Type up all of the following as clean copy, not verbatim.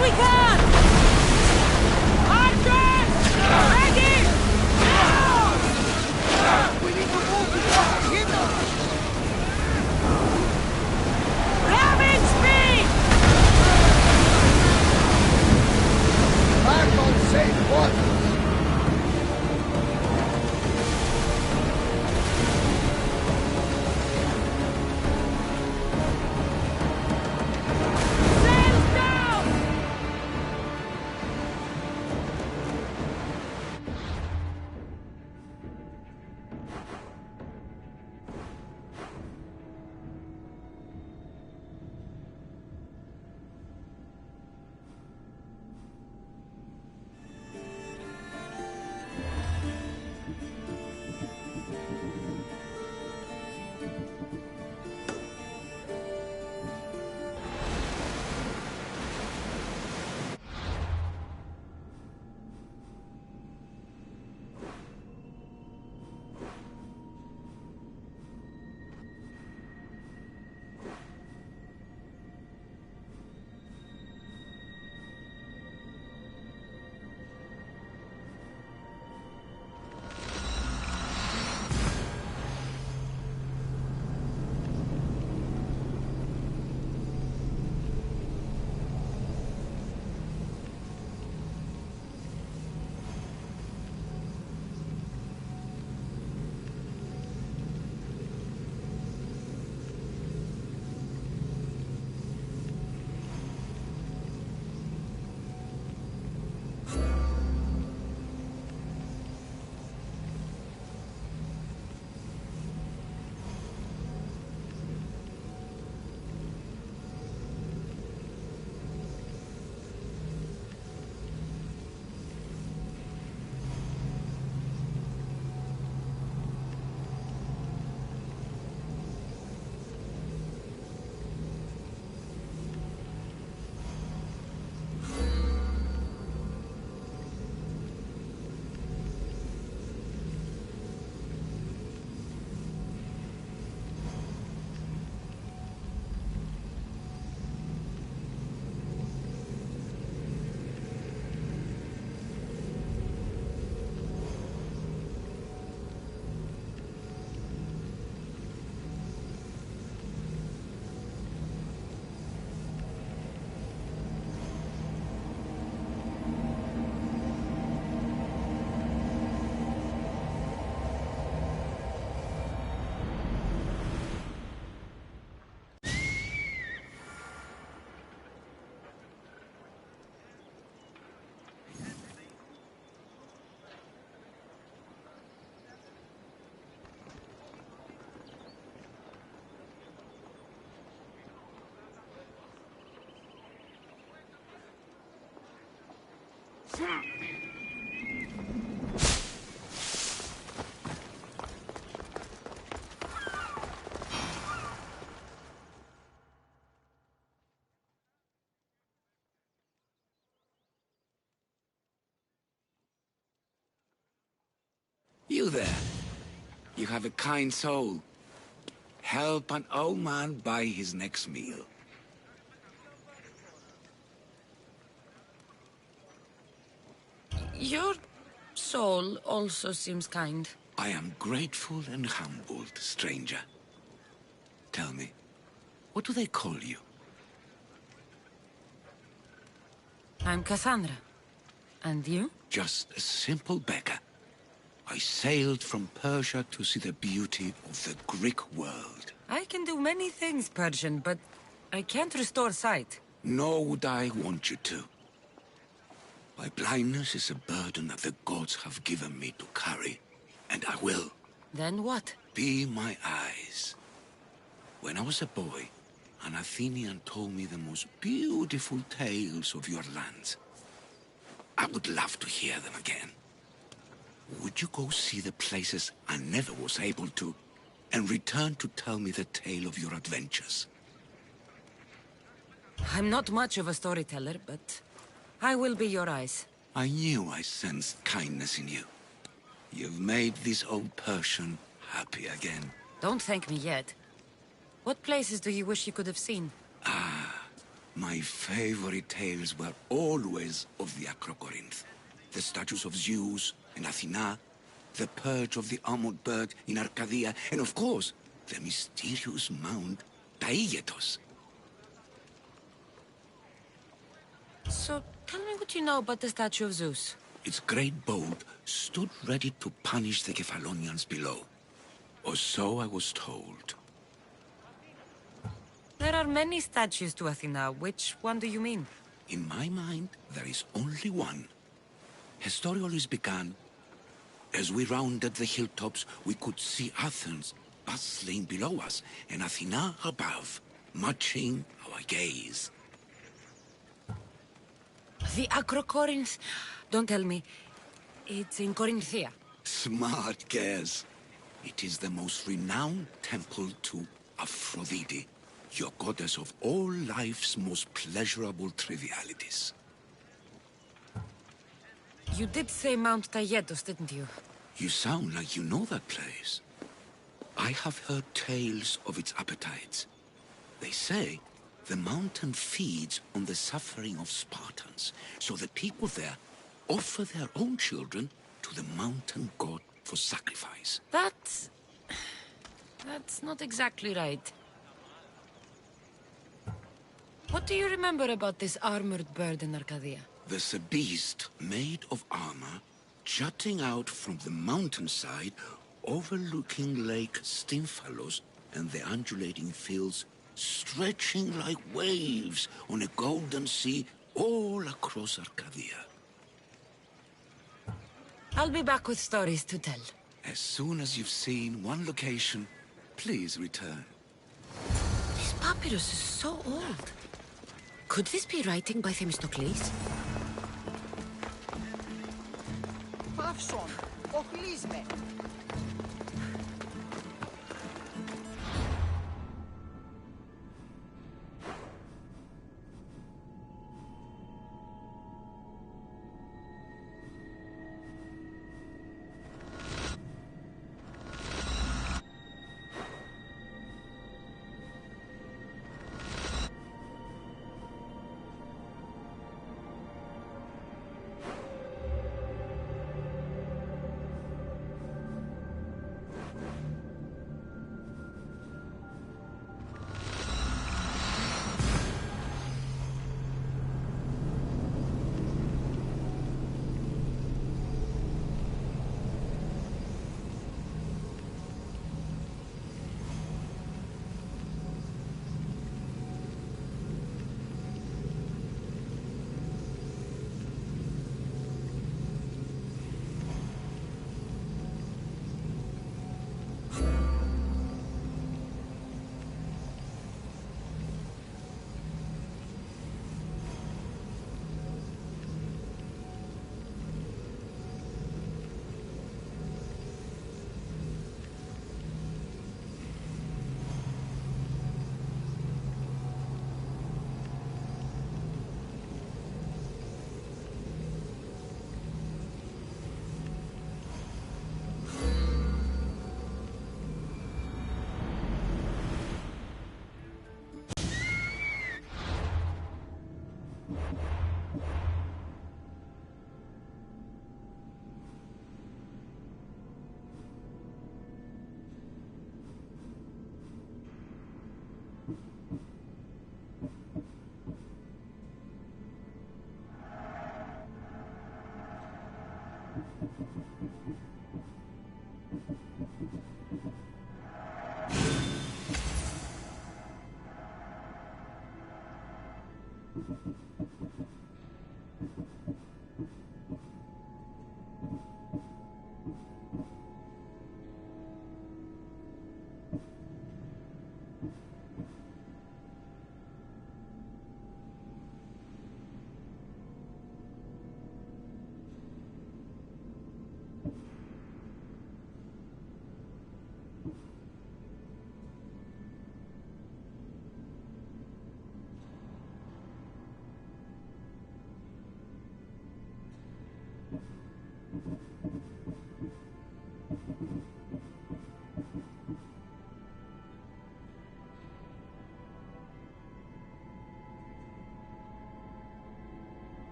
we can! Archers! Ready! We need to move before they hit us! Ramming speed! Back on safe water! You there. You have a kind soul. Help an old man buy his next meal. Your soul also seems kind. I am grateful and humbled, stranger. Tell me, what do they call you? I'm Cassandra. And you? Just a simple beggar. I sailed from Persia to see the beauty of the Greek world. I can do many things, Persian, but I can't restore sight. Nor would I want you to. My blindness is a burden that the gods have given me to carry, and I will. Then what? Be my eyes. When I was a boy, an Athenian told me the most beautiful tales of your lands. I would love to hear them again. Would you go see the places I never was able to, and return to tell me the tale of your adventures? I'm not much of a storyteller, but I will be your eyes. I knew I sensed kindness in you. You've made this old Persian happy again. Don't thank me yet. What places do you wish you could have seen? My favorite tales were always of the Acrocorinth. The statues of Zeus and Athena, the perch of the armored bird in Arcadia, and of course, the mysterious Mount Taygetos. So, tell me what you know about the statue of Zeus. Its great boat stood ready to punish the Kephalonians below. Or so I was told. There are many statues to Athena. Which one do you mean? In my mind, there is only one. Her story always began. As we rounded the hilltops, we could see Athens bustling below us, and Athena above, matching our gaze. The Acrocorinth. Don't tell me. It's in Corinthia. Smart guess. It is the most renowned temple to Aphrodite, your goddess of all life's most pleasurable trivialities. You did say Mount Taygetos, didn't you? You sound like you know that place. I have heard tales of its appetites. They say the mountain feeds on the suffering of Spartans, so the people there offer their own children to the mountain god for sacrifice. That's not exactly right. What do you remember about this armored bird in Arcadia? There's a beast made of armor jutting out from the mountainside, overlooking Lake Stymphalos and the undulating fields stretching like waves on a golden sea all across Arcadia. I'll be back with stories to tell. As soon as you've seen one location, please return. This papyrus is so old. Could this be writing by Themistocles? Παύσον, οχλείς με.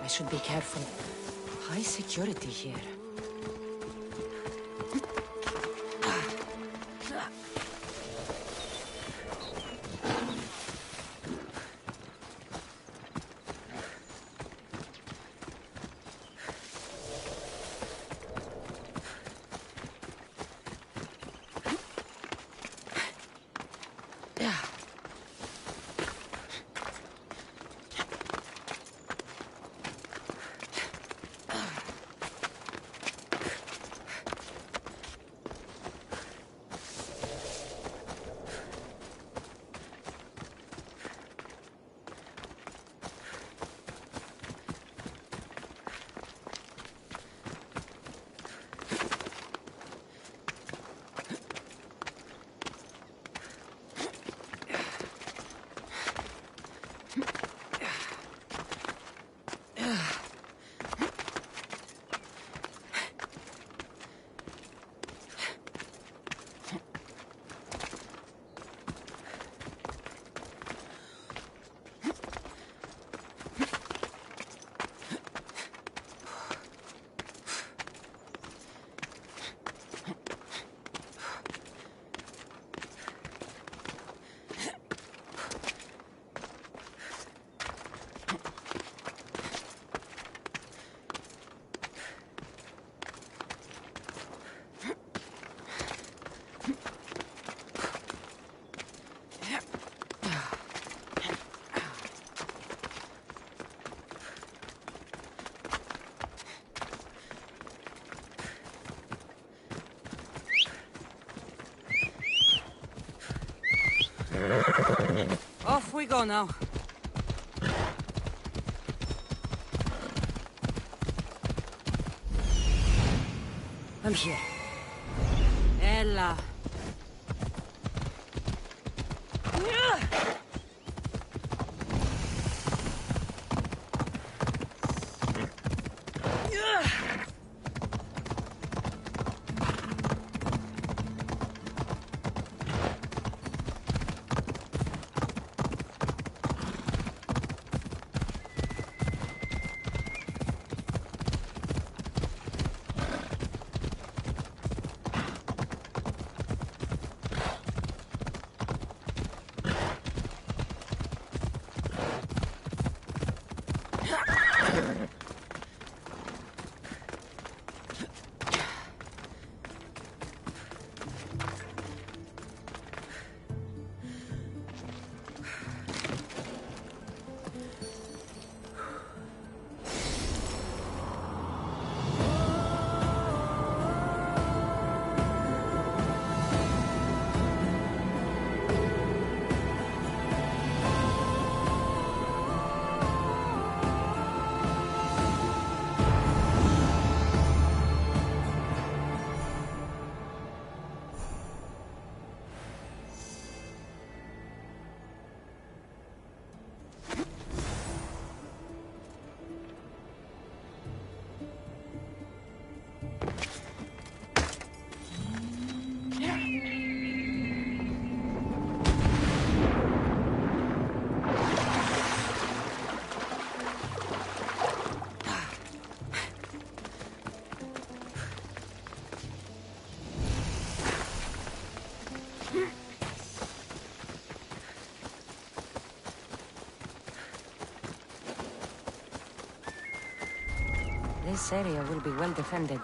I should be careful. High security here. Off we go now. I'm here. Ella. This area will be well defended.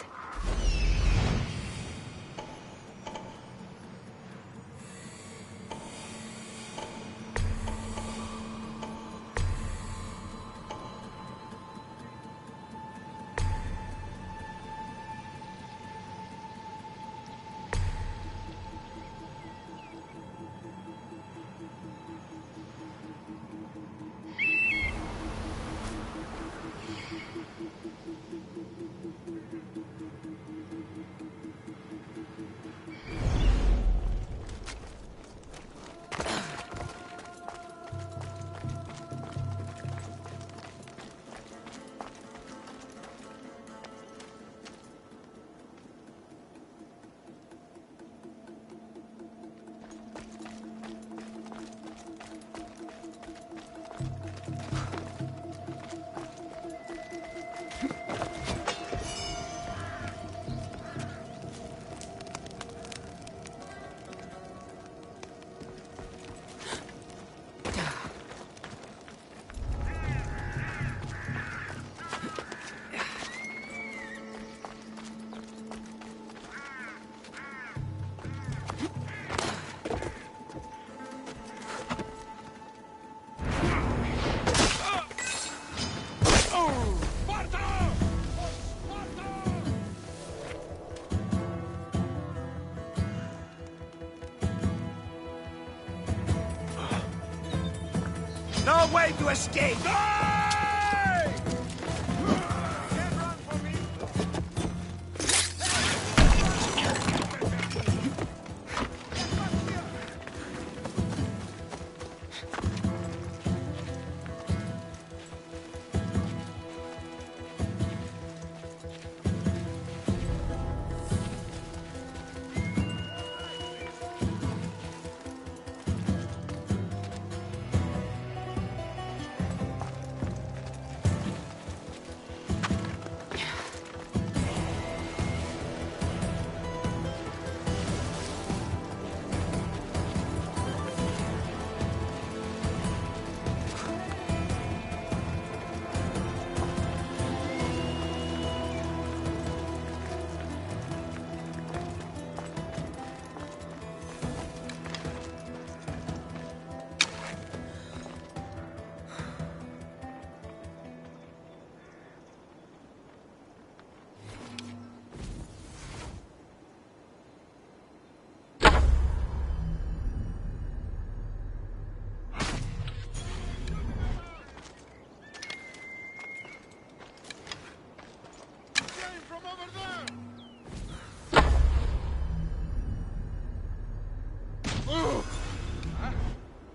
No way to escape!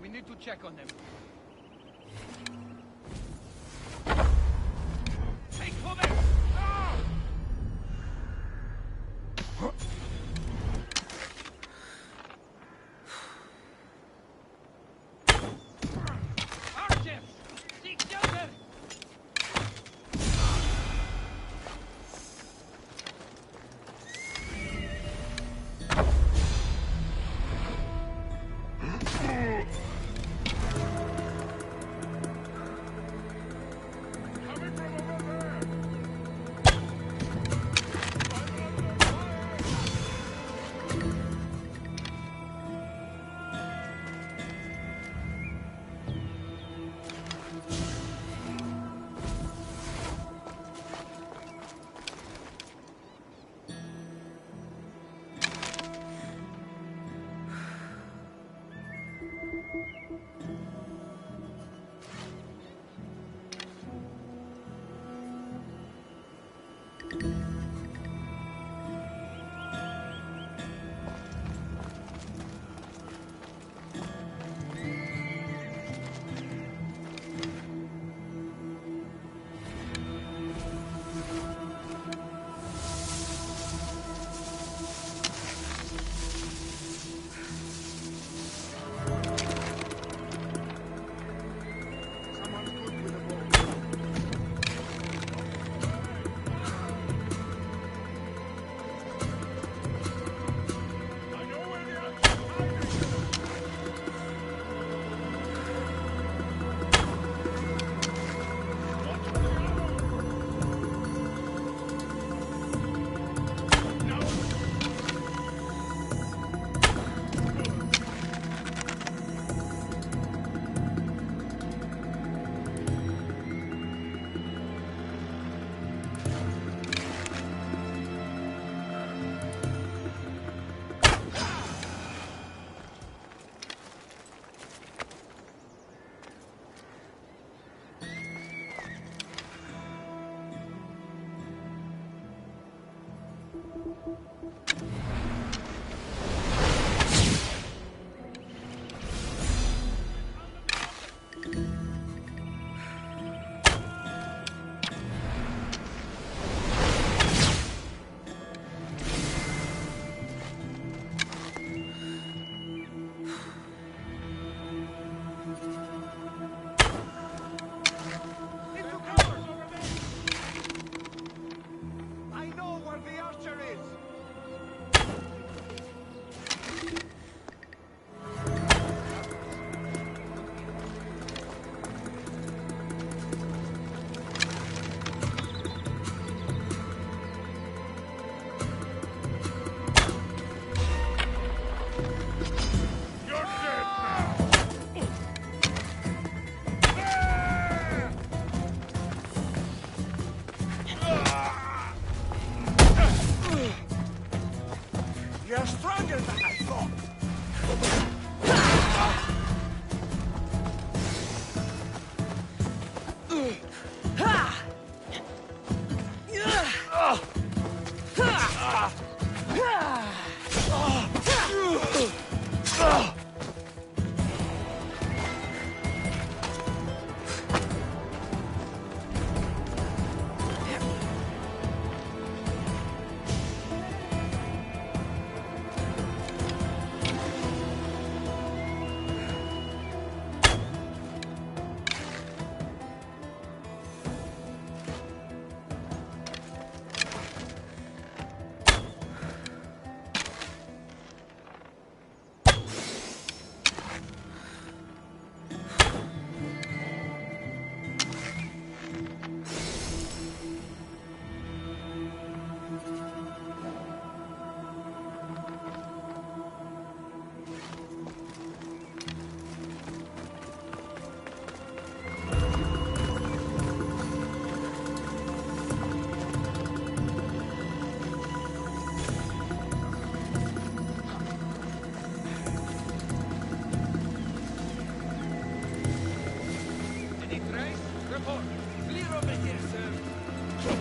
We need to check on them. Take cover! Archers! Seek shelter!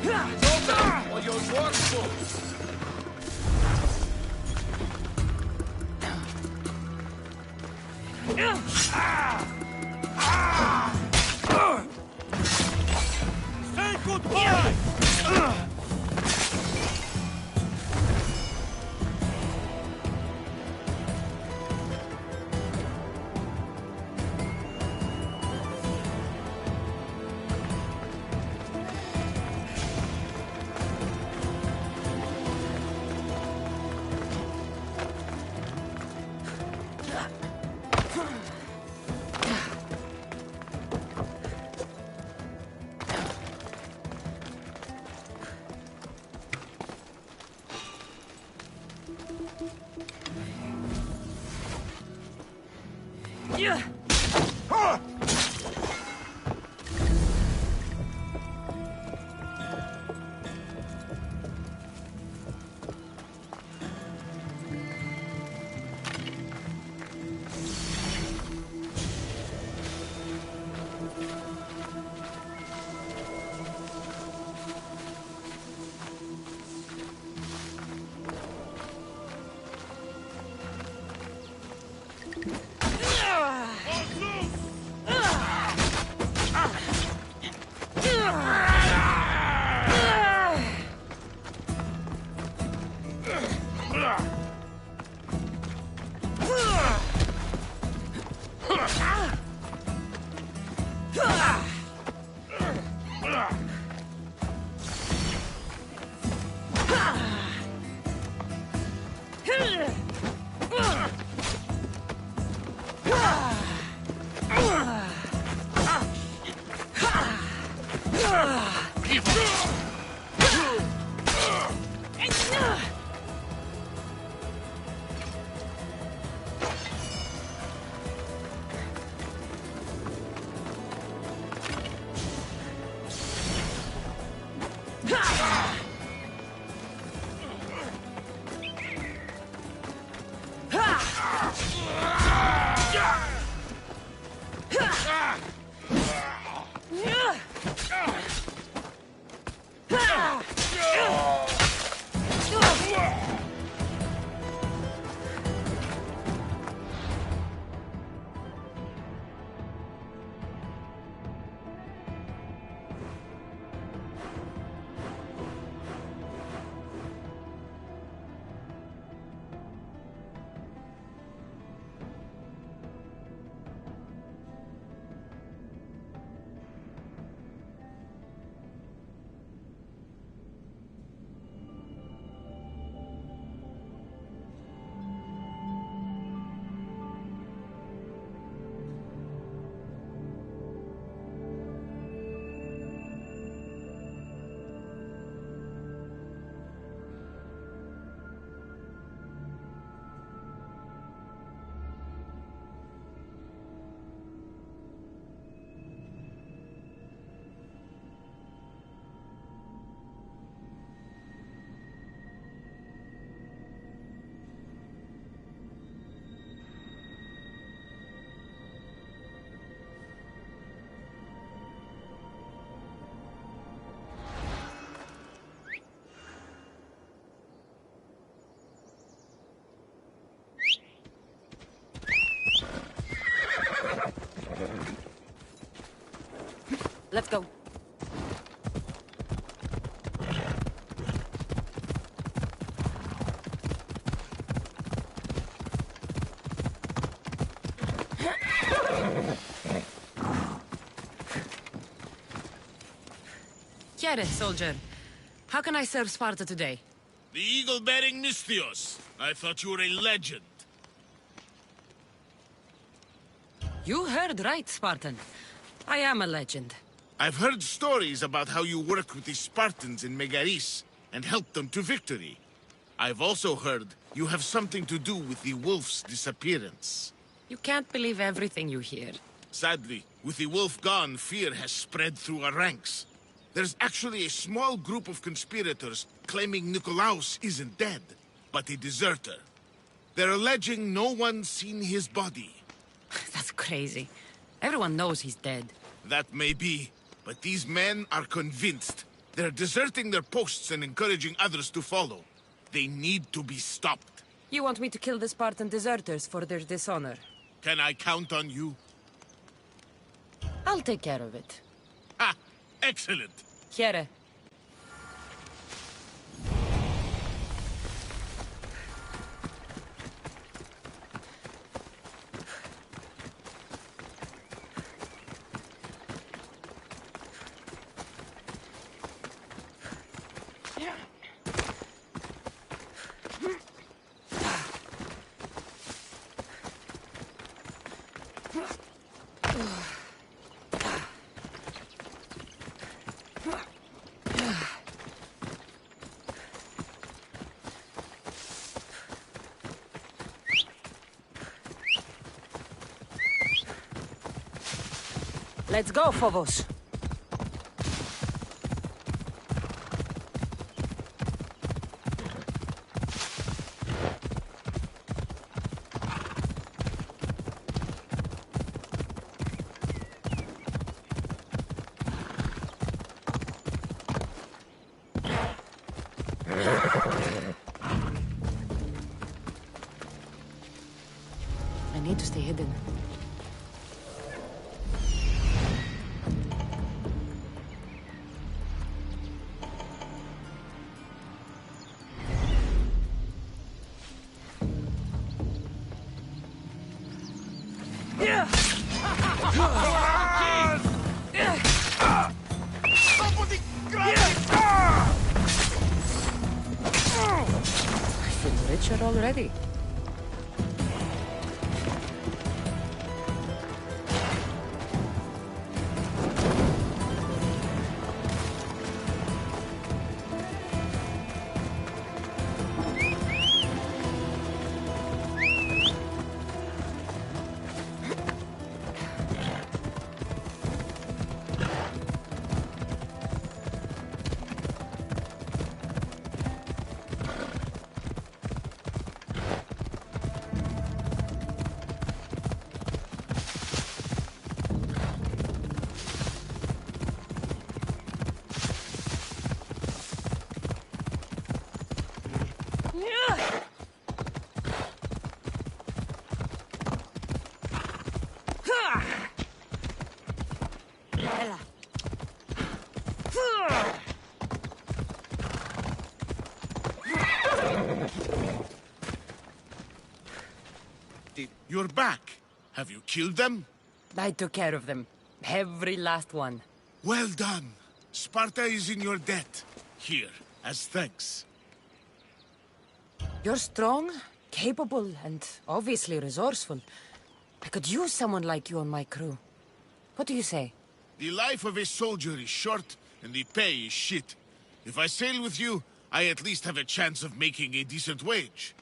Or your work boots. Say goodbye! Yeah. Let's go. Chiare, soldier. How can I serve Sparta today? The eagle-bearing Misthios. I thought you were a legend. You heard right, Spartan. I am a legend. I've heard stories about how you work with the Spartans in Megaris and help them to victory. I've also heard you have something to do with the wolf's disappearance. You can't believe everything you hear. Sadly, with the wolf gone, fear has spread through our ranks. There's actually a small group of conspirators claiming Nikolaos isn't dead, but a deserter. They're alleging no one's seen his body. That's crazy. Everyone knows he's dead. That may be, but these men are convinced They're deserting their posts and encouraging others to follow. They need to be stopped. You want me to kill the Spartan deserters for their dishonor? Can I count on you? I'll take care of it. Ha! Excellent! Here. Let's go, Phobos. I need to stay hidden. I feel richer already. You're back. Have you killed them? I took care of them. Every last one. Well done. Sparta is in your debt. Here, as thanks. You're strong, capable, and obviously resourceful. I could use someone like you on my crew. What do you say? The life of a soldier is short, and the pay is shit. If I sail with you, I at least have a chance of making a decent wage.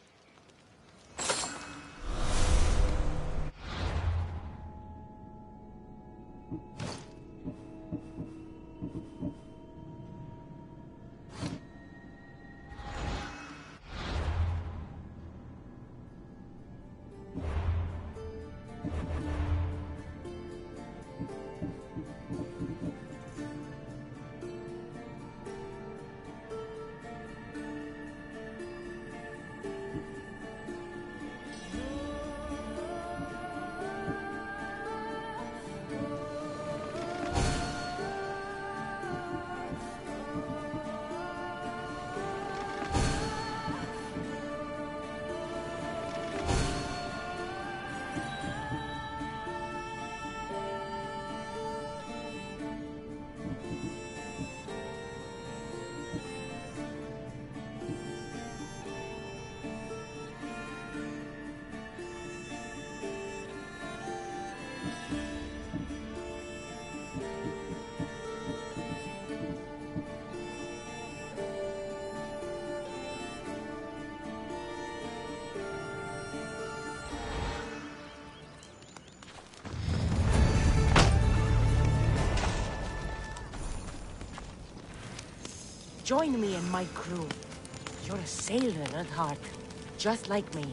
Join me and my crew. You're a sailor at heart, just like me.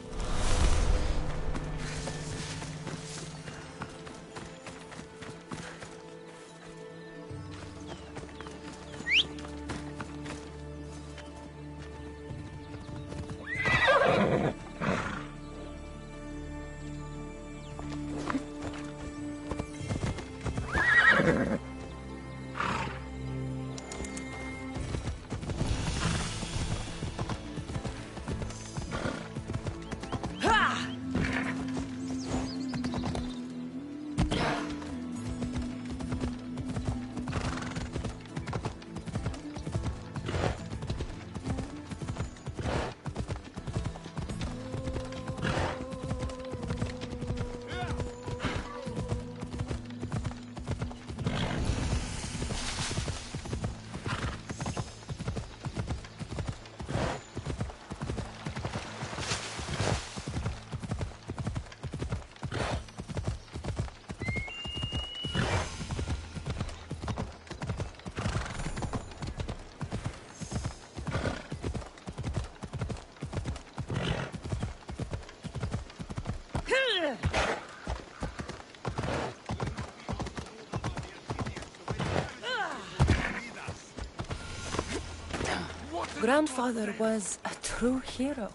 Grandfather was a true hero.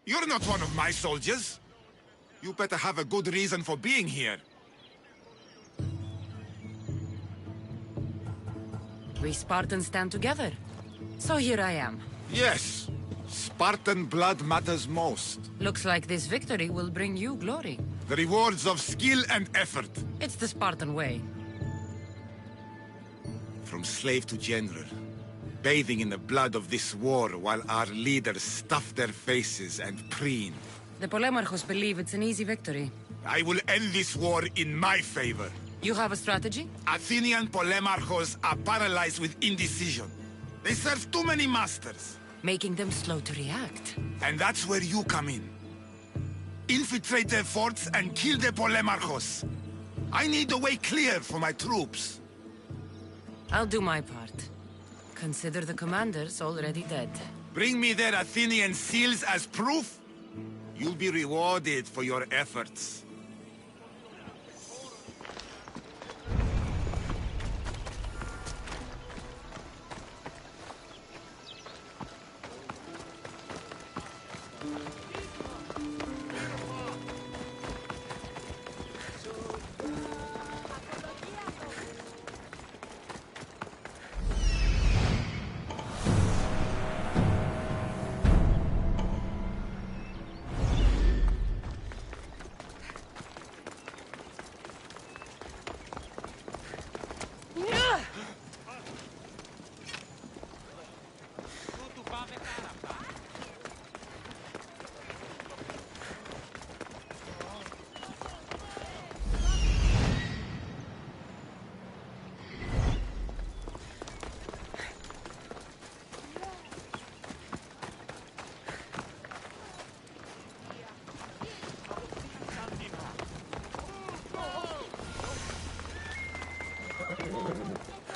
You're not one of my soldiers. You better have a good reason for being here. We Spartans stand together. So here I am. Yes. Spartan blood matters most. Looks like this victory will bring you glory. The rewards of skill and effort. It's the Spartan way. From slave to general. Bathing in the blood of this war while our leaders stuff their faces and preen. The Polemarchos believe it's an easy victory. I will end this war in my favor. You have a strategy? Athenian Polemarchos are paralyzed with indecision. They serve too many masters. Making them slow to react. And that's where you come in. Infiltrate their forts and kill the Polemarchos. I need the way clear for my troops. I'll do my part. Consider the commanders already dead. Bring me their Athenian seals as proof. You'll be rewarded for your efforts.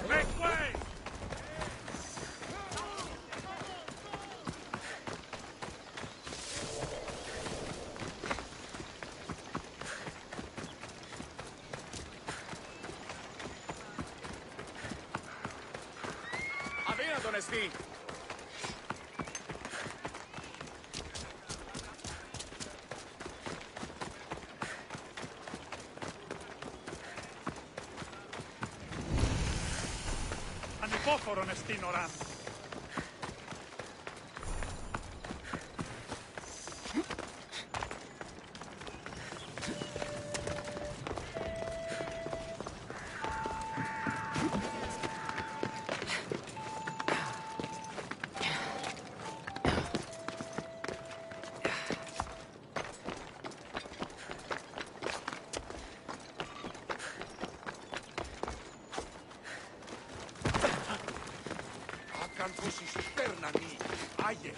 Make way! Αδύνατον εστί! Ανυπόφορον εστίν οράν. Ακαλπώσεις πέρνανοι, Άγιε.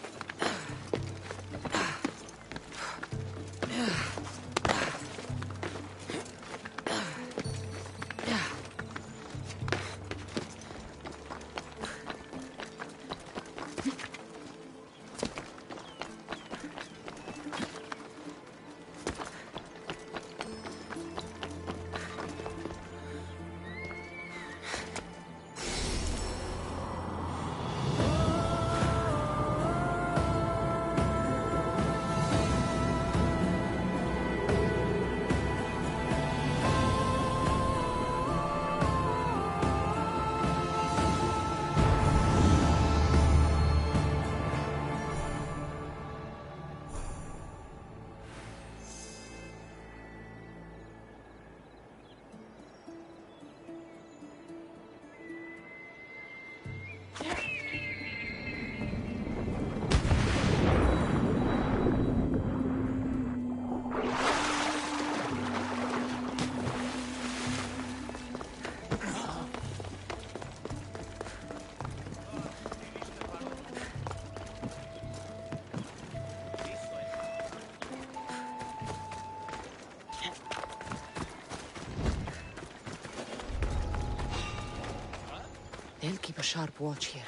I'll keep a sharp watch here.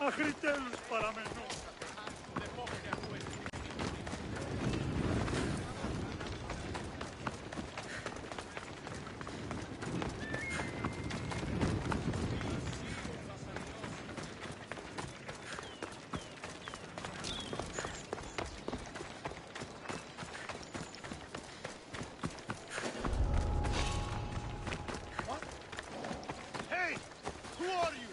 Αχριτέλους παραμένω. Hey! Who are you?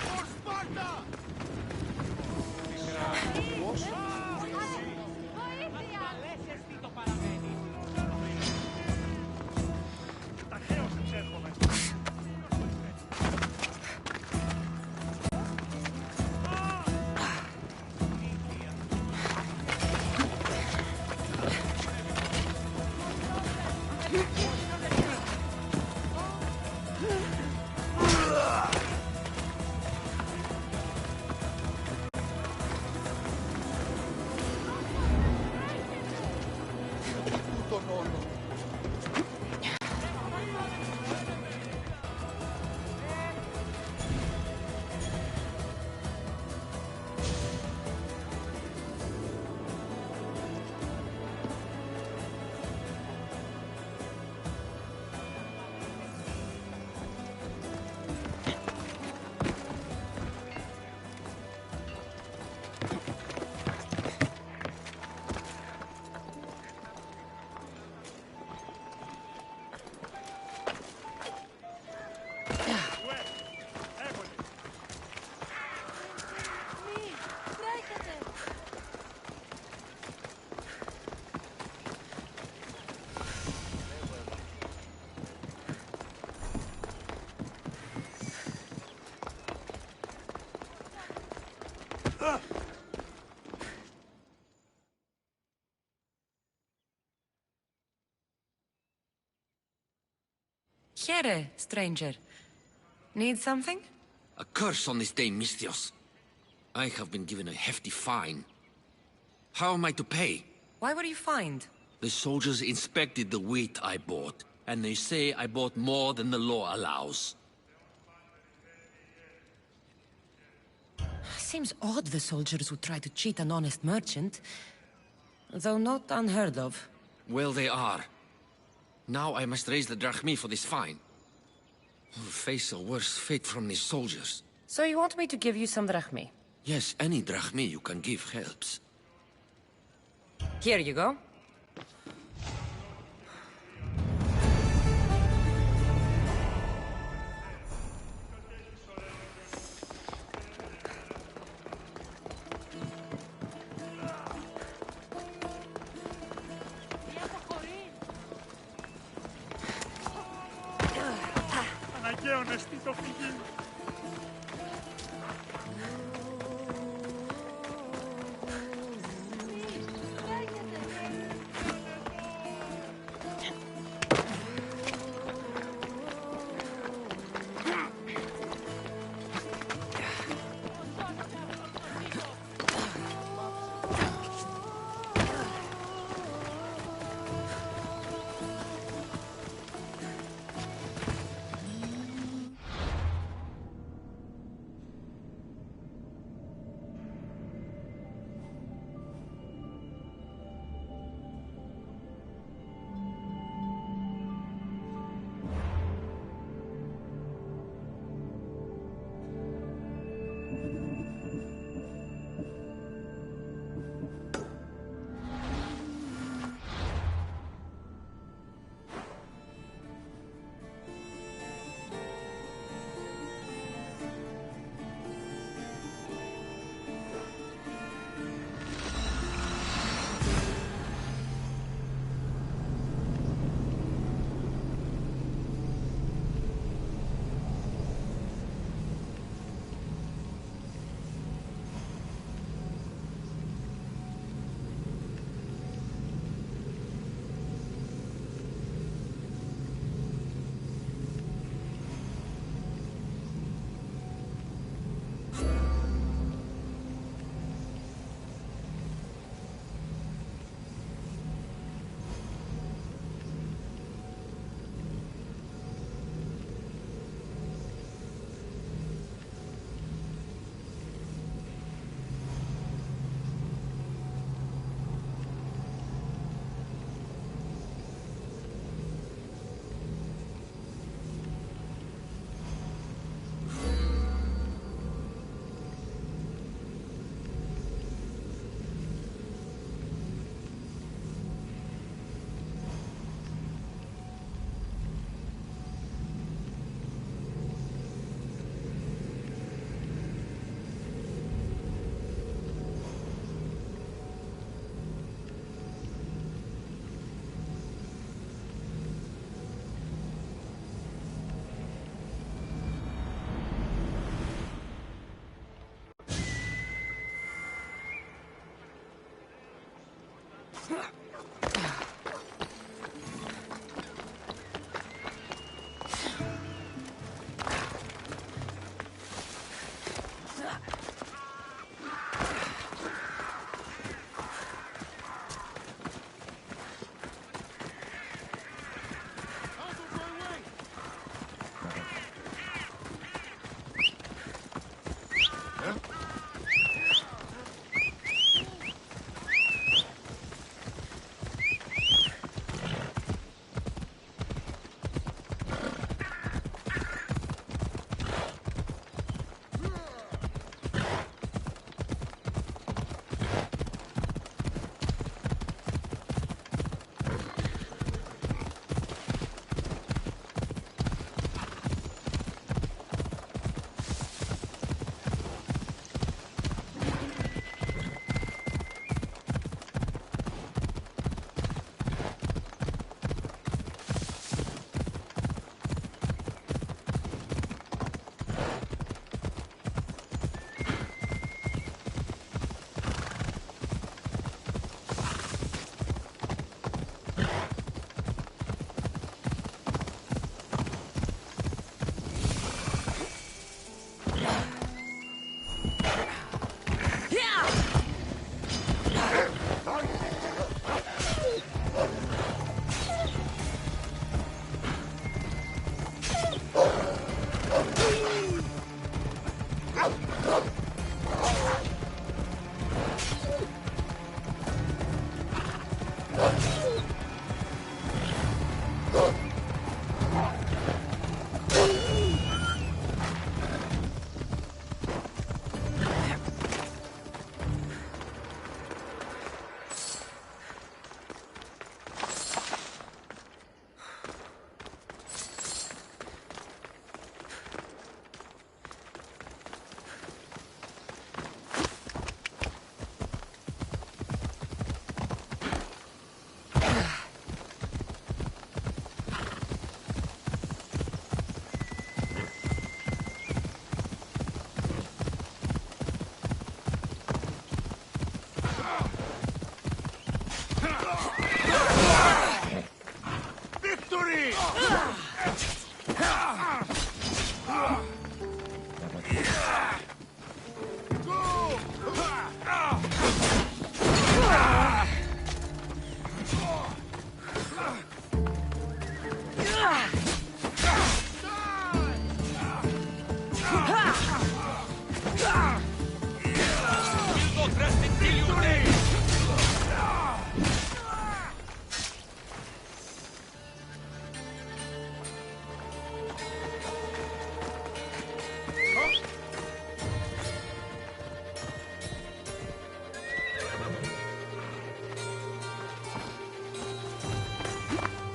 For Sparta! Ταχαίως εξέρχομαι. Here, stranger. Need something? A curse on this day, Mistios. I have been given a hefty fine. How am I to pay? Why were you fined? The soldiers inspected the wheat I bought, and they say I bought more than the law allows. Seems odd the soldiers would try to cheat an honest merchant. Though not unheard of. Well, they are. Now I must raise the drachmi for this fine. Or face a worse fate from these soldiers. So you want me to give you some drachmi? Yes, any drachmi you can give helps. Here you go. Αναγκαίων εστί το φυγήν.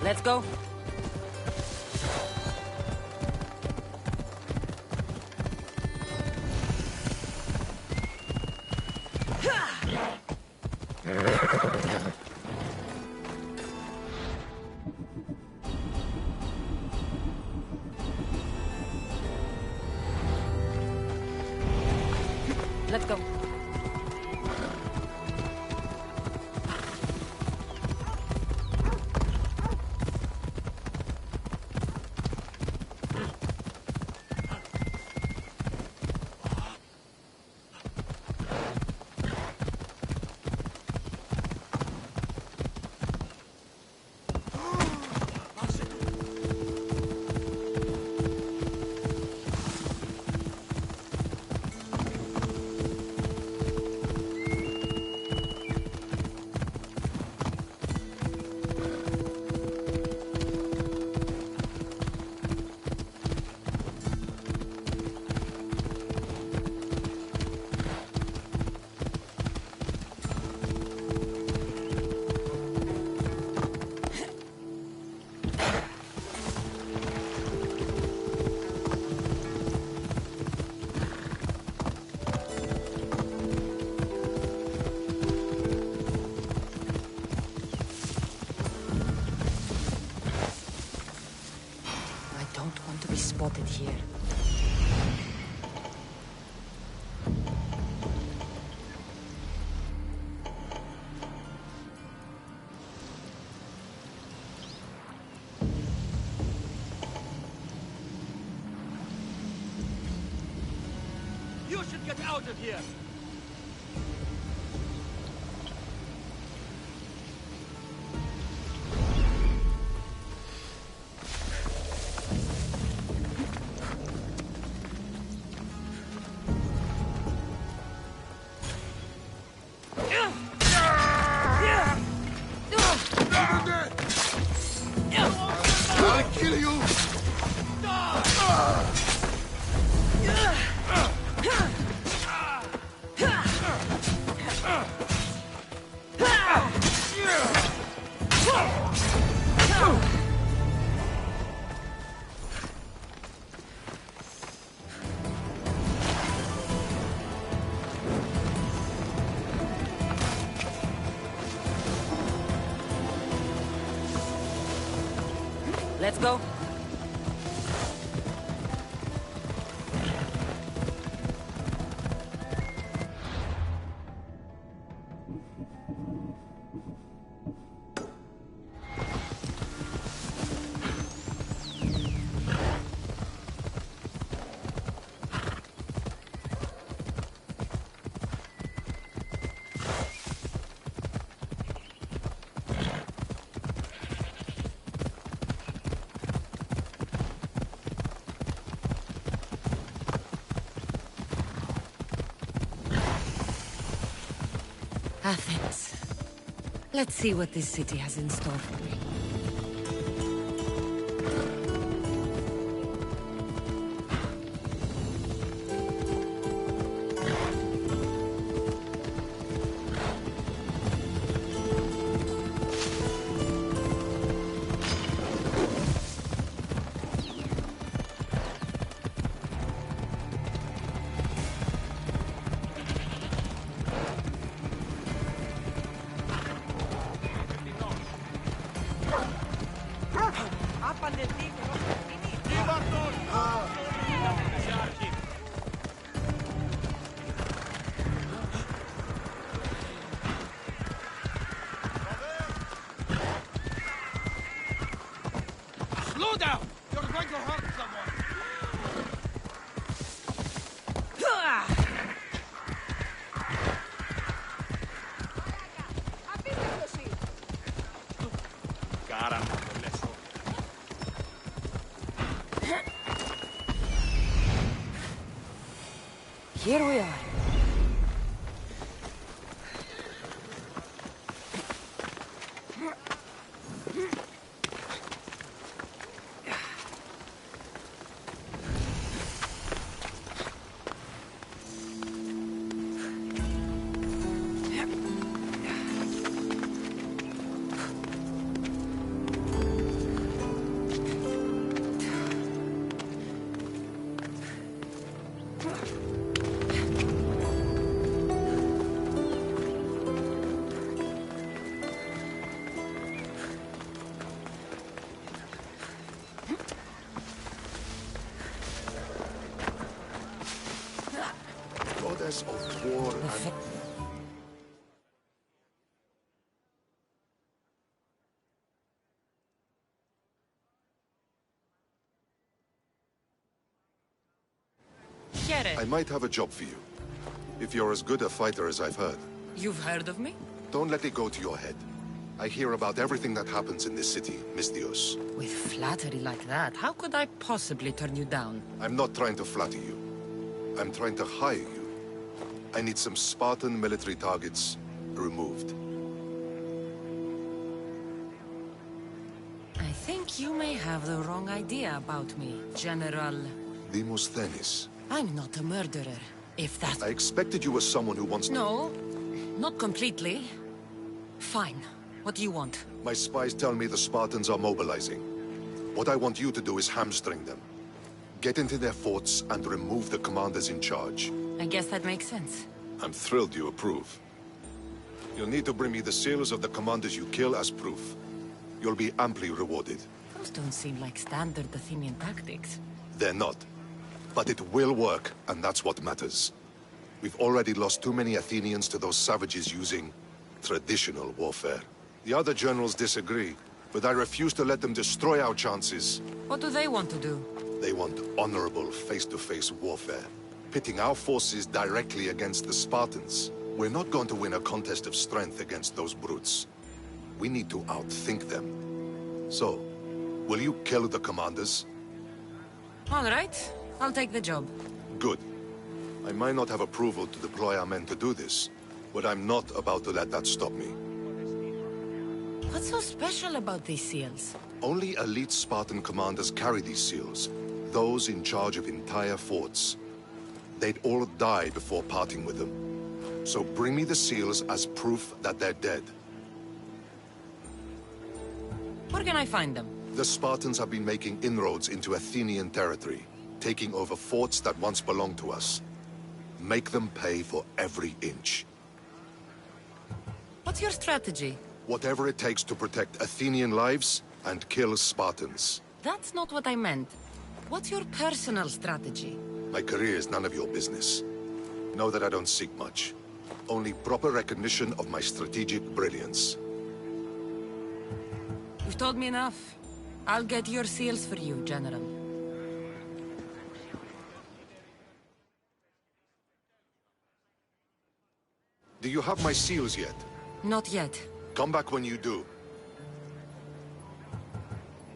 Let's go. Let's go. Spotted here. out of here! I'll kill you! Let's go. Athens. Let's see what this city has in store for me. Slow down! You're going to hurt someone! Here we are. Goddess of war and... Here. I might have a job for you. If you're as good a fighter as I've heard. You've heard of me? Don't let it go to your head. I hear about everything that happens in this city, Mystios. With flattery like that, how could I possibly turn you down? I'm not trying to flatter you. I'm trying to hire you. I need some Spartan military targets removed. I think you may have the wrong idea about me, General. Demosthenes. I'm not a murderer, if that's... I expected you were someone who wants to... No, not completely. Fine. What do you want? My spies tell me the Spartans are mobilizing. What I want you to do is hamstring them. Get into their forts and remove the commanders in charge. I guess that makes sense. I'm thrilled you approve. You'll need to bring me the seals of the commanders you kill as proof. You'll be amply rewarded. Those don't seem like standard Athenian tactics. They're not. But it will work, and that's what matters. We've already lost too many Athenians to those savages using traditional warfare. The other generals disagree, but I refuse to let them destroy our chances. What do they want to do? They want honorable face-to-face warfare. pitting our forces directly against the Spartans. We're not going to win a contest of strength against those brutes. We need to outthink them. So, will you kill the commanders? All right. I'll take the job. Good. I might not have approval to deploy our men to do this, but I'm not about to let that stop me. What's so special about these seals? Only elite Spartan commanders carry these seals, those in charge of entire forts. They'd all die before parting with them. So bring me the seals as proof that they're dead. Where can I find them? The Spartans have been making inroads into Athenian territory, taking over forts that once belonged to us. Make them pay for every inch. What's your strategy? Whatever it takes to protect Athenian lives and kill Spartans. That's not what I meant. What's your personal strategy? My career is none of your business. Know that I don't seek much. Only proper recognition of my strategic brilliance. You've told me enough. I'll get your seals for you, General. Do you have my seals yet? Not yet. Come back when you do.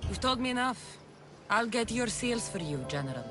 You've told me enough. I'll get your seals for you, General.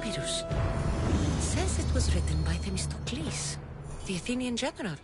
It says it was written by Themistocles, the Athenian general.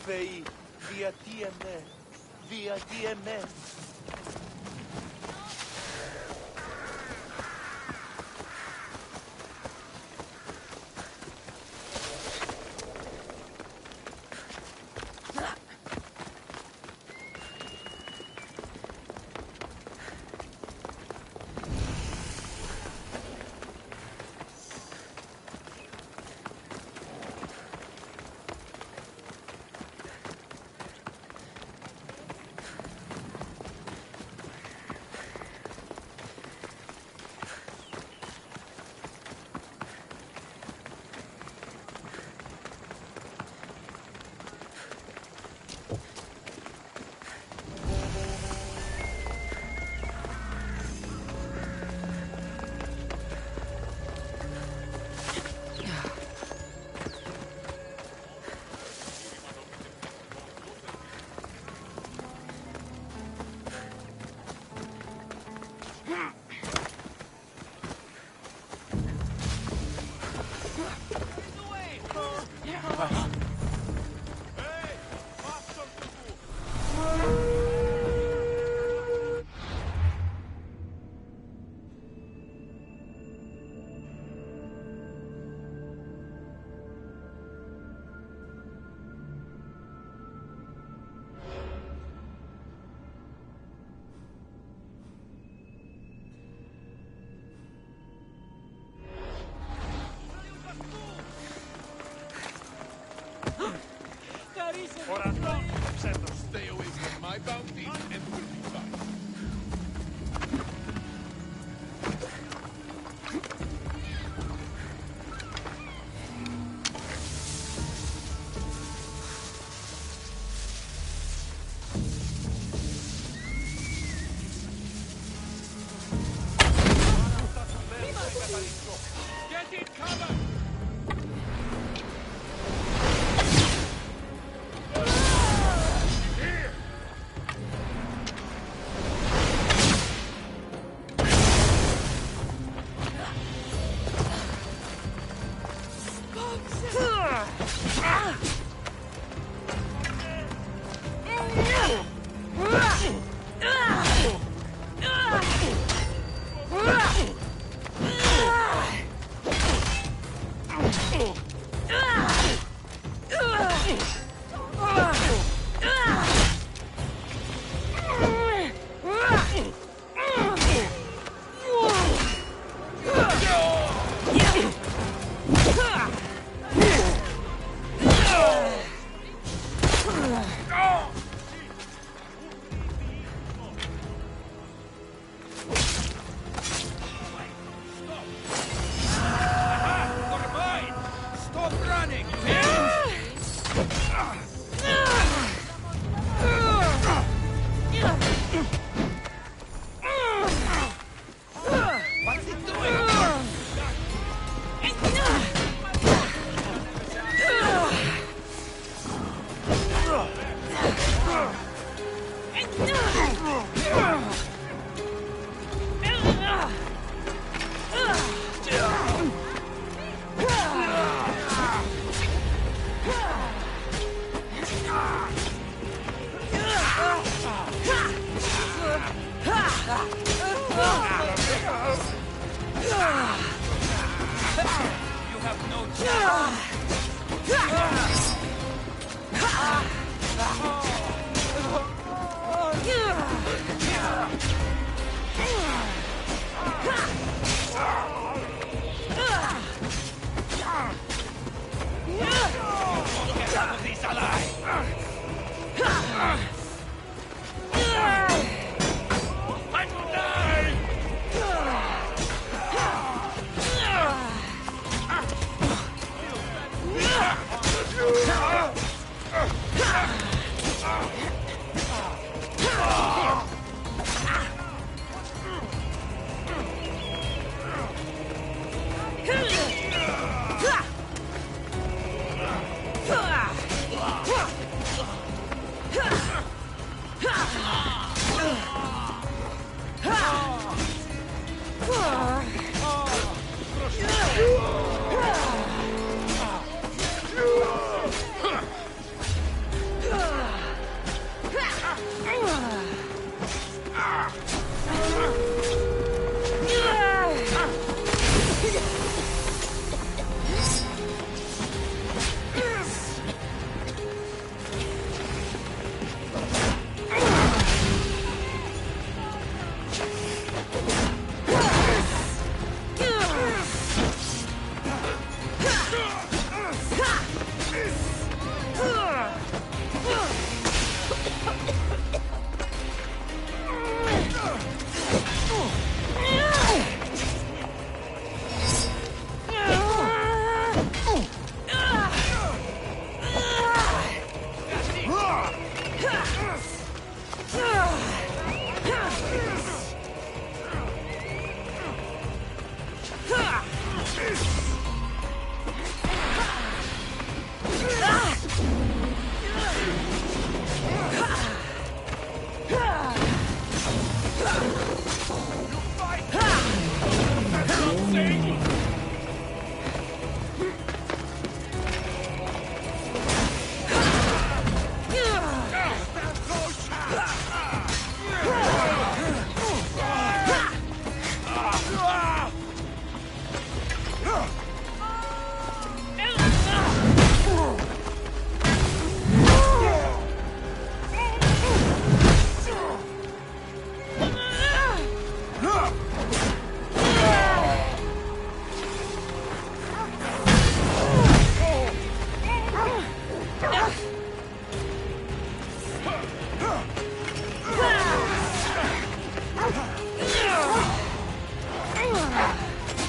Θεοί, γιατί εμέ, γιατί εμέ. Stay away from my bounty and we'll be fine. Get it covered!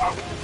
Ah!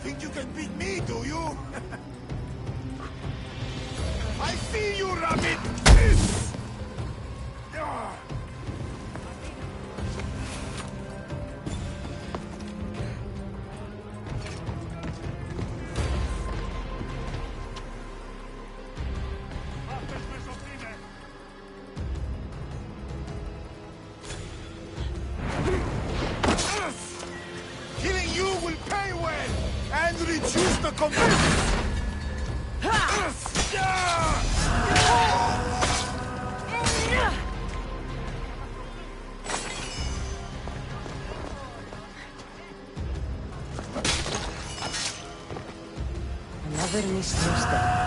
think you can beat me, do you? I see you, rabbit! Killing you will pay well and reduce the confusion. Another misuse then.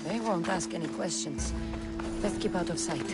They won't ask any questions. Let's keep out of sight.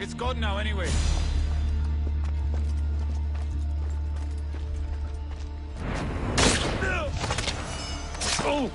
It's gone now, anyway. Oh!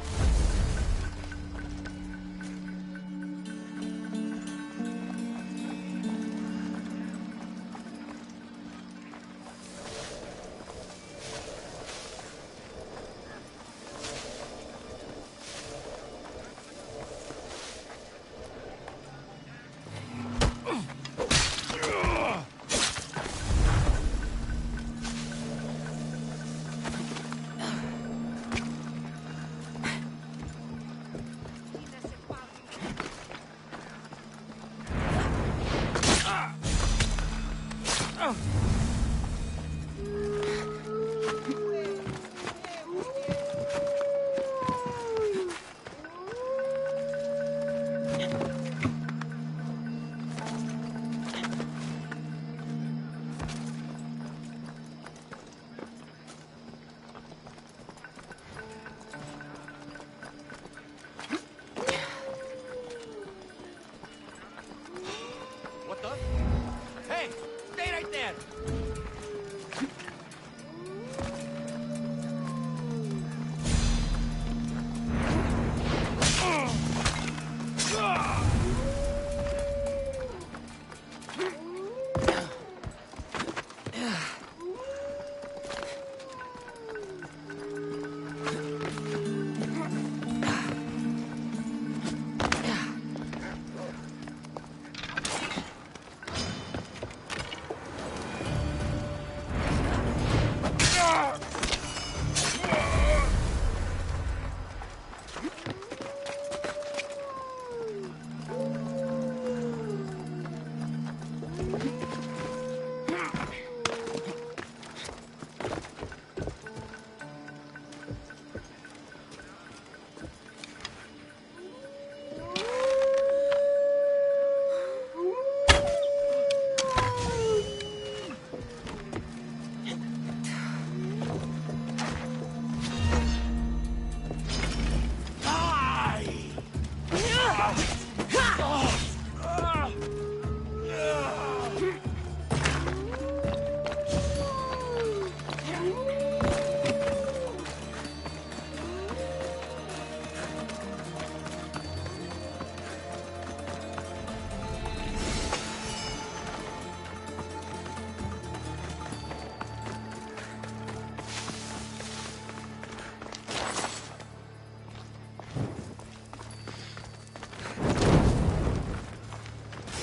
What the? Hey! Stay right there!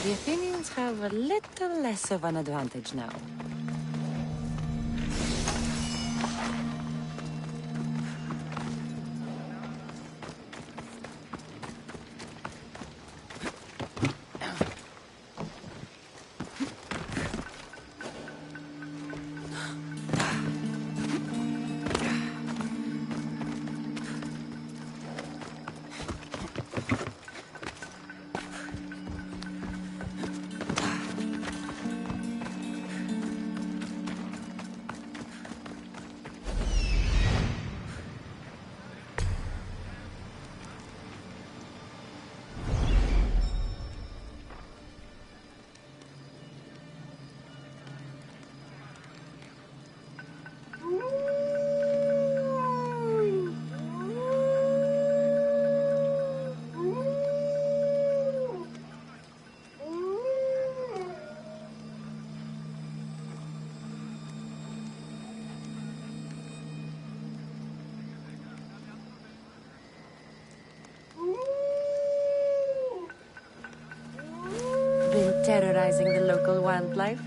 The Athenians have a little less of an advantage now. Been terrorizing the local wildlife?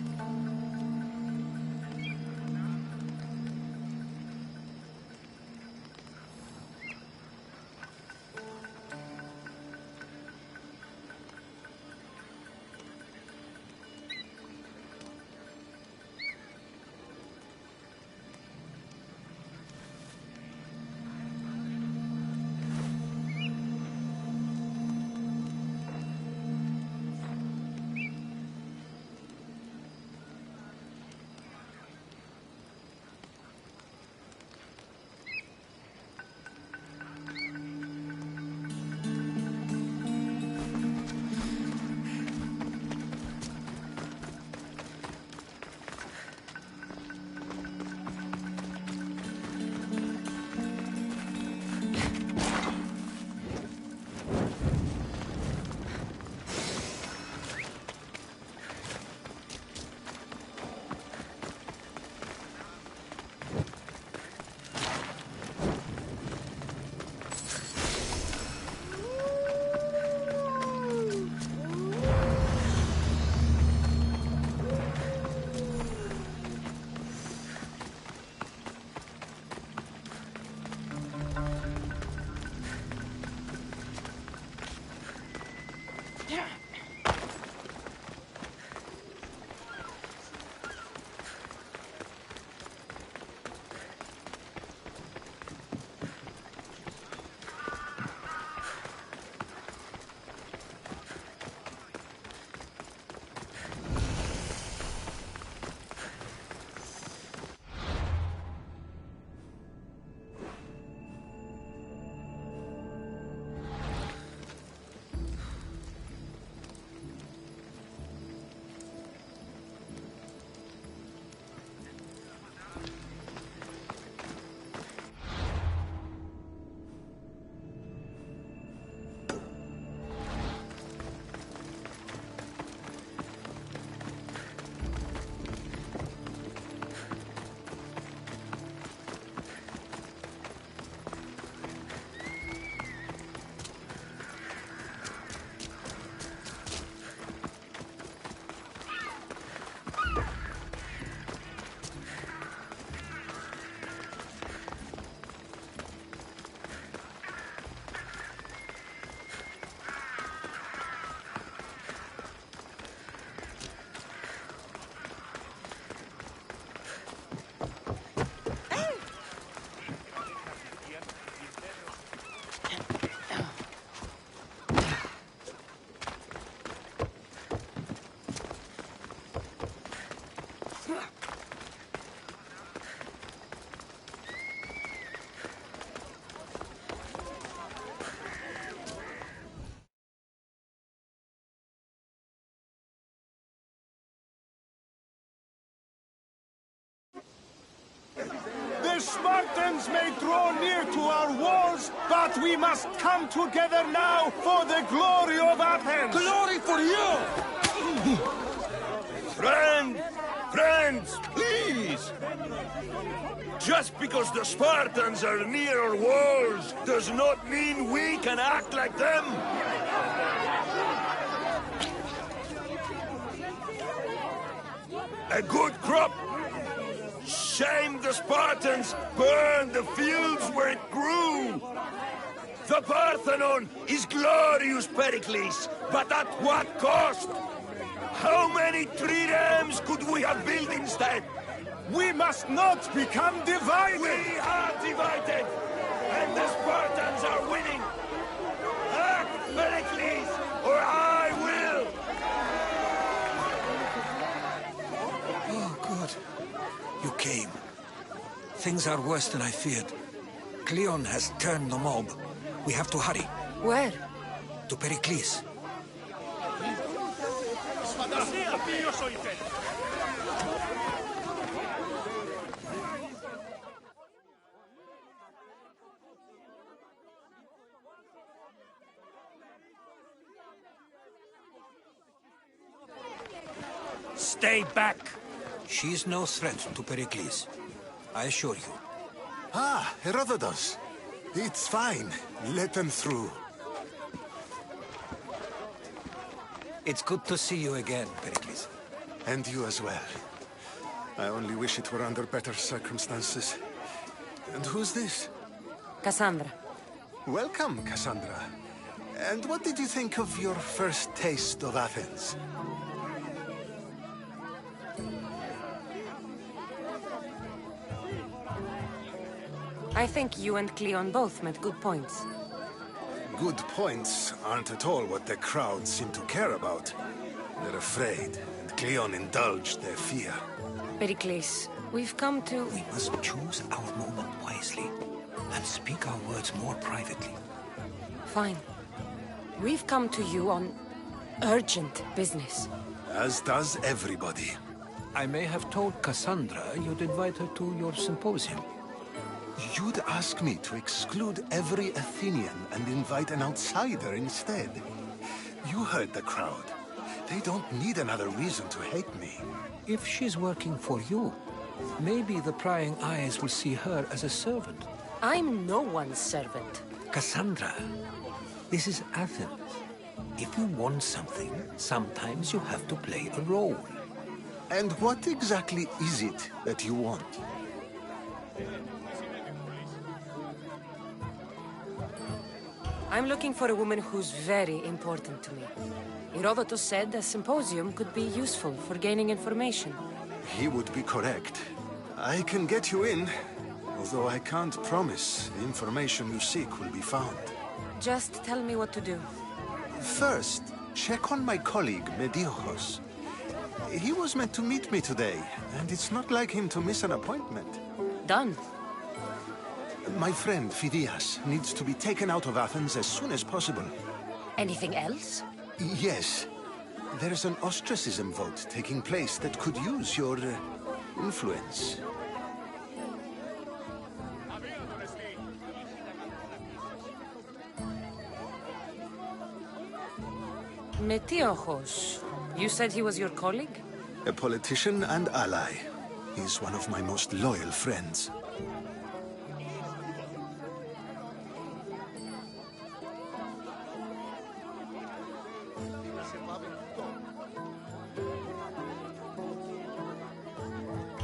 The Spartans may draw near to our walls, but we must come together now for the glory of Athens! Glory for you! Friends, please! Just because the Spartans are near our walls does not mean we can act like them! A good crop! Shame the Spartans burned the fields where it grew! The Parthenon is glorious, Pericles, but at what cost? How many triremes could we have built instead? We must not become divided! We are divided! And the Spartans are winning! Act, Pericles, or I will! Oh, good. You came. Things are worse than I feared. Cleon has turned the mob. We have to hurry. Where? To Pericles. Stay back! She's no threat to Pericles. I assure you. Ah, Herodotus. It's fine. Let them through. It's good to see you again, Pericles. And you as well. I only wish it were under better circumstances. And who's this? Cassandra. Welcome, Cassandra. And what did you think of your first taste of Athens? I think you and Cleon both made good points. Good points aren't at all what the crowd seem to care about. They're afraid, and Cleon indulged their fear. Pericles, we've come to... We must choose our moment wisely, and speak our words more privately. Fine. We've come to you on urgent business. As does everybody. I may have told Cassandra you'd invite her to your symposium. You'd ask me to exclude every Athenian and invite an outsider instead. You heard the crowd. They don't need another reason to hate me. If she's working for you, maybe the prying eyes will see her as a servant. I'm no one's servant. Cassandra, this is Athens. If you want something, sometimes you have to play a role. And what exactly is it that you want? I'm looking for a woman who's very important to me. Herodotus said a symposium could be useful for gaining information. He would be correct. I can get you in, although I can't promise the information you seek will be found. Just tell me what to do. First, check on my colleague, Mediochos. He was meant to meet me today, and it's not like him to miss an appointment. Done. My friend, Phidias, needs to be taken out of Athens as soon as possible. Anything else? Yes. There's an ostracism vote taking place that could use your influence. Metiochos. You said he was your colleague? A politician and ally. He's one of my most loyal friends.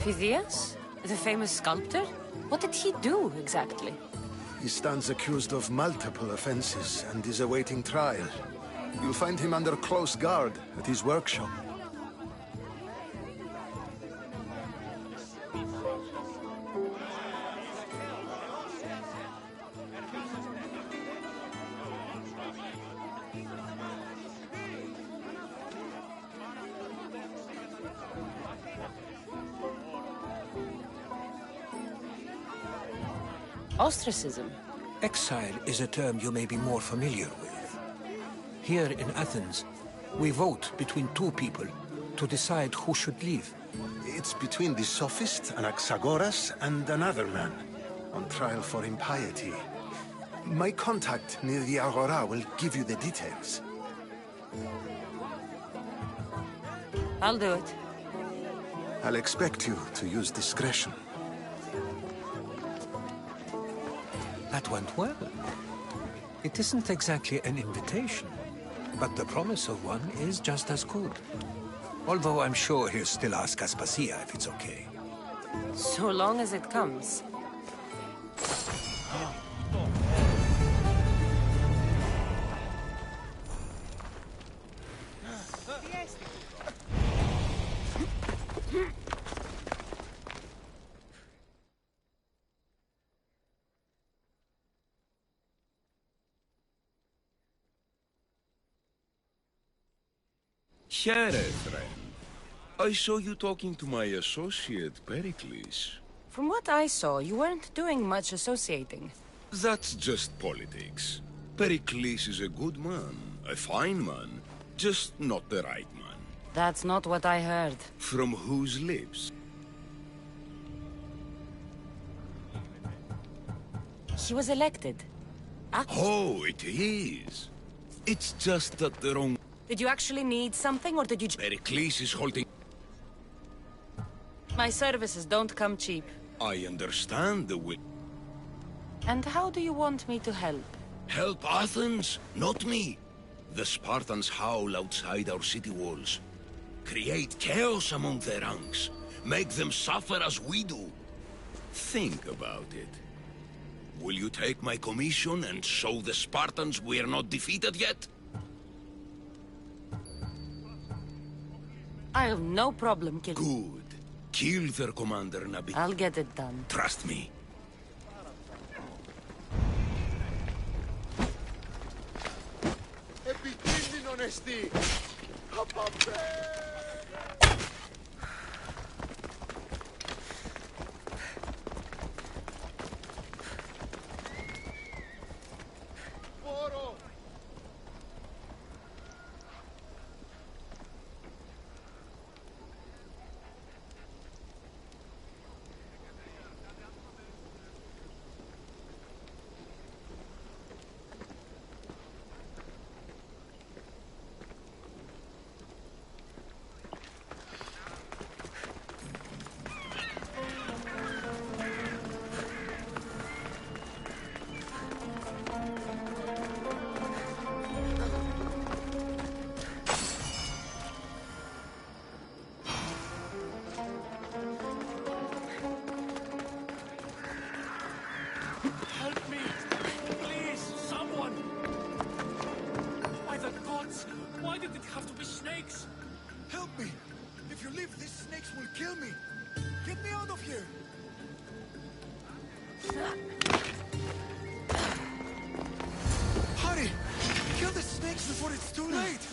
Phidias? The famous sculptor? What did he do, exactly? He stands accused of multiple offenses and is awaiting trial. You'll find him under close guard at his workshop. Ostracism? Exile is a term you may be more familiar with. Here in Athens, we vote between two people to decide who should leave. It's between the Sophist, Anaxagoras, and another man, on trial for impiety. My contact near the Agora will give you the details. I'll do it. I'll expect you to use discretion. That went well. It isn't exactly an invitation, but the promise of one is just as good. Although I'm sure he'll still ask Aspasia if it's okay. So long as it comes. Here, friend. I saw you talking to my associate, Pericles. From what I saw, you weren't doing much associating. That's just politics. Pericles is a good man, a fine man, just not the right man. That's not what I heard. From whose lips? He was elected. Oh, it is. It's just that the wrong... Did you actually need something, or did you... Pericles is holding... My services don't come cheap. I understand the will. And how do you want me to help? Help Athens, not me. The Spartans howl outside our city walls. Create chaos among their ranks. Make them suffer as we do. Think about it. Will you take my commission and show the Spartans we are not defeated yet? I have no problem killing... Good. Kill their commander, Nabi. I'll get it done. Trust me. Επικίνδυνον εστί! Help me! Please, someone! By the gods! Why did it have to be snakes? Help me! If you leave, these snakes will kill me! Get me out of here! Hurry! Kill the snakes before it's too late!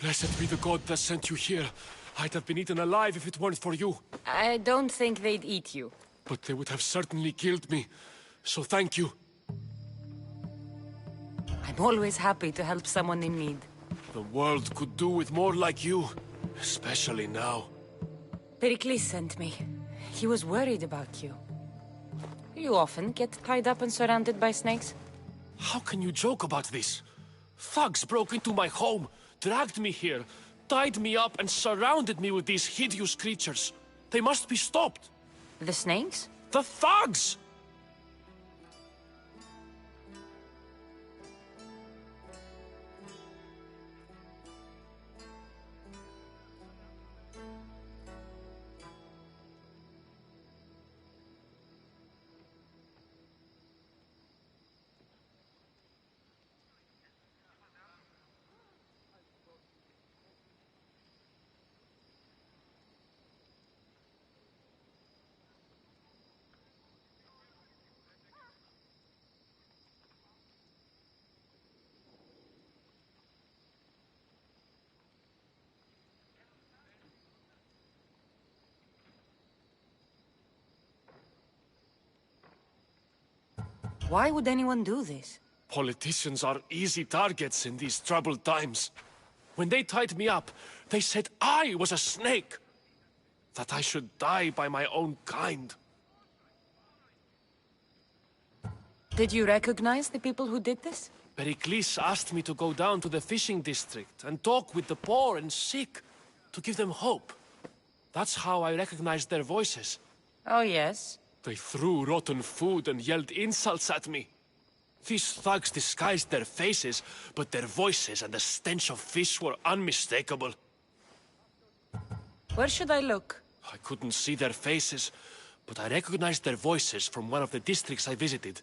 Blessed be the god that sent you here. I'd have been eaten alive if it weren't for you. I don't think they'd eat you. But they would have certainly killed me. So thank you. I'm always happy to help someone in need. The world could do with more like you. Especially now. Pericles sent me. He was worried about you. You often get tied up and surrounded by snakes? How can you joke about this? Thugs broke into my home, dragged me here, tied me up and surrounded me with these hideous creatures. They must be stopped. The snakes? The thugs! Why would anyone do this? Politicians are easy targets in these troubled times. When they tied me up, they said I was a snake. That I should die by my own kind. Did you recognize the people who did this? Pericles asked me to go down to the fishing district and talk with the poor and sick, to give them hope. That's how I recognized their voices. Oh, yes? They threw rotten food and yelled insults at me. These thugs disguised their faces, but their voices and the stench of fish were unmistakable. Where should I look? I couldn't see their faces, but I recognized their voices from one of the districts I visited.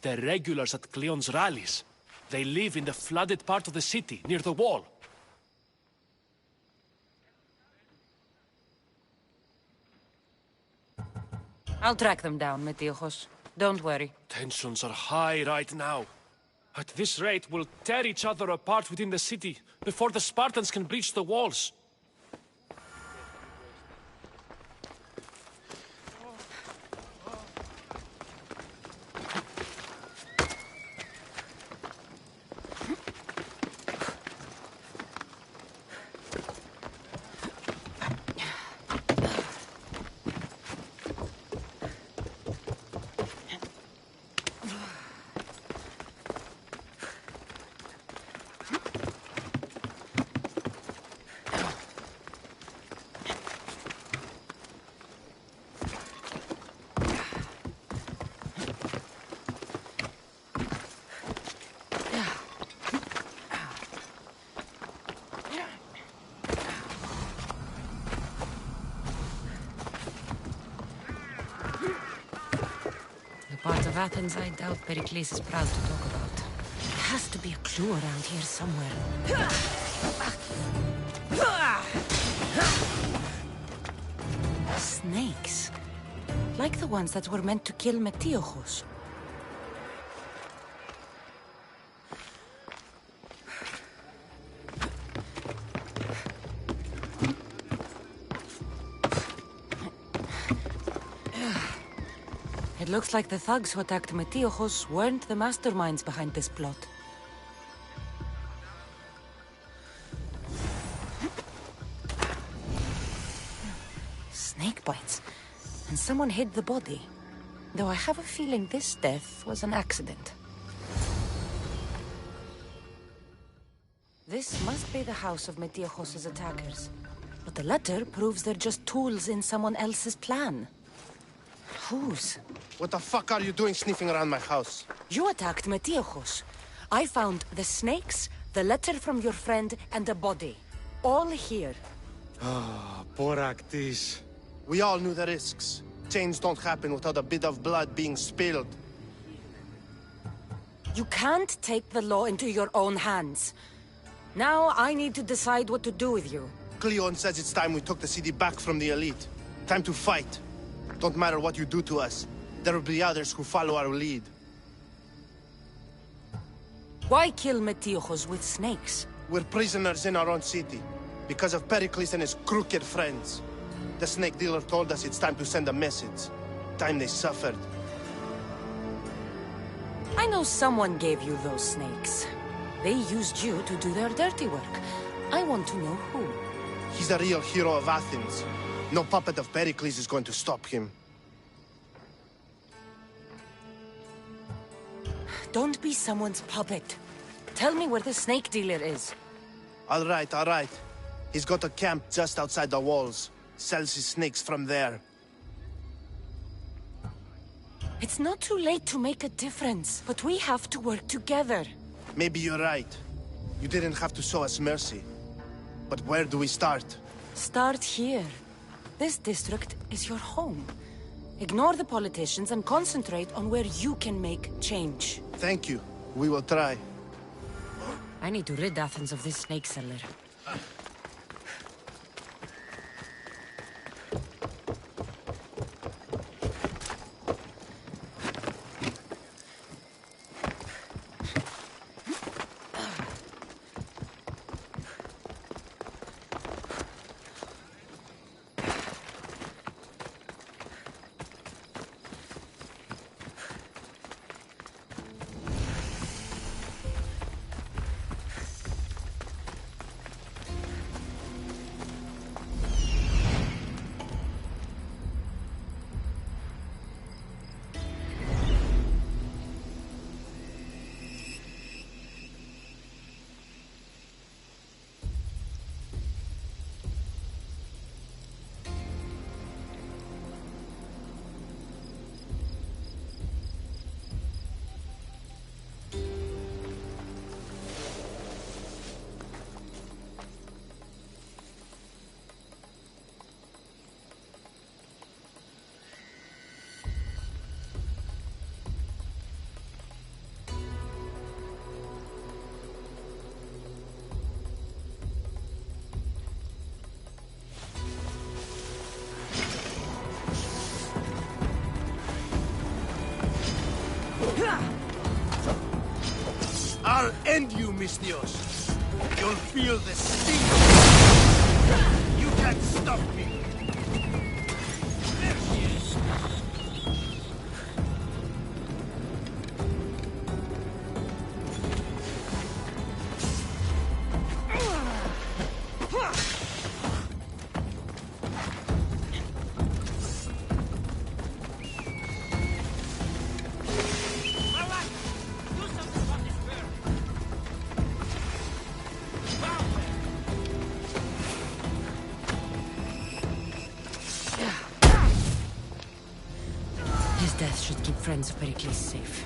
They're regulars at Cleon's rallies. They live in the flooded part of the city, near the wall. I'll track them down, Metiochos. Don't worry. Tensions are high right now. At this rate, we'll tear each other apart within the city, before the Spartans can breach the walls. Part of Athens I doubt Pericles is proud to talk about. There has to be a clue around here somewhere. Snakes. Like the ones that were meant to kill Metiochos. It looks like the thugs who attacked Metiochos weren't the masterminds behind this plot. Snake bites. And someone hid the body. Though I have a feeling this death was an accident. This must be the house of Metiochos' attackers. But the letter proves they're just tools in someone else's plan. Whose? What the fuck are you doing sniffing around my house? You attacked Metiochos. I found the snakes, the letter from your friend, and a body. All here. Ah, Poraktis. We all knew the risks. Change don't happen without a bit of blood being spilled. You can't take the law into your own hands. Now I need to decide what to do with you. Cleon says it's time we took the city back from the elite. Time to fight. Don't matter what you do to us. There will be others who follow our lead. Why kill Metiochos with snakes? We're prisoners in our own city. Because of Pericles and his crooked friends. The snake dealer told us it's time to send a message. Time they suffered. I know someone gave you those snakes. They used you to do their dirty work. I want to know who. He's the real hero of Athens. No puppet of Pericles is going to stop him. Don't be someone's puppet. Tell me where the snake dealer is. All right, all right. He's got a camp just outside the walls. Sells his snakes from there. It's not too late to make a difference, but we have to work together. Maybe you're right. You didn't have to show us mercy. But where do we start? Start here. This district is your home. Ignore the politicians and concentrate on where you can make change. Thank you. We will try. I need to rid Athens of this snake seller. Misthios. You'll feel the sting. You can't stop me. There she is. His death should keep friends of Pericles safe.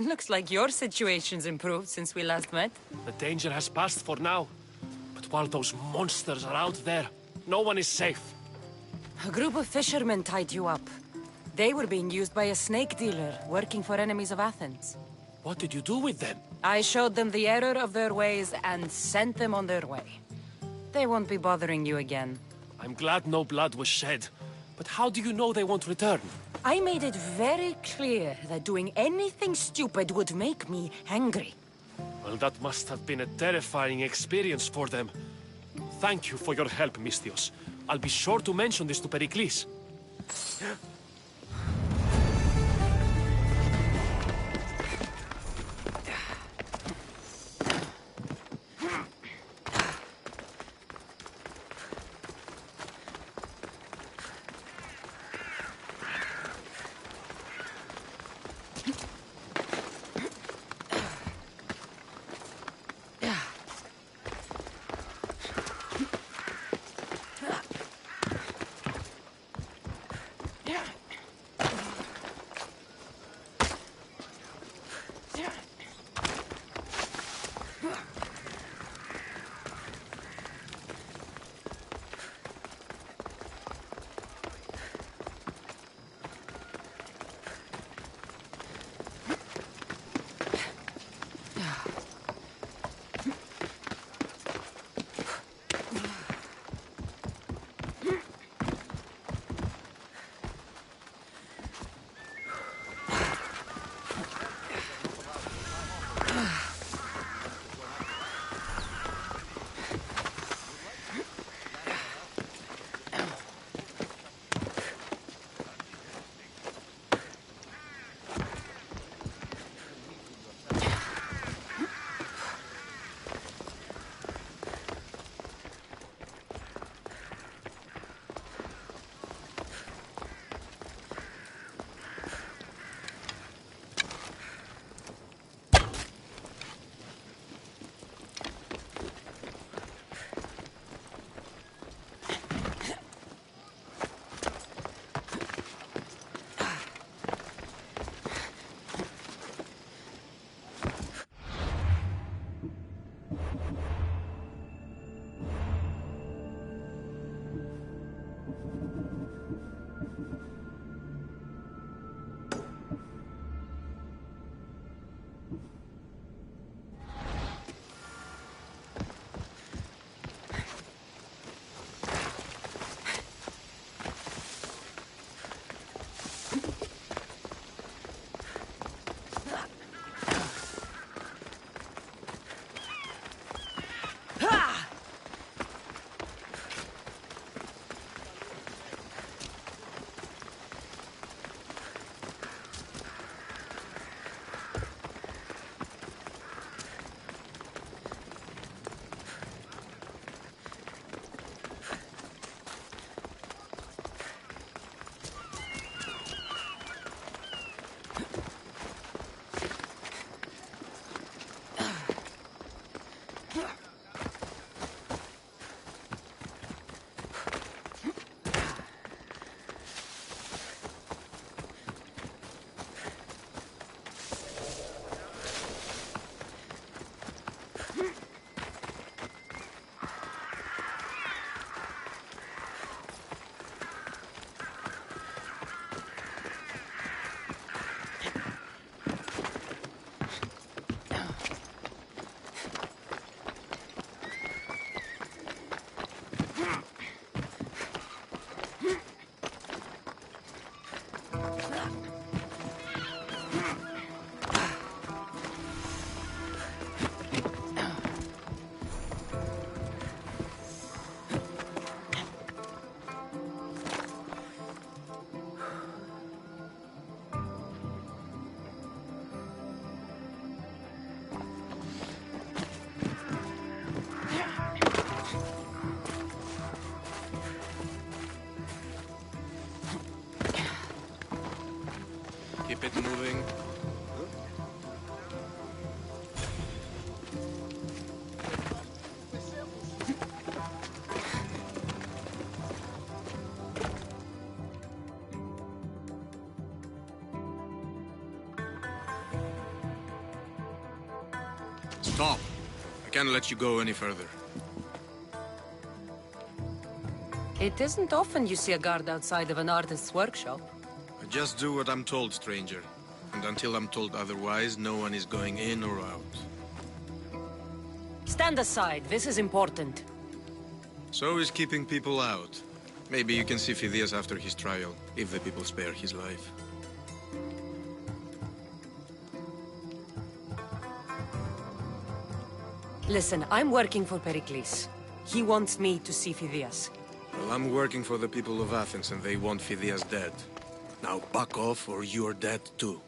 Looks like your situation's improved since we last met. The danger has passed for now. But while those monsters are out there, no one is safe. A group of fishermen tied you up. They were being used by a snake dealer working for enemies of Athens. What did you do with them? I showed them the error of their ways and sent them on their way. They won't be bothering you again. I'm glad no blood was shed. But how do you know they won't return? I made it very clear that doing anything stupid would make me angry. Well, that must have been a terrifying experience for them. Thank you for your help, Misthios. I'll be sure to mention this to Pericles. Yeah. Keep it moving. Stop! I can't let you go any further. It isn't often you see a guard outside of an artist's workshop. I just do what I'm told, stranger. And until I'm told otherwise, no one is going in or out. Stand aside, this is important. So is keeping people out. Maybe you can see Phidias after his trial, if the people spare his life. Listen, I'm working for Pericles. He wants me to see Phidias. Well, I'm working for the people of Athens, and they want Phidias dead. Now back off, or you're dead too.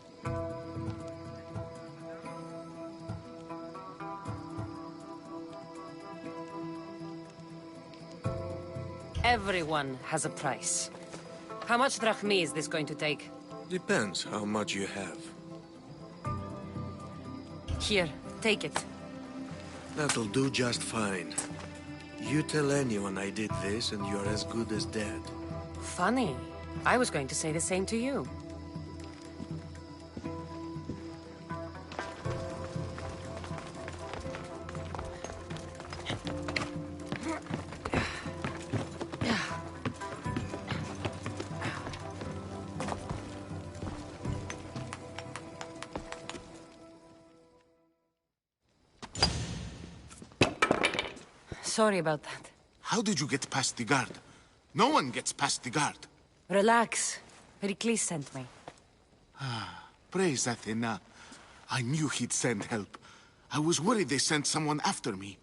Everyone has a price. How much drachmi is this going to take? Depends how much you have. Here, take it. That'll do just fine. You tell anyone I did this, and you're as good as dead. Funny. I was going to say the same to you. Sorry about that. How did you get past the guard? No one gets past the guard. Relax. Pericles sent me. Praise Athena. I knew he'd send help. I was worried they sent someone after me.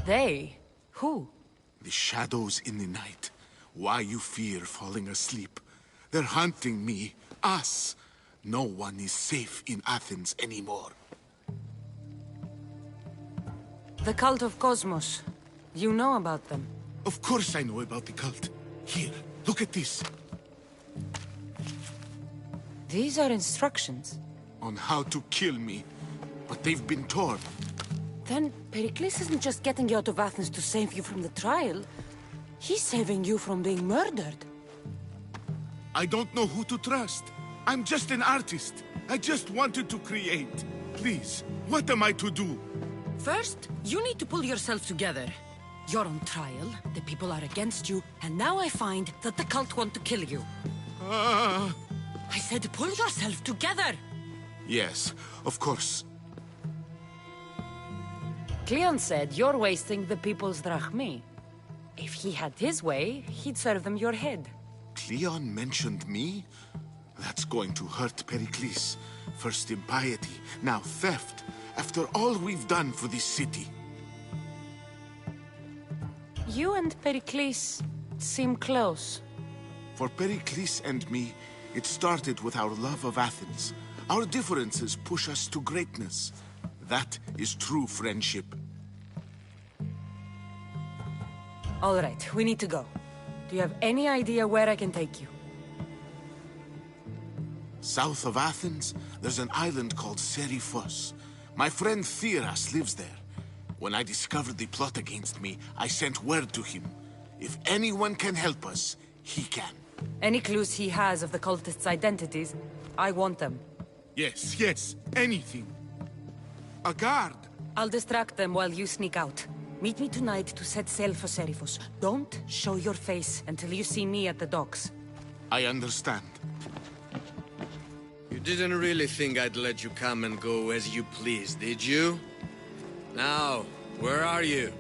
They? Who? The shadows in the night. Why you fear falling asleep. They're hunting me. Us. No one is safe in Athens anymore. The cult of Cosmos. You know about them? Of course I know about the cult. Here, look at this. These are instructions. On how to kill me. But they've been torn. Then Pericles isn't just getting you out of Athens to save you from the trial. He's saving you from being murdered. I don't know who to trust. I'm just an artist. I just wanted to create. Please, what am I to do? First, you need to pull yourself together. You're on trial, the people are against you, and now I find that the cult want to kill you. I said pull yourself together! Yes, of course. Cleon said you're wasting the people's drachmi. If he had his way, he'd serve them your head. Cleon mentioned me? That's going to hurt Pericles. First impiety, now theft. After all we've done for this city. You and Pericles seem close. For Pericles and me, it started with our love of Athens. Our differences push us to greatness. That is true friendship. All right, we need to go. Do you have any idea where I can take you? South of Athens, there's an island called Seriphos. My friend Theras lives there. When I discovered the plot against me, I sent word to him. If anyone can help us, he can. Any clues he has of the cultists' identities, I want them. Yes, yes, anything. A guard! I'll distract them while you sneak out. Meet me tonight to set sail for Seriphos. Don't show your face until you see me at the docks. I understand. You didn't really think I'd let you come and go as you please, did you? Now, where are you?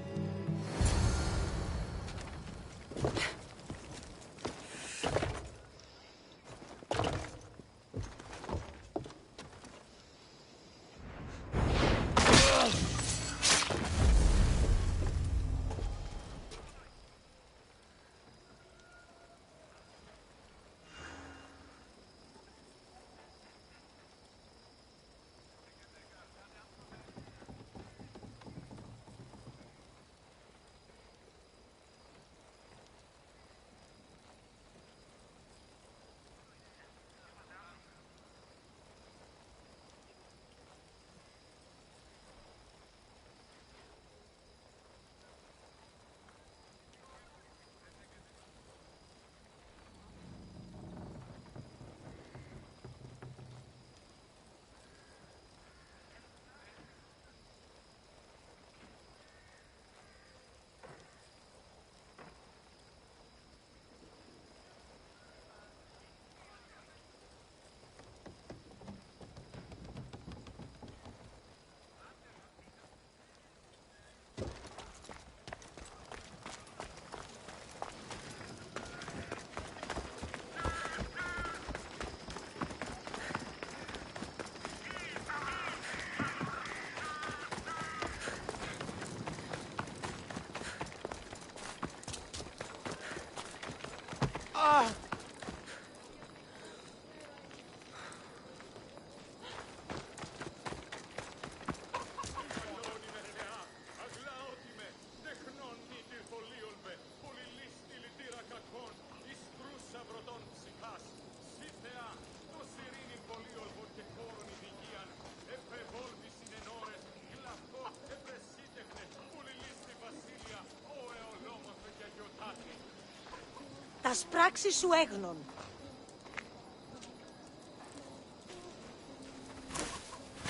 Τα σπράξεις σου έγνων.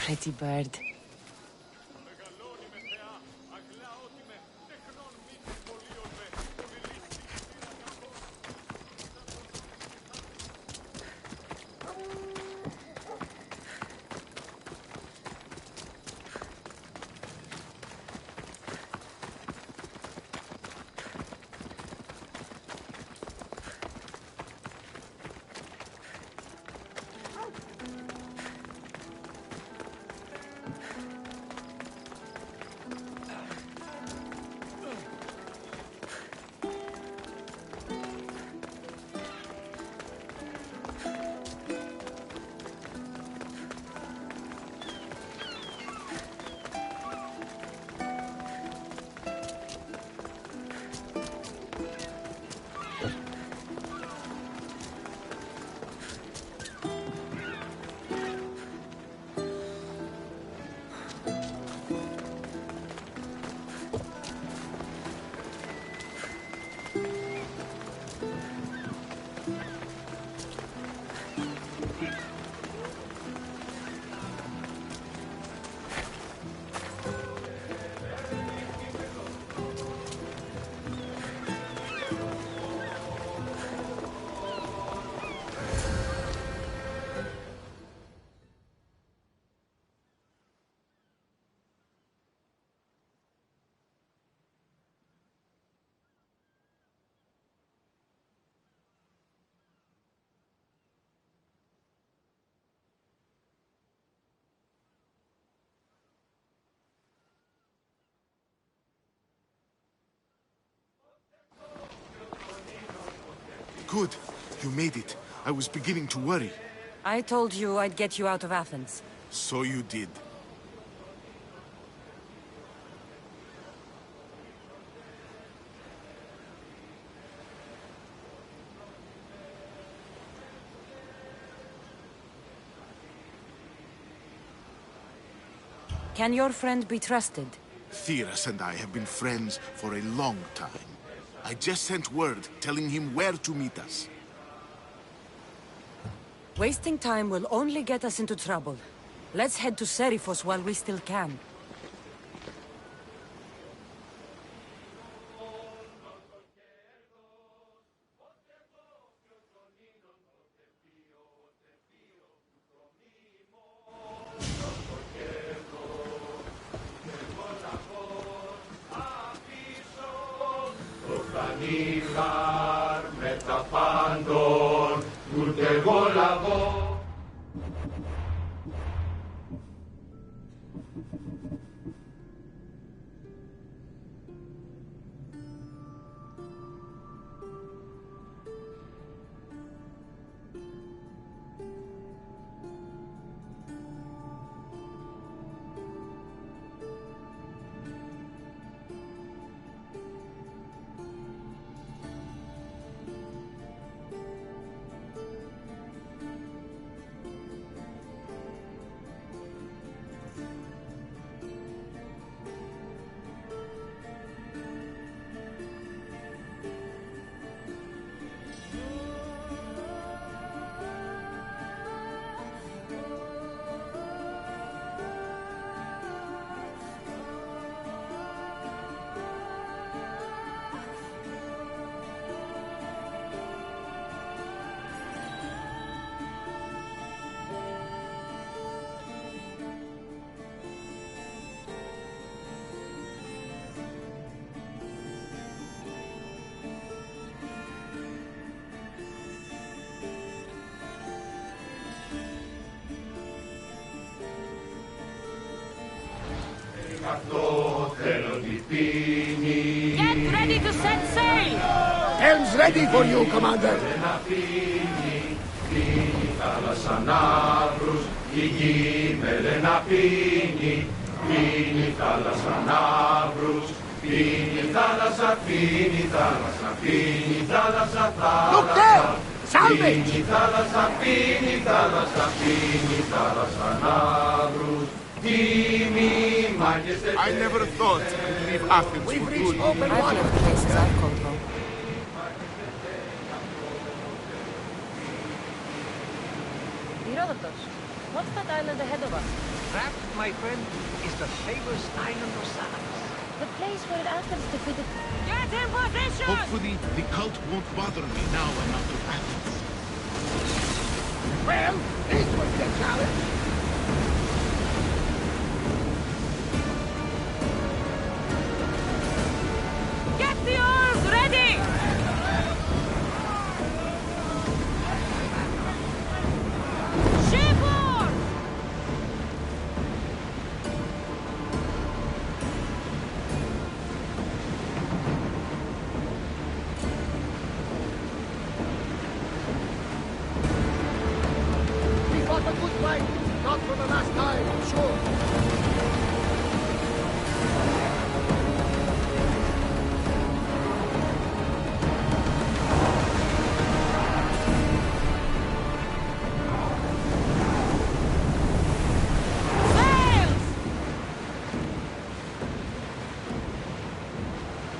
Pretty bird. Good. You made it. I was beginning to worry. I told you I'd get you out of Athens. So you did. Can your friend be trusted? Theras and I have been friends for a long time. I just sent word telling him where to meet us. Wasting time will only get us into trouble. Let's head to Serifos while we still can. Get ready to set sail! Sails ready for you, Commander. Look there! Salvage! I never thought I'd leave Athens for good. I've lived places I've called home. Herodotus, what's that island ahead of us? That, my friend, is the famous island of Salamis. The place where Athens defeated... Get in position! Hopefully, the cult won't bother me now I'm out of Athens. Well, this was the challenge. Get the oars ready! Shipboard! We fought a good fight. Not for the last time, I'm sure.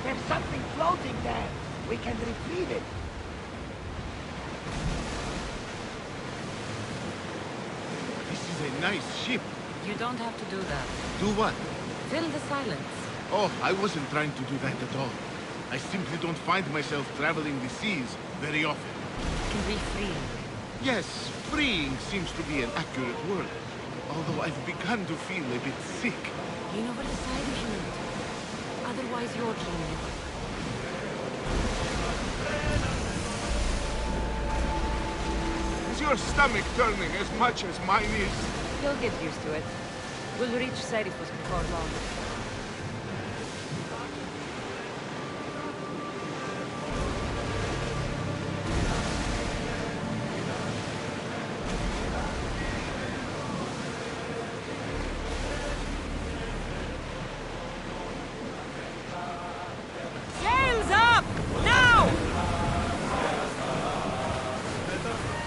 There's something floating there. We can retrieve it. This is a nice ship. You don't have to do that. Do what? Fill the silence. Oh, I wasn't trying to do that at all. I simply don't find myself traveling the seas very often. It can be freeing. Yes, freeing seems to be an accurate word. Although I've begun to feel a bit sick. You know what side you need. Otherwise, you're dreaming. Is your stomach turning as much as mine is? You'll get used to it. We'll reach Serifus before long. Sails up! Now!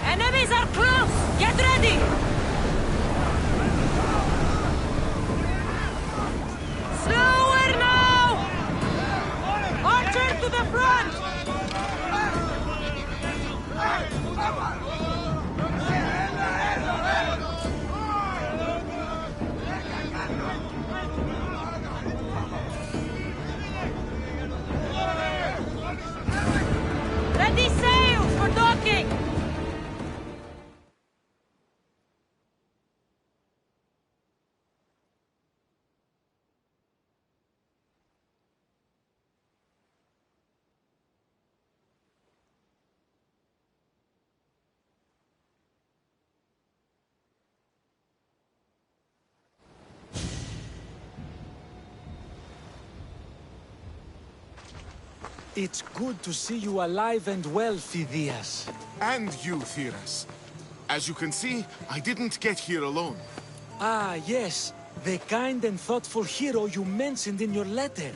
Enemies are close! Get ready! Slower now! Archer to the front! Ready sails for docking! It's good to see you alive and well, Phidias. And you, Theras. As you can see, I didn't get here alone. Ah, yes. The kind and thoughtful hero you mentioned in your letter.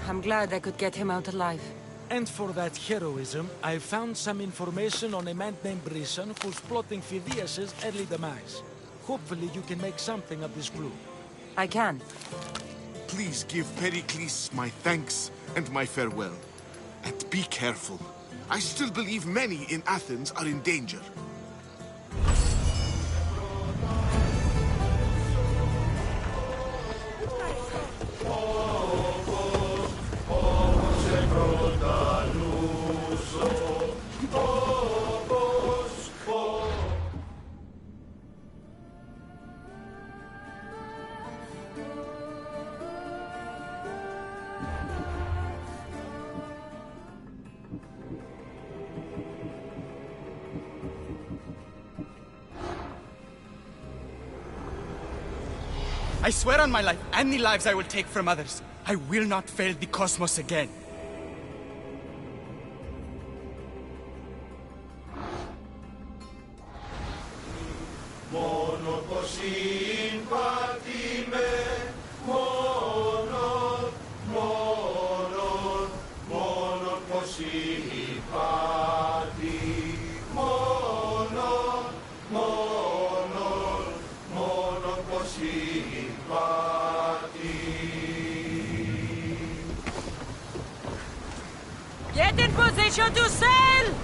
I'm glad I could get him out alive. And for that heroism, I found some information on a man named Brisson who's plotting Phidias' early demise. Hopefully you can make something of this clue. I can. Please give Pericles my thanks and my farewell. And be careful. I still believe many in Athens are in danger. I swear on my life and the lives I will take from others, I will not fail the cosmos again. Get in position to sail!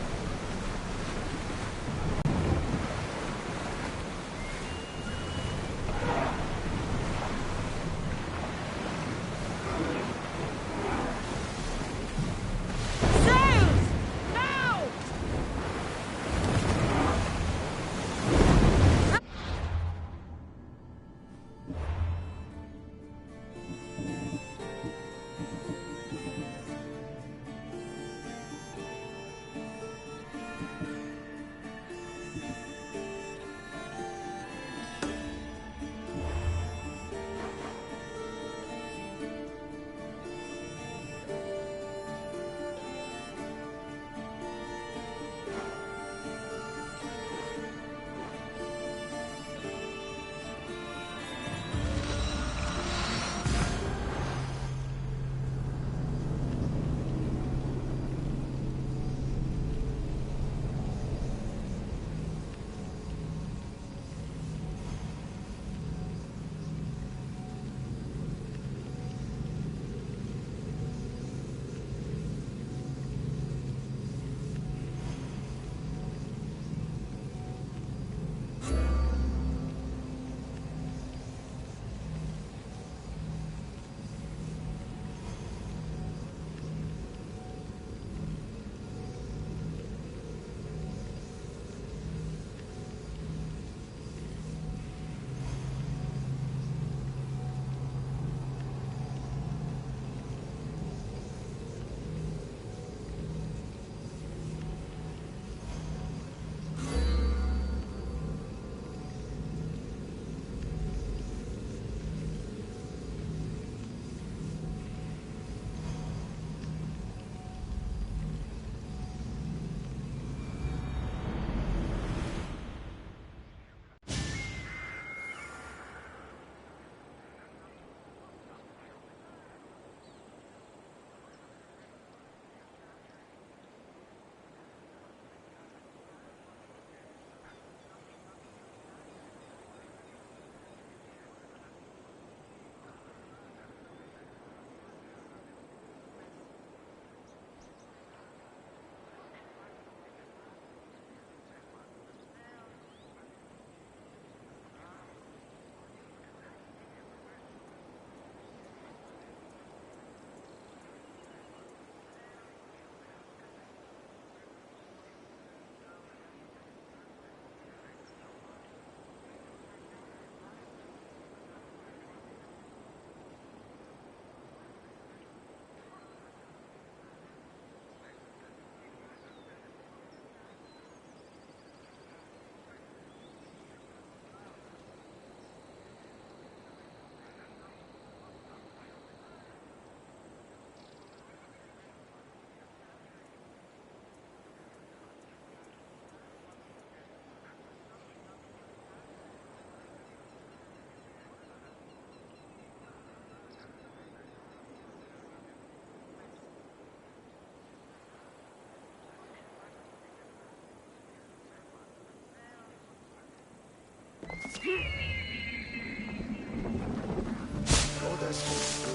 Odyssey,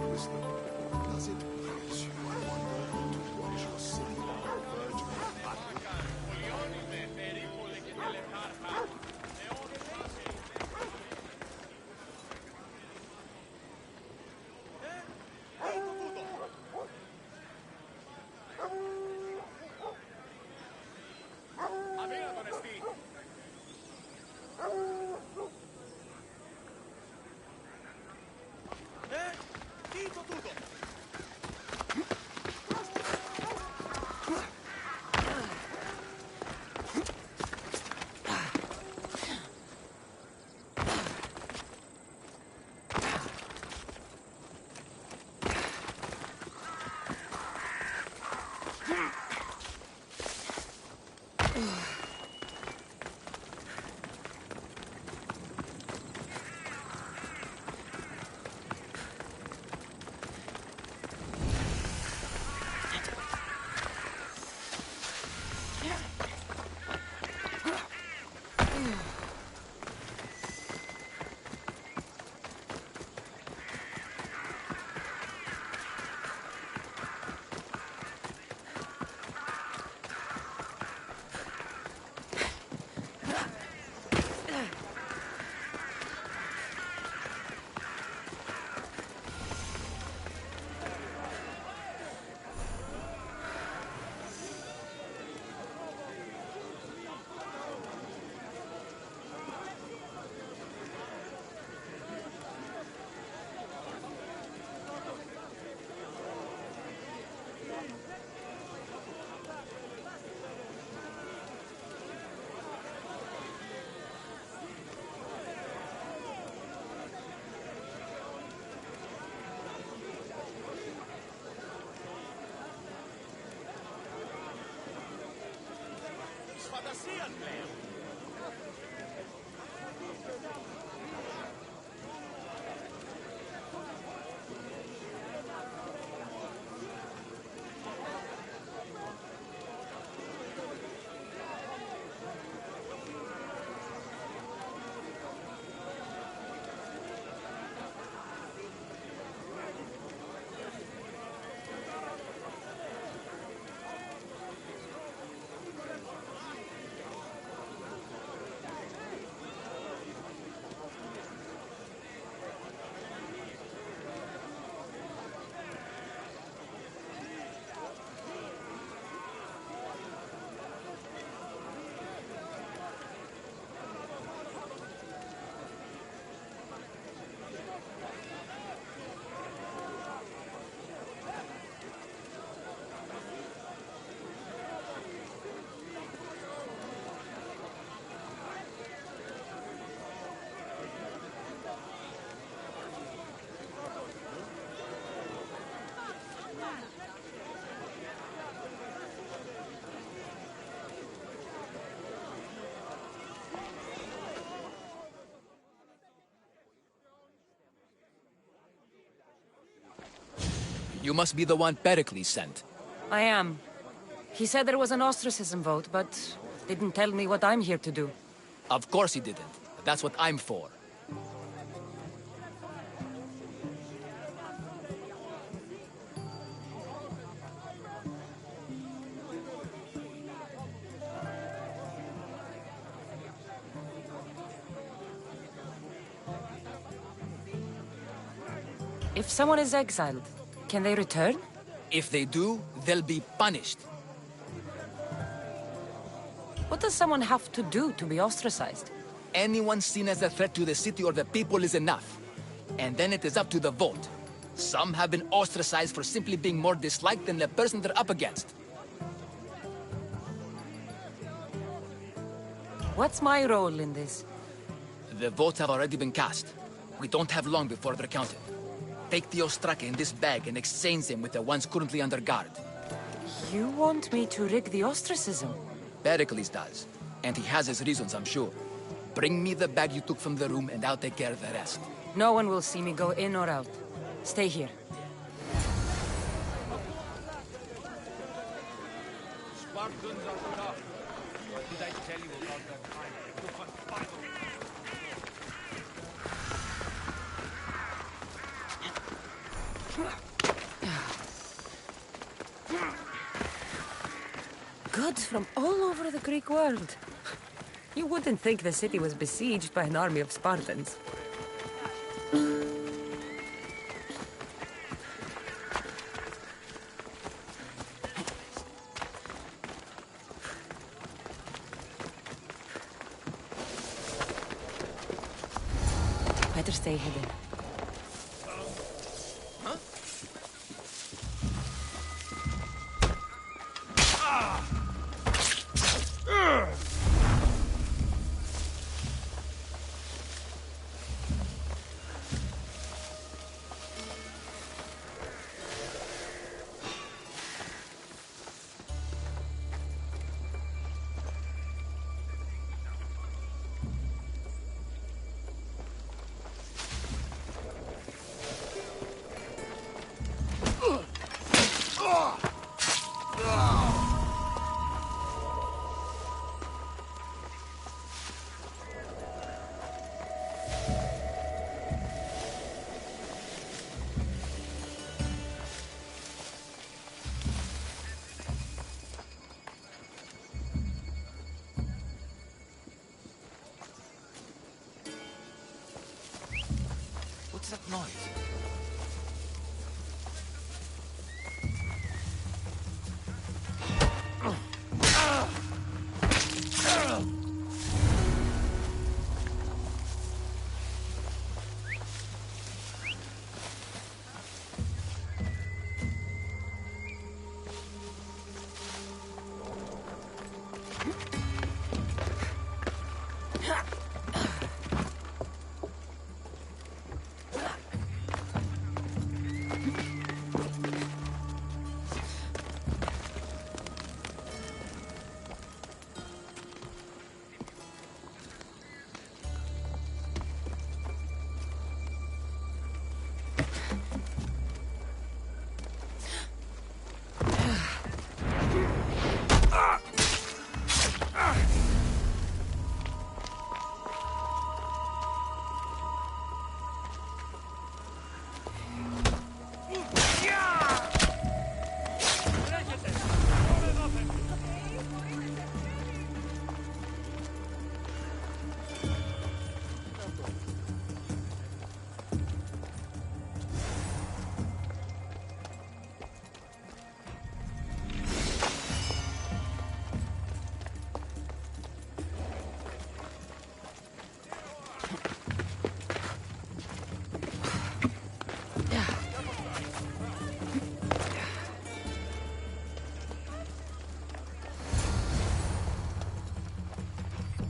wisdom. Does it please you, I wonder, to watch your city on the verge of battle? You must be the one Pericles sent. I am. He said there was an ostracism vote, but didn't tell me what I'm here to do. Of course he didn't. That's what I'm for. If someone is exiled, can they return? If they do, they'll be punished. What does someone have to do to be ostracized? Anyone seen as a threat to the city or the people is enough. And then it is up to the vote. Some have been ostracized for simply being more disliked than the person they're up against. What's my role in this? The votes have already been cast. We don't have long before they're counted. Take the Ostraka in this bag and exchange them with the ones currently under guard. You want me to rig the ostracism? Pericles does. And he has his reasons, I'm sure. Bring me the bag you took from the room and I'll take care of the rest. No one will see me go in or out. Stay here. Spartans are tough. What did I tell you about that time? Gods from all over the Greek world. You wouldn't think the city was besieged by an army of Spartans. Better stay hidden. What's that noise?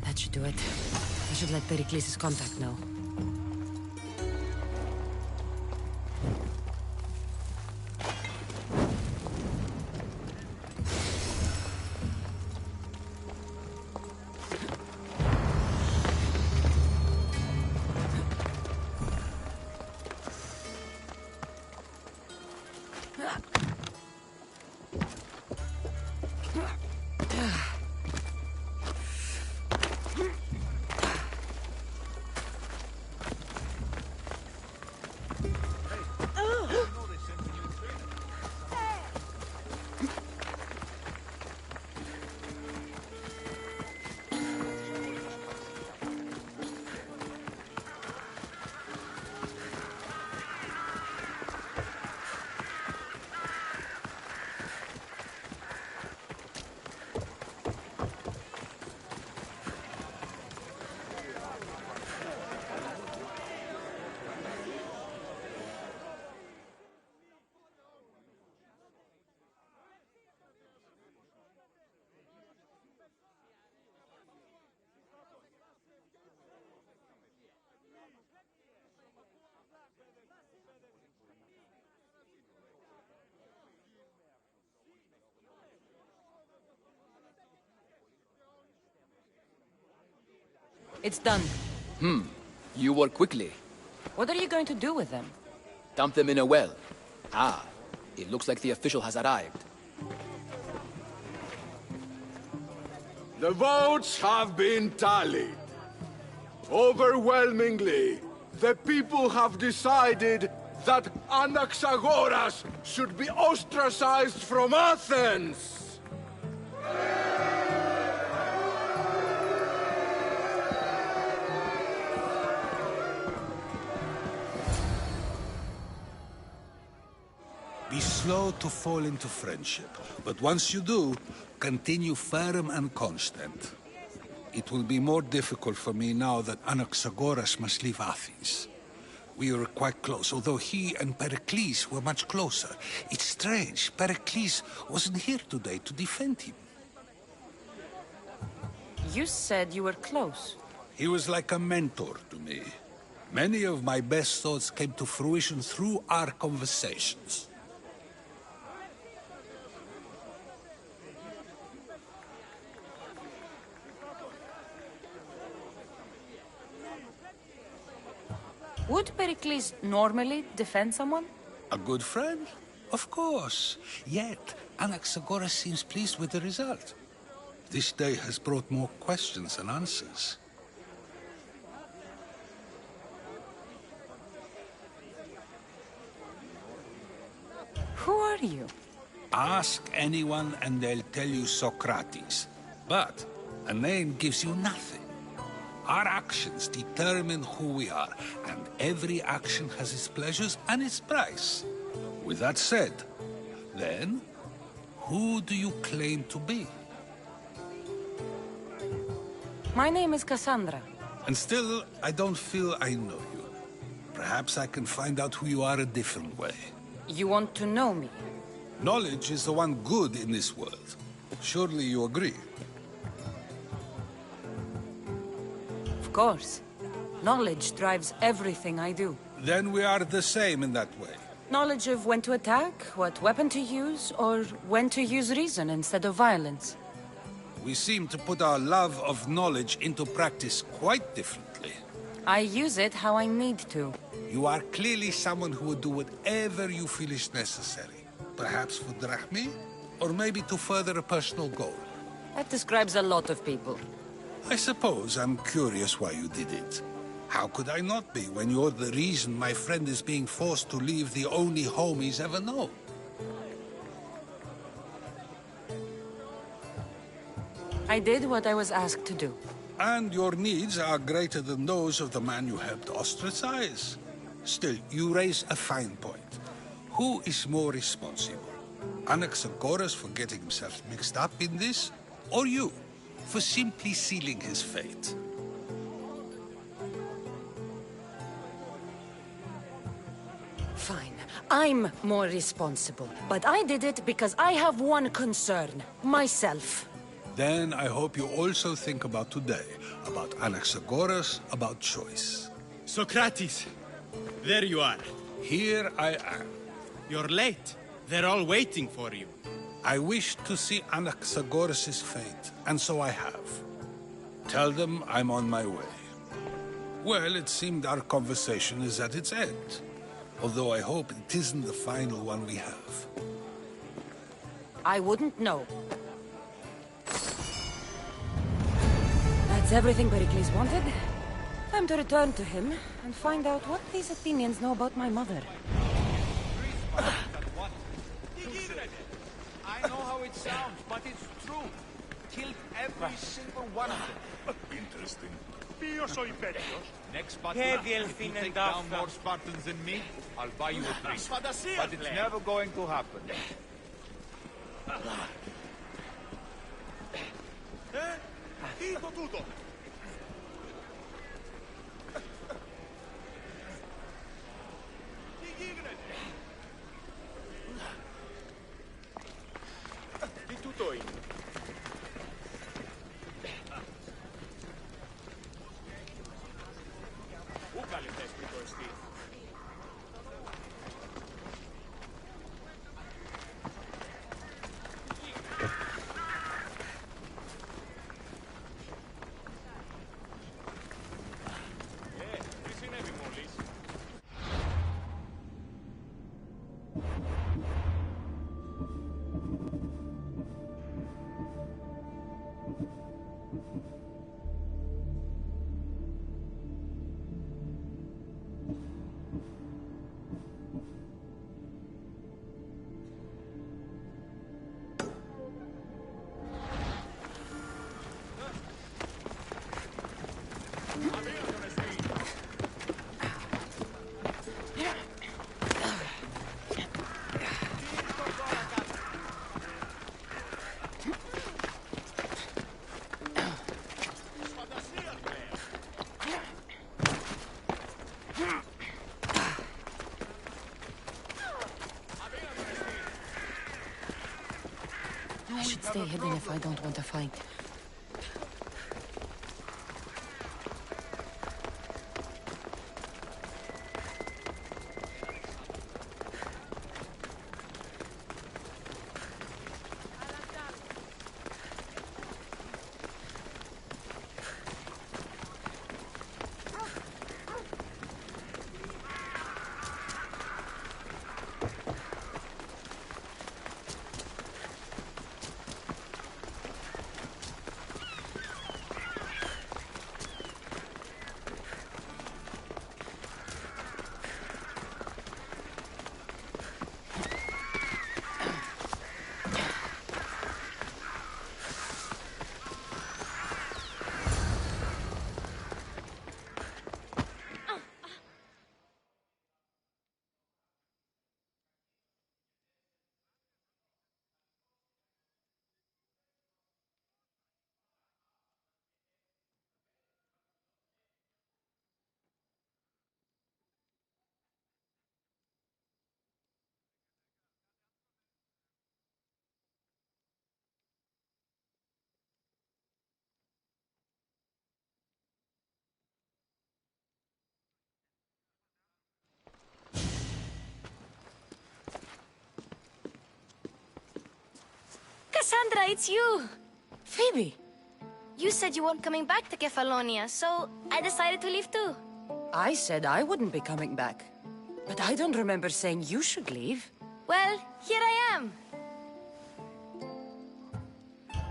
That should do it. I should let Pericles' contact know. It's done. You work quickly. What are you going to do with them? Dump them in a well. Ah, it looks like the official has arrived. The votes have been tallied. Overwhelmingly, the people have decided that Anaxagoras should be ostracized from Athens! Be slow to fall into friendship, but once you do, continue firm and constant. It will be more difficult for me now that Anaxagoras must leave Athens. We were quite close, although he and Pericles were much closer. It's strange, Pericles wasn't here today to defend him. You said you were close. He was like a mentor to me. Many of my best thoughts came to fruition through our conversations. Would Pericles normally defend someone? A good friend? Of course. Yet, Anaxagoras seems pleased with the result. This day has brought more questions than answers. Who are you? Ask anyone and they'll tell you Socrates. But a name gives you nothing. Our actions determine who we are, and every action has its pleasures and its price. With that said, then, who do you claim to be? My name is Cassandra. And still, I don't feel I know you. Perhaps I can find out who you are a different way. You want to know me? Knowledge is the one good in this world. Surely you agree? Of course. Knowledge drives everything I do. Then we are the same in that way. Knowledge of when to attack, what weapon to use, or when to use reason instead of violence. We seem to put our love of knowledge into practice quite differently. I use it how I need to. You are clearly someone who would do whatever you feel is necessary. Perhaps for drachmi, or maybe to further a personal goal. That describes a lot of people. I suppose I'm curious why you did it. How could I not be when you're the reason my friend is being forced to leave the only home he's ever known? I did what I was asked to do. And your needs are greater than those of the man you helped ostracize. Still, you raise a fine point. Who is more responsible? Anaxagoras for getting himself mixed up in this? Or you, for simply sealing his fate? Fine. I'm more responsible. But I did it because I have one concern. Myself. Then I hope you also think about today. About Anaxagoras, about choice. Socrates! There you are. Here I am. You're late. They're all waiting for you. I wish to see Anaxagoras' fate, and so I have. Tell them I'm on my way. Well, it seemed our conversation is at its end. Although I hope it isn't the final one we have. I wouldn't know. That's everything Pericles wanted. Time to return to him and find out what these Athenians know about my mother. I know how it sounds, but it's true. Killed every single one of them. Interesting. Next battle, if you take down more Spartans than me, I'll buy you a drink. But it's never going to happen. Τι τούτο είναι? Πού καλυτές που το εστί? Τι συνέβη μόλις? I should stay hidden if I don't want to fight. Cassandra, it's you! Phoebe! You said you weren't coming back to Kefalonia, so I decided to leave too. I said I wouldn't be coming back. But I don't remember saying you should leave. Well, here I am.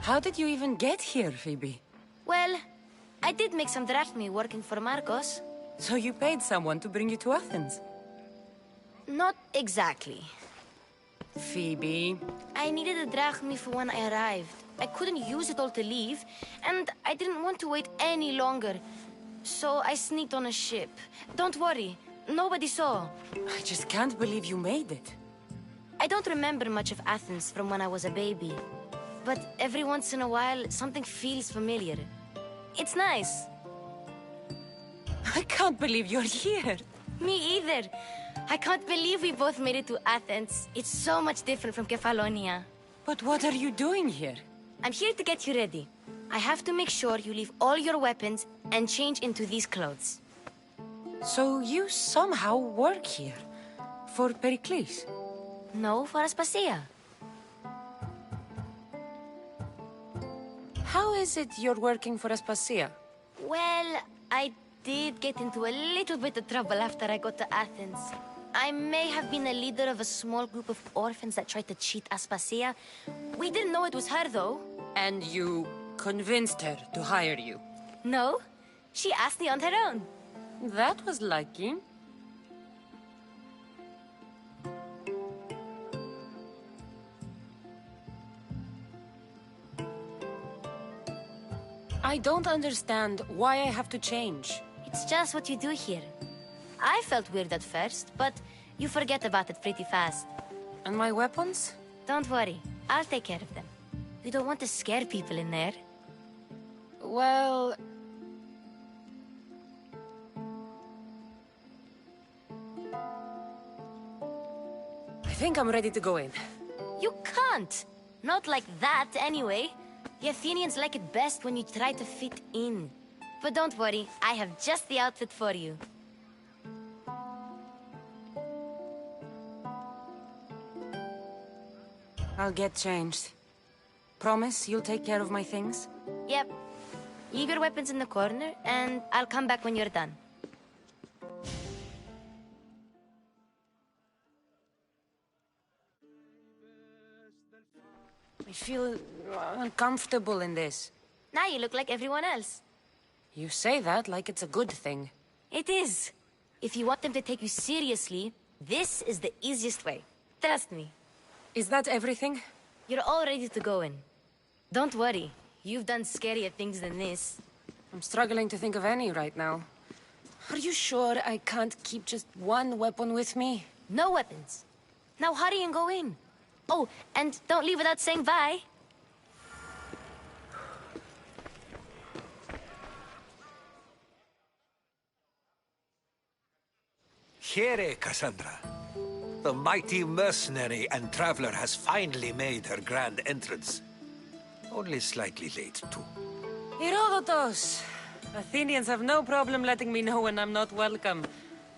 How did you even get here, Phoebe? Well, I did make some drachmi working for Marcos. So you paid someone to bring you to Athens? Not exactly. Phoebe... I needed a drachmi for when I arrived. I couldn't use it all to leave, and I didn't want to wait any longer. So I sneaked on a ship. Don't worry, nobody saw. I just can't believe you made it. I don't remember much of Athens from when I was a baby. But every once in a while, something feels familiar. It's nice. I can't believe you're here. Me either. I can't believe we both made it to Athens. It's so much different from Kefalonia. But what are you doing here? I'm here to get you ready. I have to make sure you leave all your weapons and change into these clothes. So you somehow work here? For Pericles? No, for Aspasia. How is it you're working for Aspasia? Well, I did get into a little bit of trouble after I got to Athens. I may have been a leader of a small group of orphans that tried to cheat Aspasia. We didn't know it was her, though. And you convinced her to hire you? No, she asked me on her own. That was lucky. I don't understand why I have to change. It's just what you do here. I felt weird at first, but you forget about it pretty fast. And my weapons? Don't worry, I'll take care of them. You don't want to scare people in there. Well... I think I'm ready to go in. You can't! Not like that, anyway. The Athenians like it best when you try to fit in. But don't worry, I have just the outfit for you. I'll get changed. Promise you'll take care of my things? Yep. Leave your weapons in the corner, and I'll come back when you're done. I feel uncomfortable in this. Now you look like everyone else. You say that like it's a good thing. It is. If you want them to take you seriously, this is the easiest way. Trust me. Is that everything? You're all ready to go in. Don't worry. You've done scarier things than this. I'm struggling to think of any right now. Are you sure I can't keep just one weapon with me? No weapons. Now hurry and go in. Oh, and don't leave without saying bye. Here, Cassandra. The mighty mercenary and traveler has finally made her grand entrance. Only slightly late, too. Herodotus! Athenians have no problem letting me know when I'm not welcome.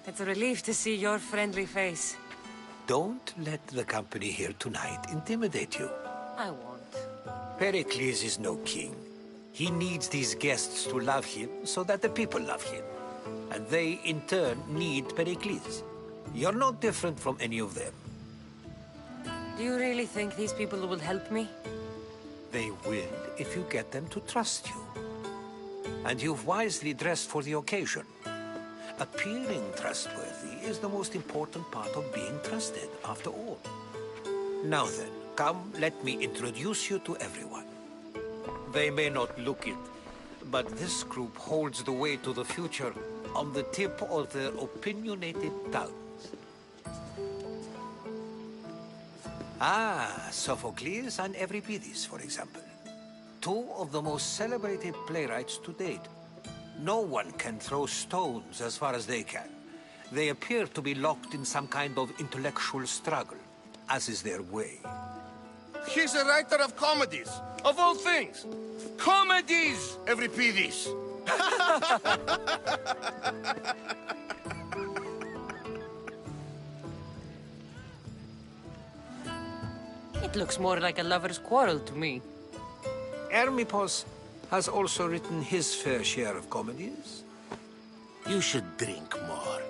It's a relief to see your friendly face. Don't let the company here tonight intimidate you. I won't. Pericles is no king. He needs these guests to love him so that the people love him. And they, in turn, need Pericles. You're no different from any of them. Do you really think these people will help me? They will if you get them to trust you. And you've wisely dressed for the occasion. Appearing trustworthy is the most important part of being trusted, after all. Now then, come, let me introduce you to everyone. They may not look it, but this group holds the way to the future on the tip of their opinionated tongues. Ah, Sophocles and Euripides, for example. Two of the most celebrated playwrights to date. No one can throw stones as far as they can. They appear to be locked in some kind of intellectual struggle, as is their way. He's a writer of comedies, of all things. Comedies, Euripides. That looks more like a lover's quarrel to me. Hermippos has also written his fair share of comedies. You should drink more.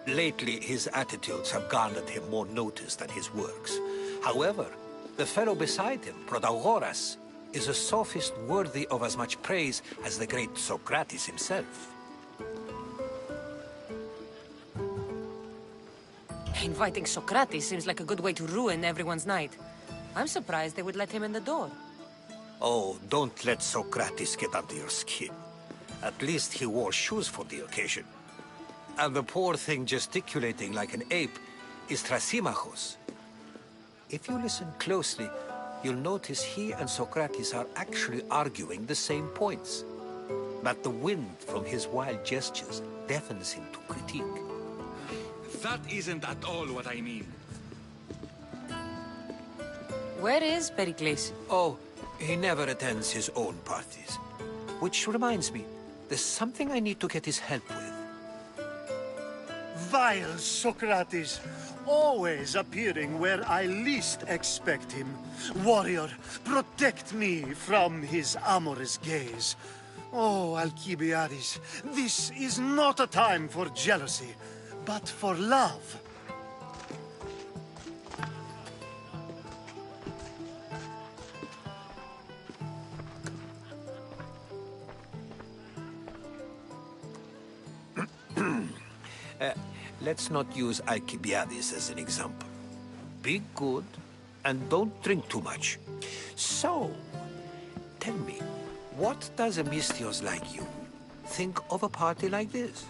Lately, his attitudes have garnered him more notice than his works. However, the fellow beside him, Protagoras, is a sophist worthy of as much praise as the great Socrates himself. Inviting Socrates seems like a good way to ruin everyone's night. I'm surprised they would let him in the door. Oh, don't let Socrates get under your skin. At least he wore shoes for the occasion. And the poor thing gesticulating like an ape is Thrasymachos. If you listen closely, you'll notice he and Socrates are actually arguing the same points. But the wind from his wild gestures deafens him to critique. That isn't at all what I mean. Where is Pericles? Oh, he never attends his own parties. Which reminds me, there's something I need to get his help with. Vile Socrates, always appearing where I least expect him. Warrior, protect me from his amorous gaze. Oh, Alcibiades, this is not a time for jealousy, but for love. Let's not use Alcibiades as an example. Be good, and don't drink too much. So, tell me, what does a Mystios like you think of a party like this?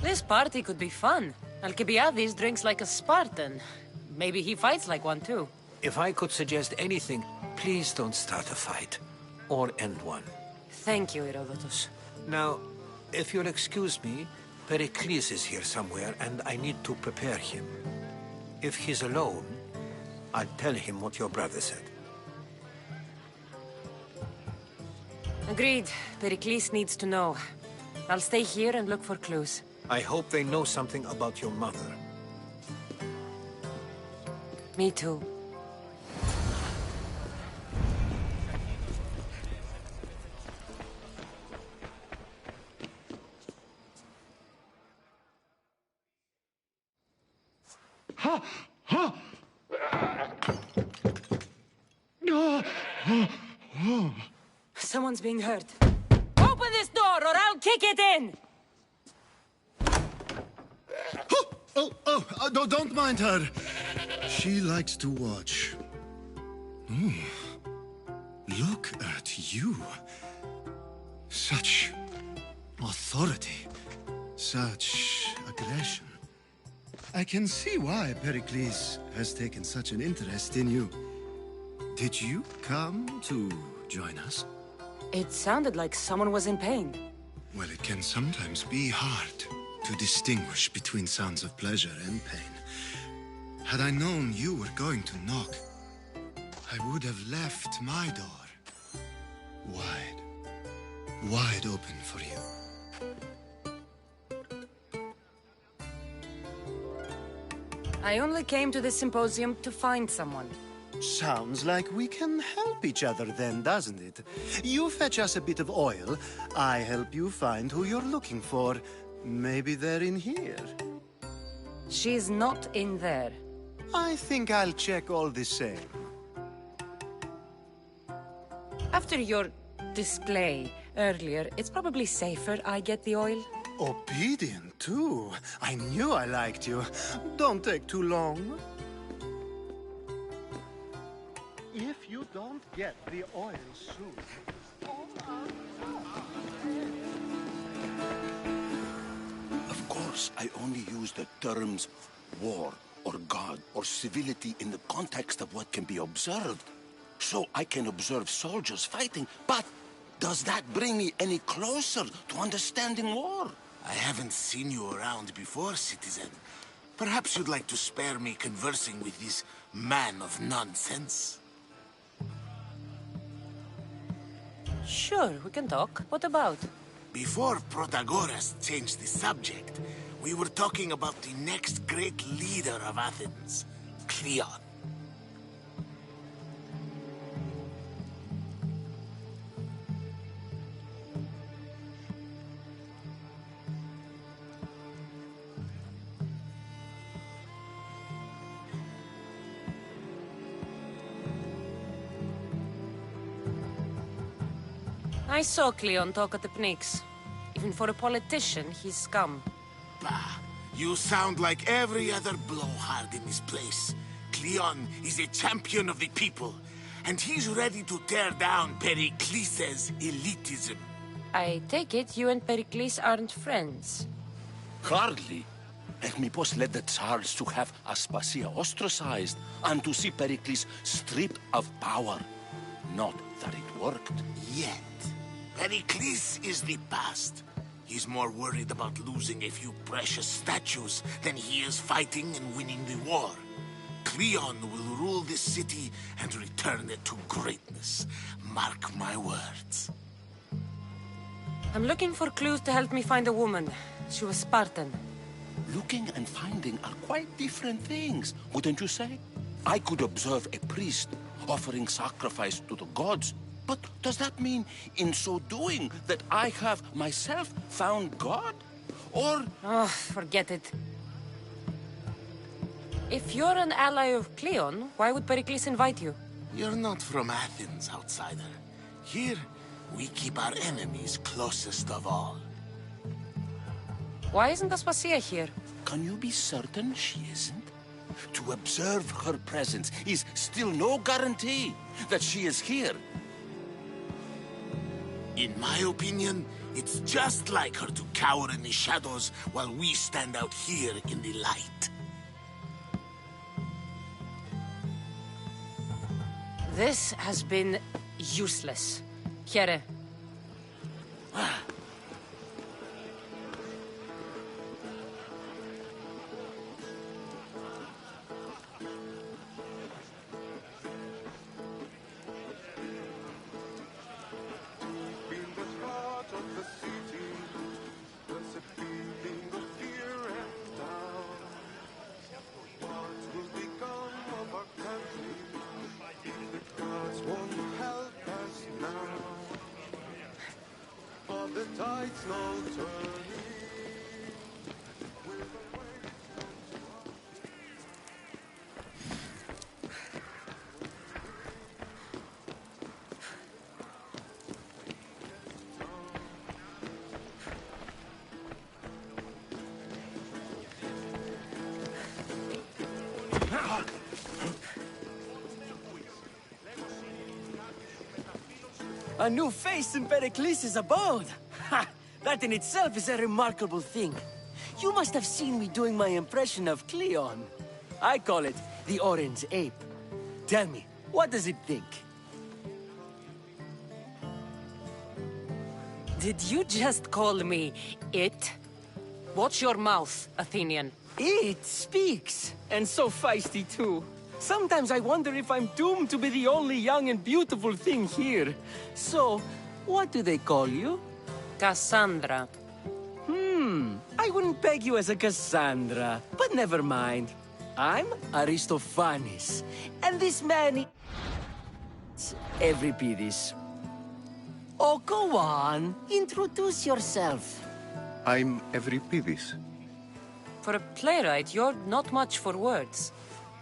This party could be fun. Alcibiades drinks like a Spartan. Maybe he fights like one too. If I could suggest anything, please don't start a fight. Or end one. Thank you, Herodotus. Now, if you'll excuse me, Pericles is here somewhere, and I need to prepare him. If he's alone, I'll tell him what your brother said. Agreed. Pericles needs to know. I'll stay here and look for clues. I hope they know something about your mother. Me too. Someone's being hurt. Open this door or I'll kick it in! No, don't mind her. She likes to watch. Oh, look at you. Such authority. Such aggression. I can see why Pericles has taken such an interest in you. Did you come to join us? It sounded like someone was in pain. Well, it can sometimes be hard to distinguish between sounds of pleasure and pain. Had I known you were going to knock, I would have left my door wide open for you. I only came to this symposium to find someone. Sounds like we can help each other then, doesn't it? You fetch us a bit of oil, I help you find who you're looking for. Maybe they're in here. She's not in there. I think I'll check all the same. After your display earlier, it's probably safer I get the oil. Obedient, too. I knew I liked you. Don't take too long. If you don't get the oil soon... Of course, I only use the terms war or God or civility in the context of what can be observed. So I can observe soldiers fighting, but does that bring me any closer to understanding war? I haven't seen you around before, citizen. Perhaps you'd like to spare me conversing with this man of nonsense? Sure, we can talk. What about? Before Protagoras changed the subject, We were talking about the next great leader of Athens, Cleon. I saw Cleon talk at the Pnyx. Even for a politician, he's scum. Bah, you sound like every other blowhard in this place. Cleon is a champion of the people, and he's ready to tear down Pericles' elitism. I take it you and Pericles aren't friends. Hardly. Hermippos led the Tsars to have Aspasia ostracized and to see Pericles stripped of power. Not that it worked. Yet. Pericles is the past. He's more worried about losing a few precious statues than he is fighting and winning the war. Cleon will rule this city and return it to greatness. Mark my words. I'm looking for clues to help me find a woman. She was Spartan. Looking and finding are quite different things, wouldn't you say? I could observe a priest offering sacrifice to the gods, but does that mean, in so doing, that I have myself found God? Or... Oh, forget it. If you're an ally of Cleon, why would Pericles invite you? You're not from Athens, outsider. Here, we keep our enemies closest of all. Why isn't Aspasia here? Can you be certain she isn't? To observe her presence is still no guarantee that she is here. In my opinion, it's just like her to cower in the shadows while we stand out here in the light. This has been useless. Here. A new face in Pericles' abode! Ha! That in itself is a remarkable thing. You must have seen me doing my impression of Cleon. I call it the Orange Ape. Tell me, what does it think? Did you just call me it? Watch your mouth, Athenian. It speaks, and so feisty too. Sometimes I wonder if I'm doomed to be the only young and beautiful thing here. So, what do they call you? Cassandra. I wouldn't peg you as a Cassandra, but never mind. I'm Aristophanes, and this man is Euripides. Oh, go on. Introduce yourself. I'm Euripides. For a playwright, you're not much for words.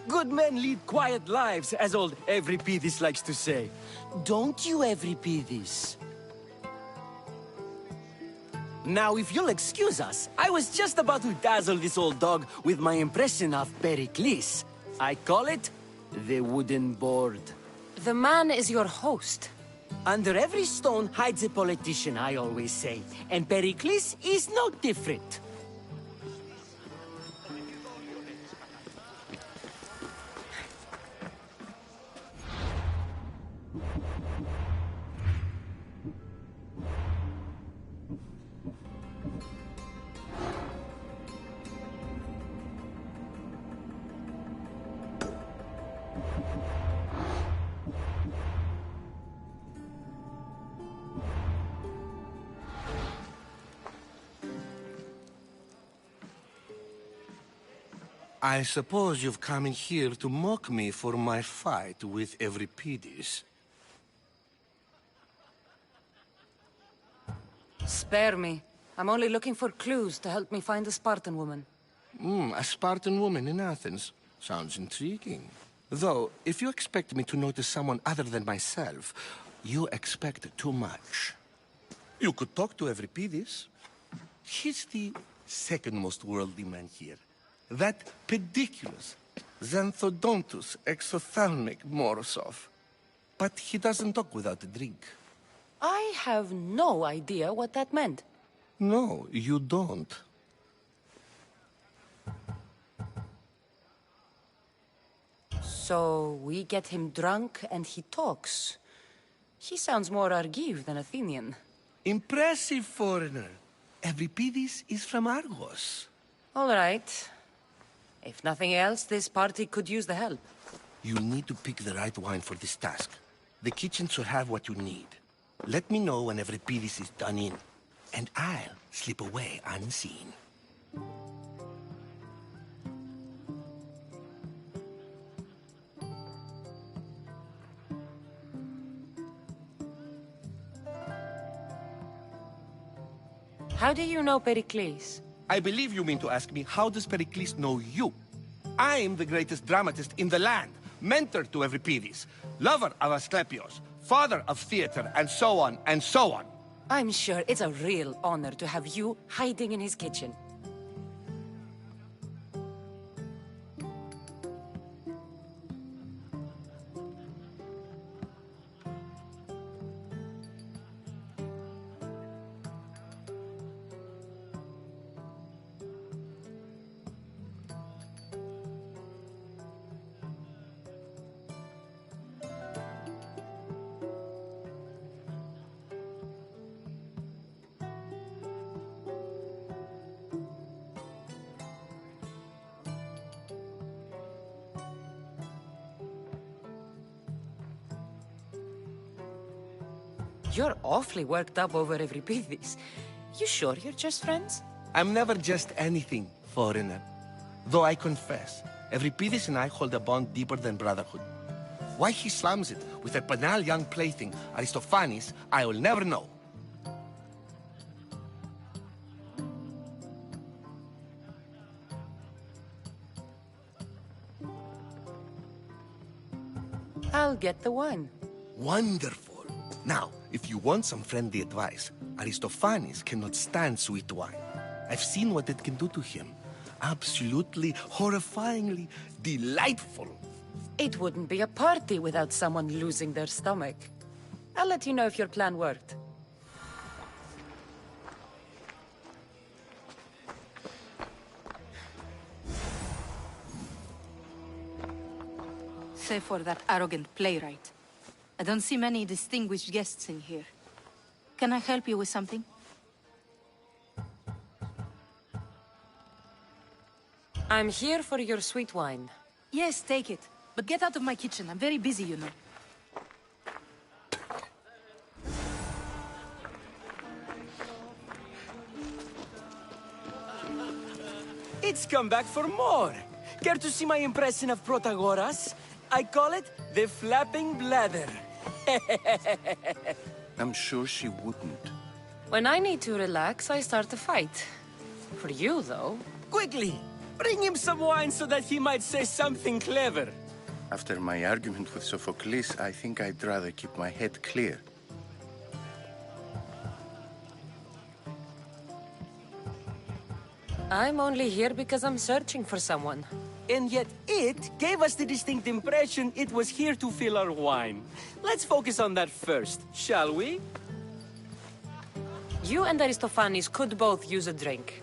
Good men lead quiet lives, as old Euripides likes to say. Don't you, Euripides? Now, if you'll excuse us, I was just about to dazzle this old dog with my impression of Pericles. I call it the wooden board. The man is your host. Under every stone hides a politician, I always say. And Pericles is no different. I suppose you've come in here to mock me for my fight with Euripides. Spare me. I'm only looking for clues to help me find the Spartan woman. A Spartan woman in Athens. Sounds intriguing. Though, if you expect me to notice someone other than myself, you expect too much. You could talk to Euripides. He's the second most worldly man here. That pediculous, xanthodontus exophthalmic Morosov. But he doesn't talk without a drink. I have no idea what that meant. No, you don't. So we get him drunk and he talks. He sounds more Argive than Athenian. Impressive, foreigner. Euripides is from Argos. All right. If nothing else, this party could use the help. You'll need to pick the right wine for this task. The kitchen should have what you need. Let me know when Euripides is done in, and I'll slip away unseen. How do you know Pericles? I believe you mean to ask me, how does Pericles know you? I'm the greatest dramatist in the land, mentor to Euripides, lover of Asclepios, father of theater, and so on, and so on. I'm sure it's a real honor to have you hiding in his kitchen. You're awfully worked up over Euripides. You sure you're just friends? I'm never just anything, foreigner. Though I confess, Euripides and I hold a bond deeper than brotherhood. Why he slams it with a banal young plaything, Aristophanes, I will never know. I'll get the wine. Wonderful. Now, if you want some friendly advice, Aristophanes cannot stand sweet wine. I've seen what it can do to him. Absolutely, horrifyingly delightful. It wouldn't be a party without someone losing their stomach. I'll let you know if your plan worked. Save for that arrogant playwright. I don't see many distinguished guests in here. Can I help you with something? I'm here for your sweet wine. Yes, take it. But get out of my kitchen. I'm very busy, you know. It's come back for more. Care to see my impression of Protagoras? I call it the flapping bladder. I'm sure she wouldn't. When I need to relax, I start a fight. For you, though. Quickly! Bring him some wine so that he might say something clever. After my argument with Sophocles, I think I'd rather keep my head clear. I'm only here because I'm searching for someone. And yet it gave us the distinct impression it was here to fill our wine. Let's focus on that first, shall we? You and Aristophanes could both use a drink.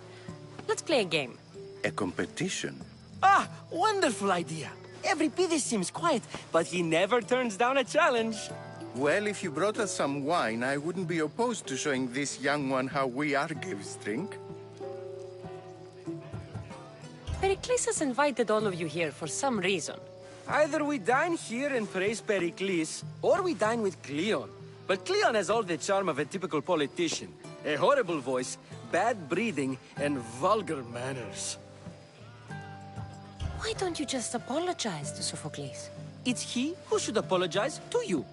Let's play a game. A competition? Ah, wonderful idea. Euripides seems quiet, but he never turns down a challenge. Well, if you brought us some wine, I wouldn't be opposed to showing this young one how we Argives drink. Pericles has invited all of you here for some reason. Either we dine here and praise Pericles, or we dine with Cleon. But Cleon has all the charm of a typical politician. A horrible voice, bad breeding, and vulgar manners. Why don't you just apologize to Sophocles? It's he who should apologize to you.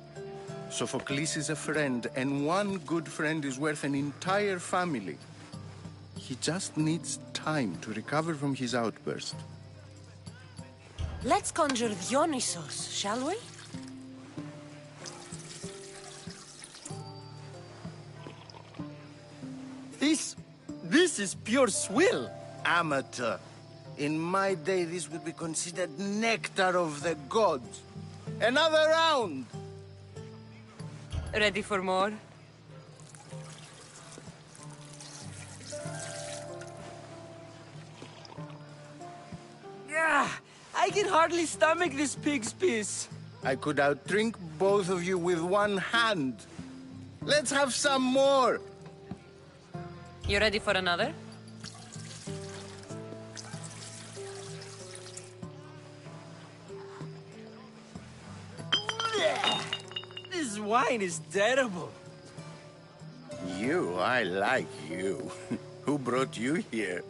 Sophocles is a friend, and one good friend is worth an entire family. He just needs time to recover from his outburst. Let's conjure Dionysos, shall we? This is pure swill. Amateur. In my day, this would be considered nectar of the gods. Another round! Ready for more? Yeah, I can hardly stomach this pig's piss. I could outdrink both of you with one hand. Let's have some more! You ready for another? This wine is terrible. I like you. Who brought you here?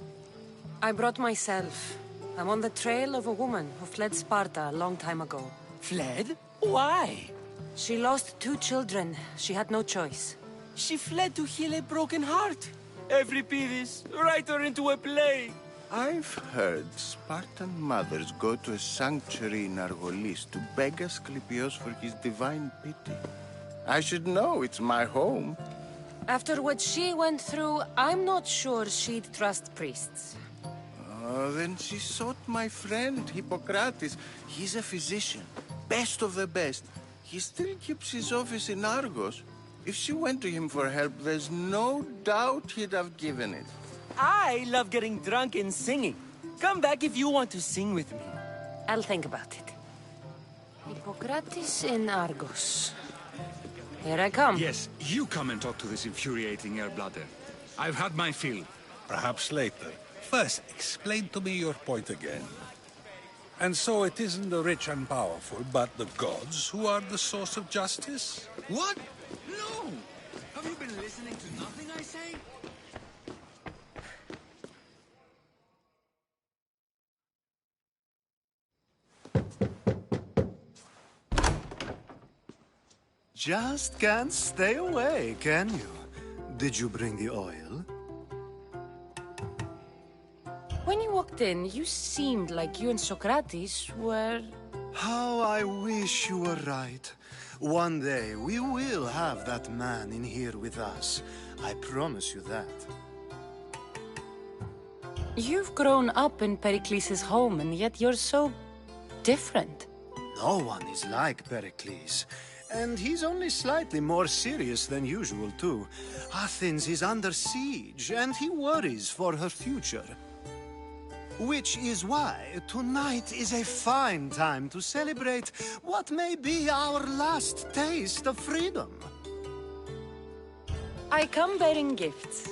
I brought myself. I'm on the trail of a woman who fled Sparta a long time ago. Fled? Why? She lost 2 children. She had no choice. She fled to heal a broken heart. Euripides, write her into a play. I've heard Spartan mothers go to a sanctuary in Argolis to beg Asclepios for his divine pity. I should know, it's my home. After what she went through, I'm not sure she'd trust priests. Then she sought my friend, Hippocrates. He's a physician, best of the best. He still keeps his office in Argos. If she went to him for help, there's no doubt he'd have given it. I love getting drunk and singing. Come back if you want to sing with me. I'll think about it. Hippocrates in Argos. Here I come. Yes, you come and talk to this infuriating air-bladder. I've had my fill. Perhaps later. First, explain to me your point again. And so it isn't the rich and powerful, but the gods who are the source of justice? What? No! Have you been listening to nothing I say? Just can't stay away, can you? Did you bring the oil? When you walked in, you seemed like you and Socrates were... How I wish you were right. One day, we will have that man in here with us. I promise you that. You've grown up in Pericles' home, and yet you're so... different. No one is like Pericles. And he's only slightly more serious than usual, too. Athens is under siege, and he worries for her future. Which is why tonight is a fine time to celebrate what may be our last taste of freedom. I come bearing gifts.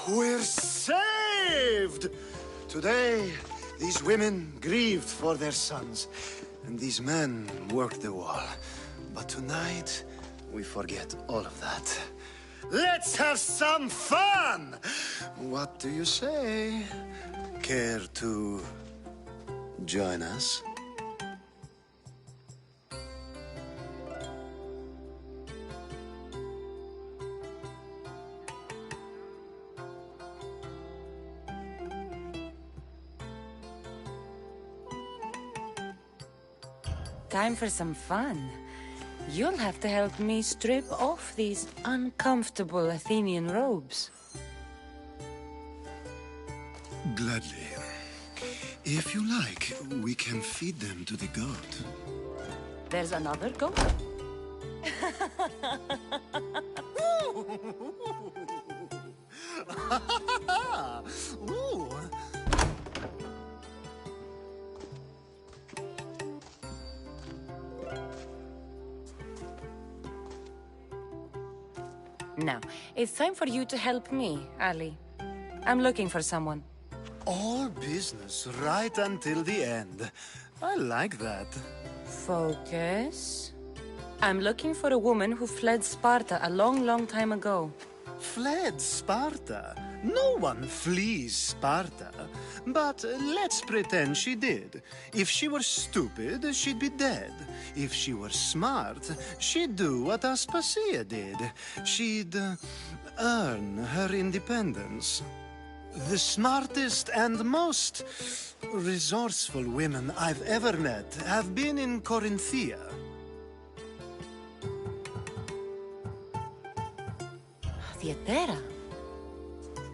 We're saved! Today, these women grieved for their sons, and these men worked the wall. But tonight, we forget all of that. Let's have some fun! What do you say? Care to join us? Time for some fun. You'll have to help me strip off these uncomfortable Athenian robes. Gladly. If you like, we can feed them to the goat. There's another goat? Ooh. Now, it's time for you to help me, Ali. I'm looking for someone. All business right until the end. I like that. Focus. I'm looking for a woman who fled Sparta a long, long time ago. Fled Sparta? No one flees Sparta, but let's pretend she did. If she were stupid, she'd be dead. If she were smart, she'd do what Aspasia did. She'd earn her independence. The smartest and most resourceful women I've ever met have been in Corinthia. Theatera?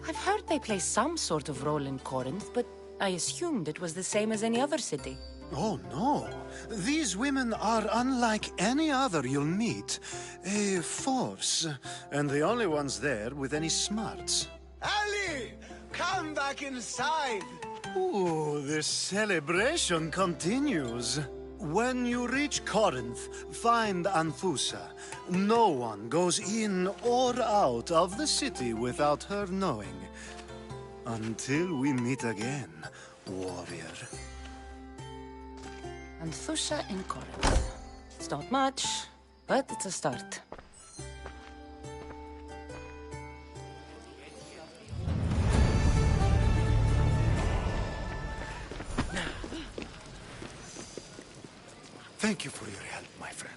I've heard they play some sort of role in Corinth, but I assumed it was the same as any other city. Oh, no. These women are unlike any other you'll meet. A force, and the only ones there with any smarts. Ali! Come back inside! Ooh, the celebration continues. When you reach Corinth, find Anfusa. No one goes in or out of the city without her knowing. Until we meet again, warrior. Anfusa in Corinth. It's not much, but it's a start. Thank you for your help, my friend.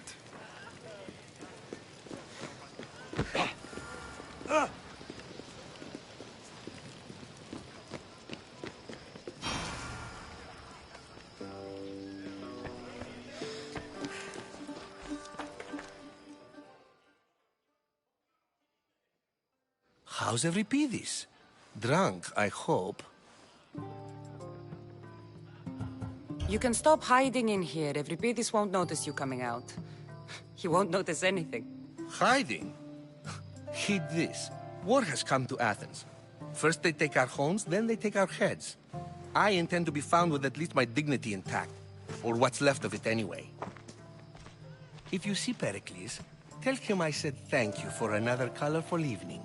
How's Euripides? Drunk, I hope. You can stop hiding in here. Euripides won't notice you coming out. He won't notice anything. Hiding? Heed this. War has come to Athens. First they take our homes, then they take our heads. I intend to be found with at least my dignity intact. Or what's left of it anyway. If you see Pericles, tell him I said thank you for another colorful evening.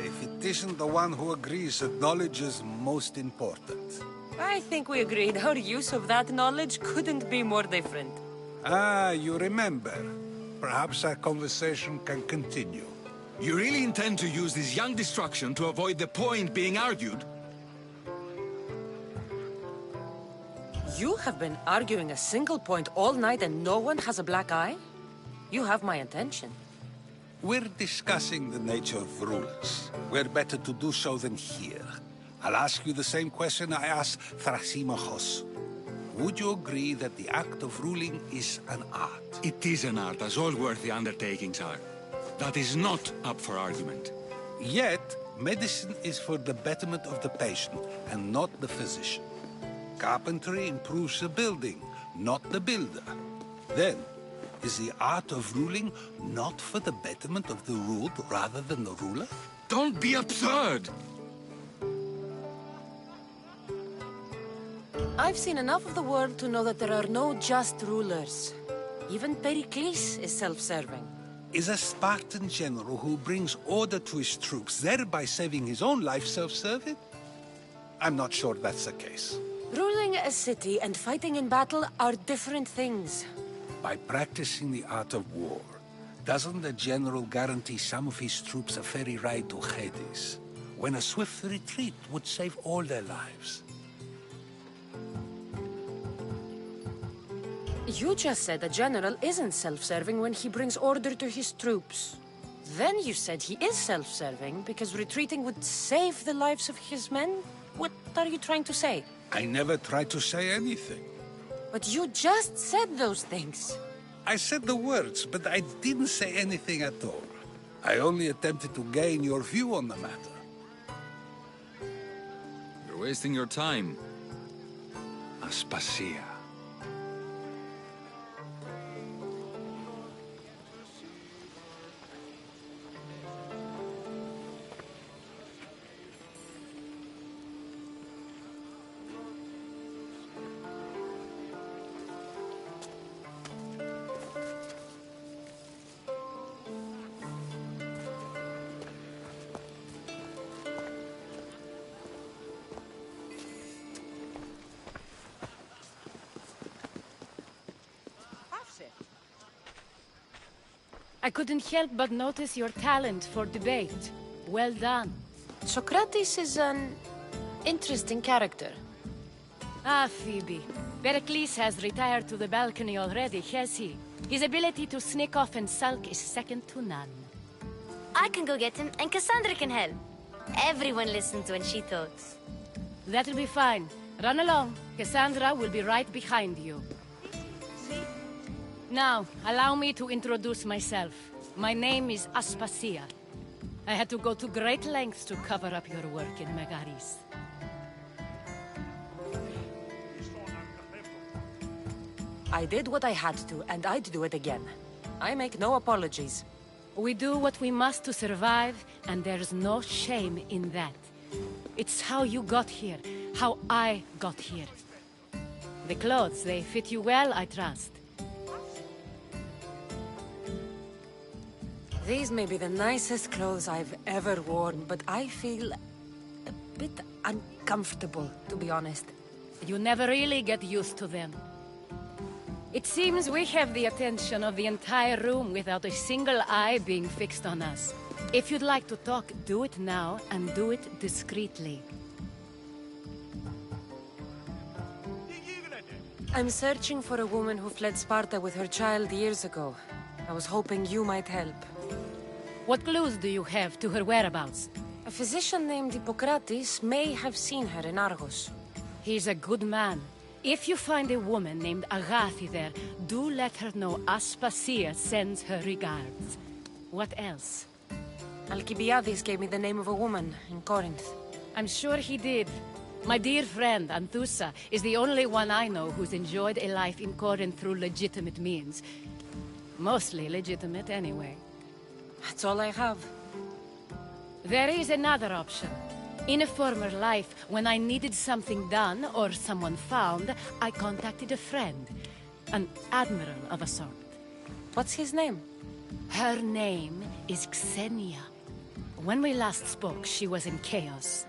If it isn't the one who agrees that knowledge is most important. I think we agreed our use of that knowledge couldn't be more different. You remember. Perhaps our conversation can continue. You really intend to use this young destruction to avoid the point being argued? You have been arguing a single point all night and no one has a black eye? You have my attention. We're discussing the nature of rulers. Where better to do so than here? I'll ask you the same question I asked Thrasymachos. Would you agree that the act of ruling is an art? It is an art, as all worthy undertakings are. That is not up for argument. Yet, medicine is for the betterment of the patient, and not the physician. Carpentry improves the building, not the builder. Then, is the art of ruling not for the betterment of the ruled rather than the ruler? Don't be absurd! I've seen enough of the world to know that there are no just rulers. Even Pericles is self-serving. Is a Spartan general who brings order to his troops, thereby saving his own life, self-serving? I'm not sure that's the case. Ruling a city and fighting in battle are different things. By practicing the art of war, doesn't the general guarantee some of his troops a ferry ride to Hades, when a swift retreat would save all their lives? You just said a general isn't self-serving when he brings order to his troops. Then you said he is self-serving because retreating would save the lives of his men? What are you trying to say? I never tried to say anything. But you just said those things. I said the words, but I didn't say anything at all. I only attempted to gain your view on the matter. You're wasting your time. Aspasia. I couldn't help but notice your talent for debate. Well done. Socrates is an interesting character. Ah, Phoebe. Pericles has retired to the balcony already, has he? His ability to sneak off and sulk is second to none. I can go get him, and Cassandra can help. Everyone listens when she talks. That'll be fine. Run along. Cassandra will be right behind you. Now, allow me to introduce myself. My name is Aspasia. I had to go to great lengths to cover up your work in Megaris. I did what I had to, and I'd do it again. I make no apologies. We do what we must to survive, and there's no shame in that. It's how you got here, how I got here. The clothes, they fit you well, I trust. These may be the nicest clothes I've ever worn, but I feel a bit uncomfortable, to be honest. You never really get used to them. It seems we have the attention of the entire room without a single eye being fixed on us. If you'd like to talk, do it now, and do it discreetly. I'm searching for a woman who fled Sparta with her child years ago. I was hoping you might help. What clues do you have to her whereabouts? A physician named Hippocrates may have seen her in Argos. He's a good man. If you find a woman named Agathi there, do let her know Aspasia sends her regards. What else? Alcibiades gave me the name of a woman in Corinth. I'm sure he did. My dear friend, Anthusa, is the only one I know who's enjoyed a life in Corinth through legitimate means. Mostly legitimate, anyway. That's all I have. There is another option. In a former life, when I needed something done or someone found, I contacted a friend. An admiral of a sort. What's his name? Her name is Xenia. When we last spoke, she was in chaos.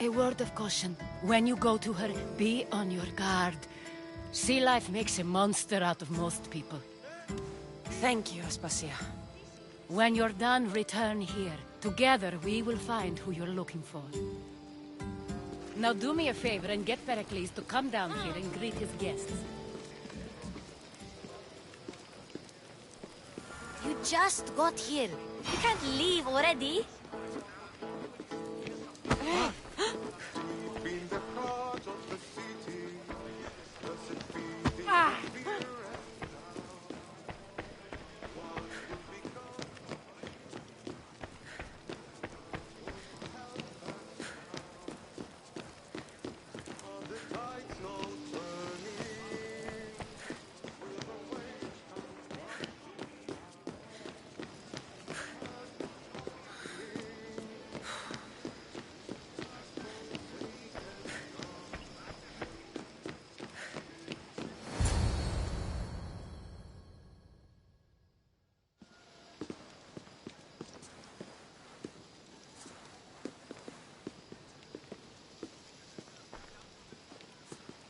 A word of caution. When you go to her, be on your guard. Sea life makes a monster out of most people. Thank you, Aspasia. When you're done, return here. Together, we will find who you're looking for. Now do me a favor and get Pericles to come down here and greet his guests. You just got here. You can't leave already.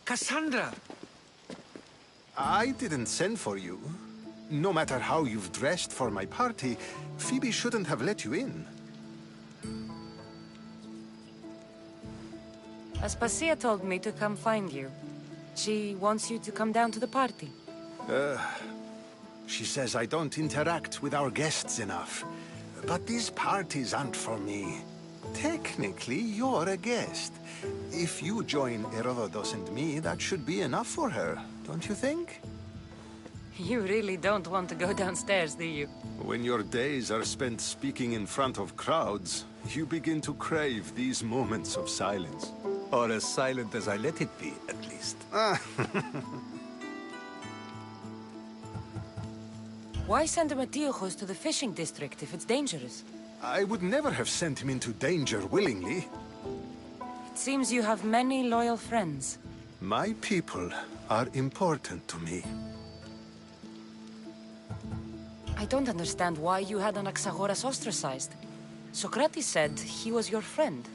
Cassandra! I didn't send for you. No matter how you've dressed for my party, Phoebe shouldn't have let you in. Aspasia told me to come find you. She wants you to come down to the party. She says I don't interact with our guests enough. But these parties aren't for me. Technically, you're a guest. If you join Herodotus and me, that should be enough for her, don't you think? You really don't want to go downstairs, do you? When your days are spent speaking in front of crowds, you begin to crave these moments of silence. Or as silent as I let it be, at least. Why send Emetiochos to the fishing district if it's dangerous? I would never have sent him into danger willingly. It seems you have many loyal friends. My people are important to me. I don't understand why you had Anaxagoras ostracized. Socrates said he was your friend.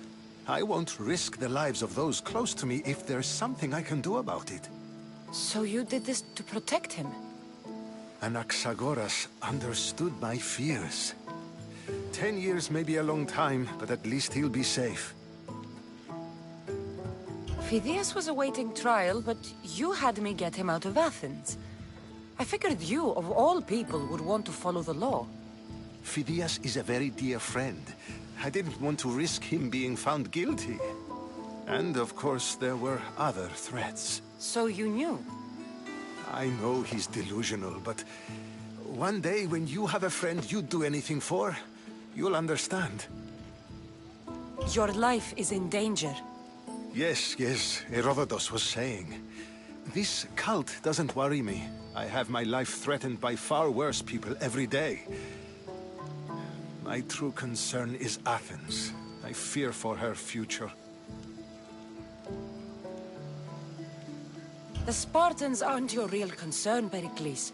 I won't risk the lives of those close to me if there's something I can do about it. So you did this to protect him? Anaxagoras understood my fears. 10 years may be a long time, but at least he'll be safe. Phidias was awaiting trial, but you had me get him out of Athens. I figured you, of all people, would want to follow the law. Phidias is a very dear friend. I didn't want to risk him being found guilty. And, of course, there were other threats. So you knew? I know he's delusional, but one day when you have a friend you'd do anything for, you'll understand. Your life is in danger. Yes, Herodotus was saying. This cult doesn't worry me. I have my life threatened by far worse people every day. My true concern is Athens. I fear for her future. The Spartans aren't your real concern, Pericles.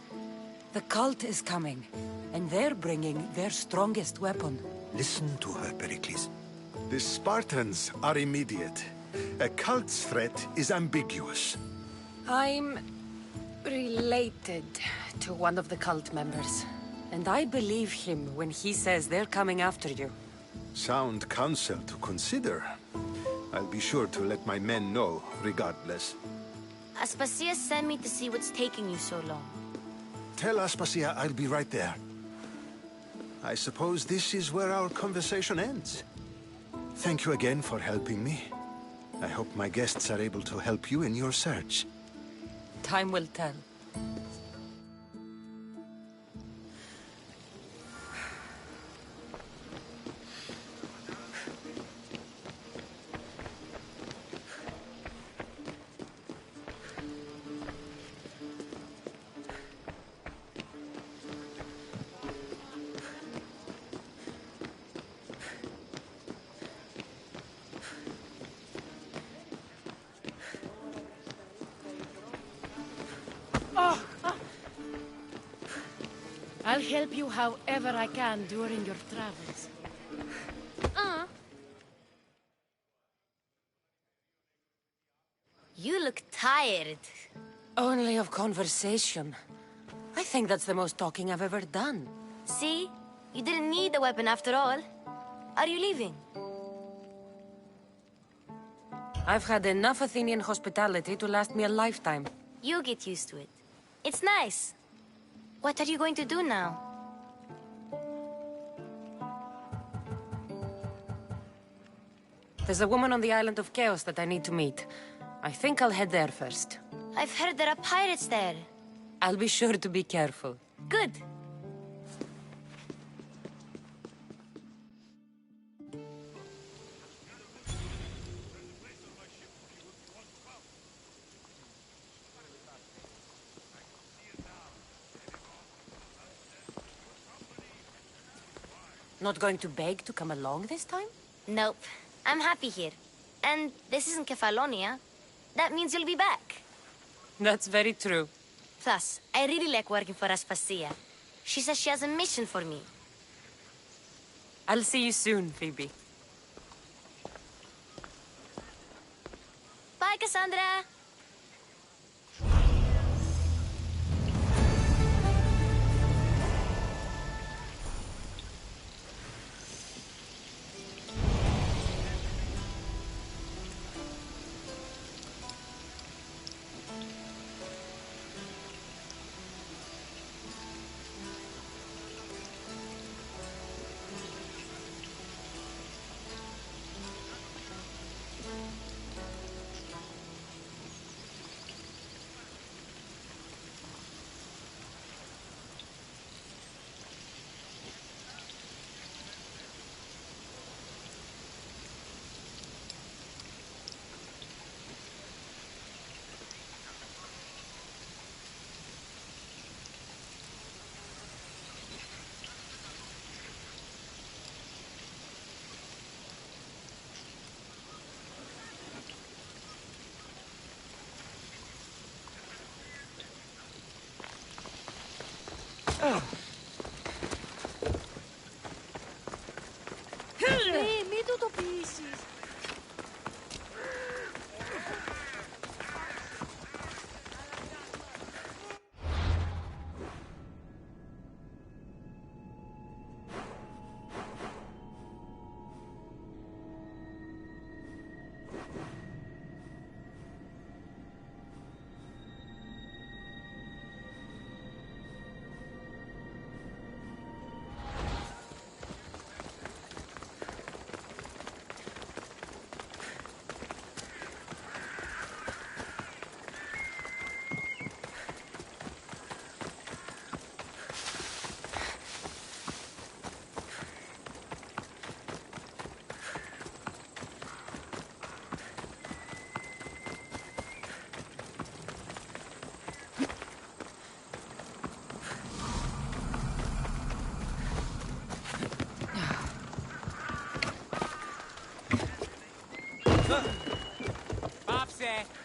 The cult is coming, and they're bringing their strongest weapon. Listen to her, Pericles. The Spartans are immediate. A cult's threat is ambiguous. I'm related to one of the cult members, and I believe him when he says they're coming after you. Sound counsel to consider. I'll be sure to let my men know, regardless. Aspasia sent me to see what's taking you so long. Tell Aspasia I'll be right there. I suppose this is where our conversation ends. Thank you again for helping me. I hope my guests are able to help you in your search. Time will tell. I'll help you however I can during your travels. You look tired. Only of conversation. I think that's the most talking I've ever done. See? You didn't need the weapon after all. Are you leaving? I've had enough Athenian hospitality to last me a lifetime. You get used to it. It's nice. What are you going to do now? There's a woman on the island of Chaos that I need to meet. I think I'll head there first. I've heard there are pirates there. I'll be sure to be careful. Good. Not going to beg to come along this time? Nope. I'm happy here. And this isn't Kefalonia. That means you'll be back. That's very true. Plus, I really like working for Aspasia. She says she has a mission for me. I'll see you soon, Phoebe. Bye, Cassandra! Μην του το πείσεις. Grazie.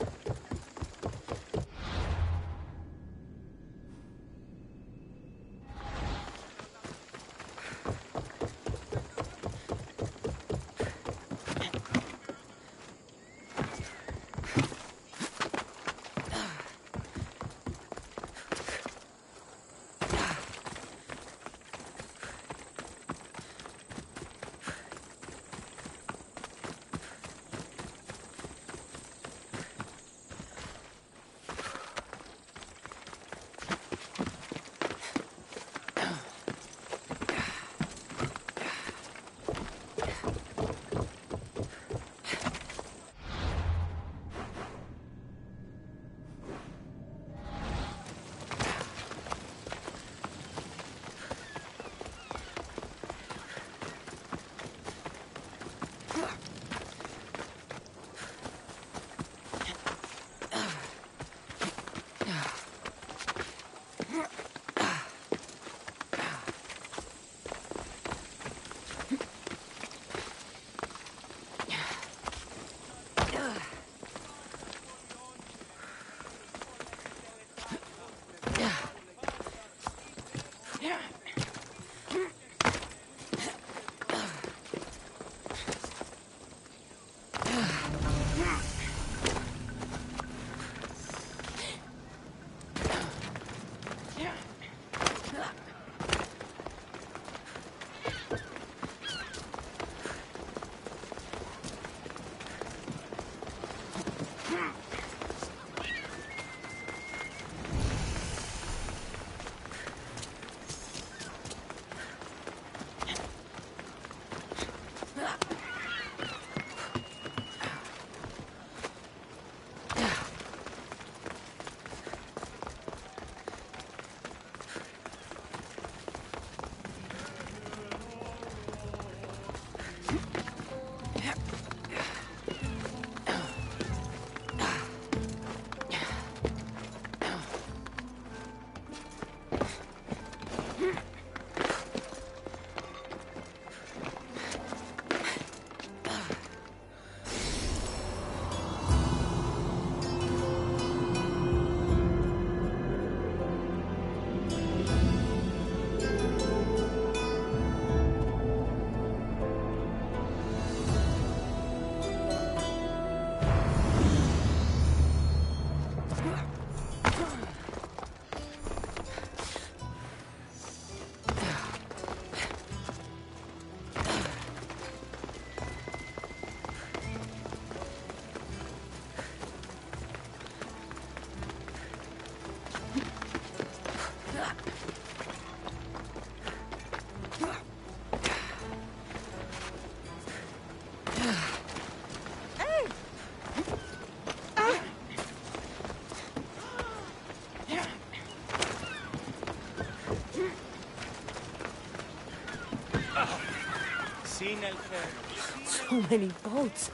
So many boats.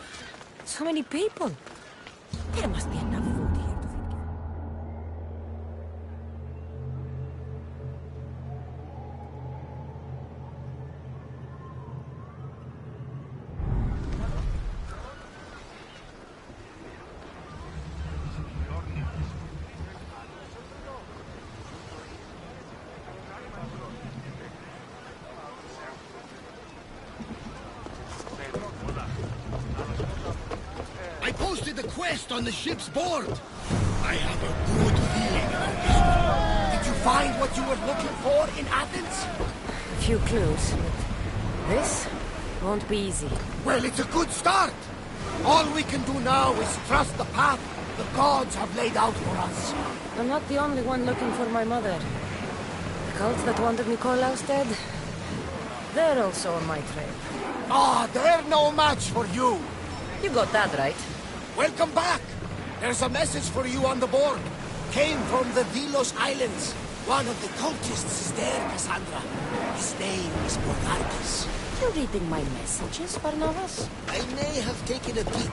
So many people. There must be enough food here to feed. I posted the quest on the ship's board. I have a good feeling about this one. Did you find what you were looking for in Athens? A few clues, but this won't be easy. Well, it's a good start. All we can do now is trust the path the gods have laid out for us. I'm not the only one looking for my mother. The cult that wanted Nikolaus dead, they're also on my trail. Ah, they're no match for you. You got that right. Welcome back. There's a message for you on the board. Came from the Delos Islands. One of the cultists is there, Cassandra. His name is Bogartis. You reading my messages, Barnabas? I may have taken a peek.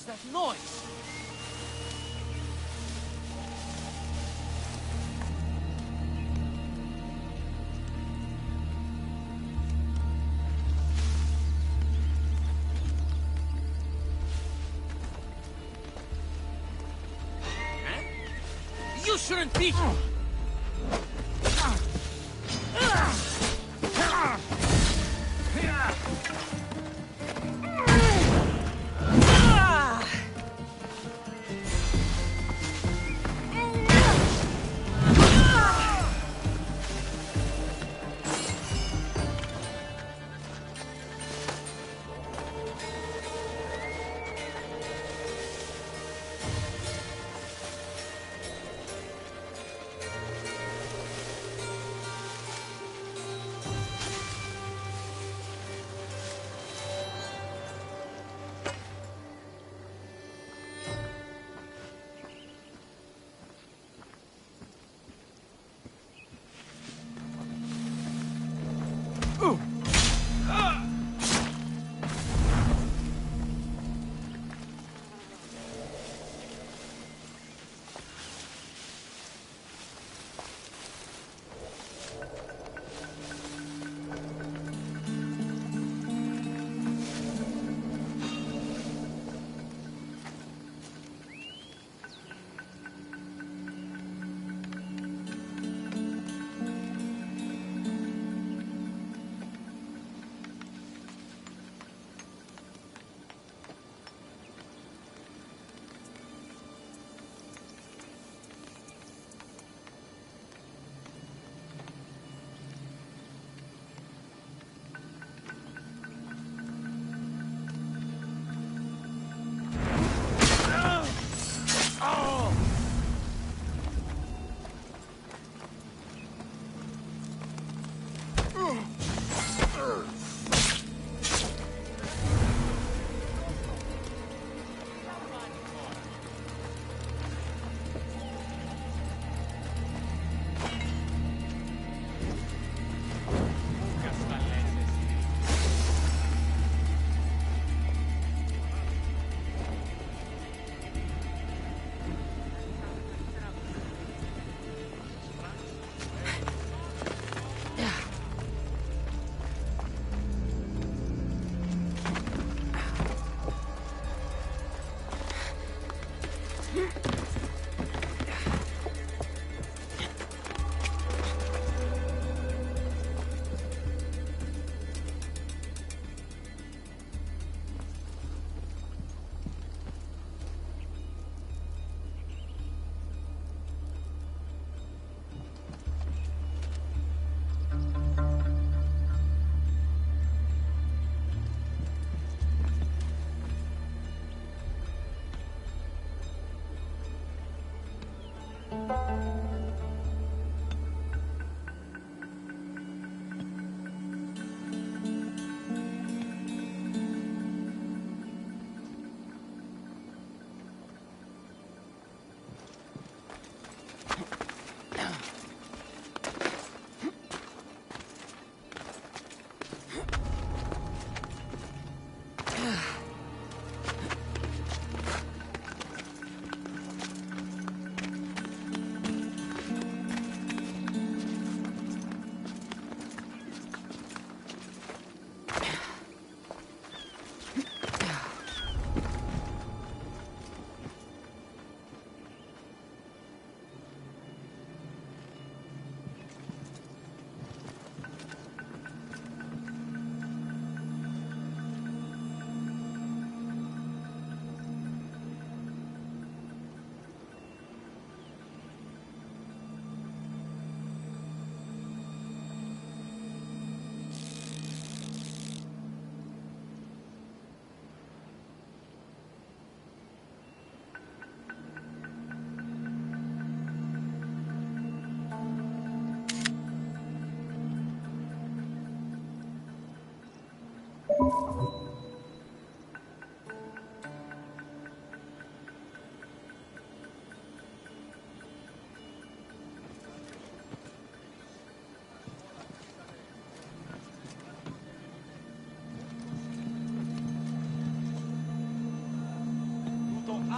was that noise? You shouldn't be here!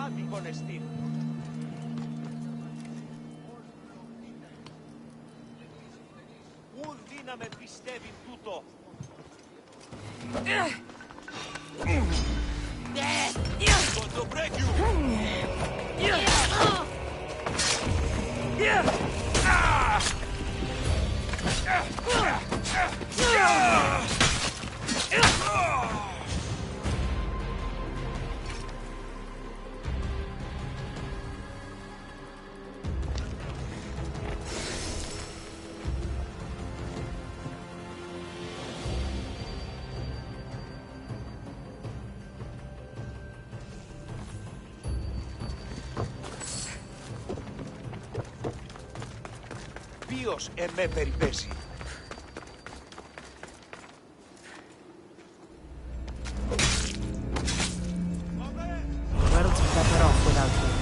άδικον εστίν. Ούν δύναμε πιστεύει τούτο. Κοντομπρέκιου! Ποιος εμέ περιπέσει. World's better off without him.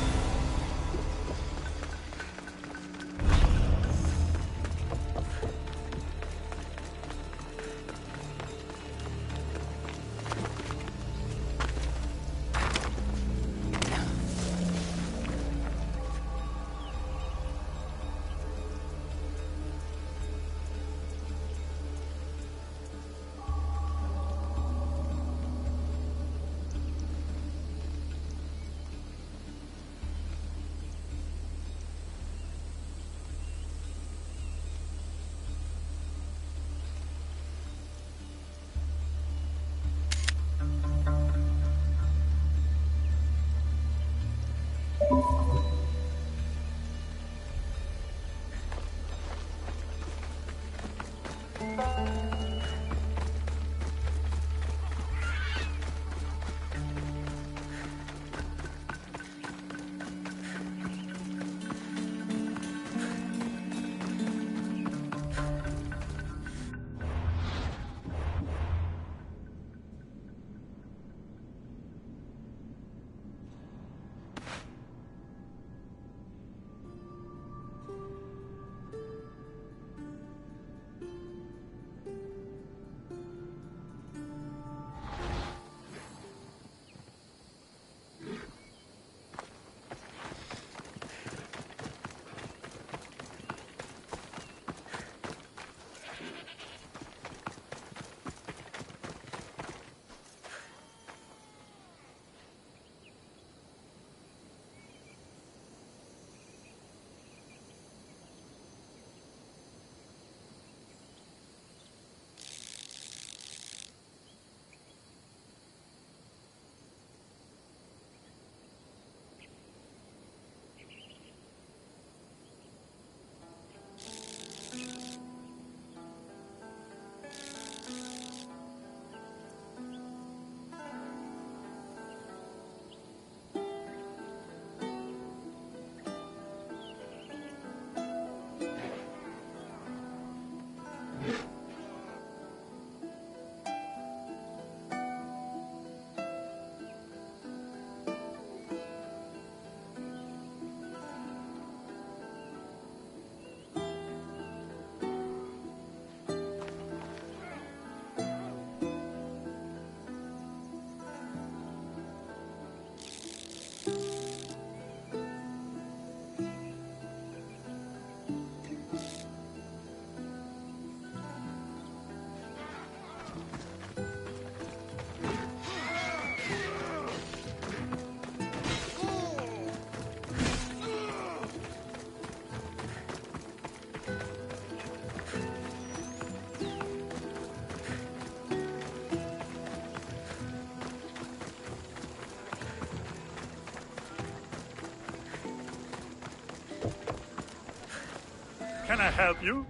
Can I help you?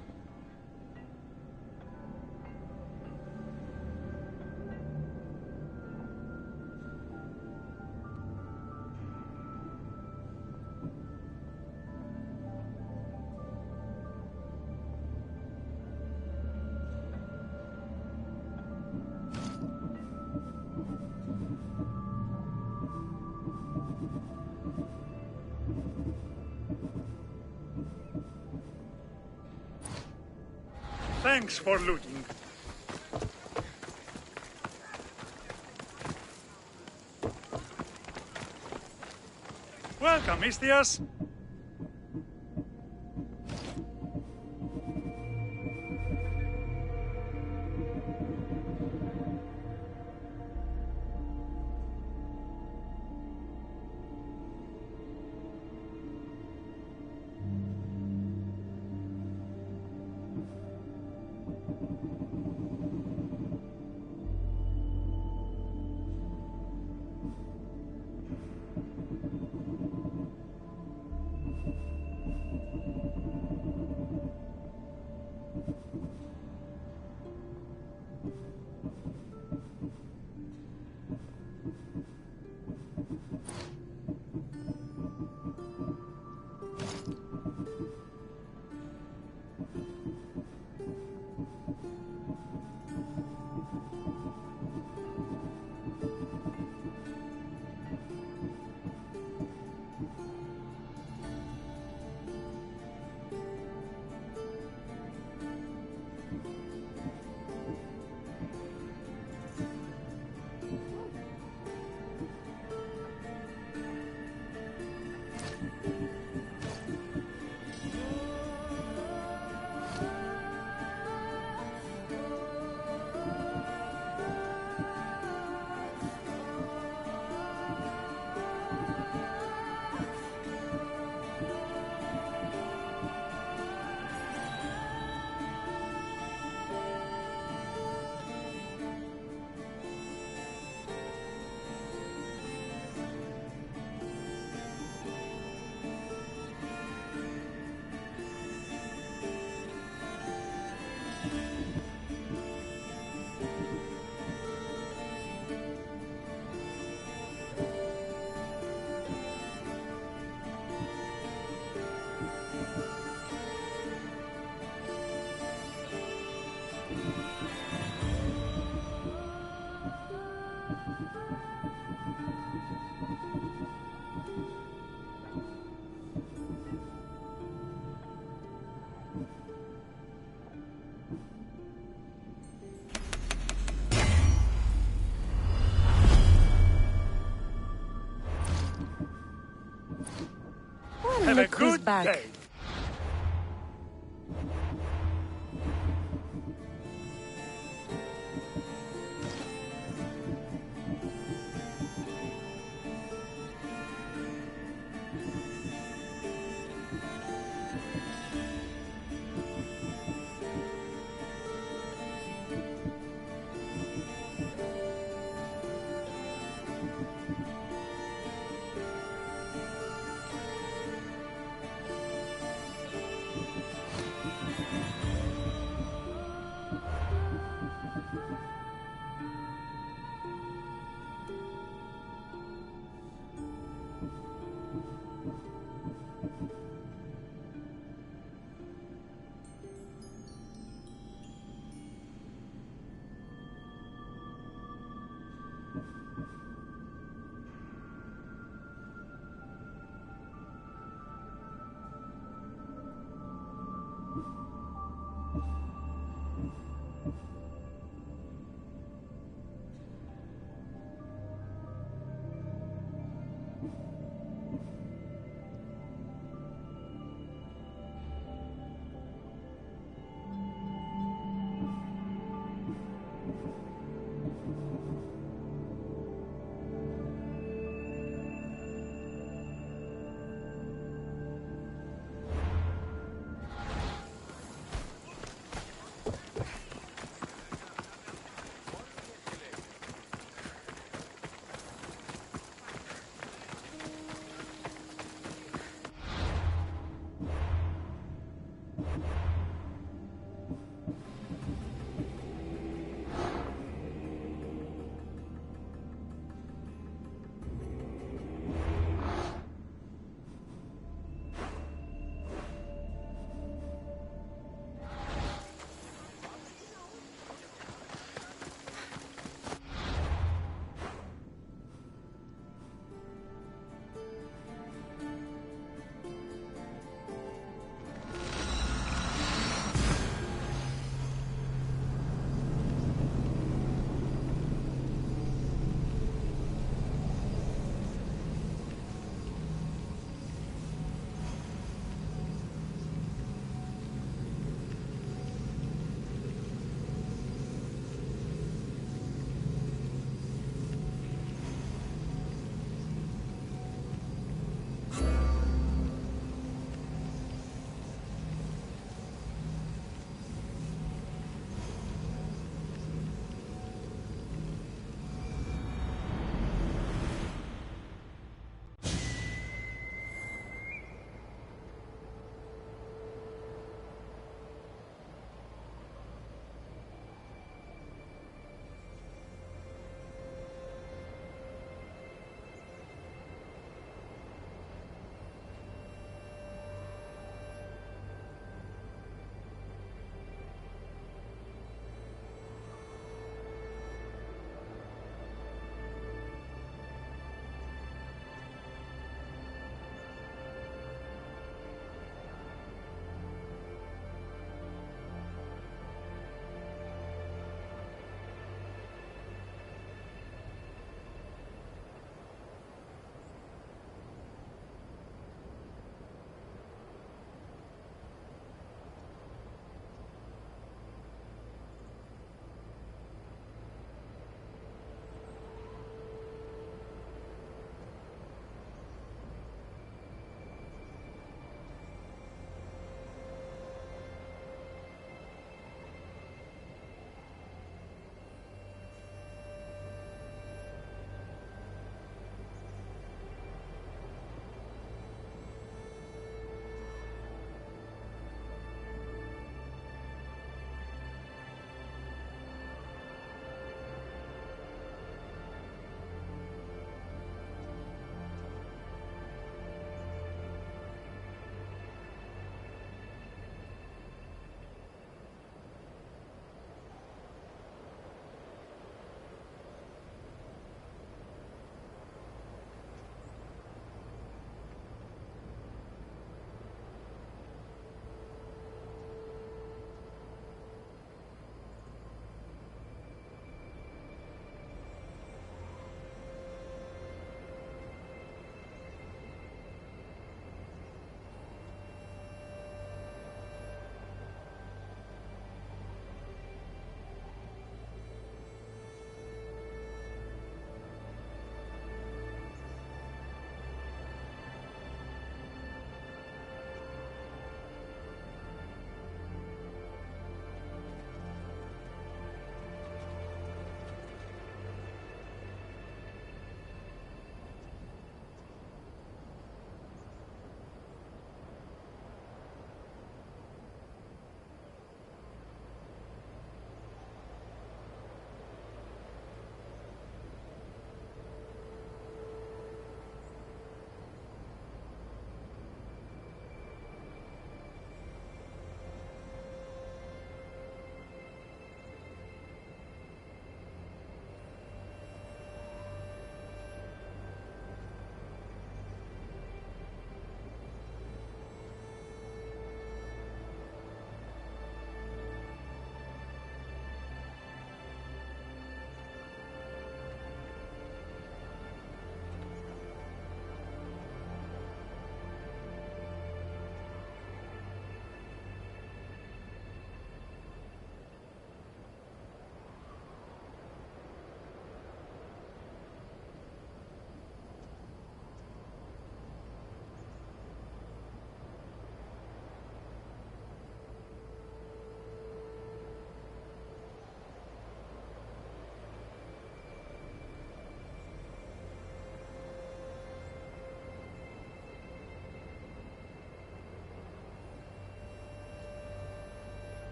Thanks for looting. Welcome, Mistias. Have a good day.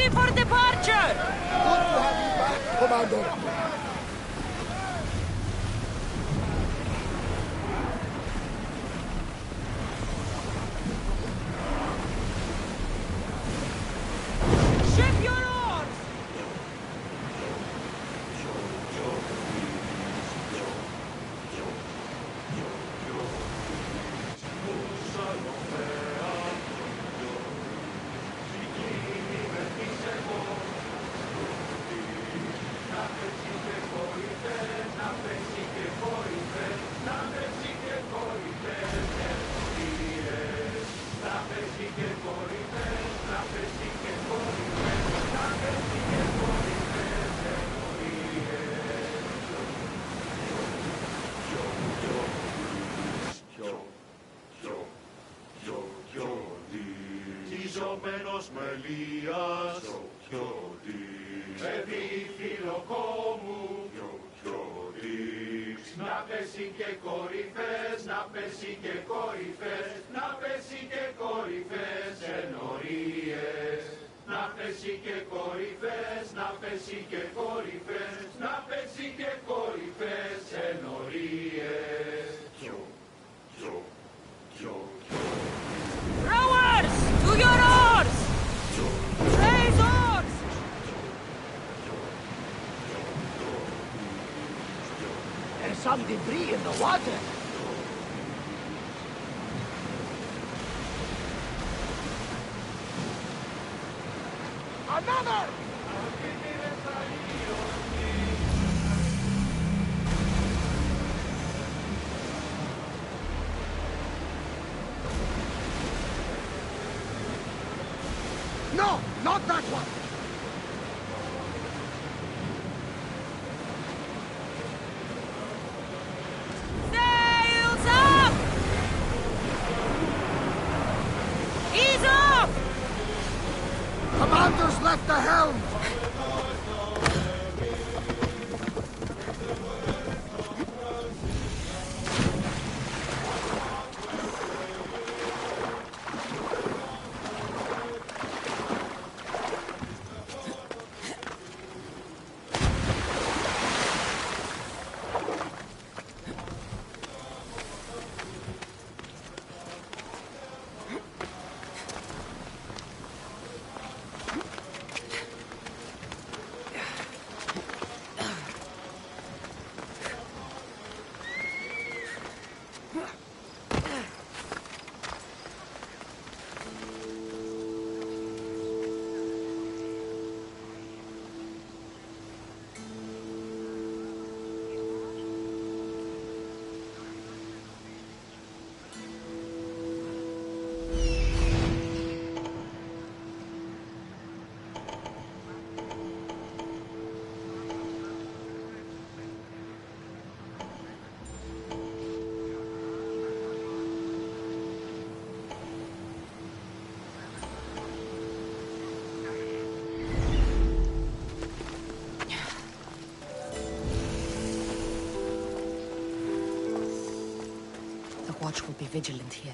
Ready for departure! Good to have you back, Commander. Ship your oars! Τιζωμένος με Ελίας, επίφυλο κόμμου, να πέσει και κορυφές, να πέσει και κορυφές, να πέσει και κορυφές ενορίες. Να πέσει και κορυφές, να πέσει και κορυφές, να πέσει και κορυφές ενορίες. Rowers! To your oars! Raise oars! There's some debris in the water. Another! No, not that one! Sails up! Ease off! Commander's left the helm! Watch will be vigilant here.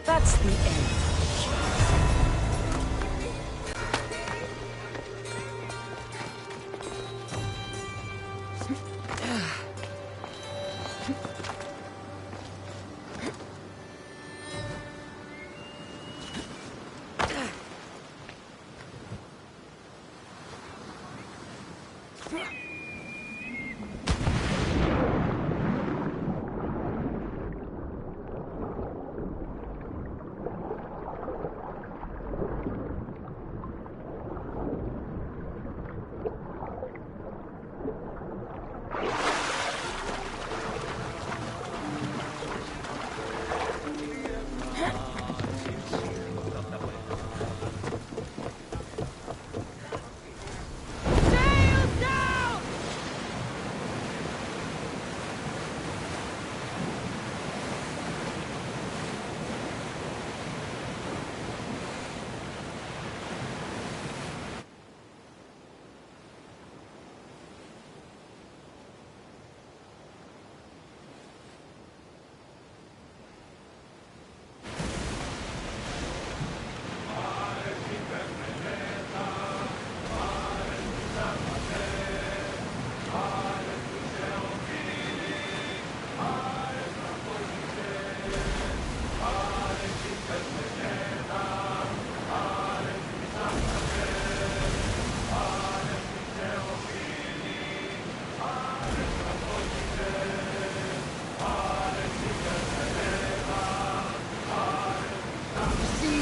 That's the end.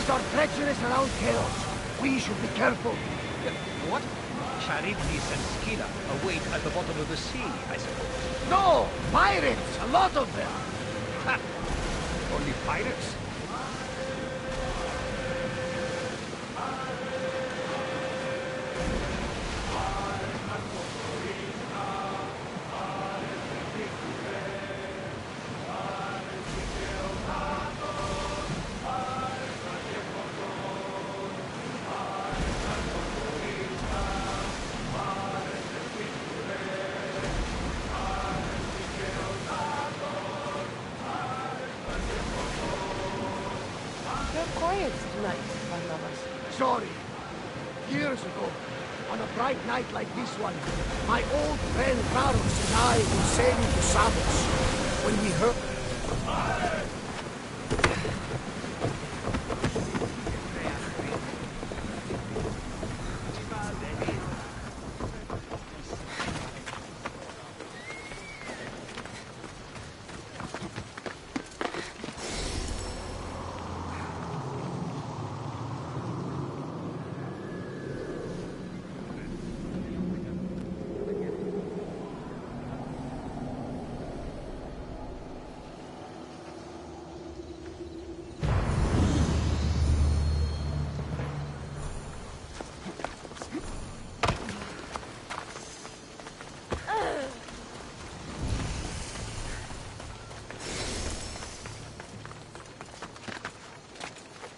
Are treacherous around Chaos. We should be careful. What? Charybdis and Scylla await at the bottom of the sea, I suppose. No! Pirates! A lot of them! Ha! Only pirates? Quiet tonight, Barnabas. Sorry. Years ago, on a bright night like this one, my old friend Varus and I were sailing to Samos when we heard...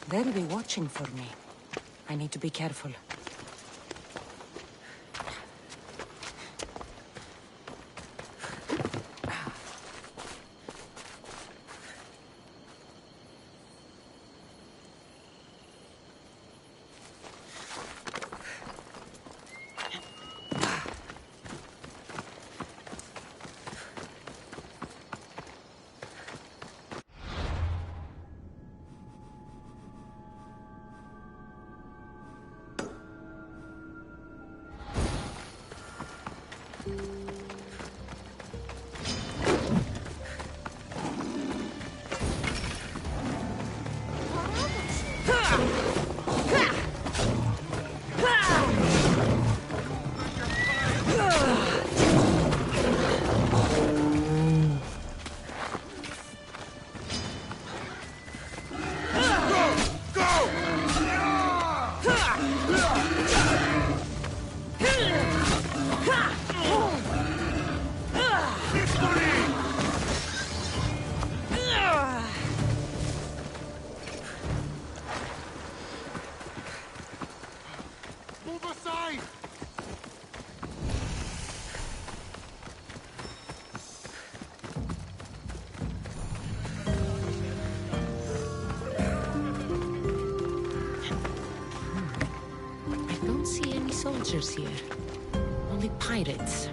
They'll be watching for me. I need to be careful. hunters here. Only pirates.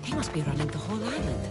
They must be running the whole island.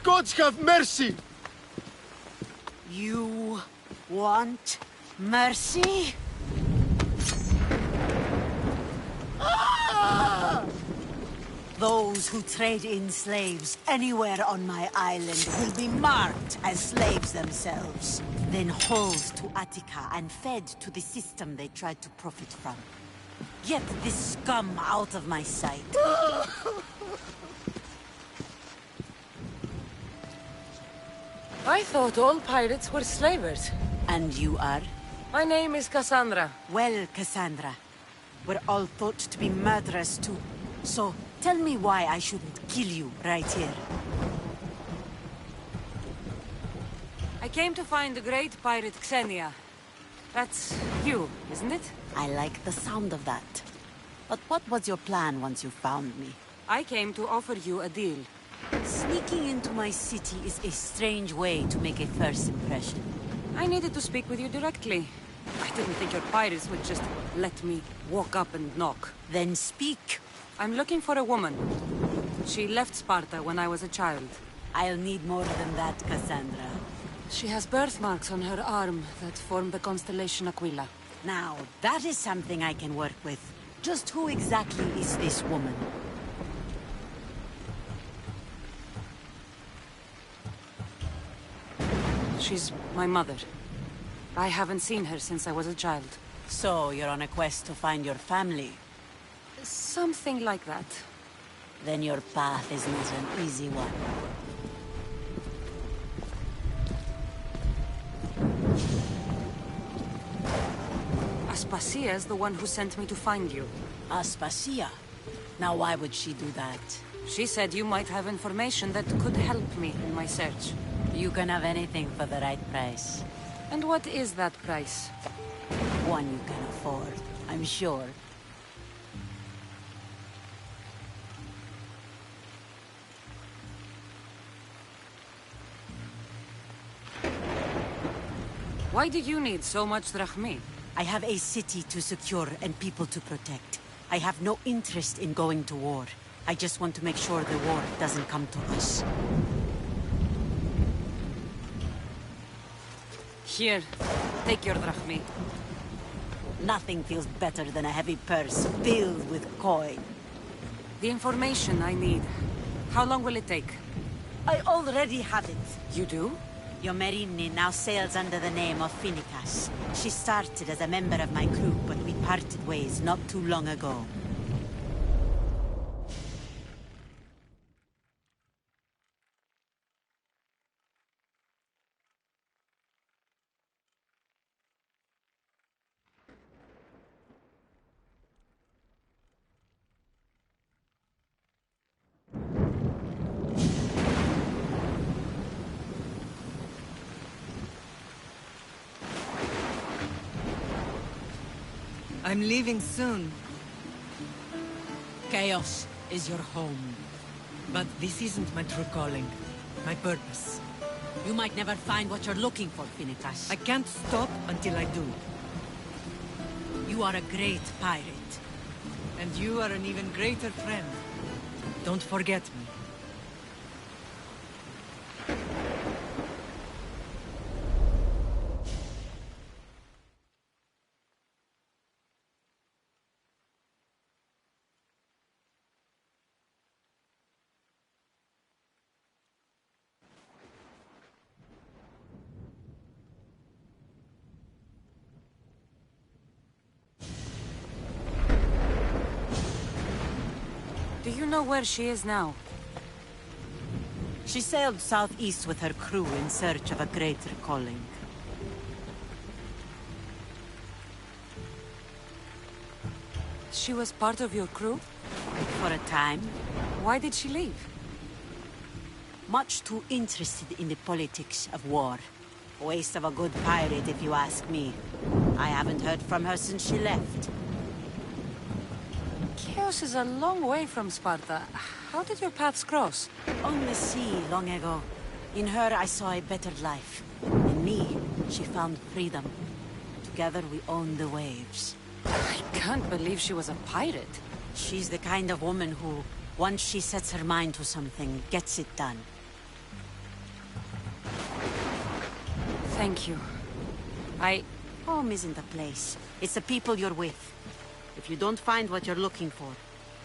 Gods have mercy! You want mercy? Those who trade in slaves anywhere on my island will be marked as slaves themselves, then hauled to Attica and fed to the system they tried to profit from. Get this scum out of my sight. I thought all pirates were slavers. And you are? My name is Cassandra. Well, Cassandra, we're all thought to be murderers too. So, tell me why I shouldn't kill you right here. I came to find the great pirate Xenia. That's you, isn't it? I like the sound of that. But what was your plan once you found me? I came to offer you a deal. Sneaking into my city is a strange way to make a first impression. I needed to speak with you directly. I didn't think your pirates would just let me walk up and knock. Then speak. I'm looking for a woman. She left Sparta when I was a child. I'll need more than that, Cassandra. She has birthmarks on her arm that form the constellation Aquila. Now, that is something I can work with. Just who exactly is this woman? She's my mother. I haven't seen her since I was a child. So, you're on a quest to find your family? Something like that. Then your path is not an easy one. Aspasia's the one who sent me to find you. Aspasia? Now why would she do that? She said you might have information that could help me in my search. You can have anything for the right price. And what is that price? One you can afford, I'm sure. Why do you need so much drachmi? I have a city to secure and people to protect. I have no interest in going to war. I just want to make sure the war doesn't come to us. Here, take your drachmi. Nothing feels better than a heavy purse filled with coin. The information I need. How long will it take? I already have it. You do? Yomerini now sails under the name of Finicas. She started as a member of my crew, but we parted ways not too long ago. I'm leaving soon. Chaos is your home. But this isn't my true calling. My purpose. You might never find what you're looking for, Finnegas. I can't stop until I do. You are a great pirate. And you are an even greater friend. Don't forget me. Do you know where she is now? She sailed southeast with her crew in search of a greater calling. She was part of your crew? For a time. Why did she leave? Much too interested in the politics of war. Waste of a good pirate, if you ask me. I haven't heard from her since she left. Chaos is a long way from Sparta. How did your paths cross? On the sea, long ago. In her, I saw a better life. In me, she found freedom. Together, we owned the waves. I can't believe she was a pirate. She's the kind of woman who, once she sets her mind to something, gets it done. Thank you. Home isn't a place. It's the people you're with. If you don't find what you're looking for,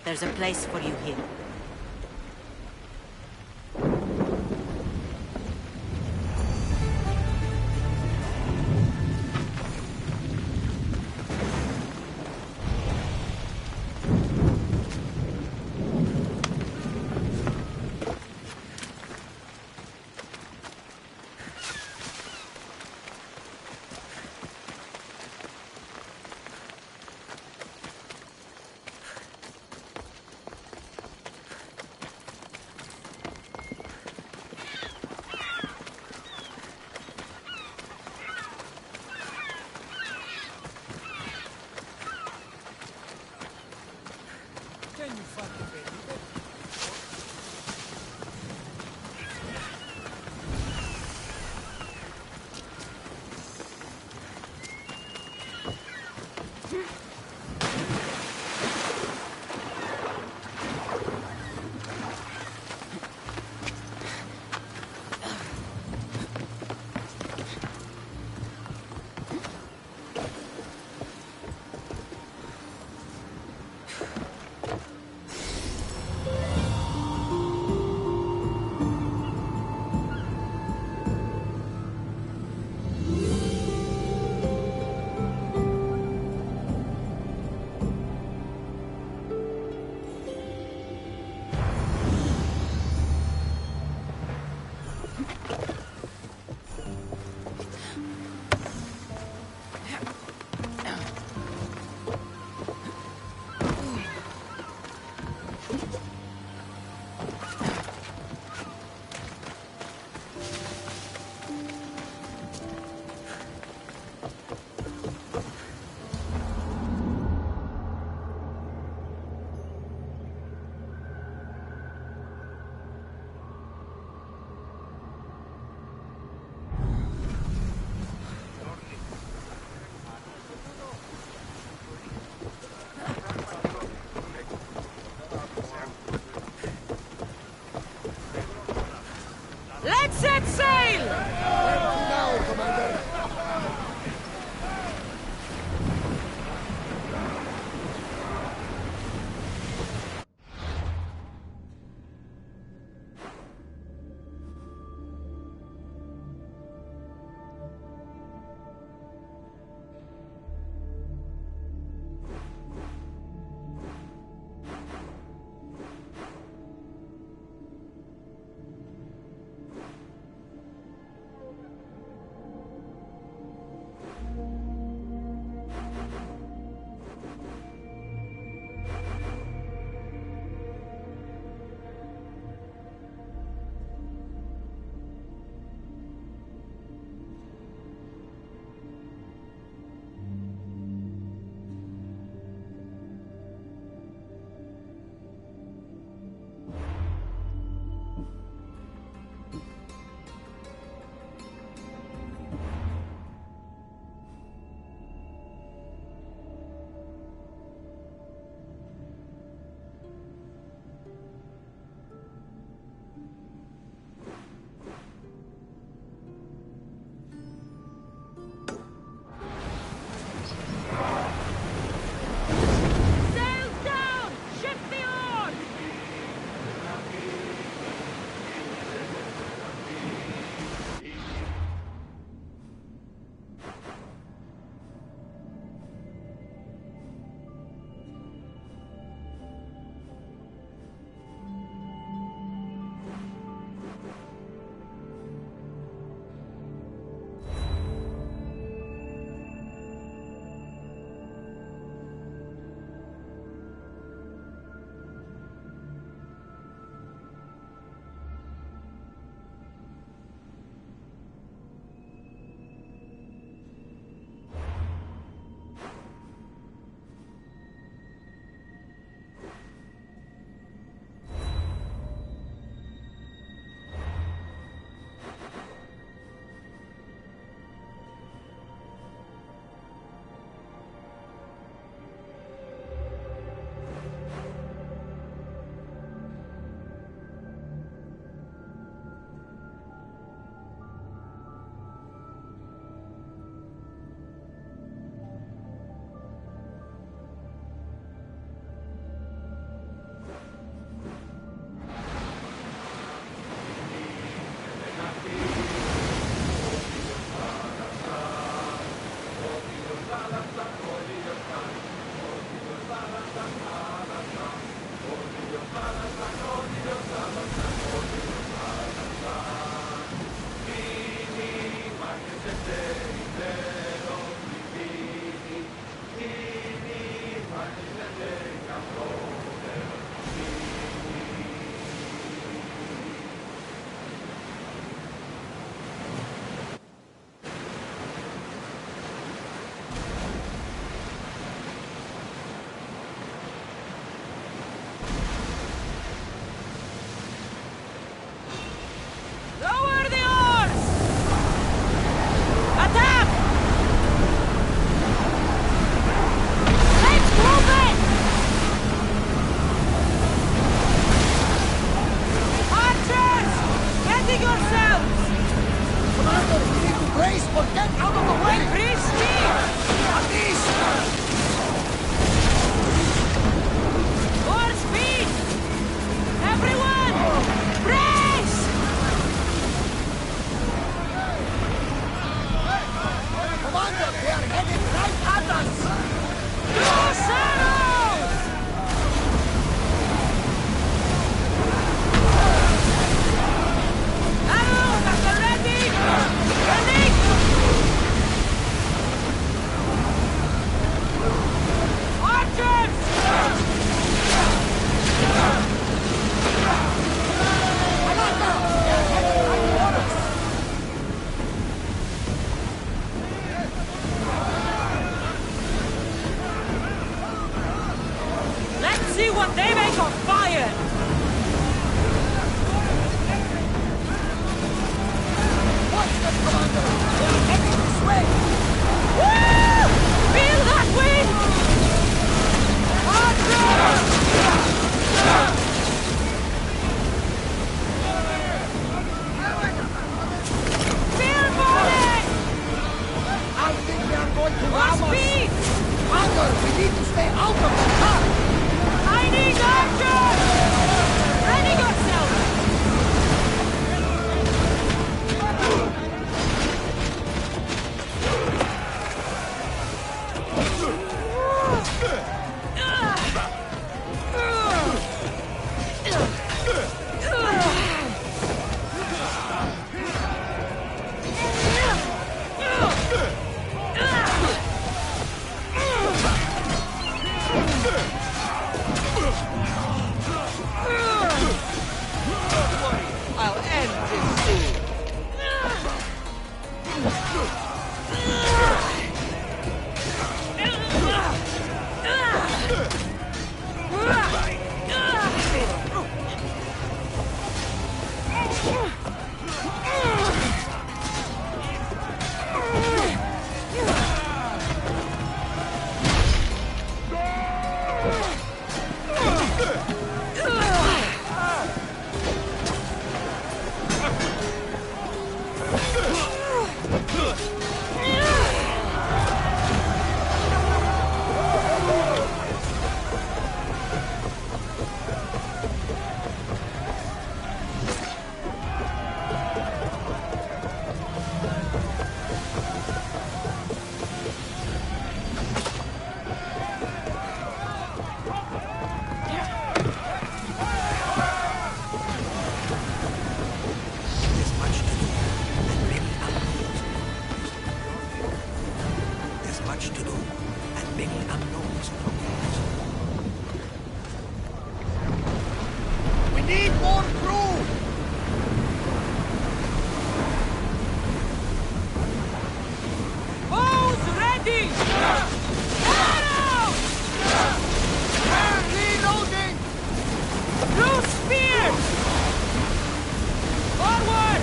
there's a place for you here. what they make on fire! Watch them, Commander! They're heading this way! Woo! Feel that wind! Feel volley! I think they are going to More ram us! speed! Commander, we need to stay out of the car! I need archers! Ready yourself! I'll end this soon. Much to do, and many unknowns. We need more crew! Bows ready! Arrows! Reloading! Blue spears! Forward!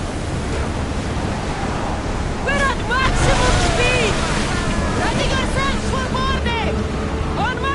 We're at maximum speed! Ready yourselves for boarding! On my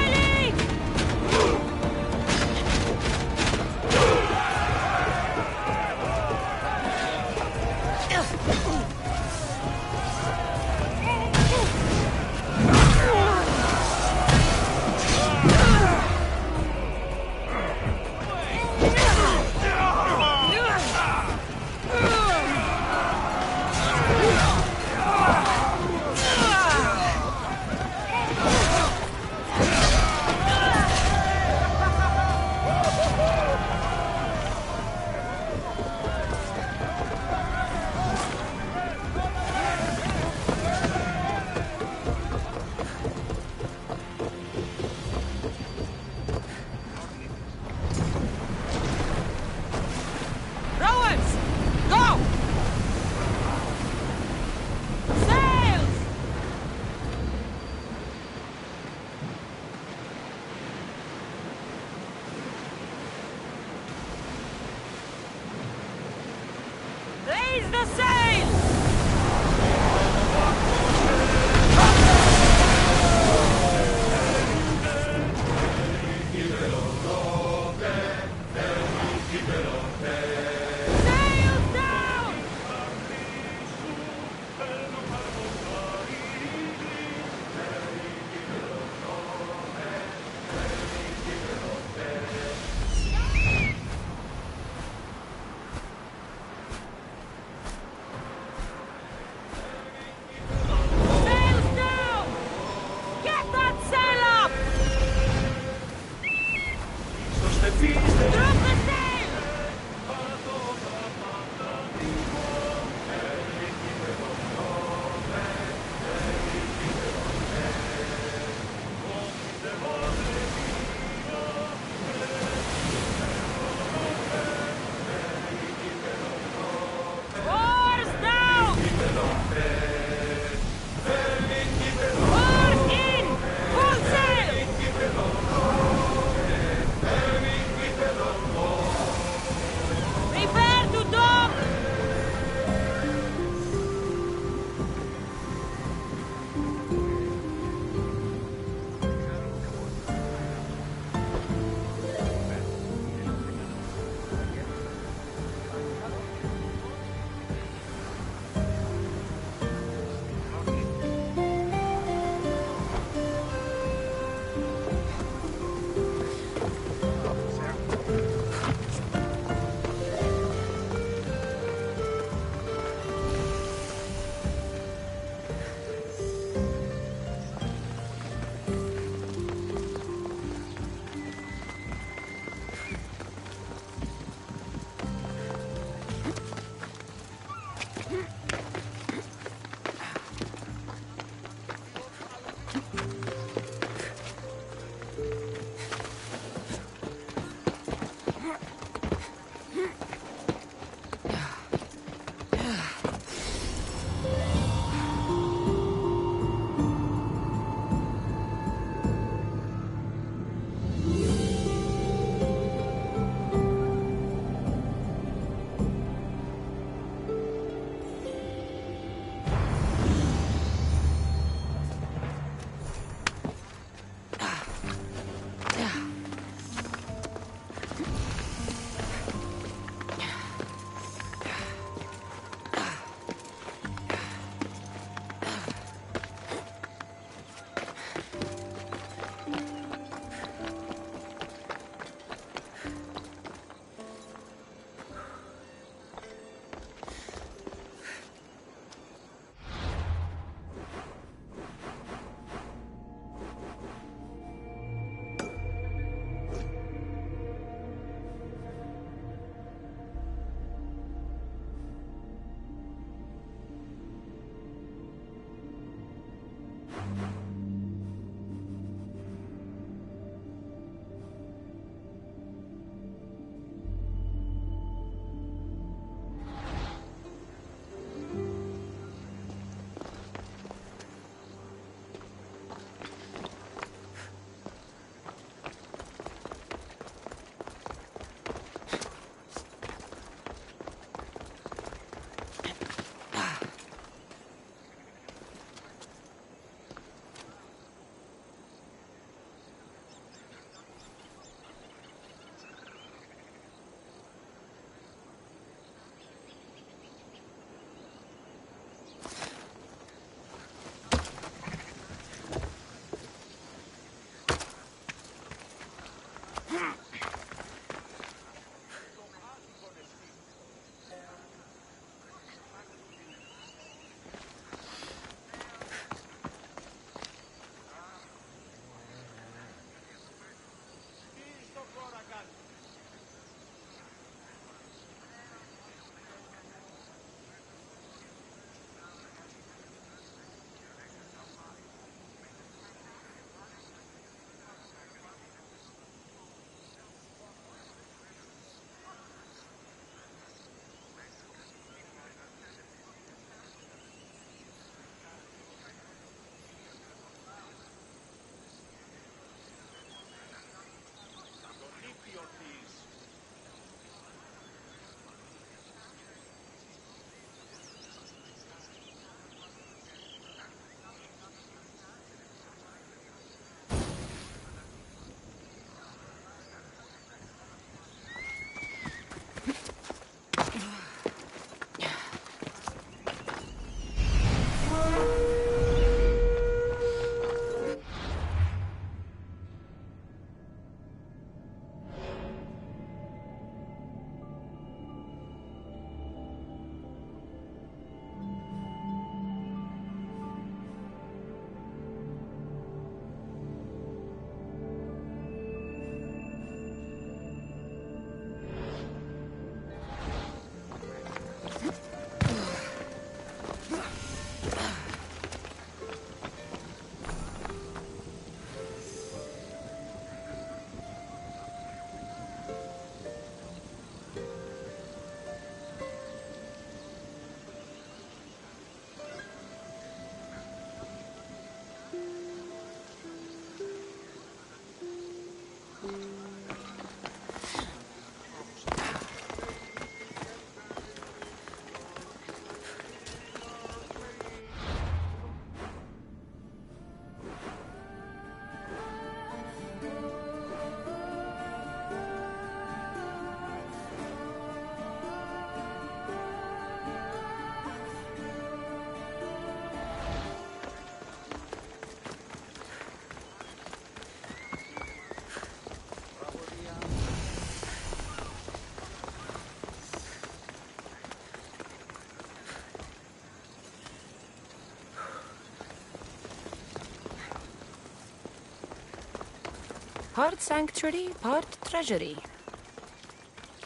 Part sanctuary, part treasury.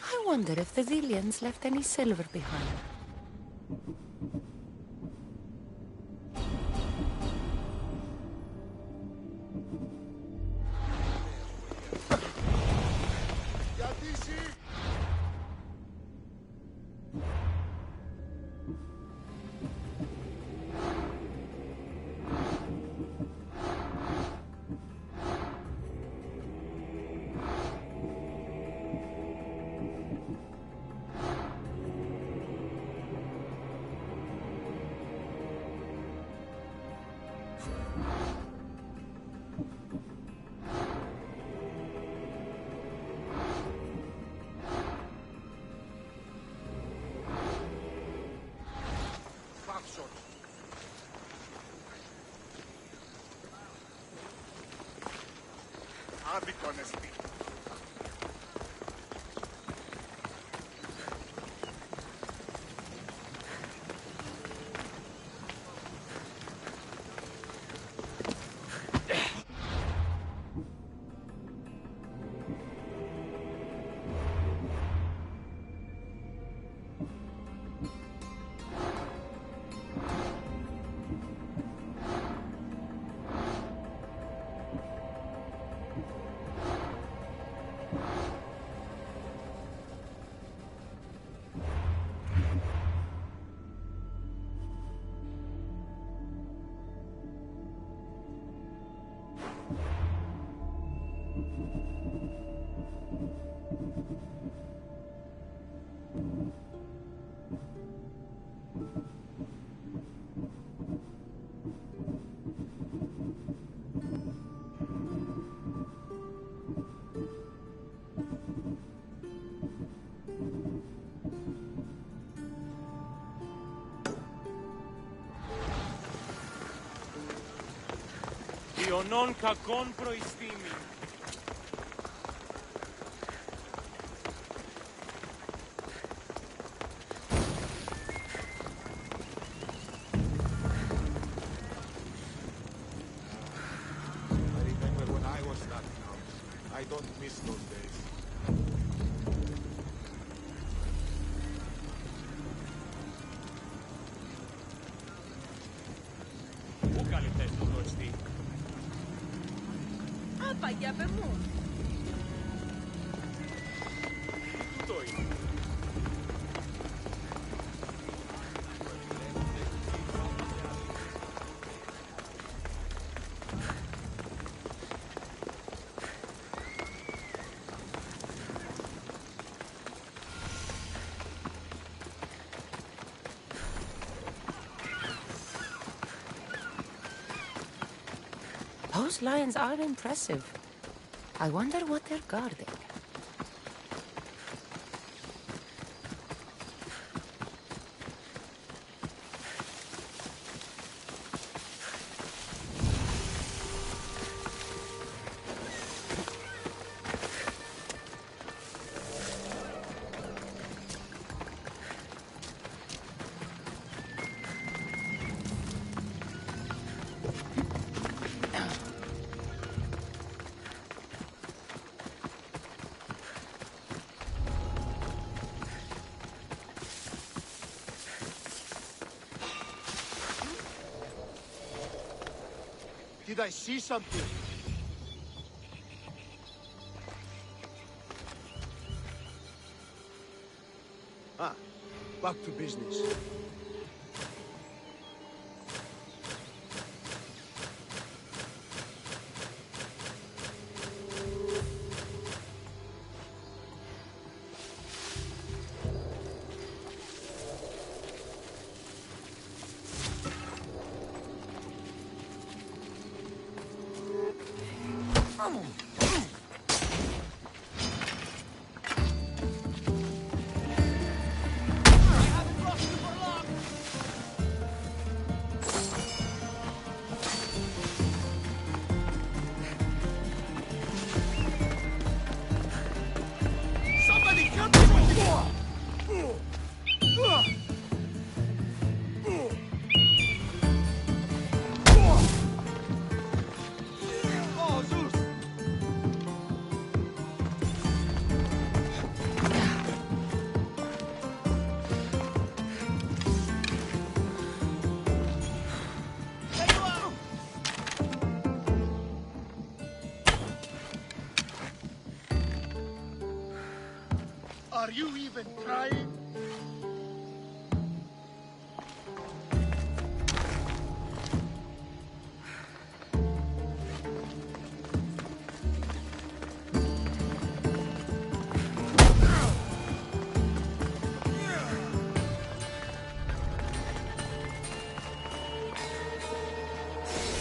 I wonder if the Villians left any silver behind. Ιωνών κακών προϊστήμη. I remember when I was starting out. I don't miss those days. Πού καλύπτες το προϊστή? Απαγιά μου. Τι τούτο είναι? Those lions are impressive. I wonder what they're guarding. Did I see something? Ah, back to business. Somebody help me with this! Oh, Zeus! Are you even trying?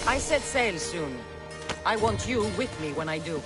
I set sail soon. I want you with me when I do.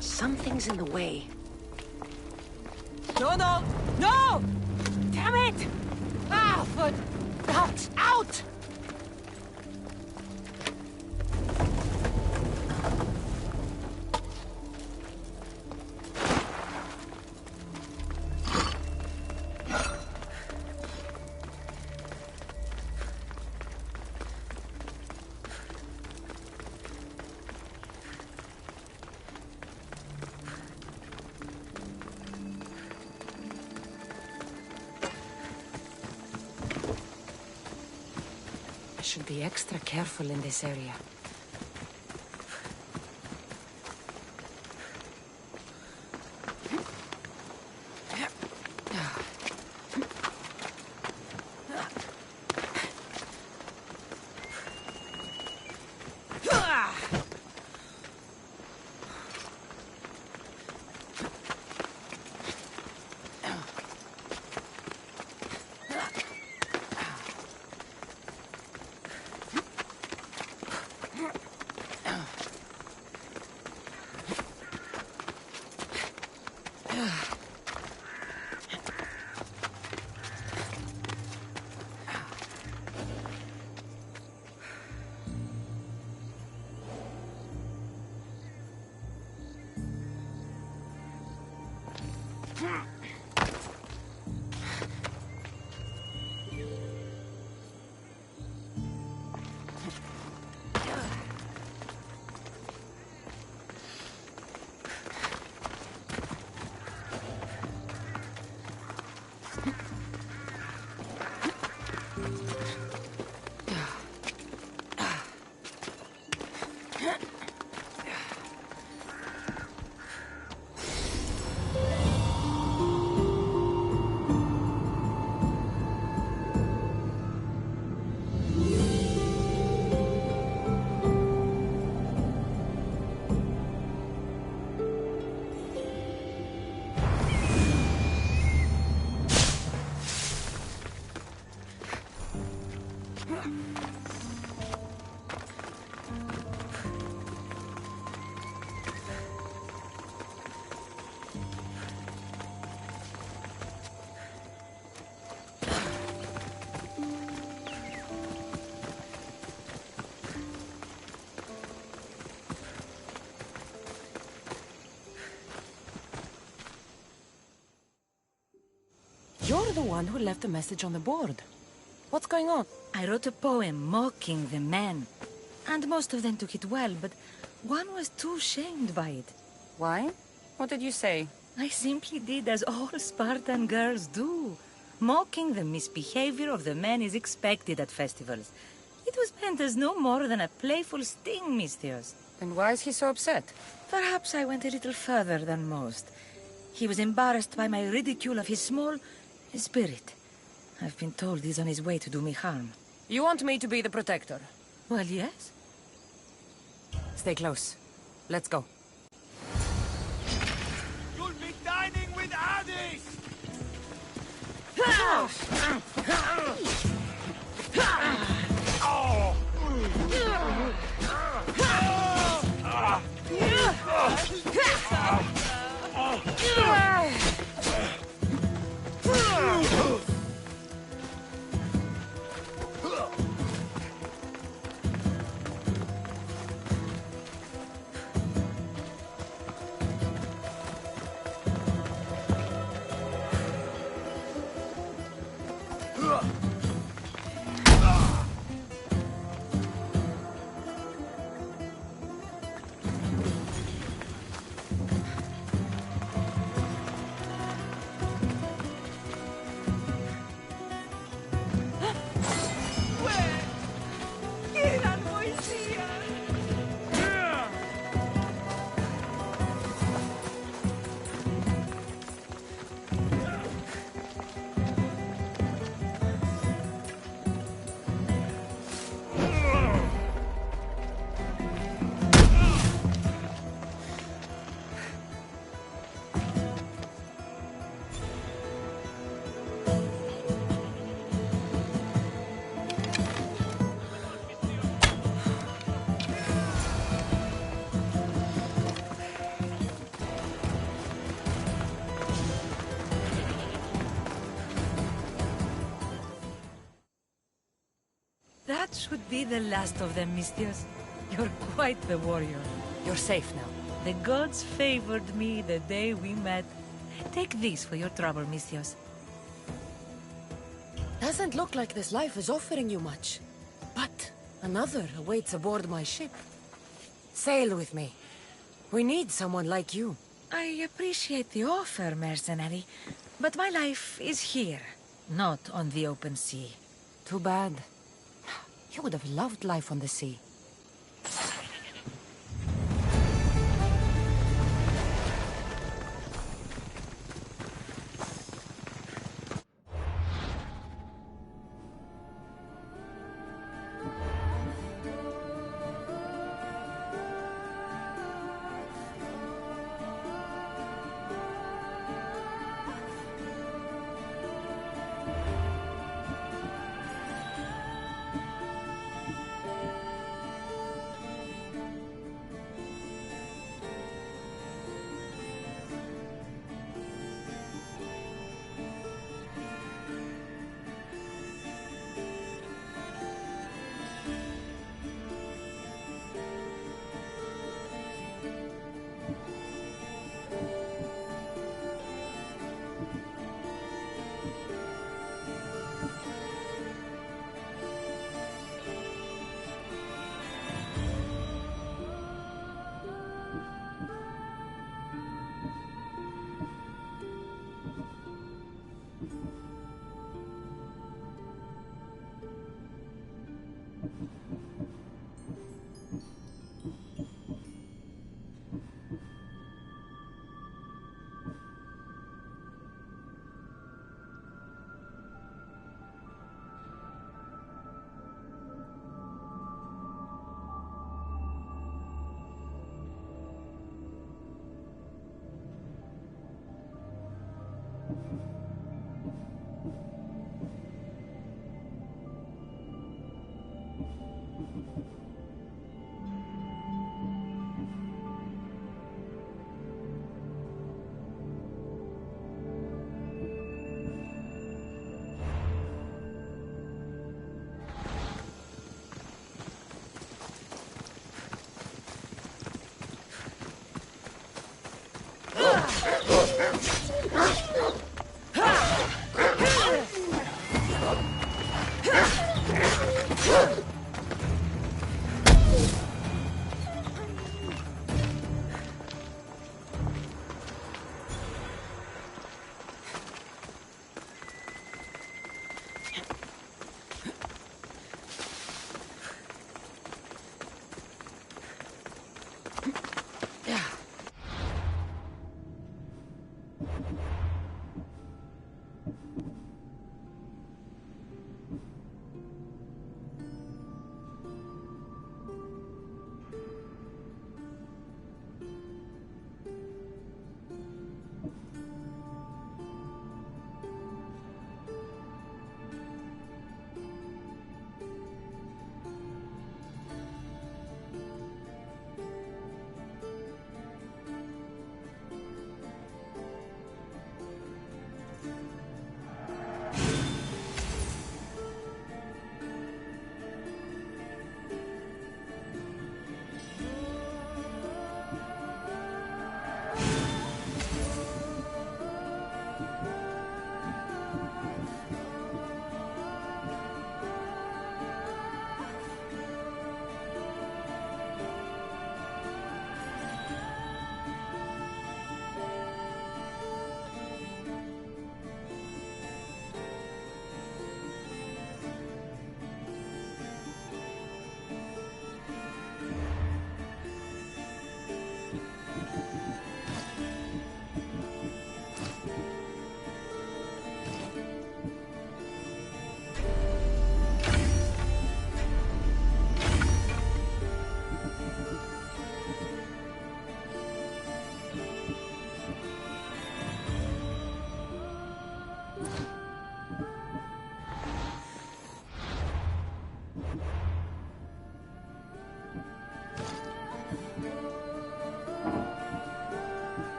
Something's in the way. No, no! No! Damn it! Ah, foot! Out! Out! I should be extra careful in this area. You're the one who left a message on the board. What's going on? I wrote a poem mocking the men. And most of them took it well, but one was too shamed by it. Why? What did you say? I simply did as all Spartan girls do. Mocking the misbehavior of the men is expected at festivals. It was meant as no more than a playful sting, Misthios. Then why is he so upset? Perhaps I went a little further than most. He was embarrassed by my ridicule of his small spirit. I've been told he's on his way to do me harm. You want me to be the protector? Well, yes. Stay close. Let's go. You'll be dining with Odyssey! That should be the last of them, Misthios. You're quite the warrior. You're safe now. The gods favored me the day we met. Take this for your trouble, Misthios. Doesn't look like this life is offering you much. But another awaits aboard my ship. Sail with me. We need someone like you. I appreciate the offer, mercenary, but my life is here, not on the open sea. Too bad. You would have loved life on the sea.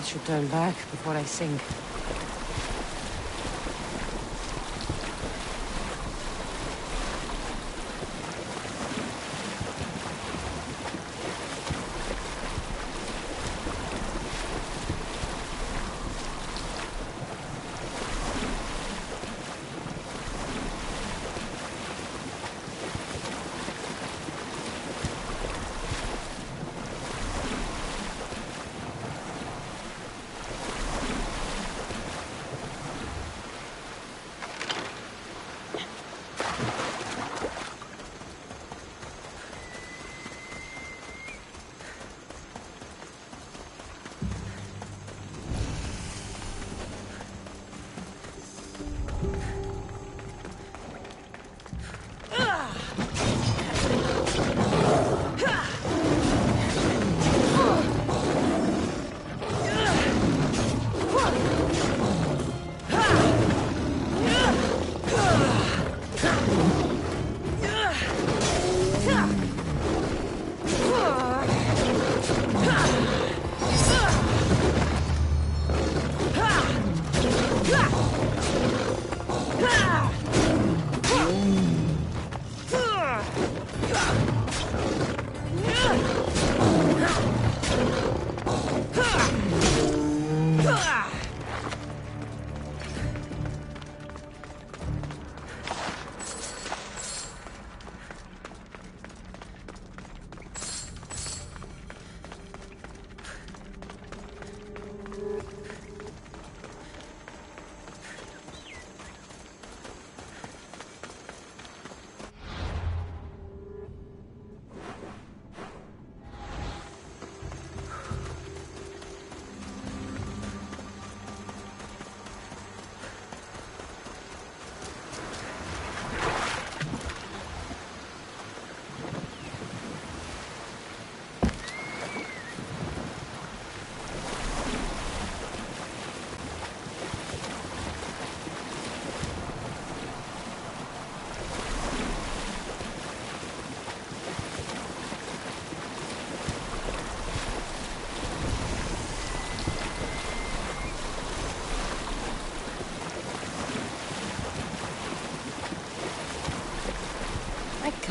should turn back before I sink.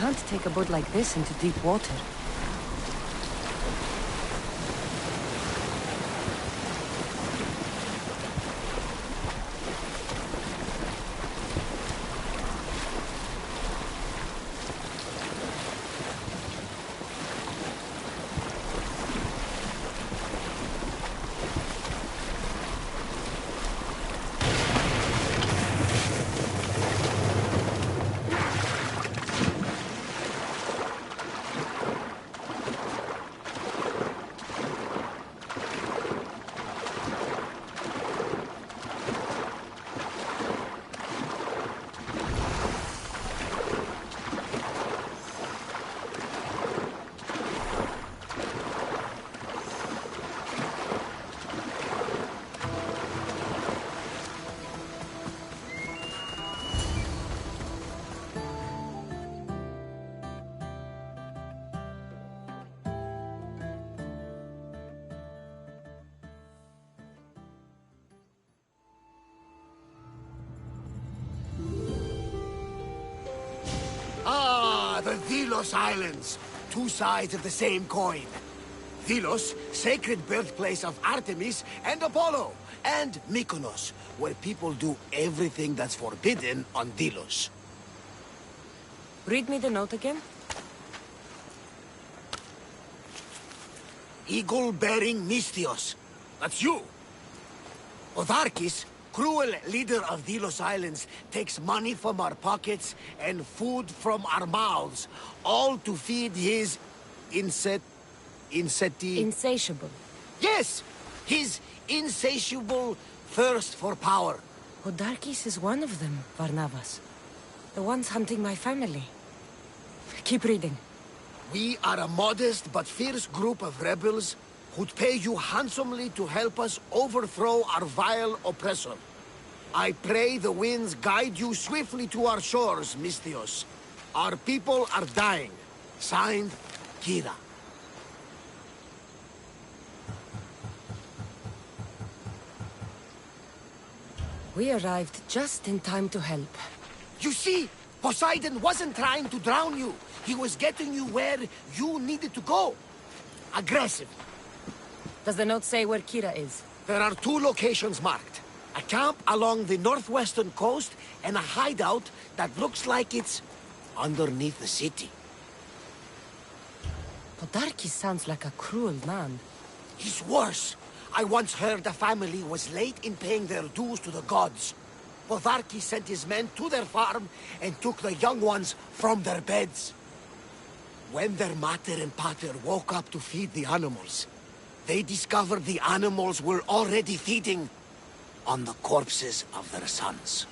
can't take a boat like this into deep water. Ah, the Delos Islands. Two sides of the same coin. Delos, sacred birthplace of Artemis and Apollo. And Mykonos, where people do everything that's forbidden on Delos. Read me the note again. Eagle-bearing Mystios. That's you. Otharkis, cruel leader of Delos Islands, takes money from our pockets and food from our mouths, all to feed his Insatiable. Yes! His insatiable thirst for power. Odarkis is one of them, Varnavas. The ones hunting my family. Keep reading. We are a modest but fierce group of rebels who'd pay you handsomely to help us overthrow our vile oppressor. I pray the winds guide you swiftly to our shores, Mystios. Our people are dying. Signed, Kira. We arrived just in time to help. You see, Poseidon wasn't trying to drown you. He was getting you where you needed to go. Aggressive. Does the note say where Kira is? There are two locations marked. A camp along the northwestern coast and a hideout that looks like it's underneath the city. Podarkis sounds like a cruel man. He's worse. I once heard the family was late in paying their dues to the gods. Podarkis sent his men to their farm and took the young ones from their beds. When their mater and pater woke up to feed the animals, they discovered the animals were already feeding on the corpses of their sons.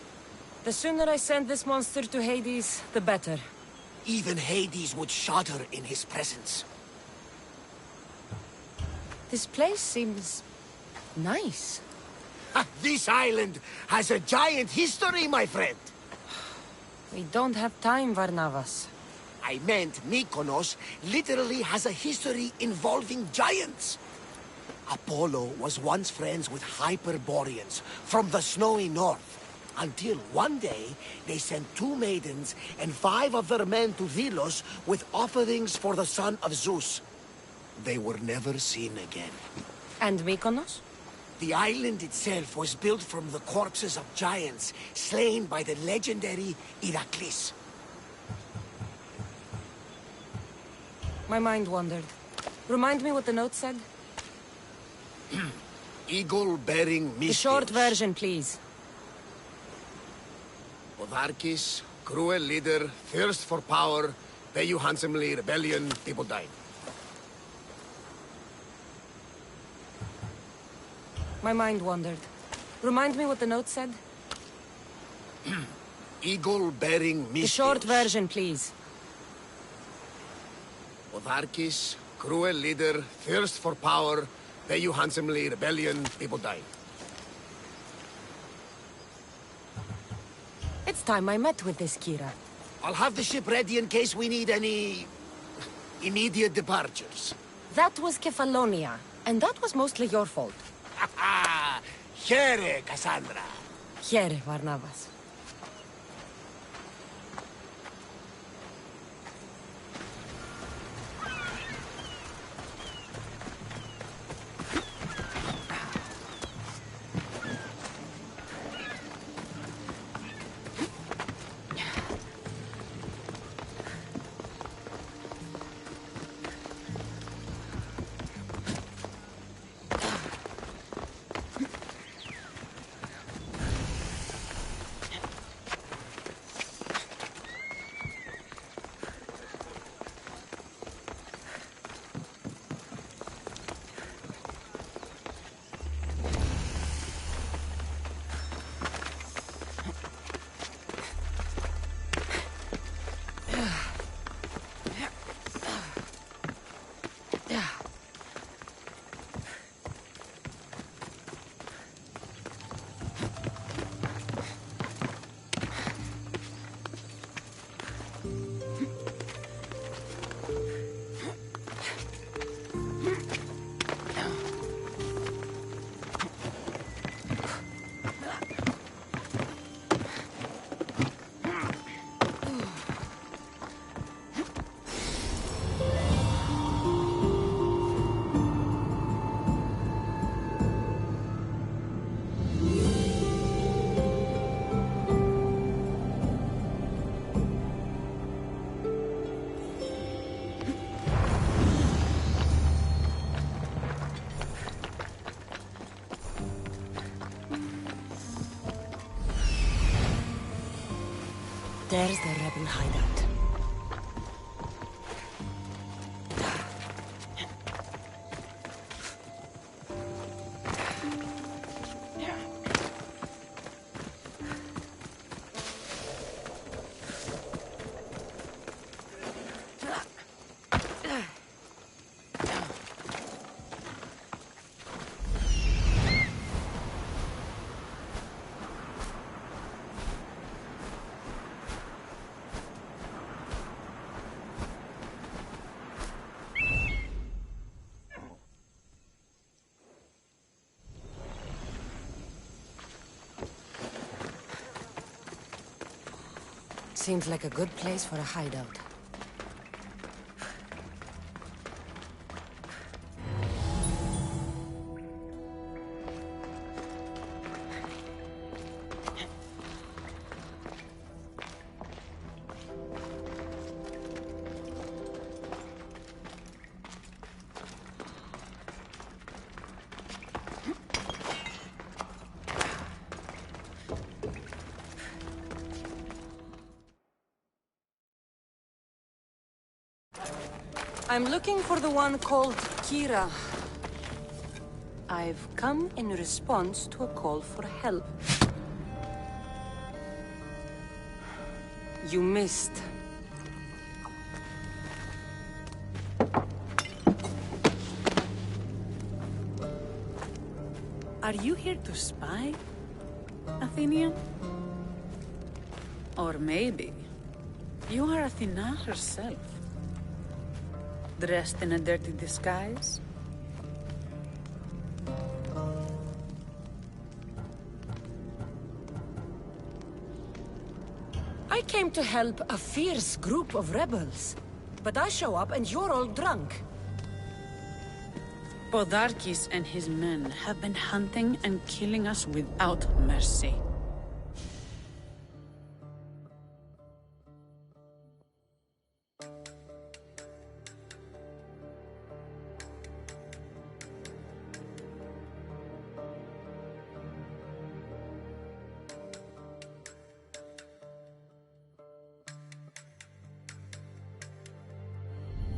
The sooner I send this monster to Hades, the better. Even Hades would shudder in his presence. This place seems nice. This island has a giant history, my friend. We don't have time, Varnavas. I meant Mykonos literally has a history involving giants. Apollo was once friends with Hyperboreans from the snowy north. Until one day, they sent 2 maidens and 5 of their men to Delos with offerings for the son of Zeus. They were never seen again. And Mykonos? The island itself was built from the corpses of giants slain by the legendary Heracles. My mind wandered. Remind me what the note said? Eagle-bearing Mystios. The short version, please. Otharkis, cruel leader, thirst for power, pay you handsomely, rebellion, people dying. My mind wandered. Remind me what the note said? Eagle-bearing Mystios. The short version, please. Otharkis, cruel leader, thirst for power, pay you handsomely, rebellion, people dying. It's time I met with this Kira. I'll have the ship ready in case we need any immediate departures. That was Kefalonia, and that was mostly your fault. Here, Cassandra. Here, Varnavas. There's the rebel hideout. Seems like a good place for a hideout. I'm looking for the one called Kira. I've come in response to a call for help. You missed. Are you here to spy, Athenian? Or maybe you are Athena herself, dressed in a dirty disguise? I came to help a fierce group of rebels. But I show up and you're all drunk. Podarkis and his men have been hunting and killing us without mercy.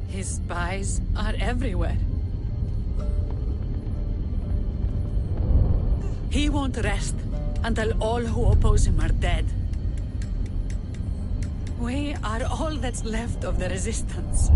His spies are everywhere. He won't rest until all who oppose him are dead. We are all that's left of the resistance.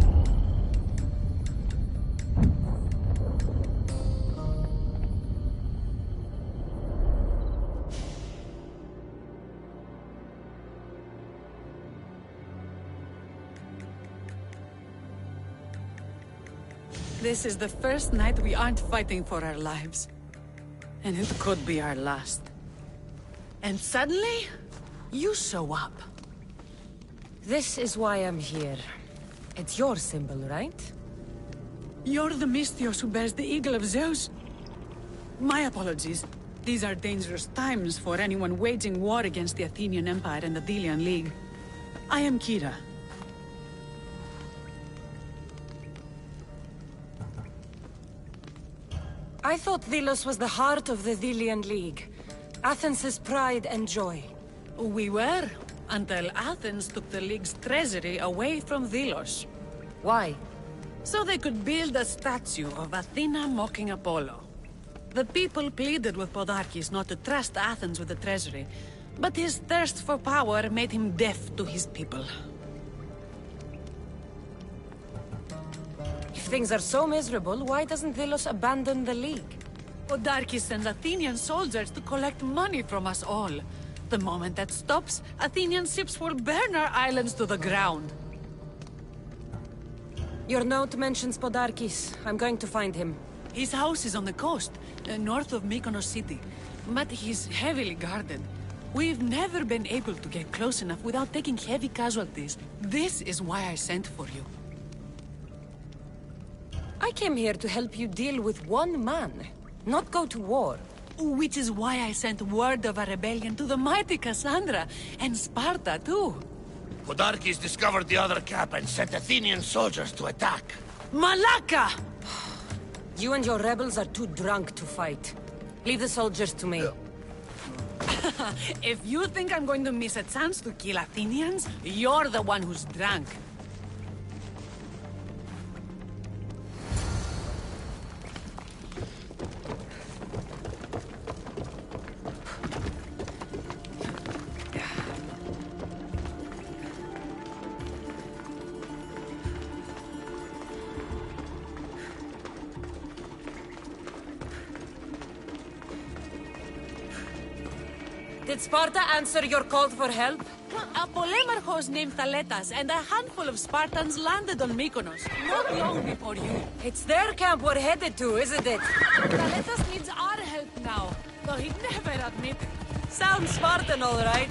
This is the first night we aren't fighting for our lives. And it could be our last. And suddenly, you show up. This is why I'm here. It's your symbol, right? You're the Mystios who bears the eagle of Zeus. My apologies. These are dangerous times for anyone waging war against the Athenian Empire and the Delian League. I am Kira. I thought Delos was the heart of the Delian League. Athens' pride and joy. We were, until Athens took the League's treasury away from Delos. Why? So they could build a statue of Athena mocking Apollo. The people pleaded with Podarkis not to trust Athens with the treasury, but his thirst for power made him deaf to his people. If things are so miserable, why doesn't Delos abandon the League? Podarkis sends Athenian soldiers to collect money from us all. The moment that stops, Athenian ships will burn our islands to the ground. Your note mentions Podarkis. I'm going to find him. His house is on the coast, north of Mykonos city. But he's heavily guarded. We've never been able to get close enough without taking heavy casualties. This is why I sent for you. I came here to help you deal with one man, not go to war. Which is why I sent word of a rebellion to the mighty Cassandra, and Sparta too. Podarkis discovered the other cap and sent Athenian soldiers to attack. Malaka! You and your rebels are too drunk to fight. Leave the soldiers to me. If you think I'm going to miss a chance to kill Athenians, you're the one who's drunk. Did Sparta answer your call for help? A Polemarchos named Thaletas and a handful of Spartans landed on Mykonos, not long before you. It's their camp we're headed to, isn't it? Thaletas needs our help now, though he'd never admit it. Sounds Spartan, all right.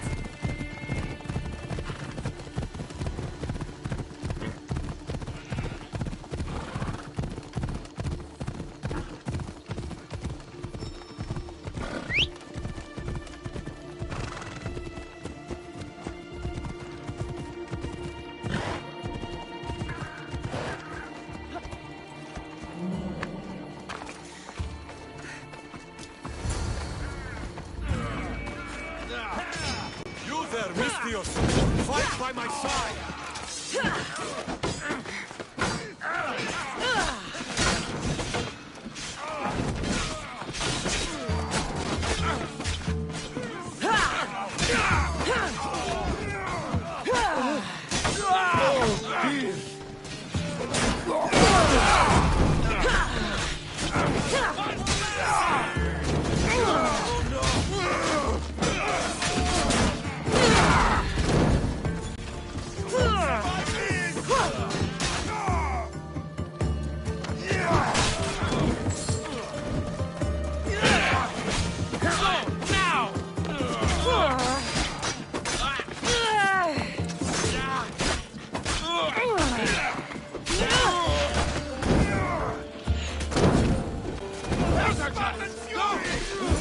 Fight by my side!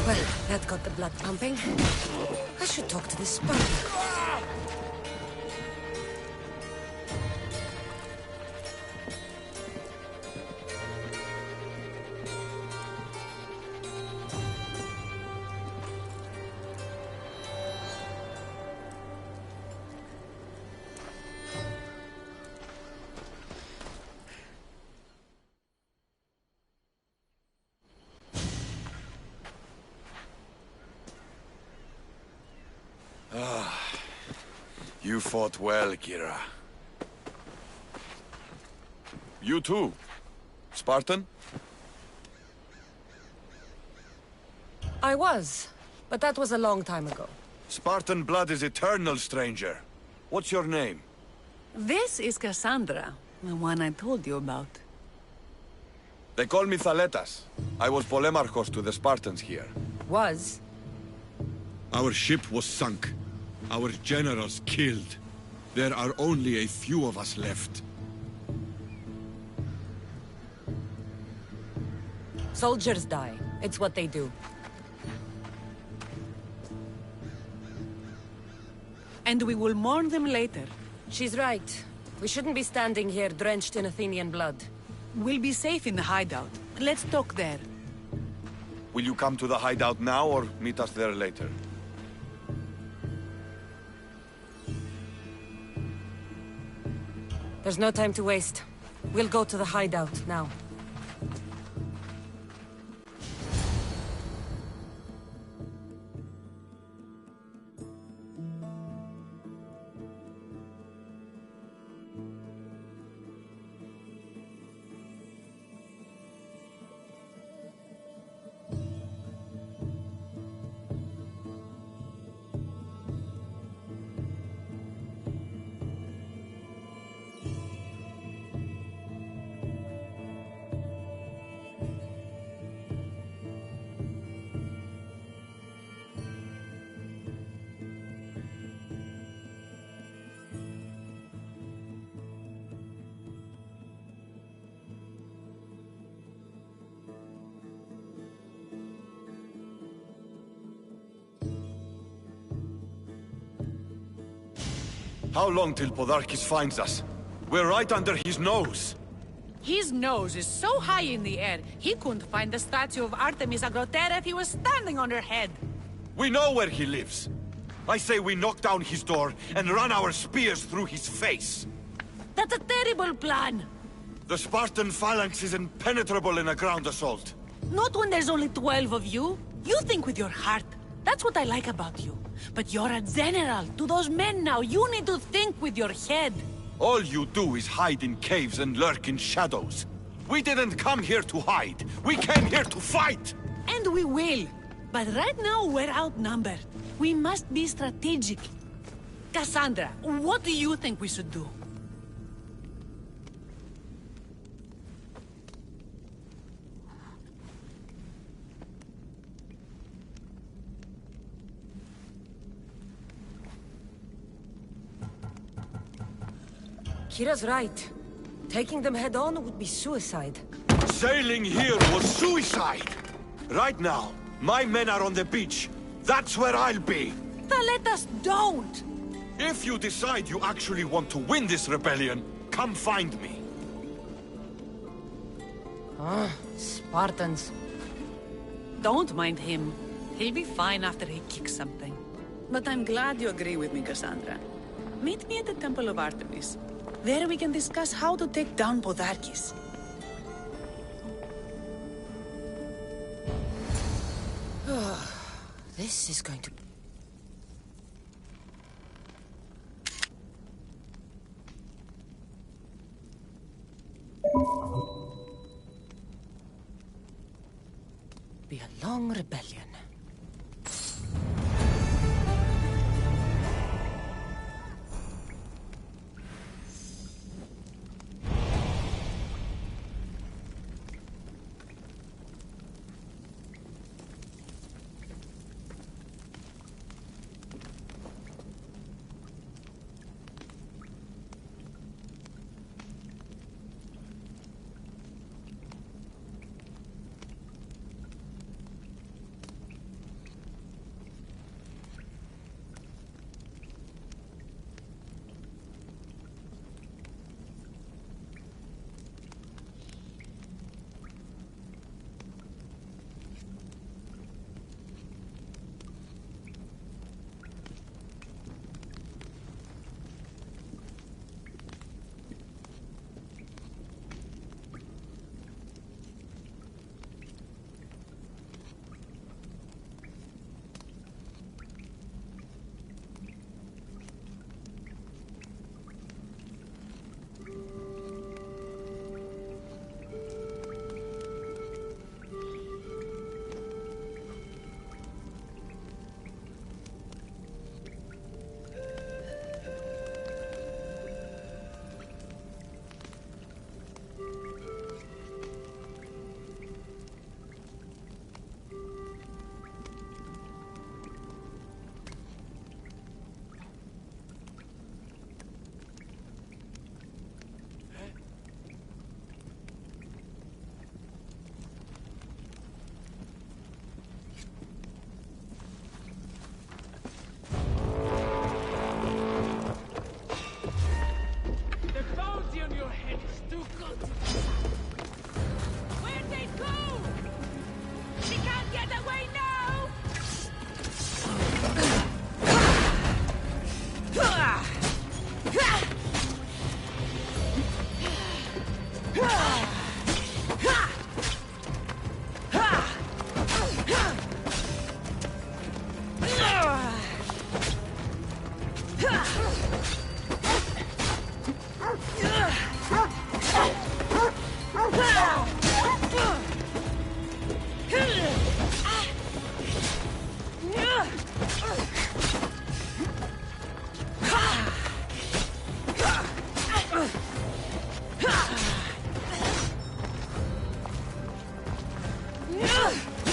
Well, that got the blood pumping. I should talk to this Spartan. You fought well, Kira. You too, Spartan? I was, but that was a long time ago. Spartan blood is eternal, stranger. What's your name? This is Cassandra, the one I told you about. They call me Thaletas. I was Polemarchos to the Spartans here. Was? Our ship was sunk. Our generals killed. There are only a few of us left. Soldiers die. It's what they do. And we will mourn them later. She's right. We shouldn't be standing here drenched in Athenian blood. We'll be safe in the hideout. Let's talk there. Will you come to the hideout now or meet us there later? There's no time to waste. We'll go to the hideout now. How long till Podarkis finds us? We're right under his nose. His nose is so high in the air, he couldn't find the statue of Artemis Agrothera if he was standing on her head. We know where he lives. I say we knock down his door and run our spears through his face. That's a terrible plan. The Spartan phalanx is impenetrable in a ground assault. Not when there's only 12 of you. You think with your heart. That's what I like about you. But you're a general. To those men now, you need to think with your head. All you do is hide in caves and lurk in shadows. We didn't come here to hide. We came here to fight! And we will. But right now, we're outnumbered. We must be strategic. Cassandra, what do you think we should do? Kira's right. Taking them head on would be suicide. Sailing here was suicide! Right now, my men are on the beach. That's where I'll be. Then let us don't! If you decide you actually want to win this rebellion, come find me. Ah, Spartans. Don't mind him. He'll be fine after he kicks something. But I'm glad you agree with me, Cassandra. Meet me at the Temple of Artemis. There we can discuss how to take down Podarkis. This is going to... be a long rebellion.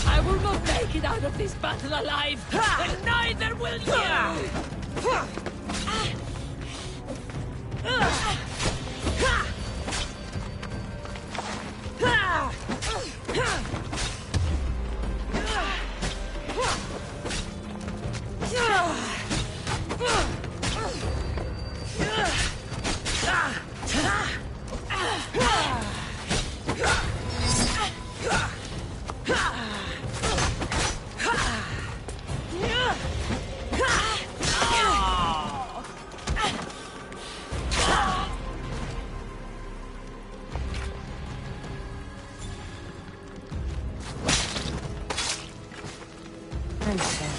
I will not make it out of this battle alive, and neither will you! I'm sorry.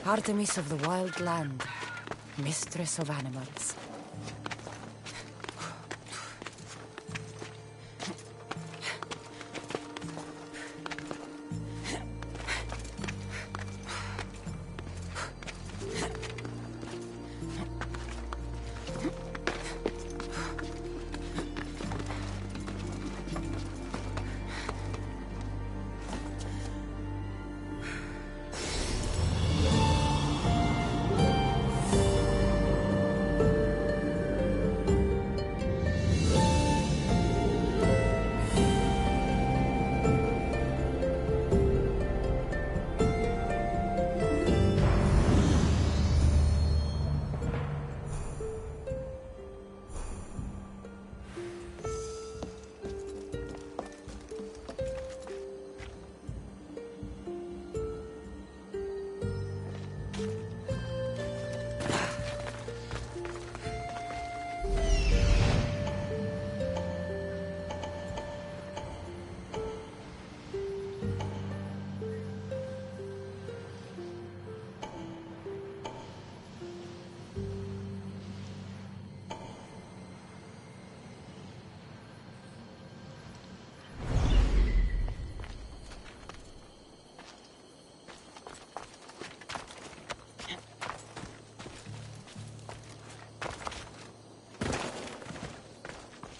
Artemis of the Wild Land, mistress of animals.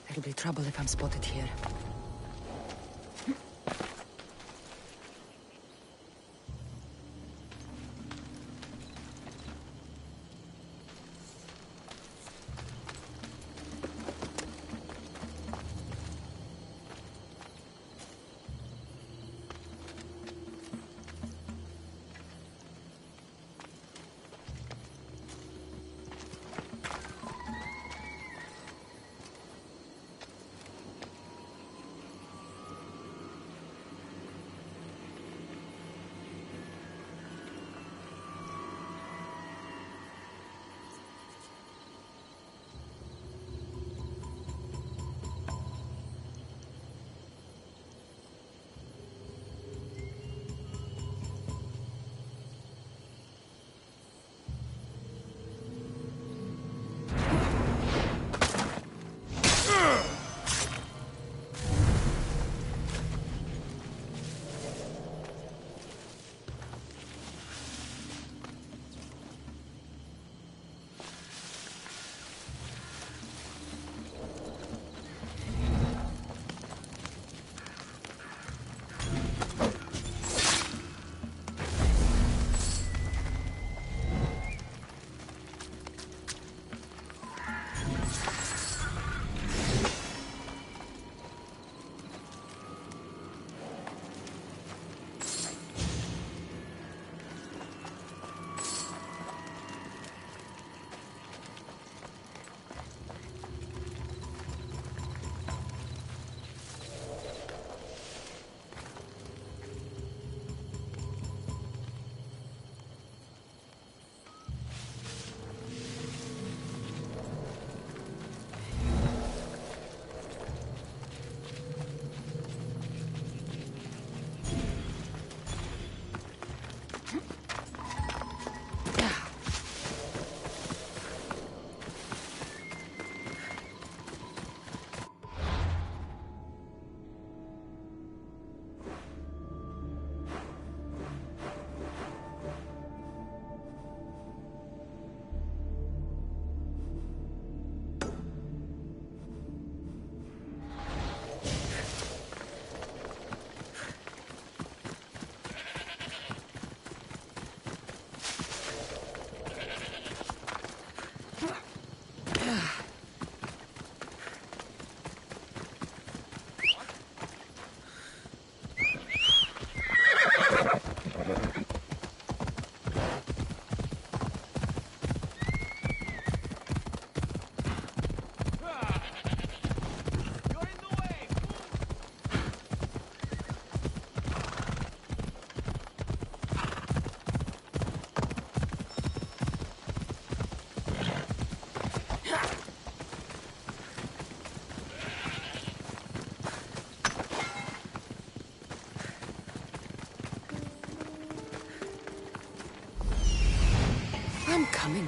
There'll be trouble if I'm spotted here.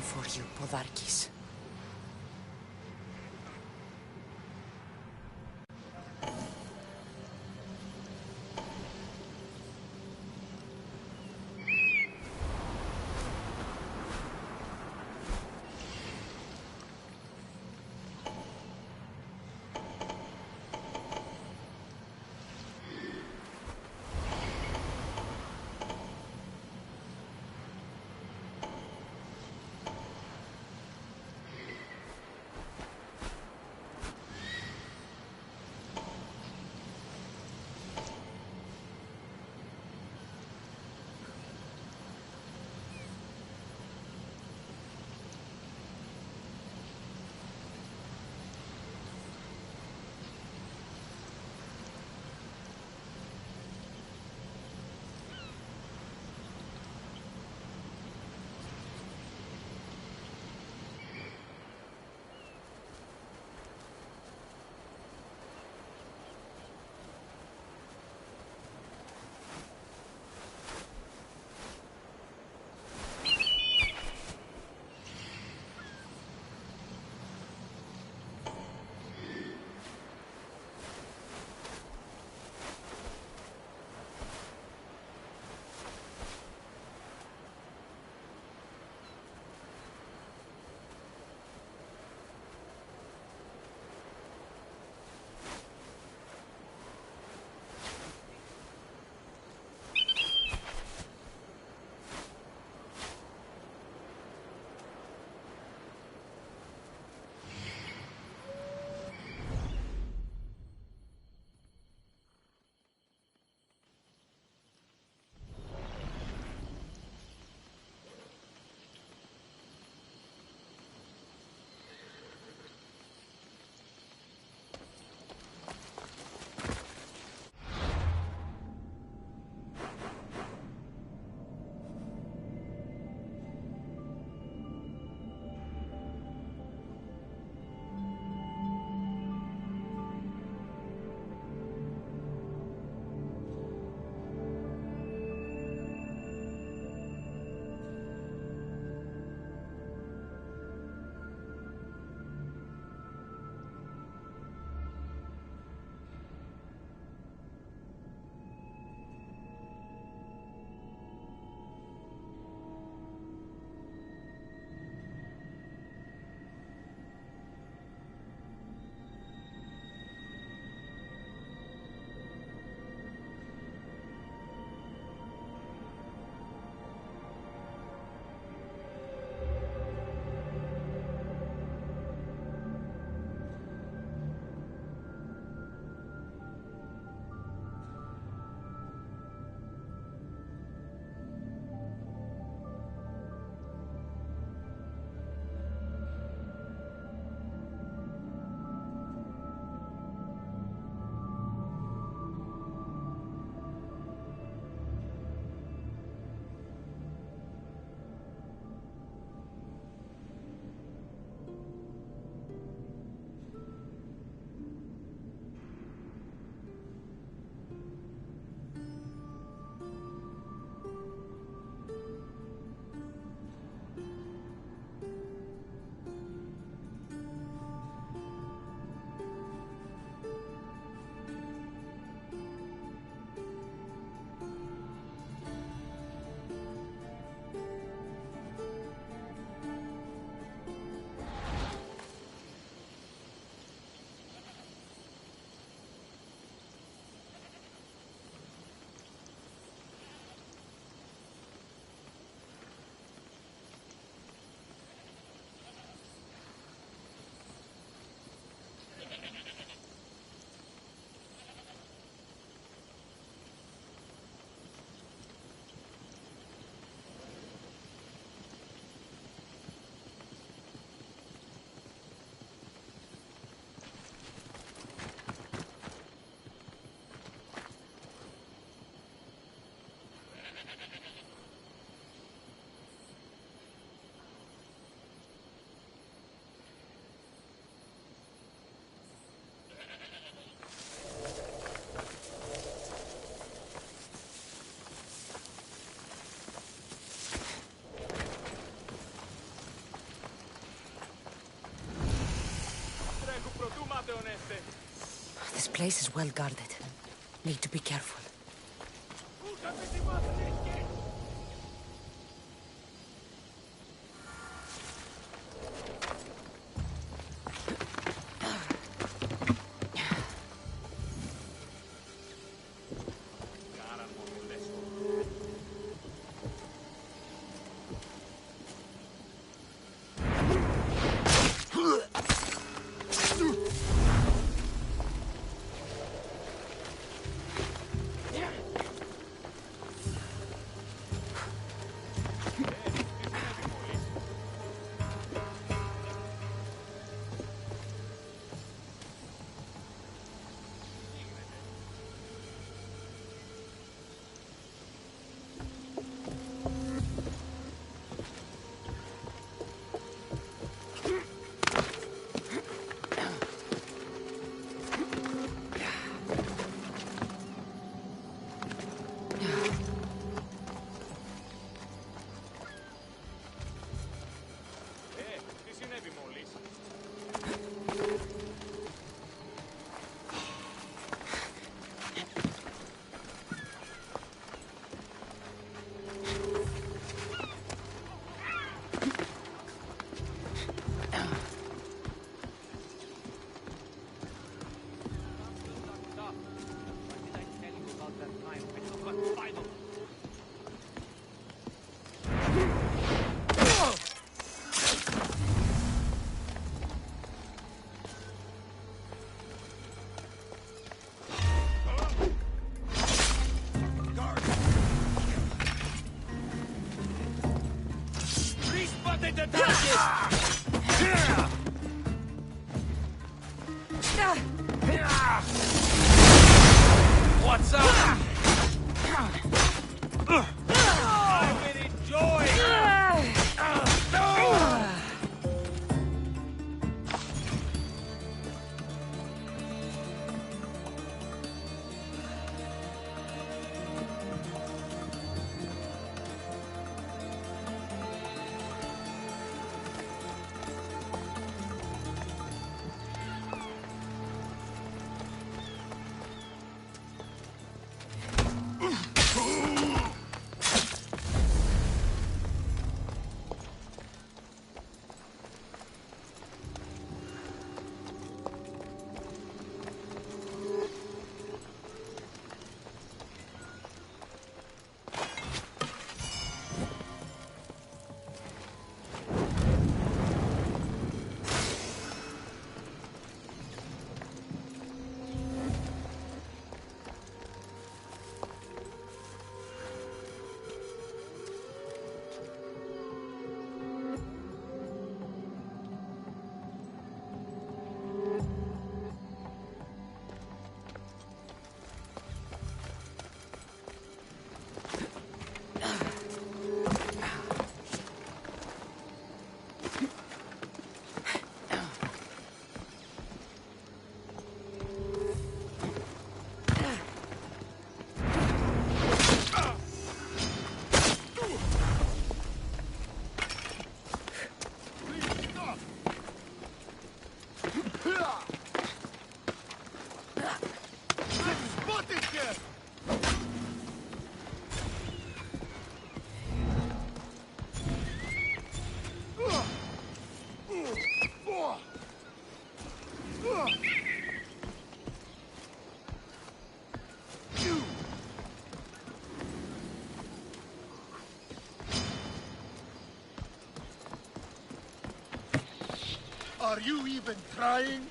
for you, Podarkis. This place is well guarded. Need to be careful. What's up? I will enjoy. Are you even trying?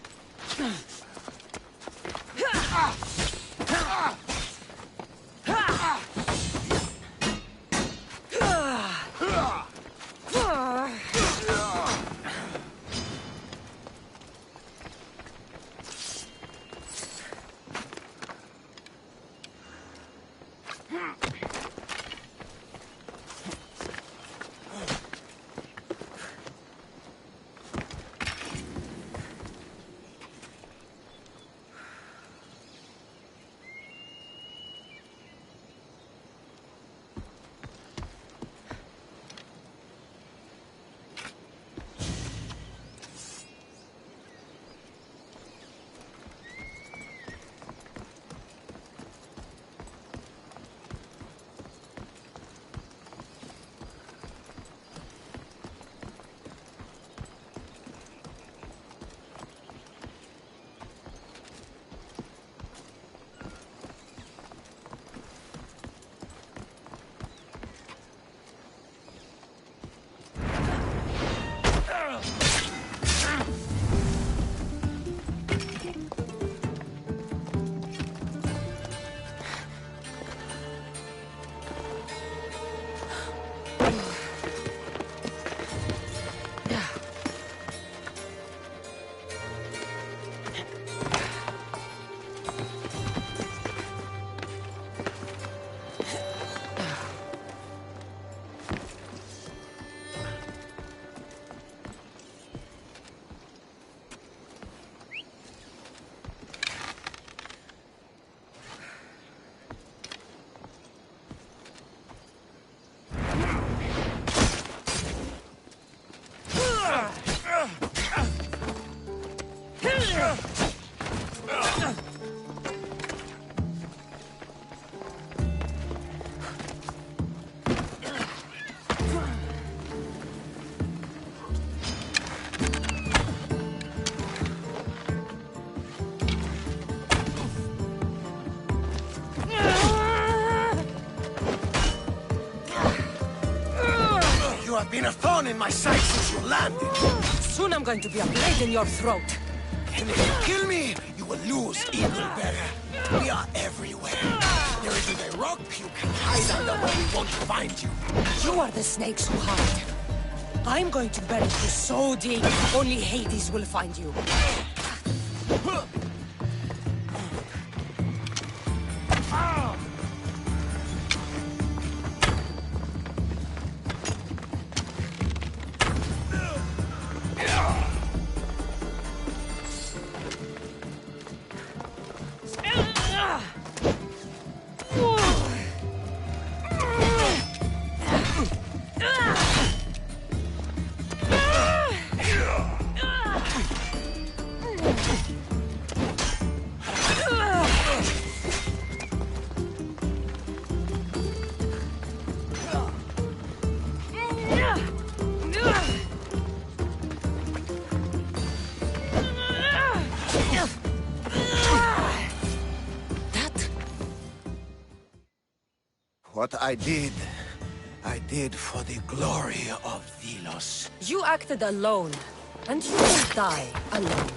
You have been a thorn in my side since you landed. Soon I'm going to be a blade in your throat. And if you kill me, you will lose Eaglebearer. We are everywhere. There isn't a rock you can hide under where we won't find you. You are the snakes who hide. I'm going to bury you so deep, only Hades will find you. What I did for the glory of Delos. You acted alone, and you will die alone.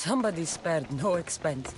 Somebody spared no expense.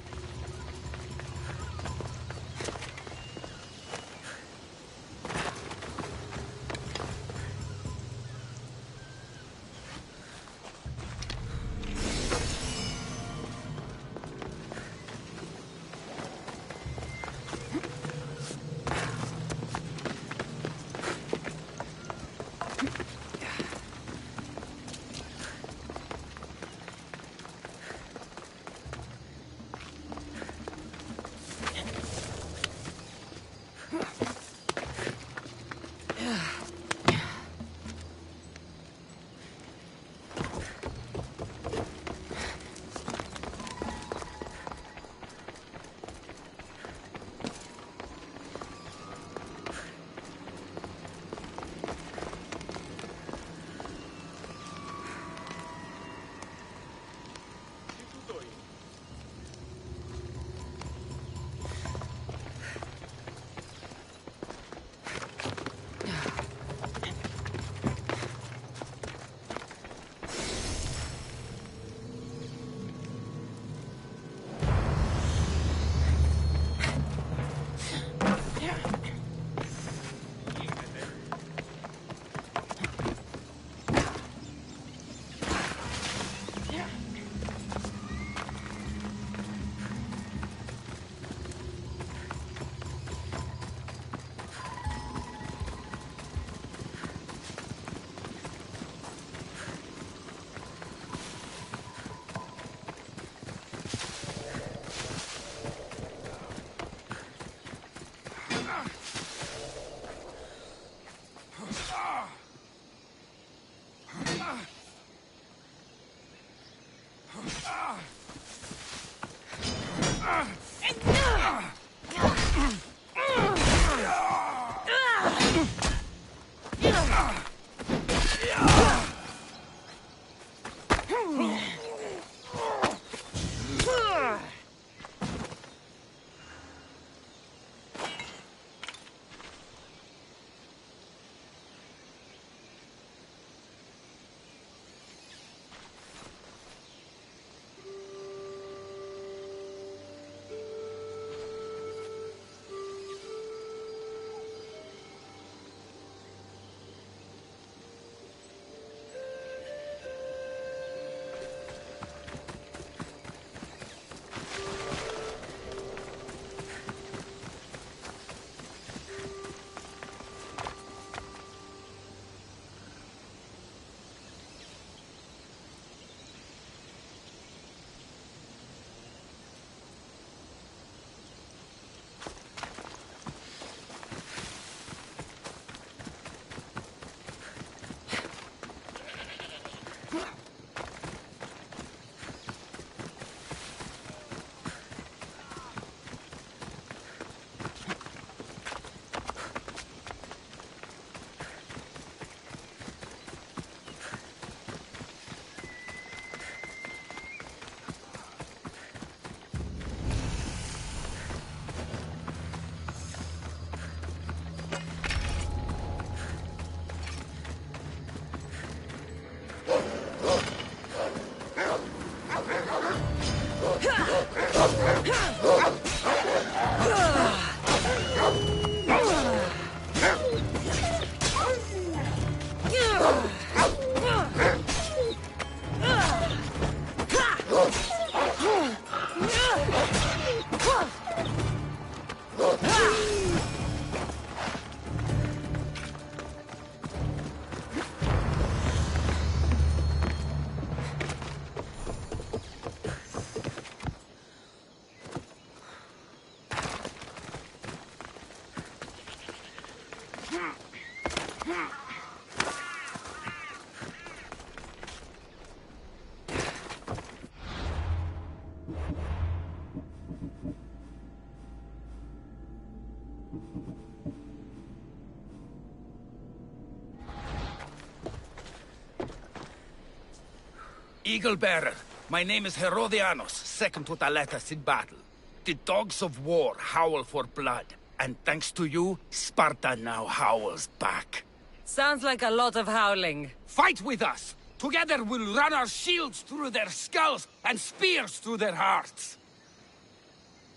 Eagle Bearer, my name is Herodianos, second to Thaletas in battle. The dogs of war howl for blood, and thanks to you, Sparta now howls back. Sounds like a lot of howling. Fight with us! Together we'll run our shields through their skulls and spears through their hearts.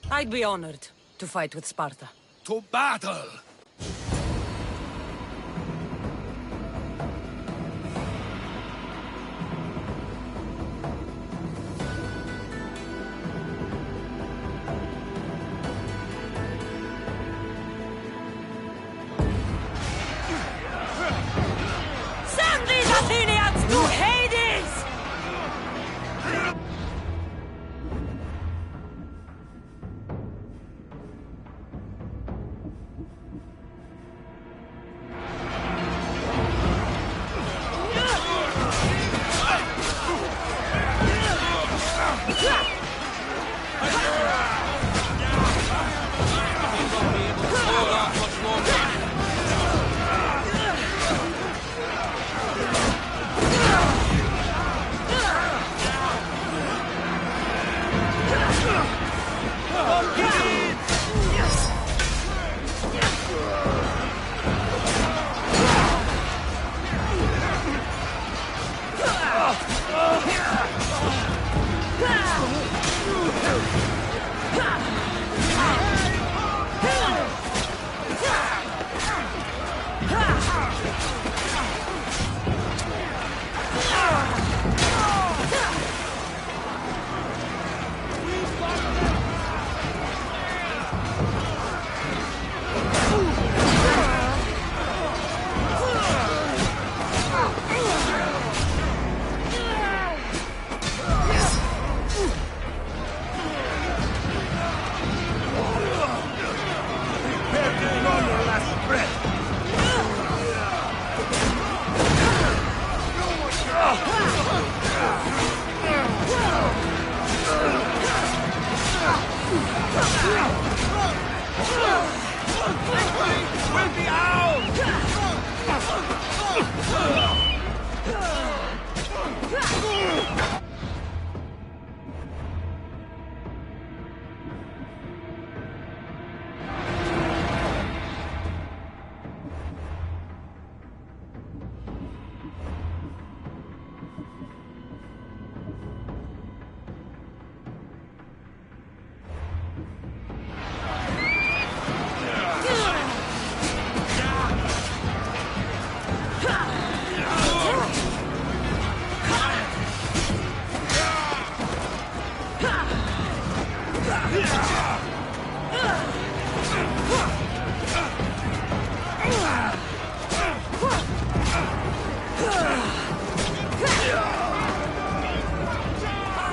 I'd be honored to fight with Sparta. To battle! Send these Athenians to Hades! We'll be out!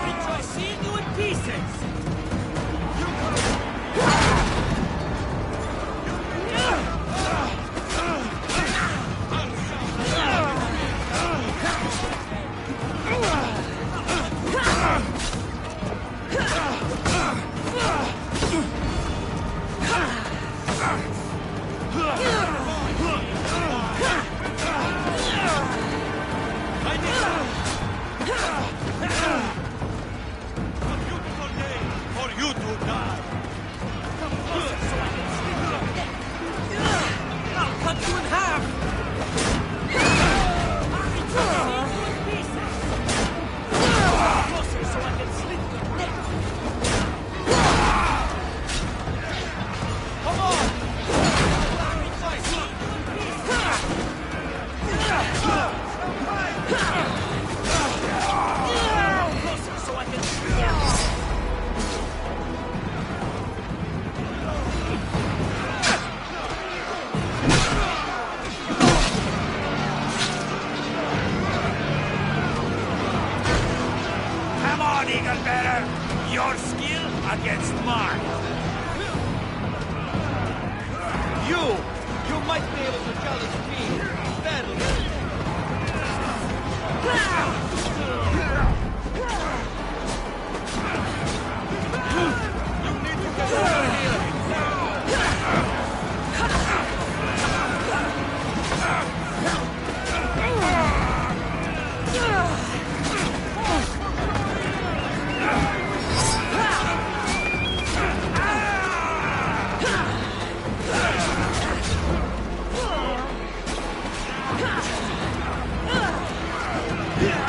Enjoy seeing you in pieces! For you to die! I'll cut you in half! Closer so I can slit your neck! Come on! Closer so I can... Come on, Eagle Bearer! Your skill against mine! You might be able to challenge me. Battle. You need to get over here. Yeah!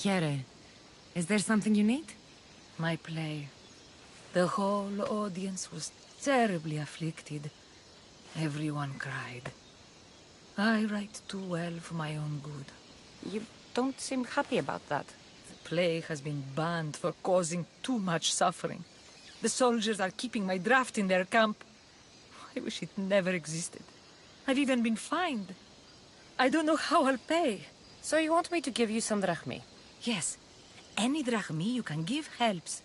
Here, is there something you need? My play. The whole audience was terribly afflicted. Everyone cried. I write too well for my own good. You don't seem happy about that. The play has been banned for causing too much suffering. The soldiers are keeping my draft in their camp. I wish it never existed. I've even been fined. I don't know how I'll pay. So you want me to give you some drachmi? Yes. Any drachmi you can give helps.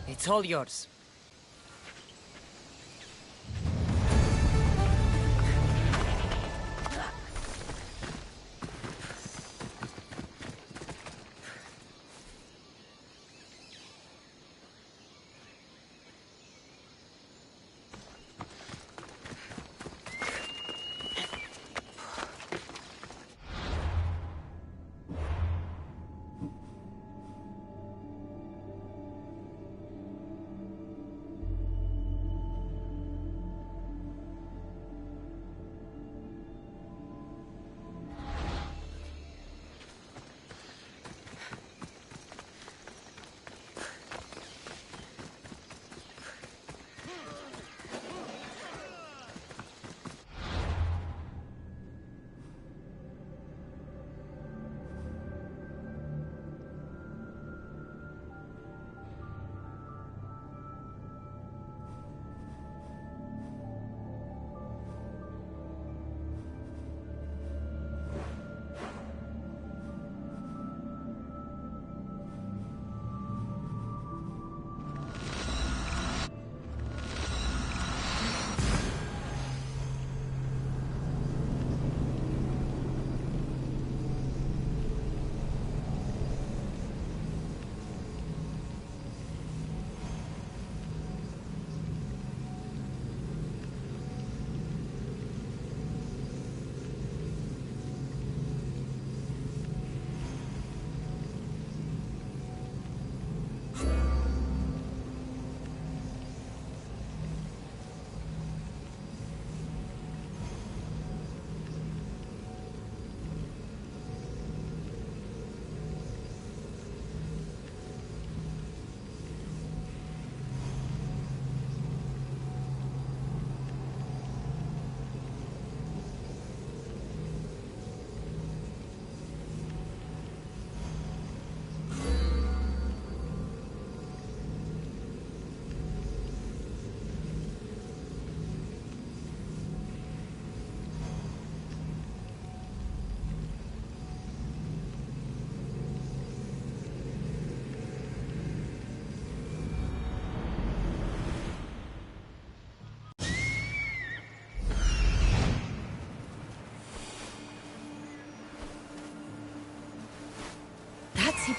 It's all yours.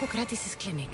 Hippocrates' clinic.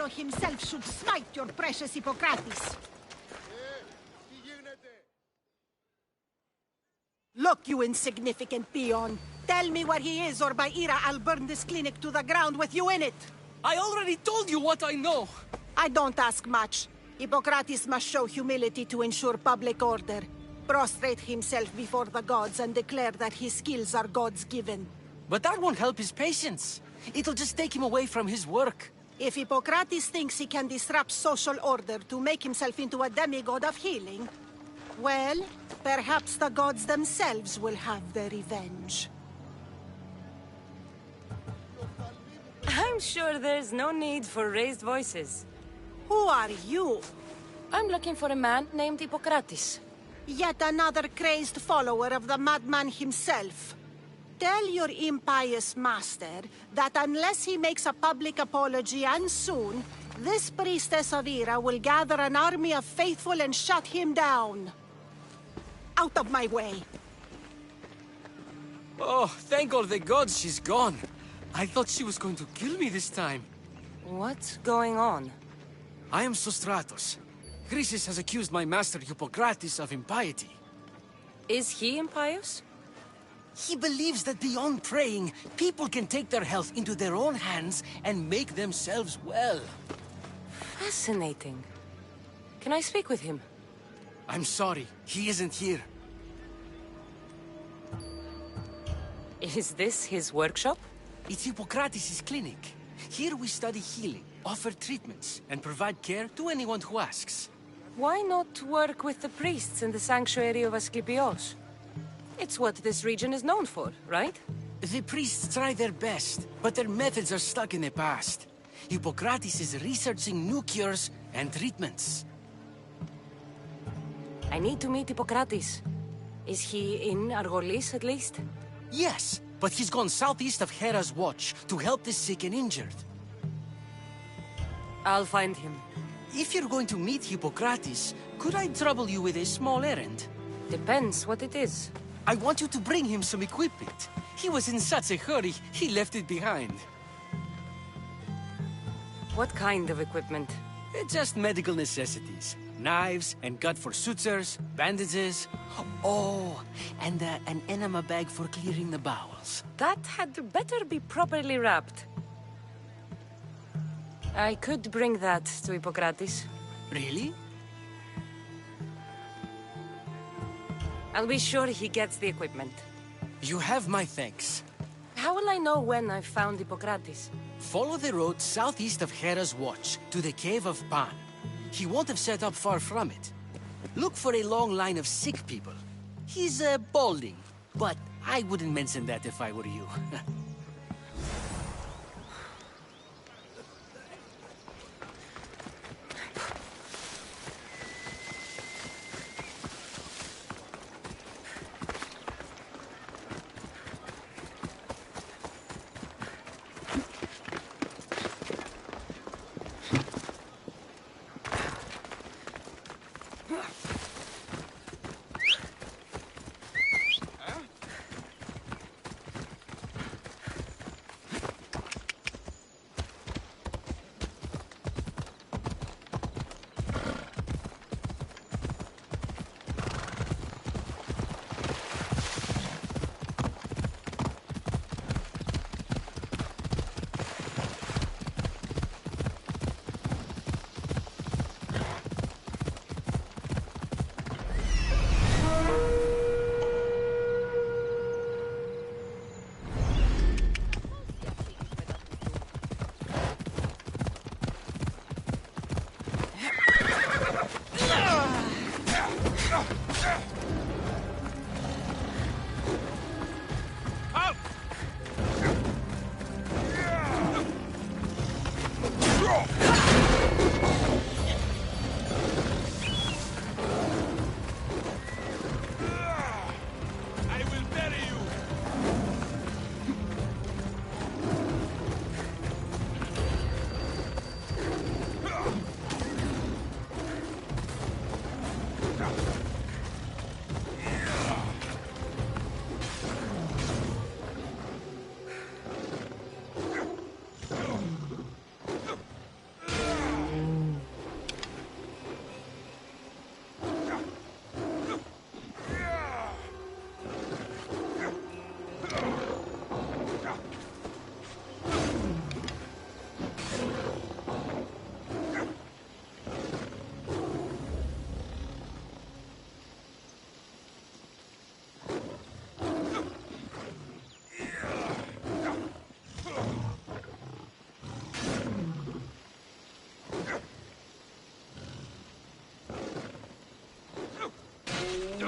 Apollo himself should smite your precious Hippocrates. Look, you insignificant peon. Tell me where he is, or by Ira, I'll burn this clinic to the ground with you in it. I already told you what I know. I don't ask much. Hippocrates must show humility to ensure public order. Prostrate himself before the gods and declare that his skills are God's given. But that won't help his patients. It'll just take him away from his work. If Hippocrates thinks he can disrupt social order to make himself into a demigod of healing, well, perhaps the gods themselves will have their revenge. I'm sure there's no need for raised voices. Who are you? I'm looking for a man named Hippocrates. Yet another crazed follower of the madman himself. Tell your impious master that unless he makes a public apology, and soon, this priestess of Ira will gather an army of faithful and shut him down. Out of my way! Oh, thank all the gods she's gone. I thought she was going to kill me this time. What's going on? I am Sostratos. Chrysis has accused my master Hippocrates of impiety. Is he impious? He believes that beyond praying, people can take their health into their own hands and make themselves well. Fascinating. Can I speak with him? I'm sorry, he isn't here. Is this his workshop? It's Hippocrates' clinic. Here we study healing, offer treatments, and provide care to anyone who asks. Why not work with the priests in the sanctuary of Asclepios? It's what this region is known for, right? The priests try their best, but their methods are stuck in the past. Hippocrates is researching new cures and treatments. I need to meet Hippocrates. Is he in Argolis, at least? Yes, but he's gone southeast of Hera's Watch to help the sick and injured. I'll find him. If you're going to meet Hippocrates, could I trouble you with a small errand? Depends what it is. I want you to bring him some equipment. He was in such a hurry, he left it behind. What kind of equipment? Just medical necessities. Knives and gut for sutures, bandages. Oh, and an enema bag for clearing the bowels. That had better be properly wrapped. I could bring that to Hippocrates. Really? I'll be sure he gets the equipment. You have my thanks. How will I know when I've found Hippocrates? Follow the road southeast of Hera's Watch to the Cave of Pan. He won't have set up far from it. Look for a long line of sick people. He's balding, but I wouldn't mention that if I were you.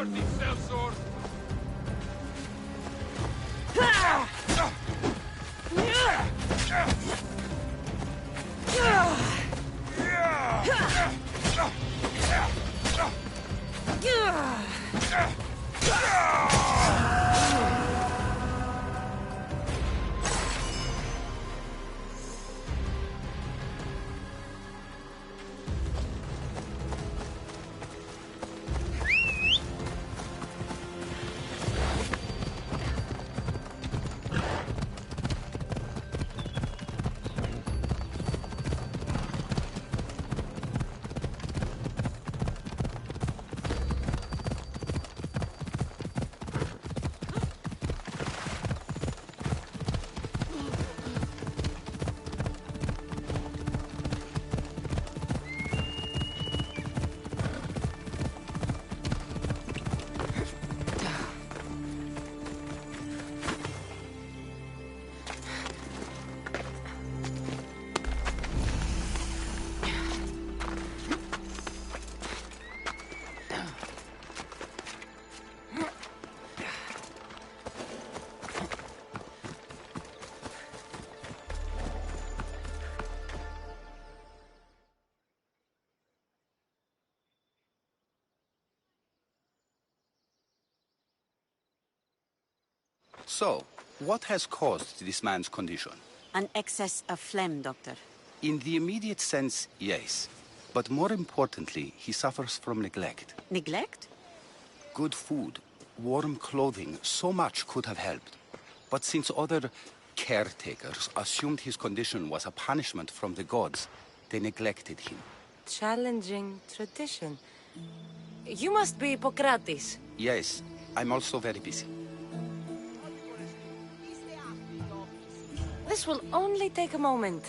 dirty sellsword! So, what has caused this man's condition? An excess of phlegm, Doctor. In the immediate sense, yes. But more importantly, he suffers from neglect. Neglect? Good food, warm clothing, so much could have helped. But since other caretakers assumed his condition was a punishment from the gods, they neglected him. Challenging tradition. You must be Hippocrates. Yes, I'm also very busy. This will only take a moment.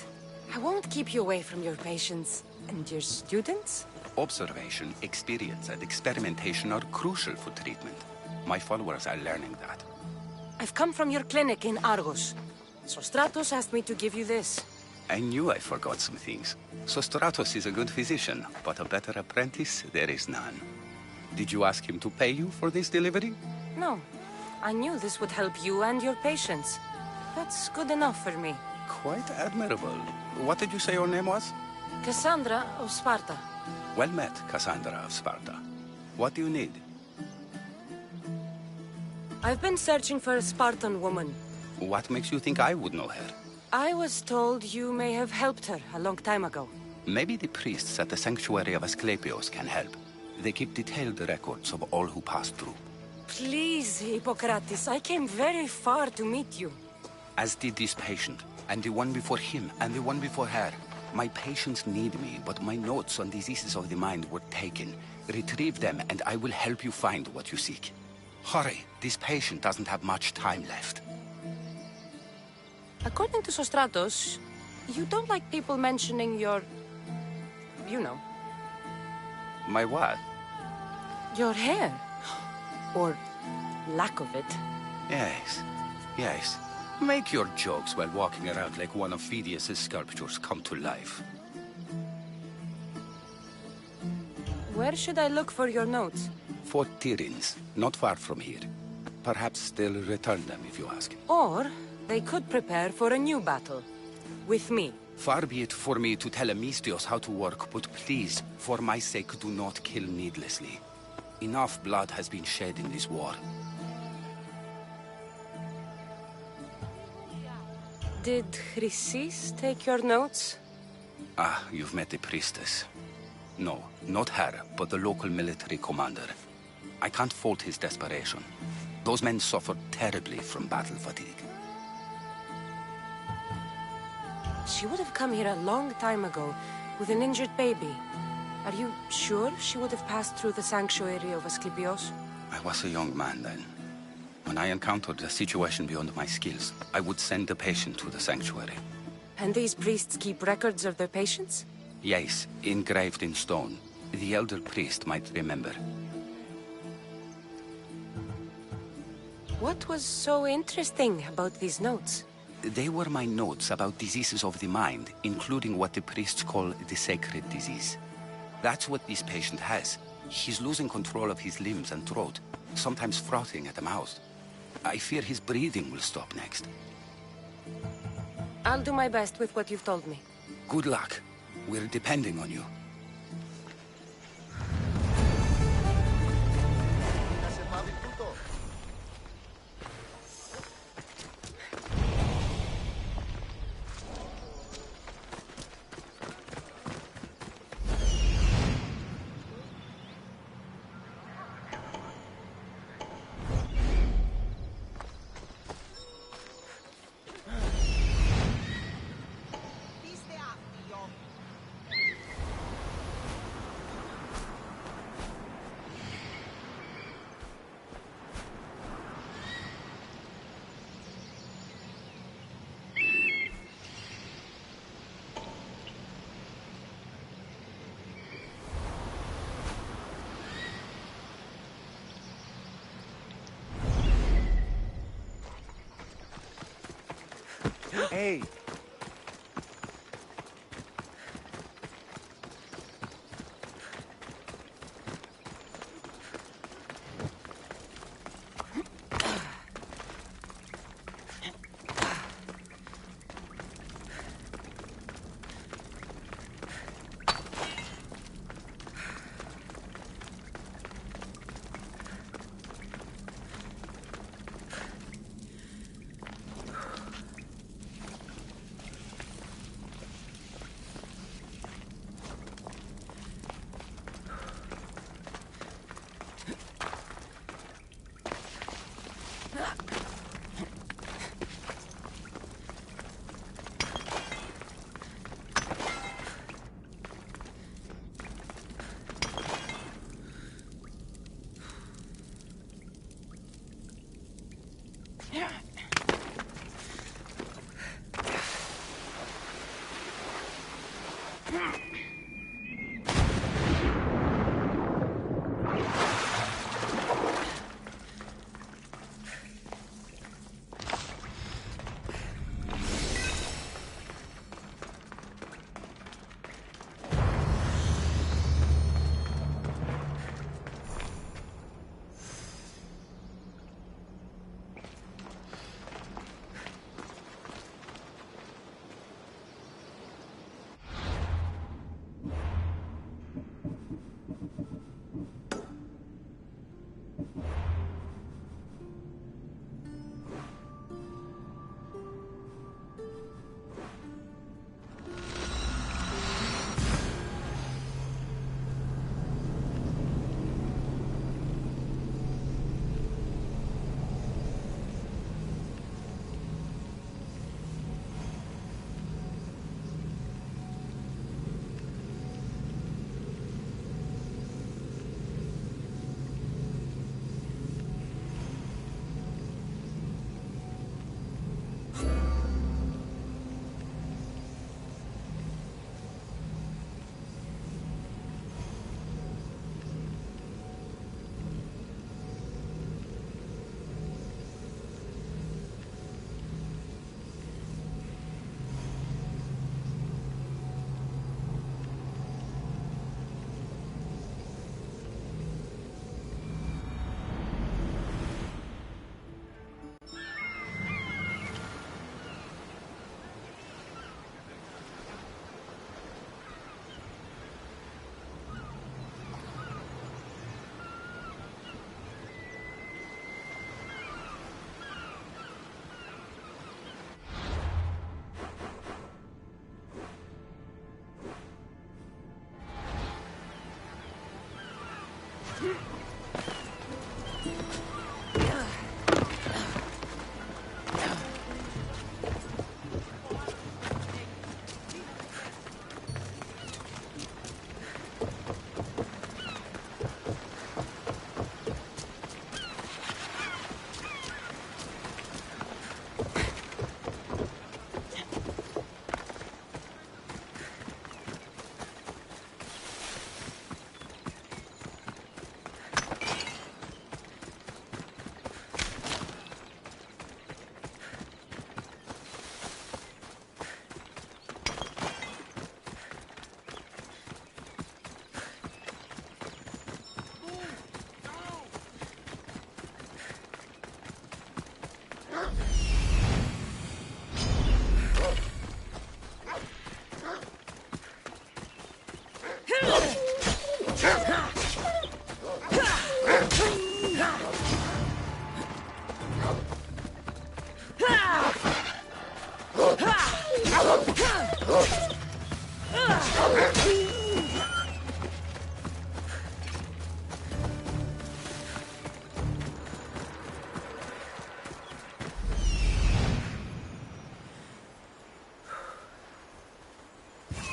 I won't keep you away from your patients. And your students? Observation, experience, and experimentation are crucial for treatment. My followers are learning that. I've come from your clinic in Argos. Sostratos asked me to give you this. I knew I forgot some things. Sostratos is a good physician, but a better apprentice there is none. Did you ask him to pay you for this delivery? No. I knew this would help you and your patients. That's good enough for me. Quite admirable. What did you say your name was? Cassandra of Sparta. Well met, Cassandra of Sparta. What do you need? I've been searching for a Spartan woman. What makes you think I would know her? I was told you may have helped her a long time ago. Maybe the priests at the sanctuary of Asclepios can help. They keep detailed records of all who passed through. Please, Hippocrates, I came very far to meet you. As did this patient, and the one before him, and the one before her. My patients need me, but my notes on diseases of the mind were taken. Retrieve them, and I will help you find what you seek. Hurry, this patient doesn't have much time left. According to Sostratos, you don't like people mentioning your... you know. My what? Your hair. Or lack of it. Yes, yes. Make your jokes while walking around like one of Phidias' sculptures come to life. Where should I look for your notes? For Tyrins, not far from here. Perhaps they'll return them if you ask. Or they could prepare for a new battle. With me. Far be it for me to tell Amistios how to work, but please, for my sake, do not kill needlessly. Enough blood has been shed in this war. Did Chrysis take your notes? Ah, you've met the priestess. No, not her, but the local military commander. I can't fault his desperation. Those men suffered terribly from battle fatigue. She would have come here a long time ago, with an injured baby. Are you sure she would have passed through the sanctuary of Asclepios? I was a young man then. When I encountered a situation beyond my skills, I would send the patient to the sanctuary. And these priests keep records of their patients? Yes, engraved in stone. The elder priest might remember. What was so interesting about these notes? They were my notes about diseases of the mind, including what the priests call the sacred disease. That's what this patient has. He's losing control of his limbs and throat, sometimes frothing at the mouth. I fear his breathing will stop next. I'll do my best with what you've told me. Good luck. We're depending on you. Hey!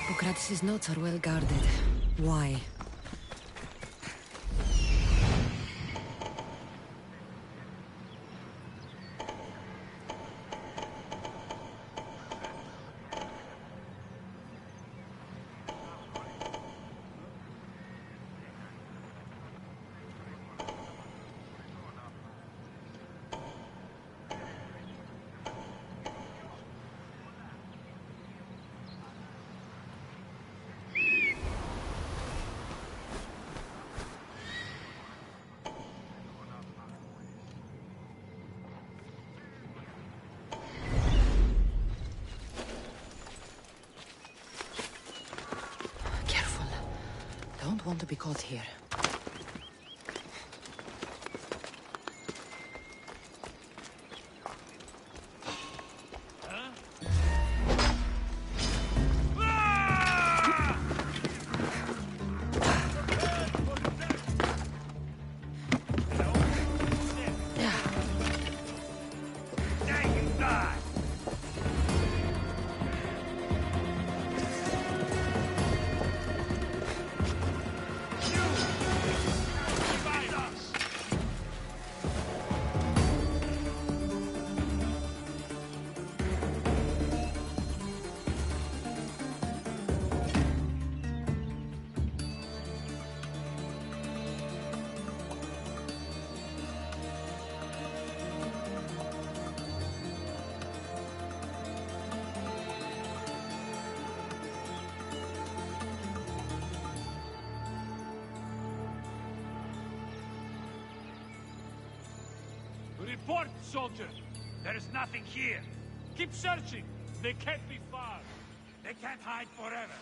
Bucratis' notes are well guarded. Why? Don't want to be caught here. Report, soldier! There is nothing here. Keep searching. They can't be far. They can't hide forever.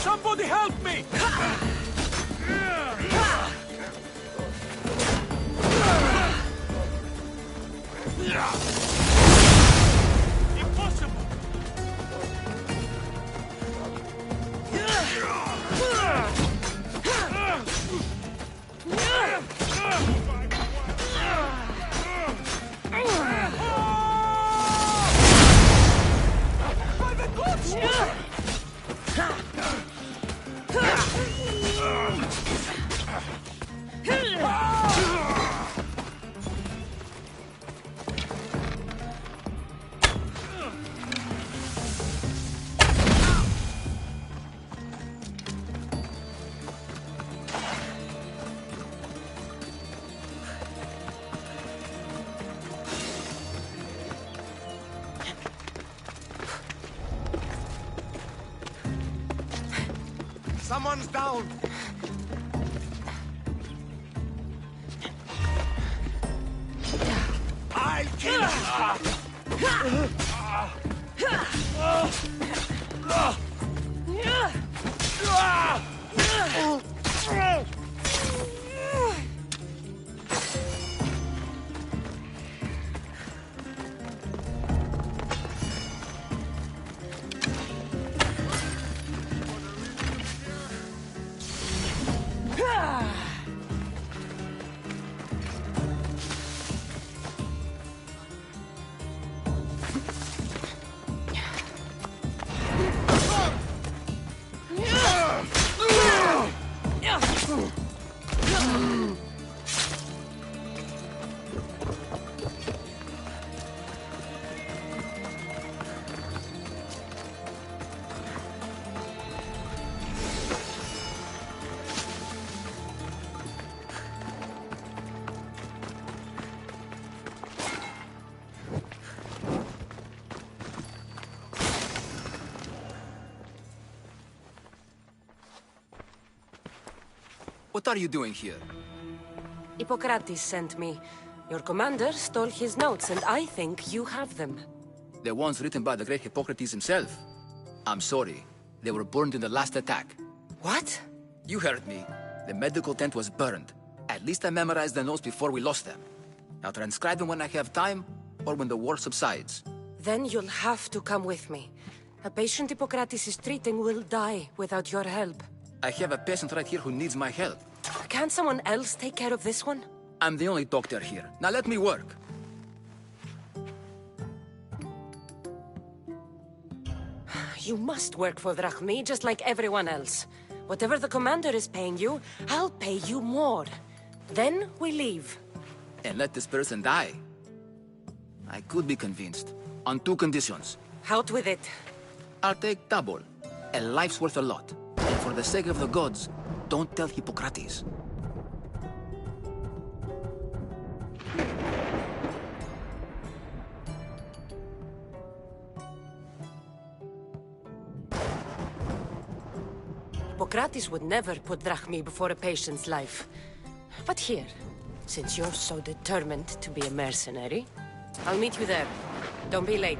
Somebody help me! Impossible! By the gods! Someone's down! I'll kill you! What are you doing here? Hippocrates sent me. Your commander stole his notes, and I think you have them. The ones written by the great Hippocrates himself. I'm sorry. They were burned in the last attack. What? You heard me. The medical tent was burned. At least I memorized the notes before we lost them. I'll transcribe them when I have time, or when the war subsides. Then you'll have to come with me. A patient Hippocrates is treating will die without your help. I have a patient right here who needs my help. Can't someone else take care of this one? I'm the only doctor here. Now let me work. You must work for Drachmi, just like everyone else. Whatever the commander is paying you, I'll pay you more. Then we leave. And let this person die. I could be convinced. On 2 conditions. Out with it. I'll take double. A life's worth a lot. And for the sake of the gods, don't tell Hippocrates. Hippocrates would never put Drachmi before a patient's life. But here, since you're so determined to be a mercenary, I'll meet you there. Don't be late.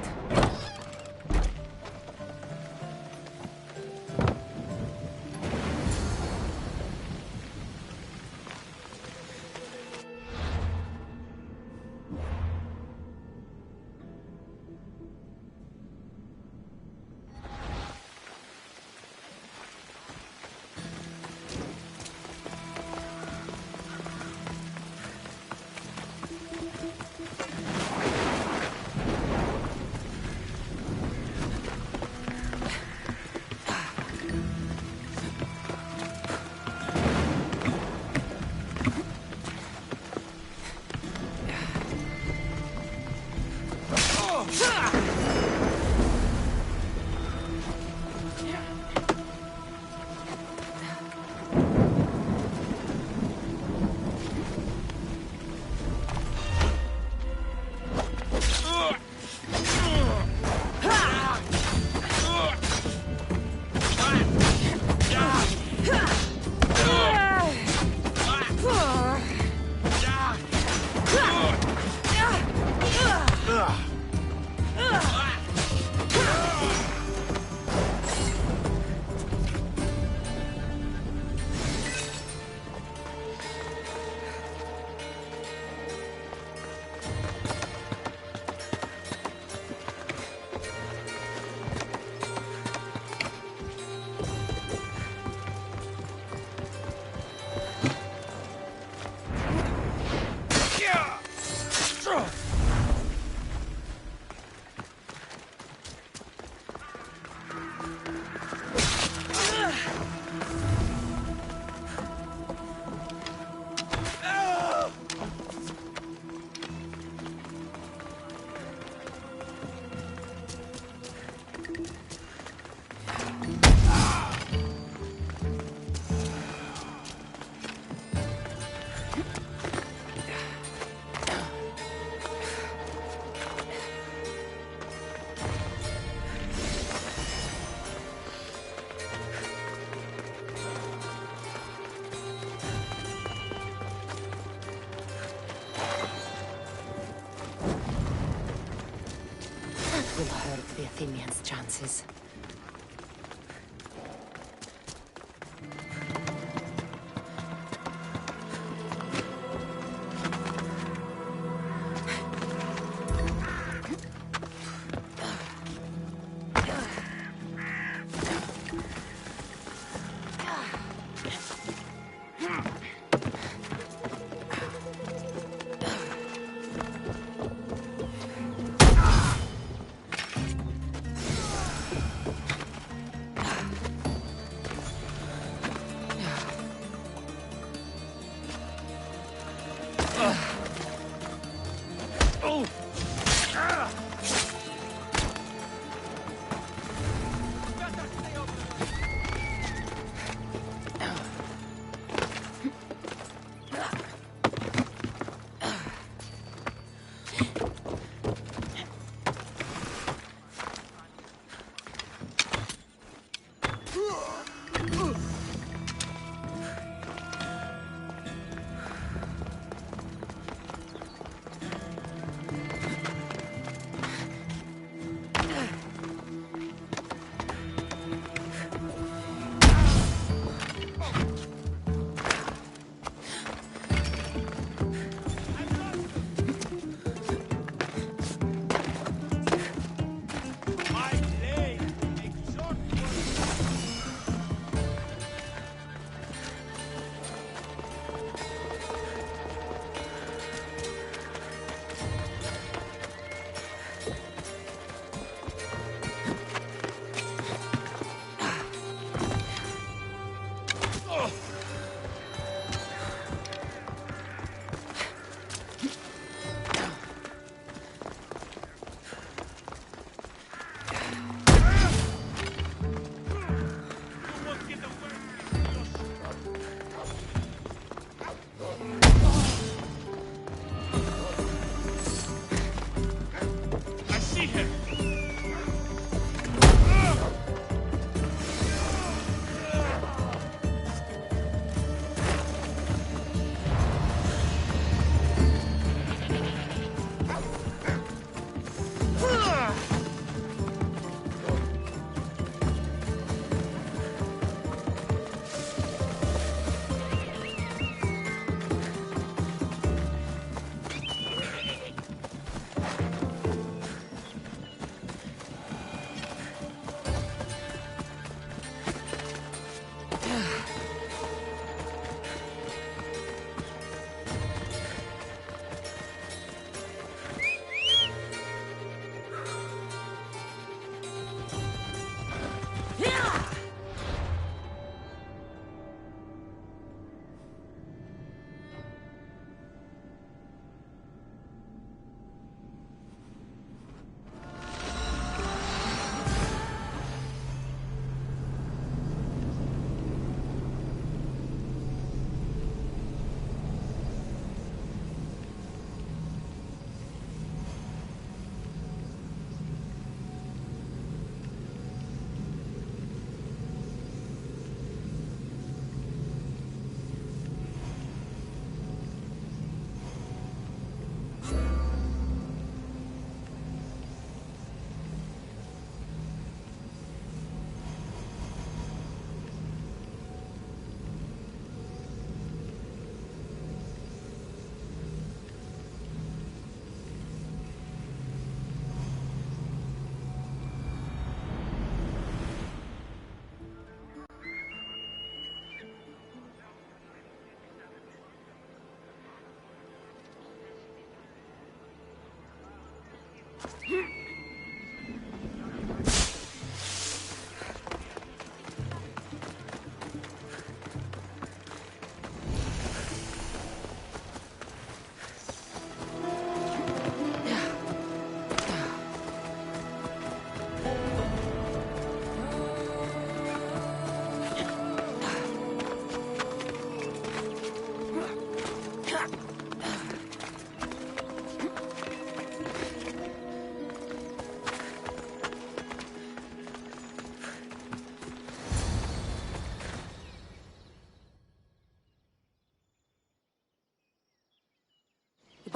Will hurt the Athenians' chances.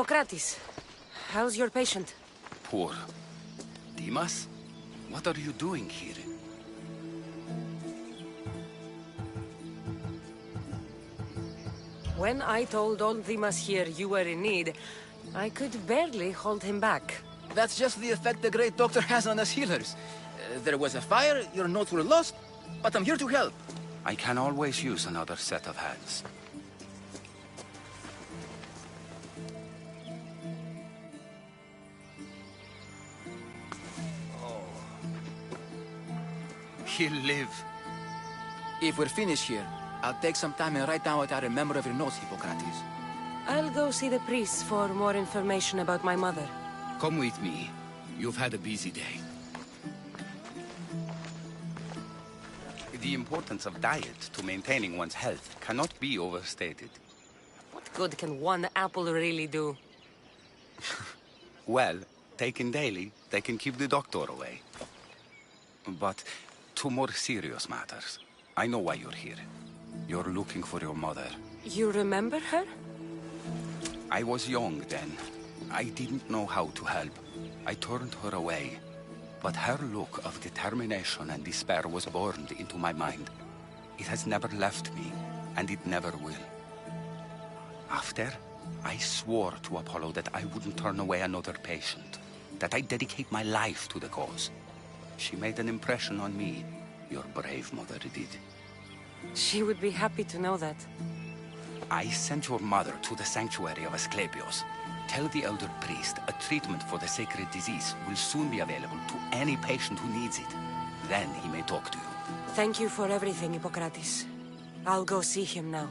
Hippocrates, how's your patient? Poor. Dimas? What are you doing here? When I told old Dimas here you were in need, I could barely hold him back. That's just the effect the great doctor has on us healers. There was a fire, your notes were lost, but I'm here to help. I can always use another set of hands. He'll live. If we're finished here, I'll take some time and write down what I remember of your notes, Hippocrates. I'll go see the priest for more information about my mother. Come with me. You've had a busy day. The importance of diet to maintaining one's health cannot be overstated. What good can one apple really do? Well, taken daily, they can keep the doctor away. But to more serious matters, I know why you're here. You're looking for your mother. You remember her? I was young then. I didn't know how to help. I turned her away. But her look of determination and despair was burned into my mind. It has never left me, and it never will. After, I swore to Apollo that I wouldn't turn away another patient, that I'd dedicate my life to the cause. She made an impression on me. Your brave mother did. She would be happy to know that. I sent your mother to the sanctuary of Asclepios. Tell the elder priest a treatment for the sacred disease will soon be available to any patient who needs it. Then he may talk to you. Thank you for everything, Hippocrates. I'll go see him now.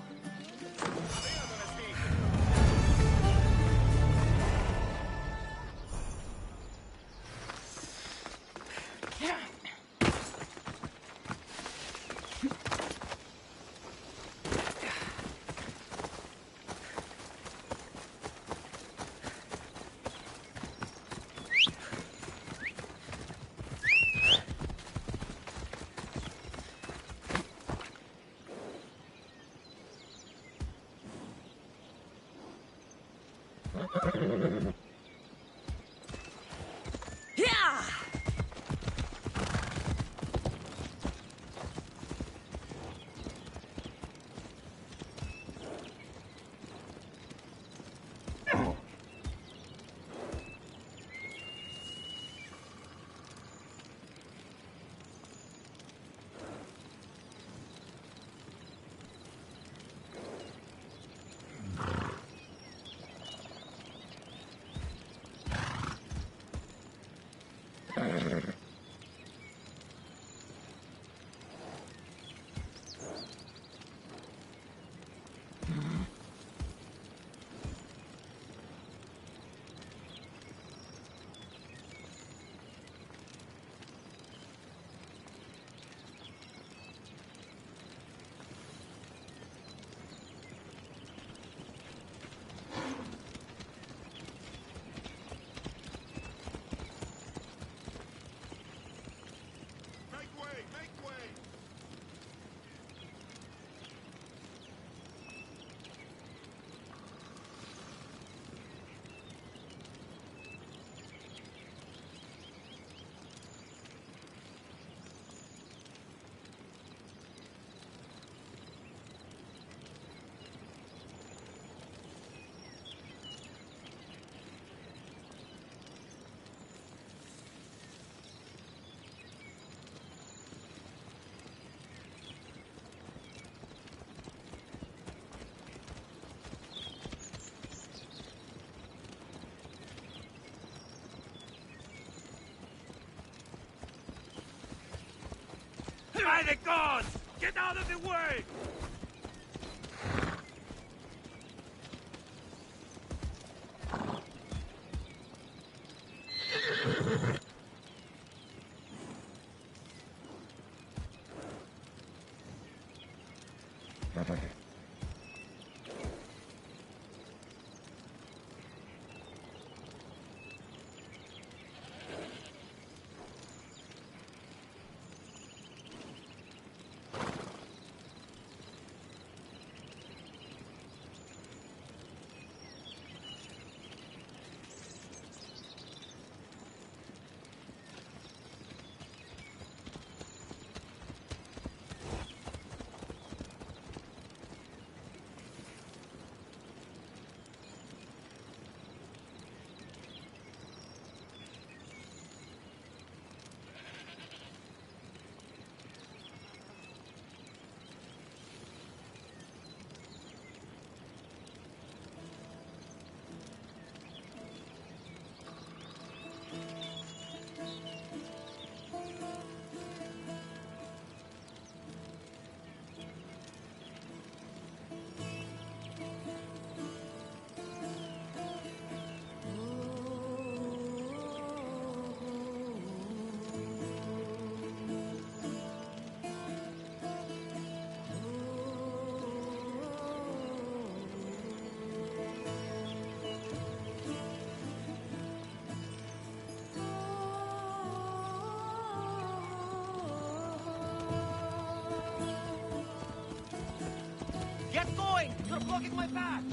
By the gods! Get out of the way! You're blocking my path!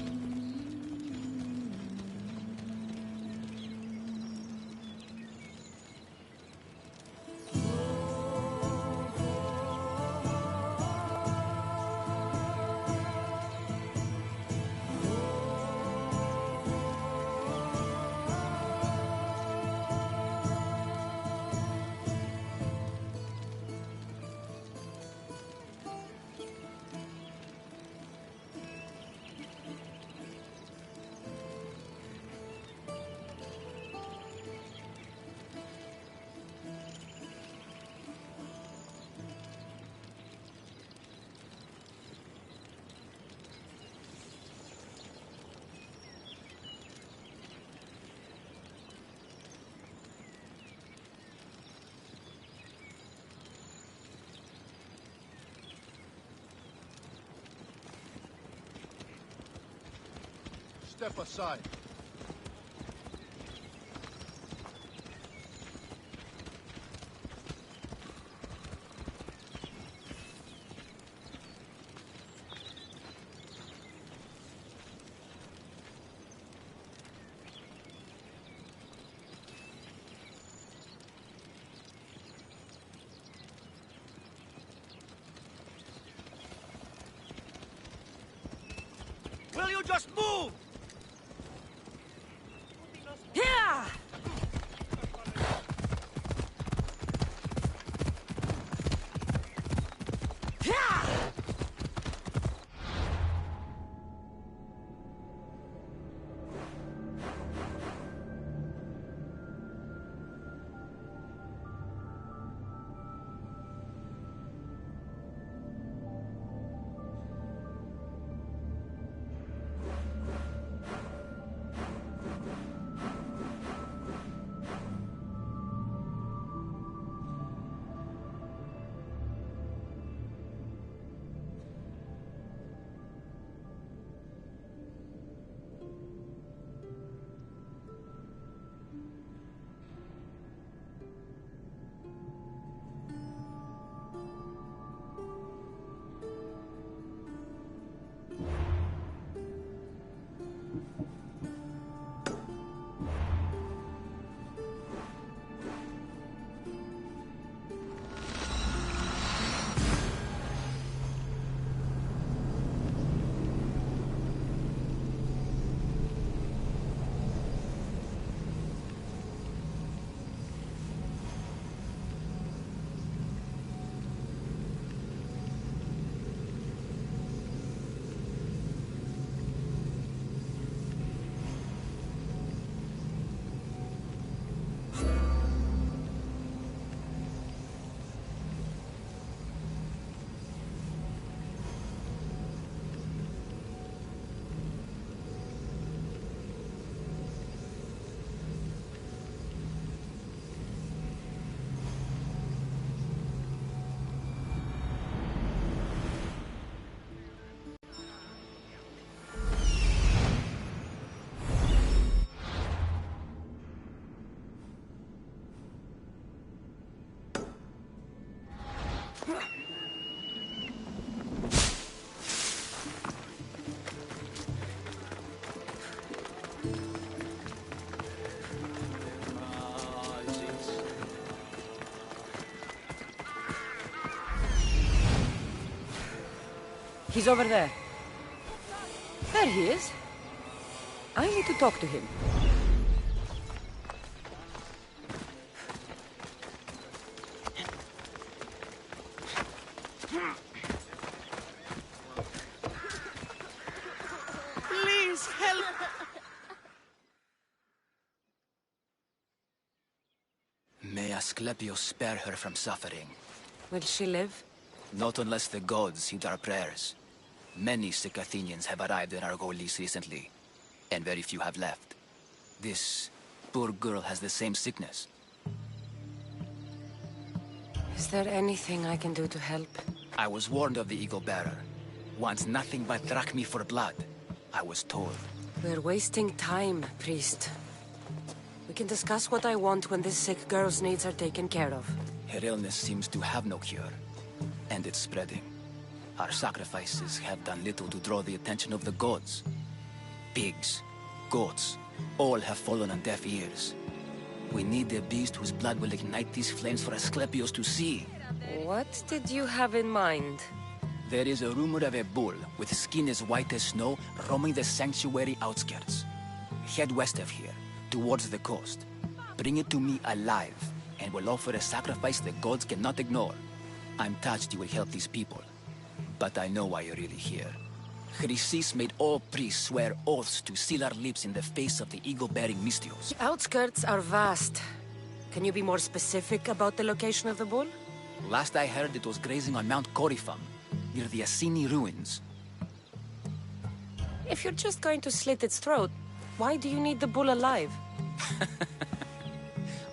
Step aside. Will you just move? Here! He's over there. There he is. I need to talk to him. Please help! May Asclepius spare her from suffering. Will she live? Not unless the gods heed our prayers. Many sick Athenians have arrived in Argolis recently, and very few have left. This poor girl has the same sickness. Is there anything I can do to help? I was warned of the Eagle Bearer. Wants nothing but drachmi for blood. I was told. We're wasting time, priest. We can discuss what I want when this sick girl's needs are taken care of. Her illness seems to have no cure, and it's spreading. Our sacrifices have done little to draw the attention of the gods. Pigs, goats, all have fallen on deaf ears. We need a beast whose blood will ignite these flames for Asclepios to see. What did you have in mind? There is a rumor of a bull with skin as white as snow roaming the sanctuary outskirts. Head west of here, towards the coast. Bring it to me alive, and we'll offer a sacrifice the gods cannot ignore. I'm touched you will help these people, but I know why you're really here. Chrysis made all priests swear oaths to seal our lips in the face of the eagle-bearing Mystios. The outskirts are vast. Can you be more specific about the location of the bull? Last I heard, it was grazing on Mount Corifam, near the Assini ruins. If you're just going to slit its throat, why do you need the bull alive?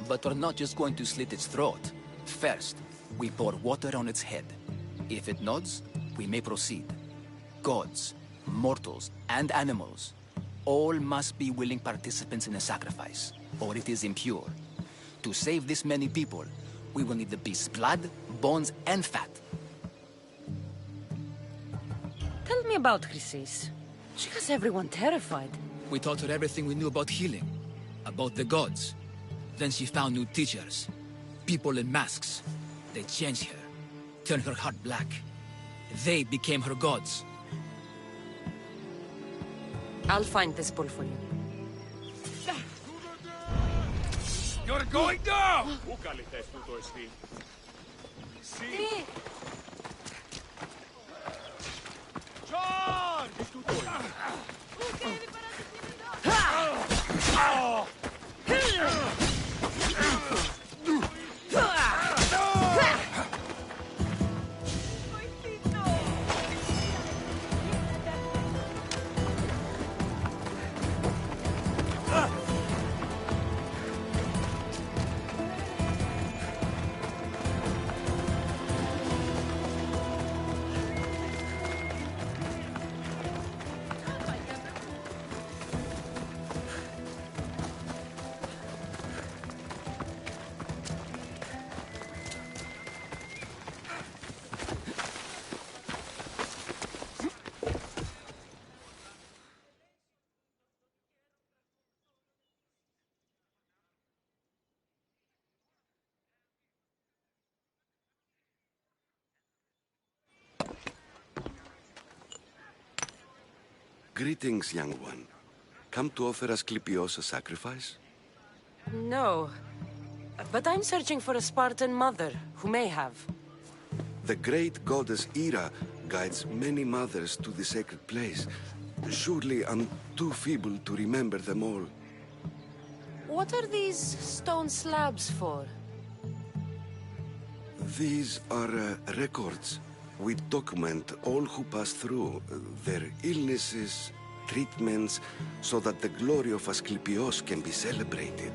But we're not just going to slit its throat. First, we pour water on its head. If it nods, we may proceed. Gods, mortals, and animals, all must be willing participants in a sacrifice, or it is impure. To save this many people, we will need the beast's blood, bones, and fat. Tell me about Chrysis. She has everyone terrified. We taught her everything we knew about healing, about the gods. Then she found new teachers, people in masks. They changed her, turned her heart black. They became her gods. I'll find this bull for you. You're going down! Greetings, young one. Come to offer Asclepios a sacrifice? No. But I'm searching for a Spartan mother who may have. The great goddess Ira guides many mothers to the sacred place. Surely I'm too feeble to remember them all. What are these stone slabs for? These are records. We document all who pass through, their illnesses, treatments, so that the glory of Asclepios can be celebrated.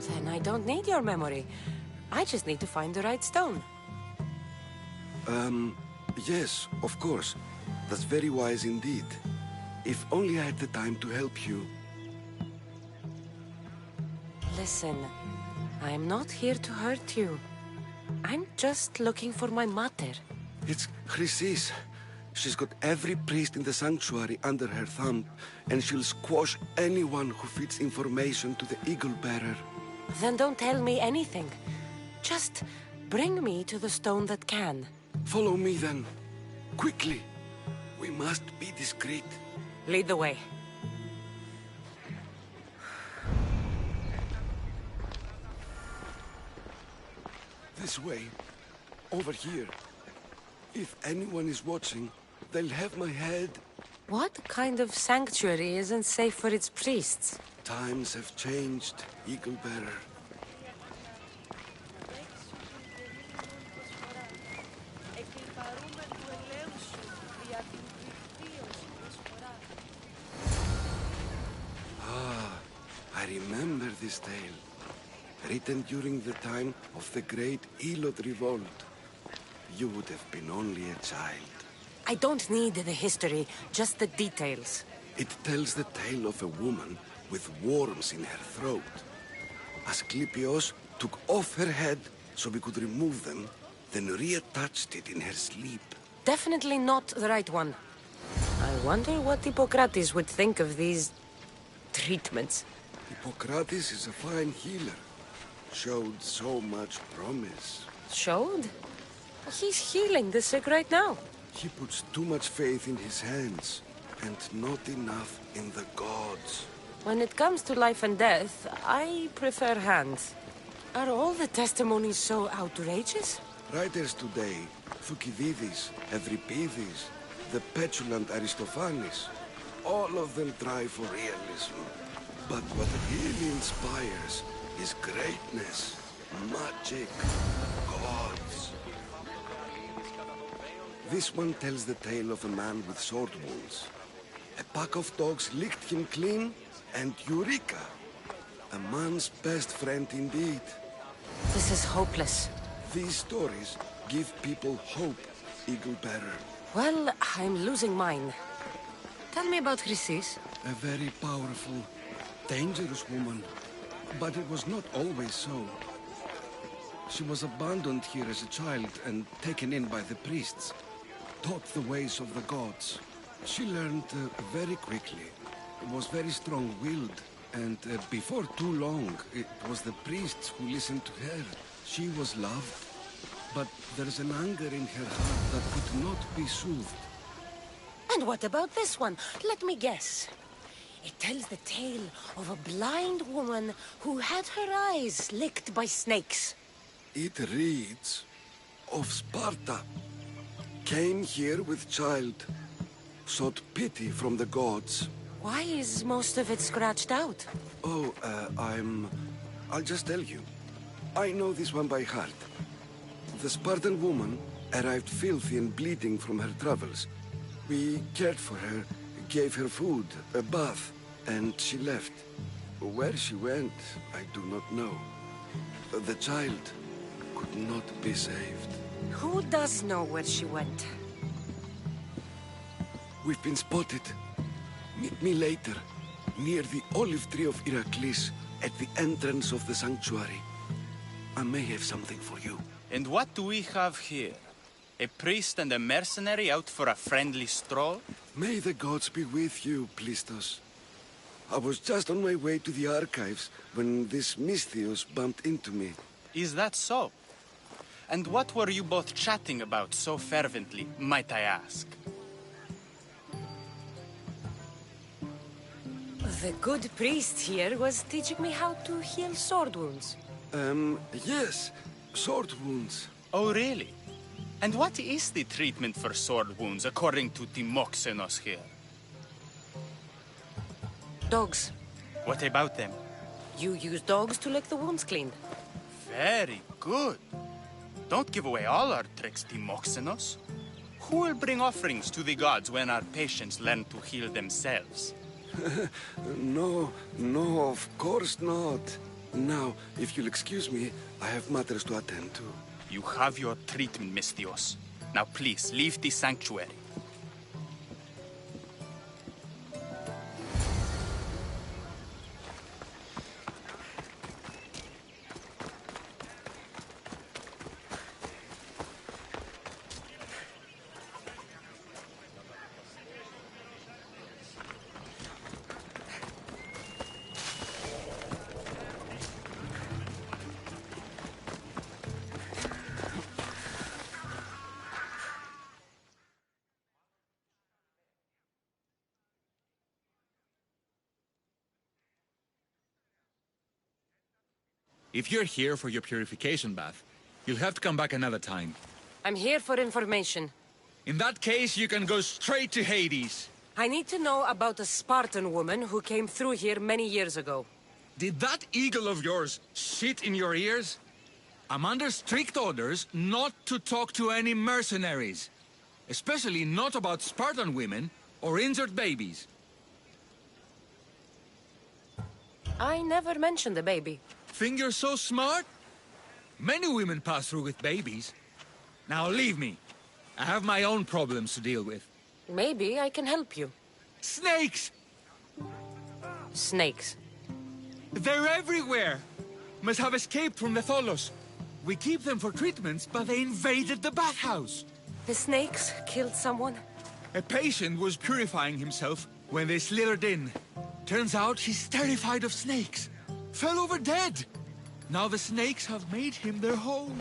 Then I don't need your memory. I just need to find the right stone. Yes, of course. That's very wise indeed. If only I had the time to help you. Listen, I'm not here to hurt you. I'm just looking for my mother. It's Chrysis. She's got every priest in the sanctuary under her thumb, and she'll squash anyone who feeds information to the Eagle Bearer. Then don't tell me anything. Just bring me to the stone that can. Follow me then. Quickly. We must be discreet. Lead the way. This way. Over here. If anyone is watching, they'll have my head. What kind of sanctuary isn't safe for its priests? Times have changed, Eagle Bearer. I remember this tale. Written during the time of the great Elod revolt. You would have been only a child. I don't need the history, just the details. It tells the tale of a woman with worms in her throat. Asclepios took off her head so we could remove them, then reattached it in her sleep. Definitely not the right one. I wonder what Hippocrates would think of these... treatments. Hippocrates is a fine healer. Showed so much promise. Showed? He's healing the sick right now. He puts too much faith in his hands, and not enough in the gods. When it comes to life and death, I prefer hands. Are all the testimonies so outrageous? Writers today, Thucydides, Euripides, the petulant Aristophanes, all of them try for realism. But what really inspires is greatness, magic, gods. This one tells the tale of a man with sword wounds. A pack of dogs licked him clean, and Eureka! A man's best friend indeed. This is hopeless. These stories give people hope, Eagle Bearer. Well, I'm losing mine. Tell me about Chrysis. A very powerful, dangerous woman. But it was not always so. She was abandoned here as a child and taken in by the priests. Taught the ways of the gods. She learned very quickly. Was very strong-willed. And before too long, it was the priests who listened to her. She was loved. But there's an anger in her heart that could not be soothed. And what about this one? Let me guess. It tells the tale of a blind woman who had her eyes licked by snakes. It reads of Sparta. Came here with child. Sought pity from the gods. Why is most of it scratched out? Oh, I'll just tell you. I know this one by heart. The Spartan woman arrived filthy and bleeding from her travels. We cared for her, gave her food, a bath, and she left. Where she went, I do not know. The child could not be saved. Who does know where she went? We've been spotted. Meet me later, near the olive tree of Heracles, at the entrance of the sanctuary. I may have something for you. And what do we have here? A priest and a mercenary out for a friendly stroll? May the gods be with you, Plistos. I was just on my way to the archives when this Misthios bumped into me. Is that so? And what were you both chatting about so fervently, might I ask? The good priest here was teaching me how to heal sword wounds. Yes. Sword wounds. Oh, really? And what is the treatment for sword wounds, according to Timoxenos here? Dogs. What about them? You use dogs to lick the wounds clean. Very good. Don't give away all our tricks, Timoxenos. Who will bring offerings to the gods when our patients learn to heal themselves? No, of course not. Now, if you'll excuse me, I have matters to attend to. You have your treatment, Misthios. Now please, leave the sanctuary. If you're here for your purification bath, you'll have to come back another time. I'm here for information. In that case, you can go straight to Hades. I need to know about a Spartan woman who came through here many years ago. Did that eagle of yours shit in your ears? I'm under strict orders not to talk to any mercenaries. Especially not about Spartan women or injured babies. I never mentioned the baby. Think you're so smart? Many women pass through with babies. Now leave me. I have my own problems to deal with. Maybe I can help you. Snakes! Snakes? They're everywhere! Must have escaped from the Tholos. We keep them for treatments, but they invaded the bathhouse. The snakes killed someone? A patient was purifying himself when they slithered in. Turns out he's terrified of snakes. Fell over dead. Now the snakes have made him their home.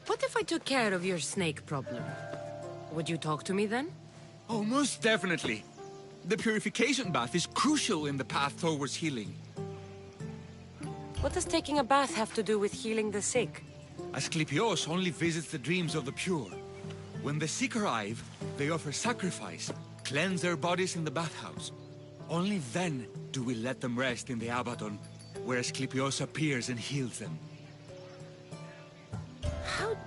What if I took care of your snake problem? Would you talk to me then? Oh, most definitely. The purification bath is crucial in the path towards healing. What does taking a bath have to do with healing the sick? Asclepios only visits the dreams of the pure. When the sick arrive, they offer sacrifice, cleanse their bodies in the bathhouse. Only then do we let them rest in the Abaddon, where Asclepios appears and heals them. How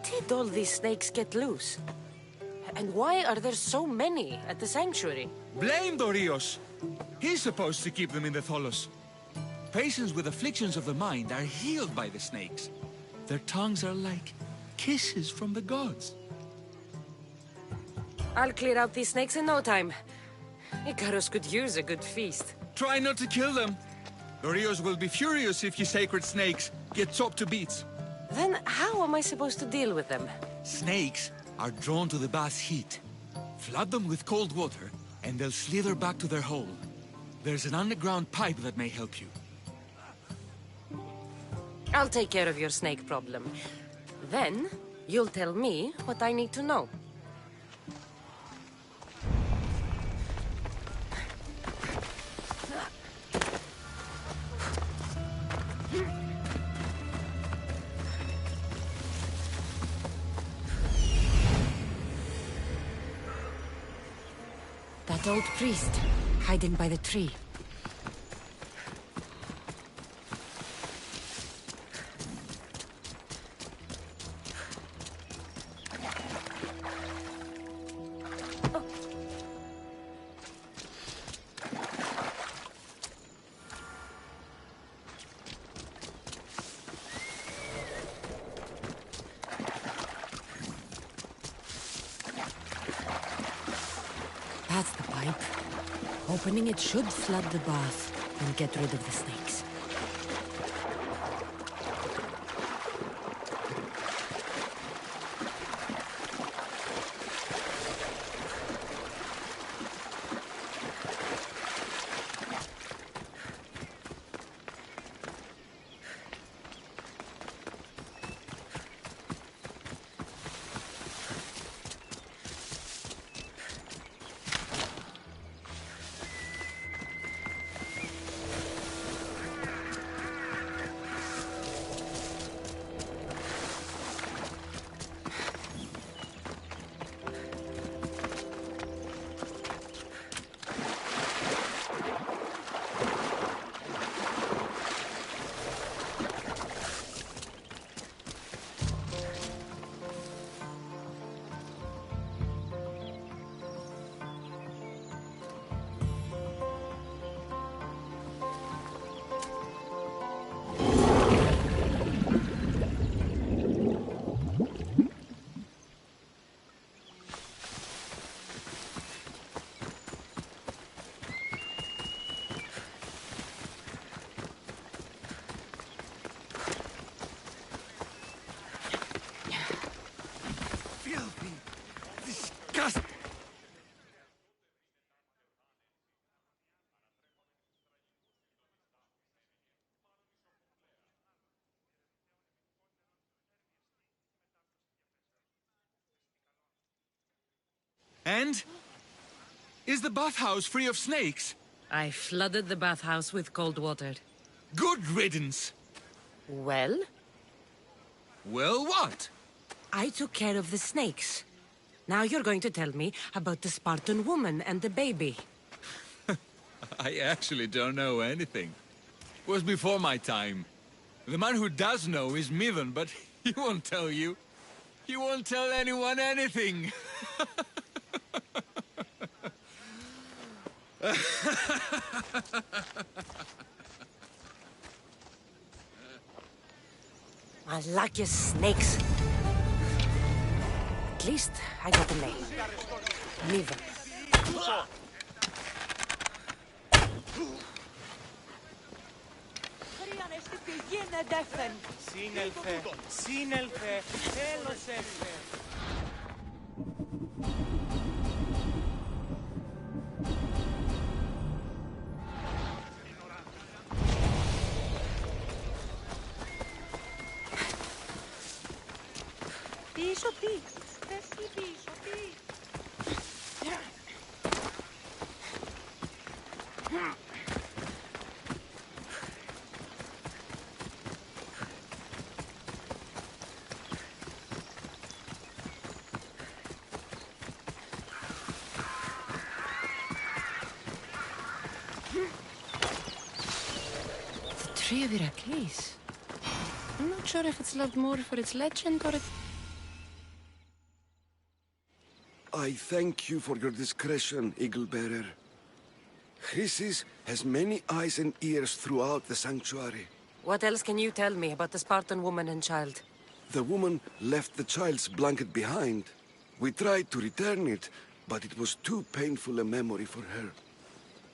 did all these snakes get loose? And why are there so many at the sanctuary? Blame Dorios! He's supposed to keep them in the Tholos. Patients with afflictions of the mind are healed by the snakes. Their tongues are like kisses from the gods. I'll clear out these snakes in no time. Icarus could use a good feast. Try not to kill them. Dorios will be furious if you sacred snakes get chopped to bits. Then how am I supposed to deal with them? Snakes are drawn to the bath's heat. Flood them with cold water, and they'll slither back to their hole. There's an underground pipe that may help you. I'll take care of your snake problem. Then, you'll tell me what I need to know. That old priest, hiding by the tree. That's the pipe. Opening it should flood the bath and get rid of the snakes. And? Is the bathhouse free of snakes? I flooded the bathhouse with cold water. Good riddance! Well? Well, what? I took care of the snakes. Now you're going to tell me about the Spartan woman and the baby. I actually don't know anything. It was before my time. The man who does know is Midon, but he won't tell you. He won't tell anyone anything. I like your snakes. At least I got a name. Midon. Σύνελθε, σύνελθε, τέλος έφερε. Tree of Iraklis. I'm not sure if it's loved more for its legend or its... I thank you for your discretion, Eagle Bearer. Chrysis has many eyes and ears throughout the sanctuary. What else can you tell me about the Spartan woman and child? The woman left the child's blanket behind. We tried to return it, but it was too painful a memory for her.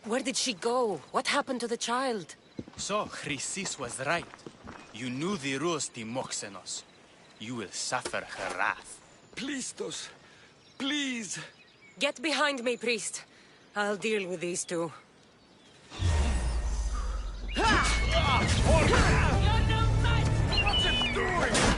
Where did she go? What happened to the child? So, Chrysis was right. You knew the rules, Timoxenos. You will suffer her wrath. Plistos, please. Get behind me, priest. I'll deal with these two. What's it doing?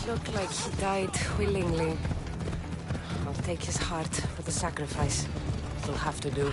Looked like he died willingly. I'll take his heart for the sacrifice. It'll have to do.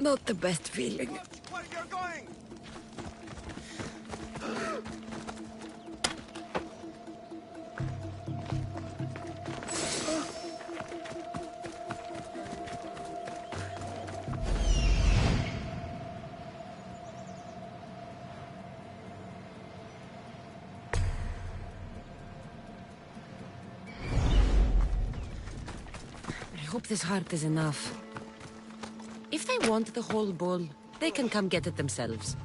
Not the best feeling. Where you're going? I hope this heart is enough. If they want the whole bull, they can come get it themselves.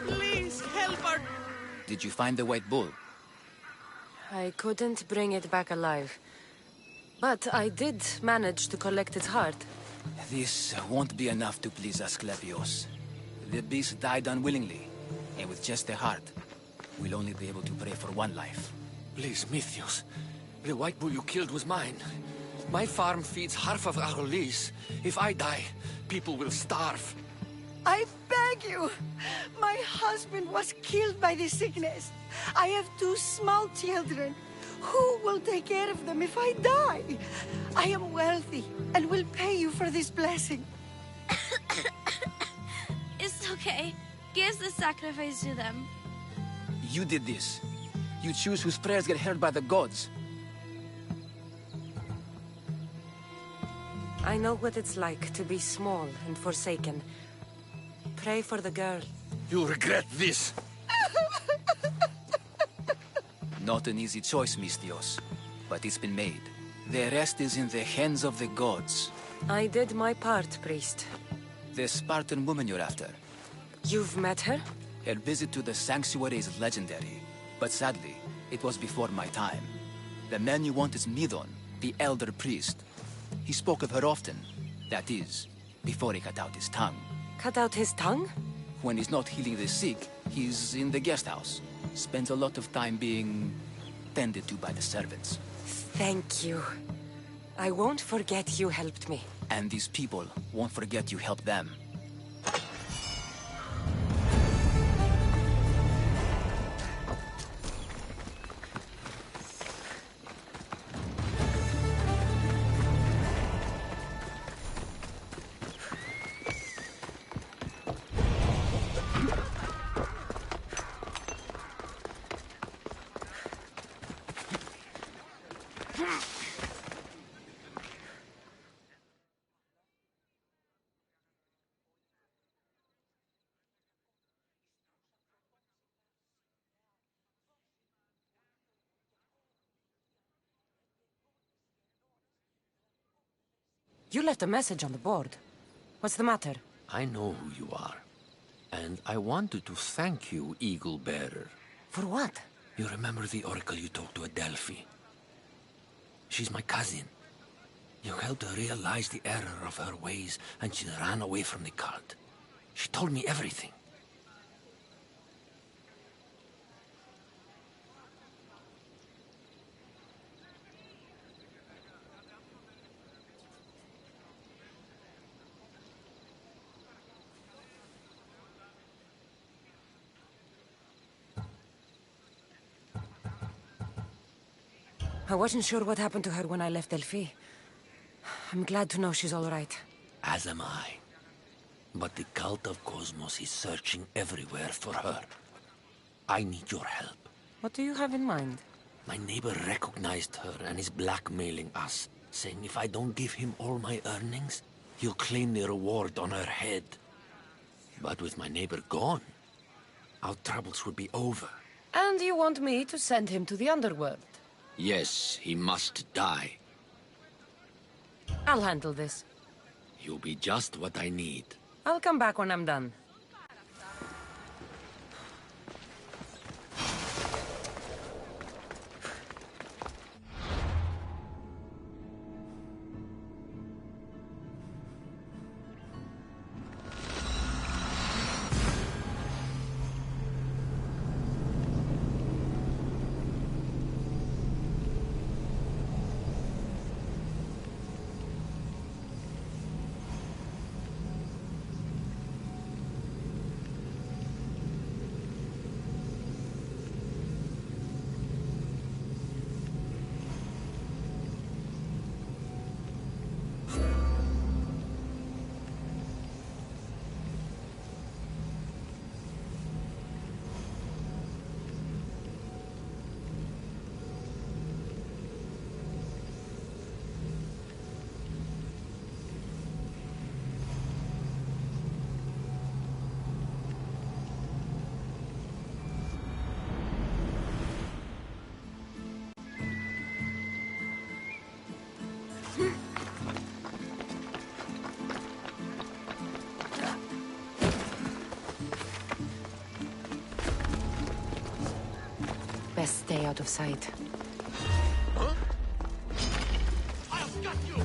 Please help our... Did you find the white bull? I couldn't bring it back alive. But I did manage to collect its heart. This won't be enough to please Asclepios. The beast died unwillingly, and with just the heart, we'll only be able to pray for one life. Please, Mythios. The white bull you killed was mine. My farm feeds half of Arolis. If I die, people will starve. I beg you! My husband was killed by the sickness. I have 2 small children. Who will take care of them if I die? I am wealthy and will pay you for this blessing. It's okay. Give the sacrifice to them. You did this. You choose whose prayers get heard by the gods. I know what it's like to be small and forsaken. Pray for the girl. You'll regret this. Not an easy choice, Mystios, but it's been made. The rest is in the hands of the gods. I did my part, priest. The Spartan woman you're after. You've met her? Her visit to the sanctuary is legendary, but sadly, it was before my time. The man you want is Midon, the elder priest. He spoke of her often. That is, before he cut out his tongue. Cut out his tongue? When he's not healing the sick, he's in the guest house. Spends a lot of time being tended to by the servants. Thank you. I won't forget you helped me. And these people won't forget you helped them. You left a message on the board. What's the matter? I know who you are. And I wanted to thank you, Eagle Bearer. For what? You remember the oracle you talked to at Delphi? She's my cousin. You helped her realize the error of her ways, and she ran away from the cult. She told me everything. I wasn't sure what happened to her when I left Delphi. I'm glad to know she's all right. As am I. But the cult of Cosmos is searching everywhere for her. I need your help. What do you have in mind? My neighbor recognized her and is blackmailing us, saying if I don't give him all my earnings, he'll claim the reward on her head. But with my neighbor gone, our troubles would be over. And you want me to send him to the underworld? Yes, he must die. I'll handle this. You'll be just what I need. I'll come back when I'm done. Best stay out of sight. I've got you!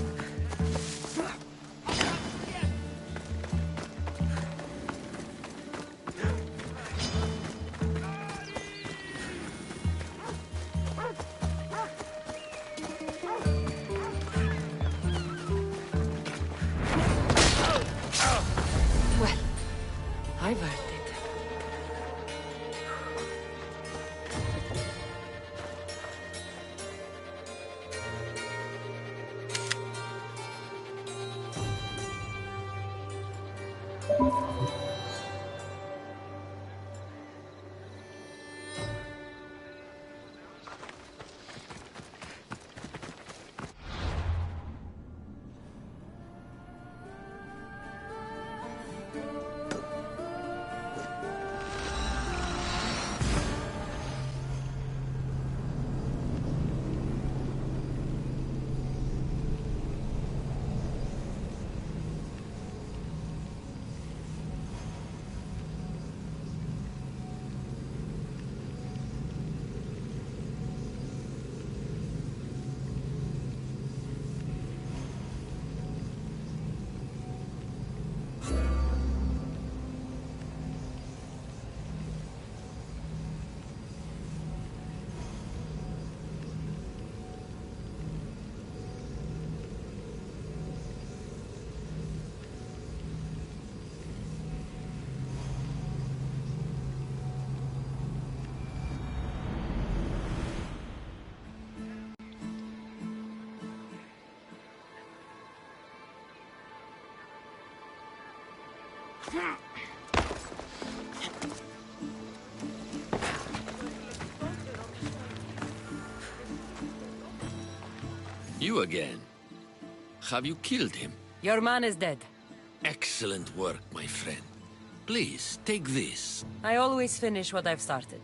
Well, I've earned it. You again. Have you killed him? Your man is dead. Excellent work, my friend. Please, take this. I always finish what I've started.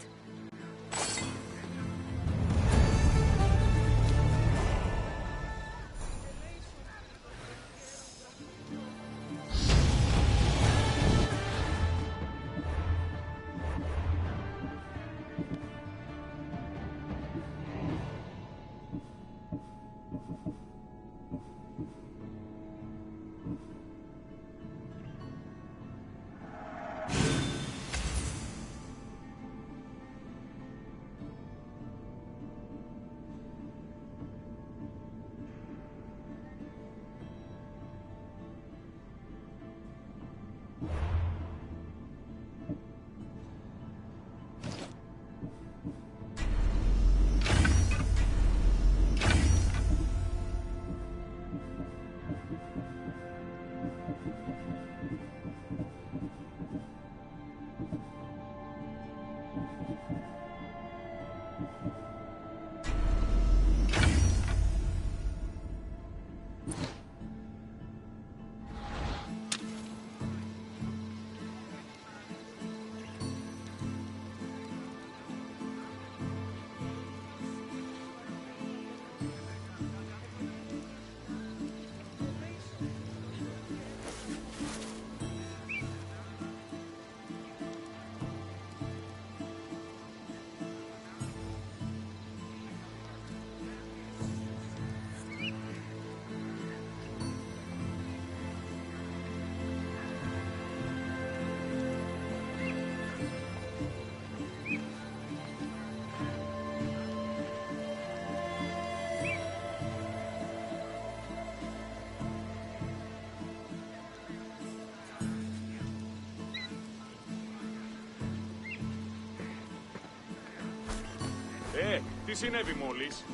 Τι συνέβη μόλις?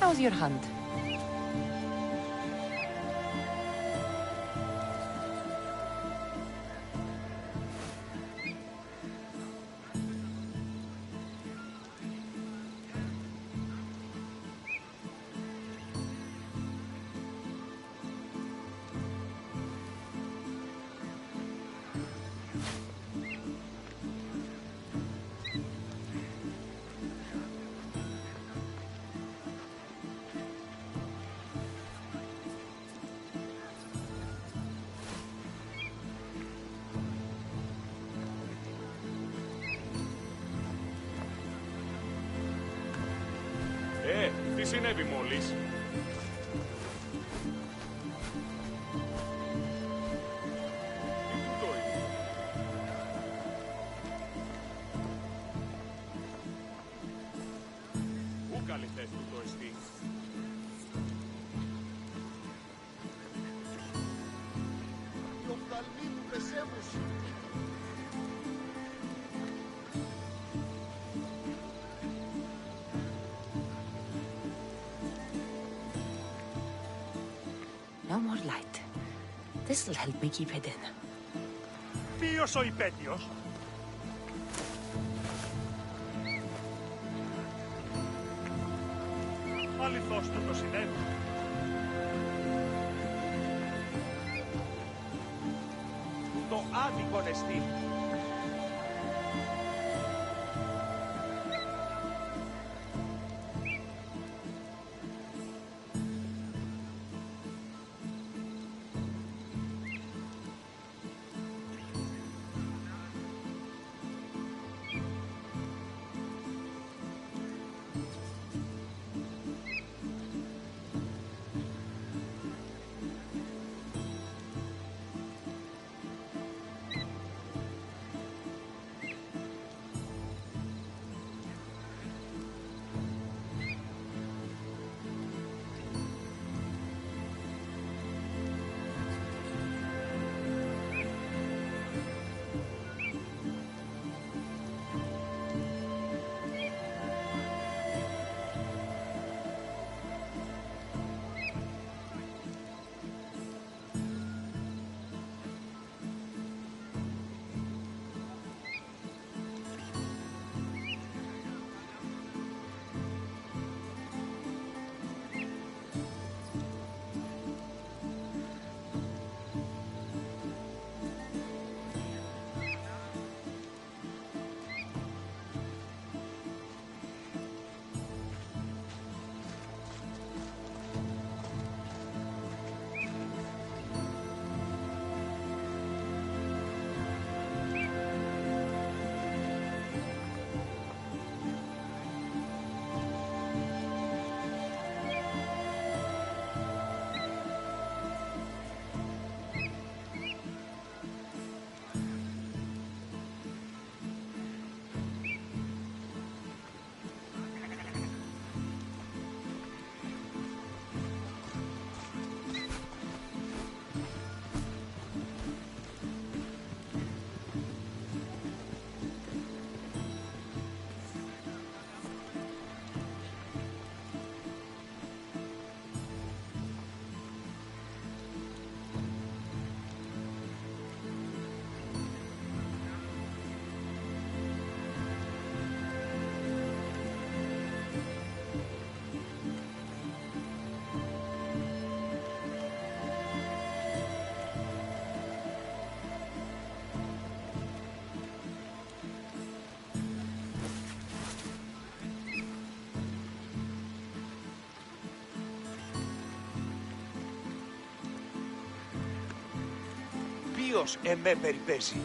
How's your hunt? συνέβη μόλις? Πού καλή θέση του το εστί? Οι οφθαλμοί μου πεσέμουσι. No more light. This'll help me keep hidden. Ποιος ο υπέτειος? Αληθώς του το συνέβη. Το άδικον εστί. Ποιος εμέ περιπέζει?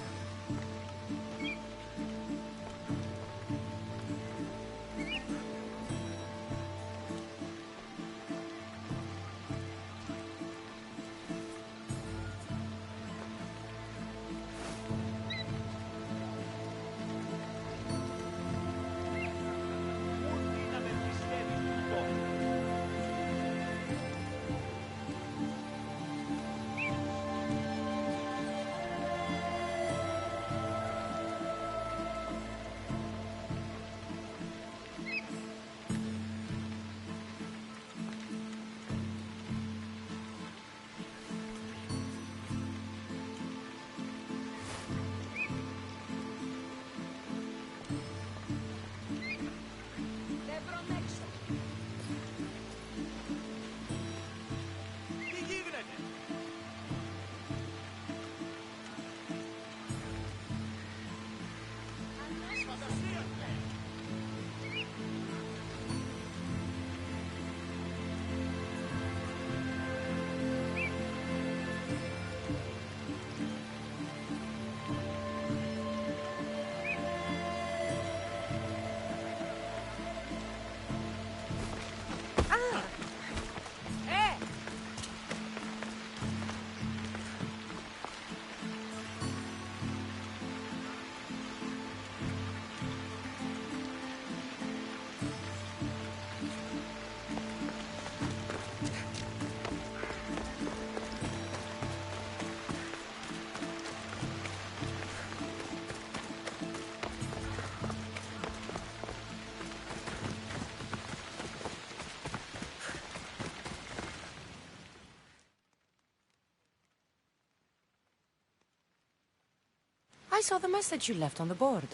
I saw the message you left on the board.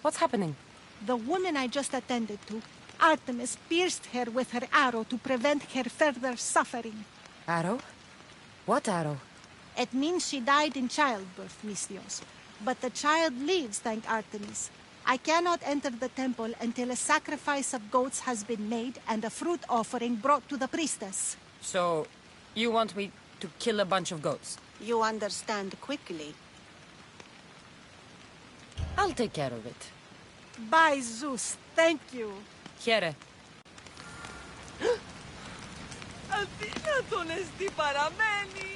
What's happening? The woman I just attended to, Artemis, pierced her with her arrow to prevent her further suffering. Arrow? What arrow? It means she died in childbirth, Mistios. But the child lives, thank Artemis. I cannot enter the temple until a sacrifice of goats has been made and a fruit offering brought to the priestess. So, you want me to kill a bunch of goats? You understand quickly. I'll take care of it. By Zeus, thank you. Here. Αθήνα τον εστί παραμένει.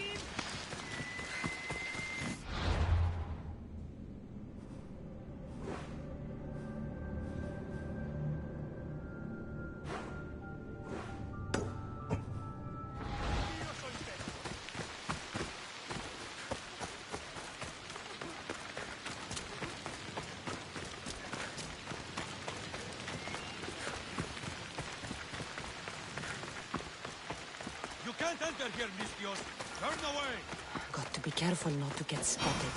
Can't enter here, Mistios. Turn away. Got to be careful not to get spotted.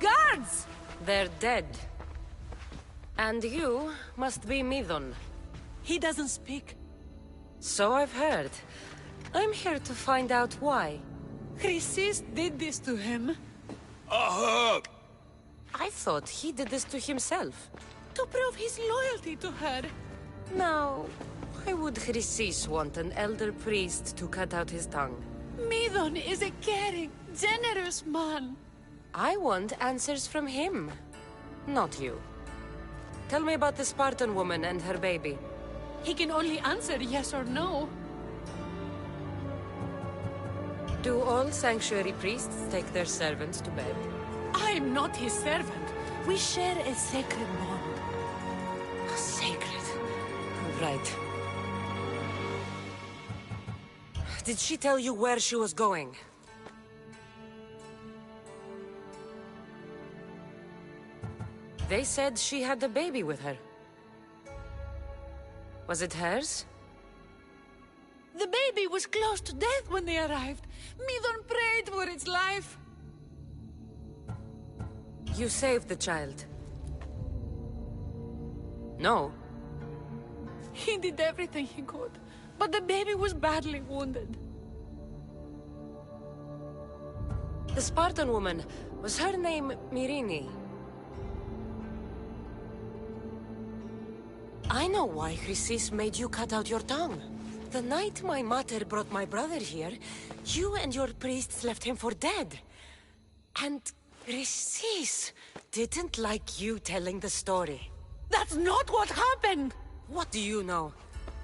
Guards! They're dead. And you must be Midon. He doesn't speak. So I've heard. I'm here to find out why. Chrysis did this to him. I thought he did this to himself. To prove his loyalty to her. Now, why would Chrysis want an elder priest to cut out his tongue? Midon is a caring, generous man. I want answers from him, not you. Tell me about the Spartan woman and her baby. He can only answer yes or no. Do all sanctuary priests take their servants to bed? I am not his servant. We share a sacred bond. Sacred. Right. Did she tell you where she was going? They said she had a baby with her. Was it hers? The baby was close to death when they arrived. Midon prayed for its life. You saved the child. No. He did everything he could, but the baby was badly wounded. The Spartan woman, was her name Myrine? I know why Chrysis made you cut out your tongue. The night my mater brought my brother here, you and your priests left him for dead. And Chrysis didn't like you telling the story. That's not what happened! What do you know?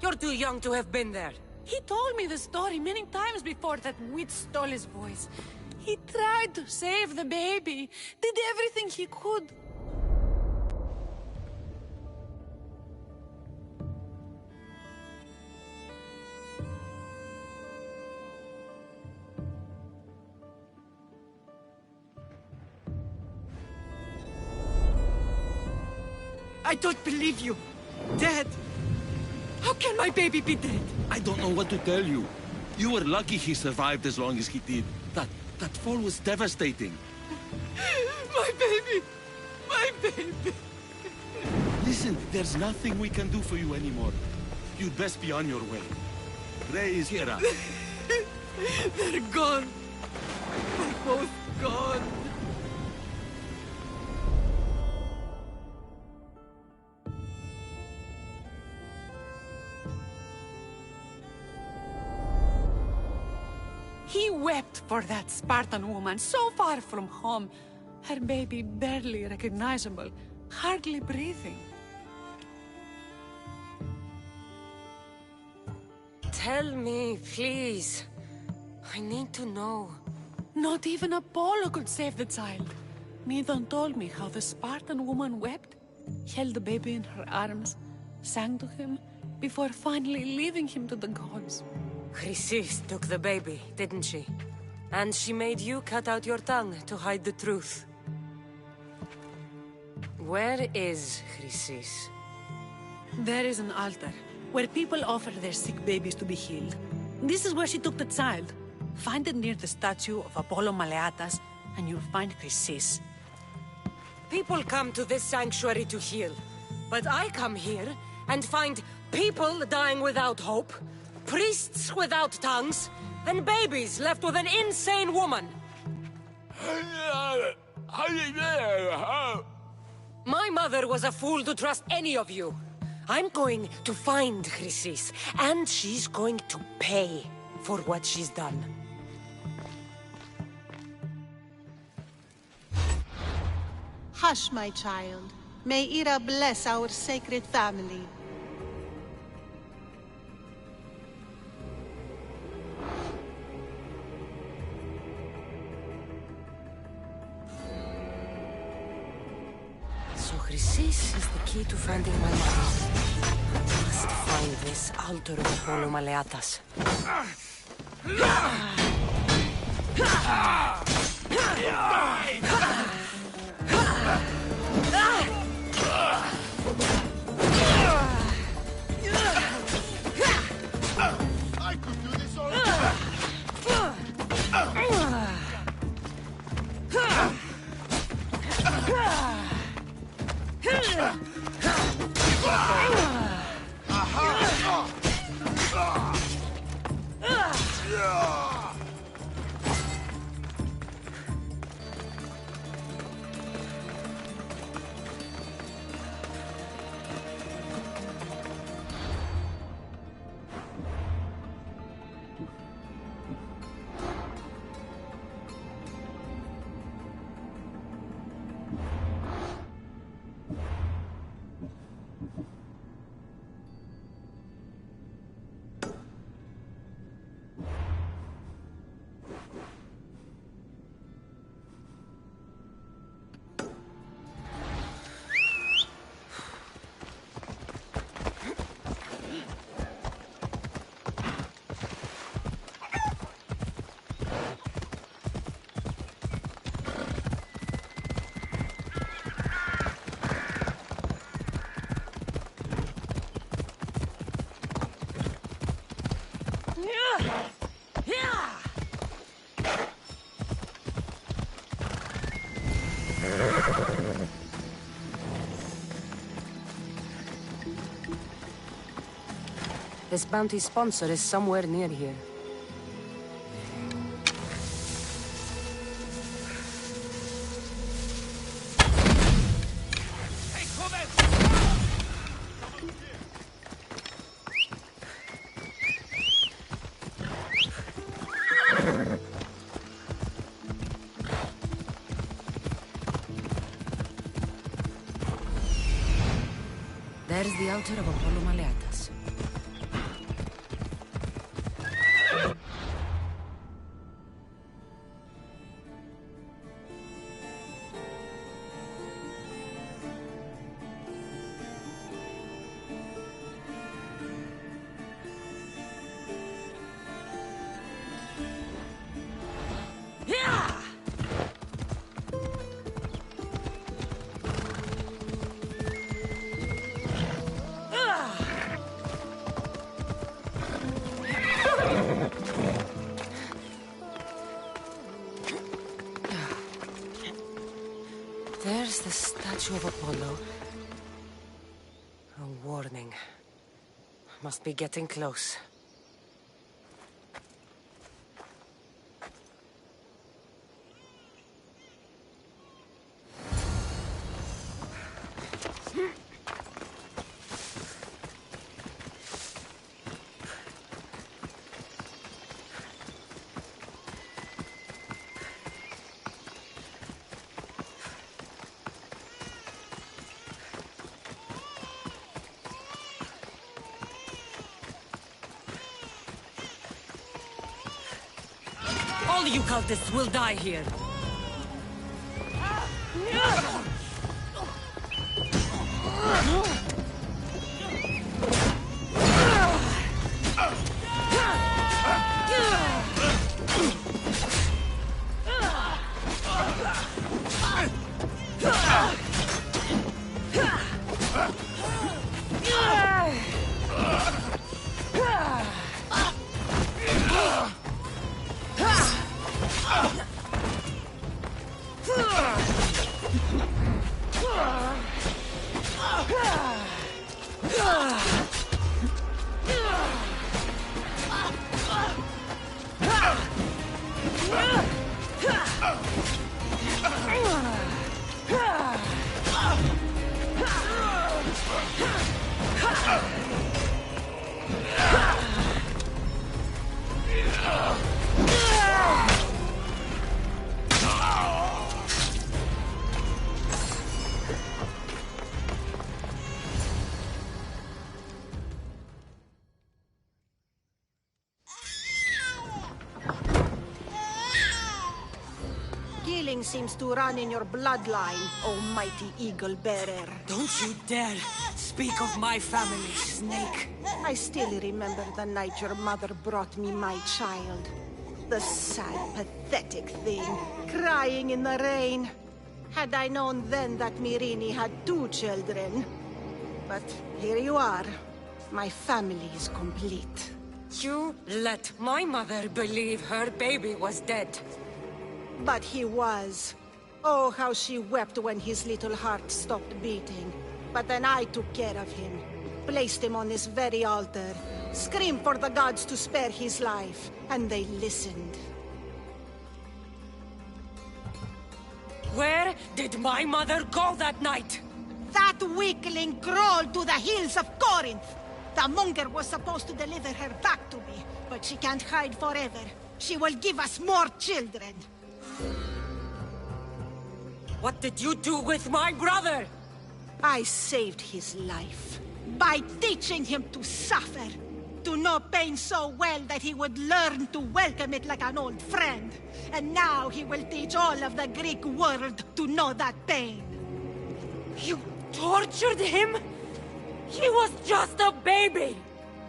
You're too young to have been there. He told me the story many times before that witch stole his voice. He tried to save the baby, did everything he could. I don't believe you. Dead. How can my baby be dead? I don't know what to tell you. You were lucky he survived as long as he did. That fall was devastating. My baby! My baby! Listen, there's nothing we can do for you anymore. You'd best be on your way. Praise Hera. They're gone. They're both gone. He wept for that Spartan woman, so far from home. Her baby barely recognizable, hardly breathing. Tell me, please. I need to know. Not even Apollo could save the child. Medon told me how the Spartan woman wept, held the baby in her arms, sang to him, before finally leaving him to the gods. Chrysis took the baby, didn't she? And she made you cut out your tongue to hide the truth. Where is Chrysis? There is an altar, where people offer their sick babies to be healed. This is where she took the child. Find it near the statue of Apollo Maleatas, and you'll find Chrysis. People come to this sanctuary to heal. But I come here and find people dying without hope, priests without tongues, and babies left with an insane woman. My mother was a fool to trust any of you. I'm going to find Chrysis, and she's going to pay for what she's done. Hush, my child. May Ira bless our sacred family. So Chrysis is the key to finding my mother. I must find this altar of Apollo Maleatas. I could do this all This bounty sponsor is somewhere near here. There's the altar of Apollo Maleatas. There's the statue of Apollo. A warning. Must be getting close. All you cultists will die here. Killing seems to run in your bloodline, oh mighty eagle bearer. Don't you dare speak of my family, Snake. I still remember the night your mother brought me my child. The sad, pathetic thing, crying in the rain. Had I known then that Mirini had 2 children. But here you are. My family is complete. You let my mother believe her baby was dead. But he was. Oh, how she wept when his little heart stopped beating. But then I took care of him. Placed him on this very altar. Screamed for the gods to spare his life. And they listened. Where did my mother go that night? That weakling crawled to the hills of Corinth. The monger was supposed to deliver her back to me. But she can't hide forever. She will give us more children. What did you do with my brother? I saved his life. By teaching him to suffer. To know pain so well that he would learn to welcome it like an old friend. And now he will teach all of the Greek world to know that pain. You tortured him? He was just a baby!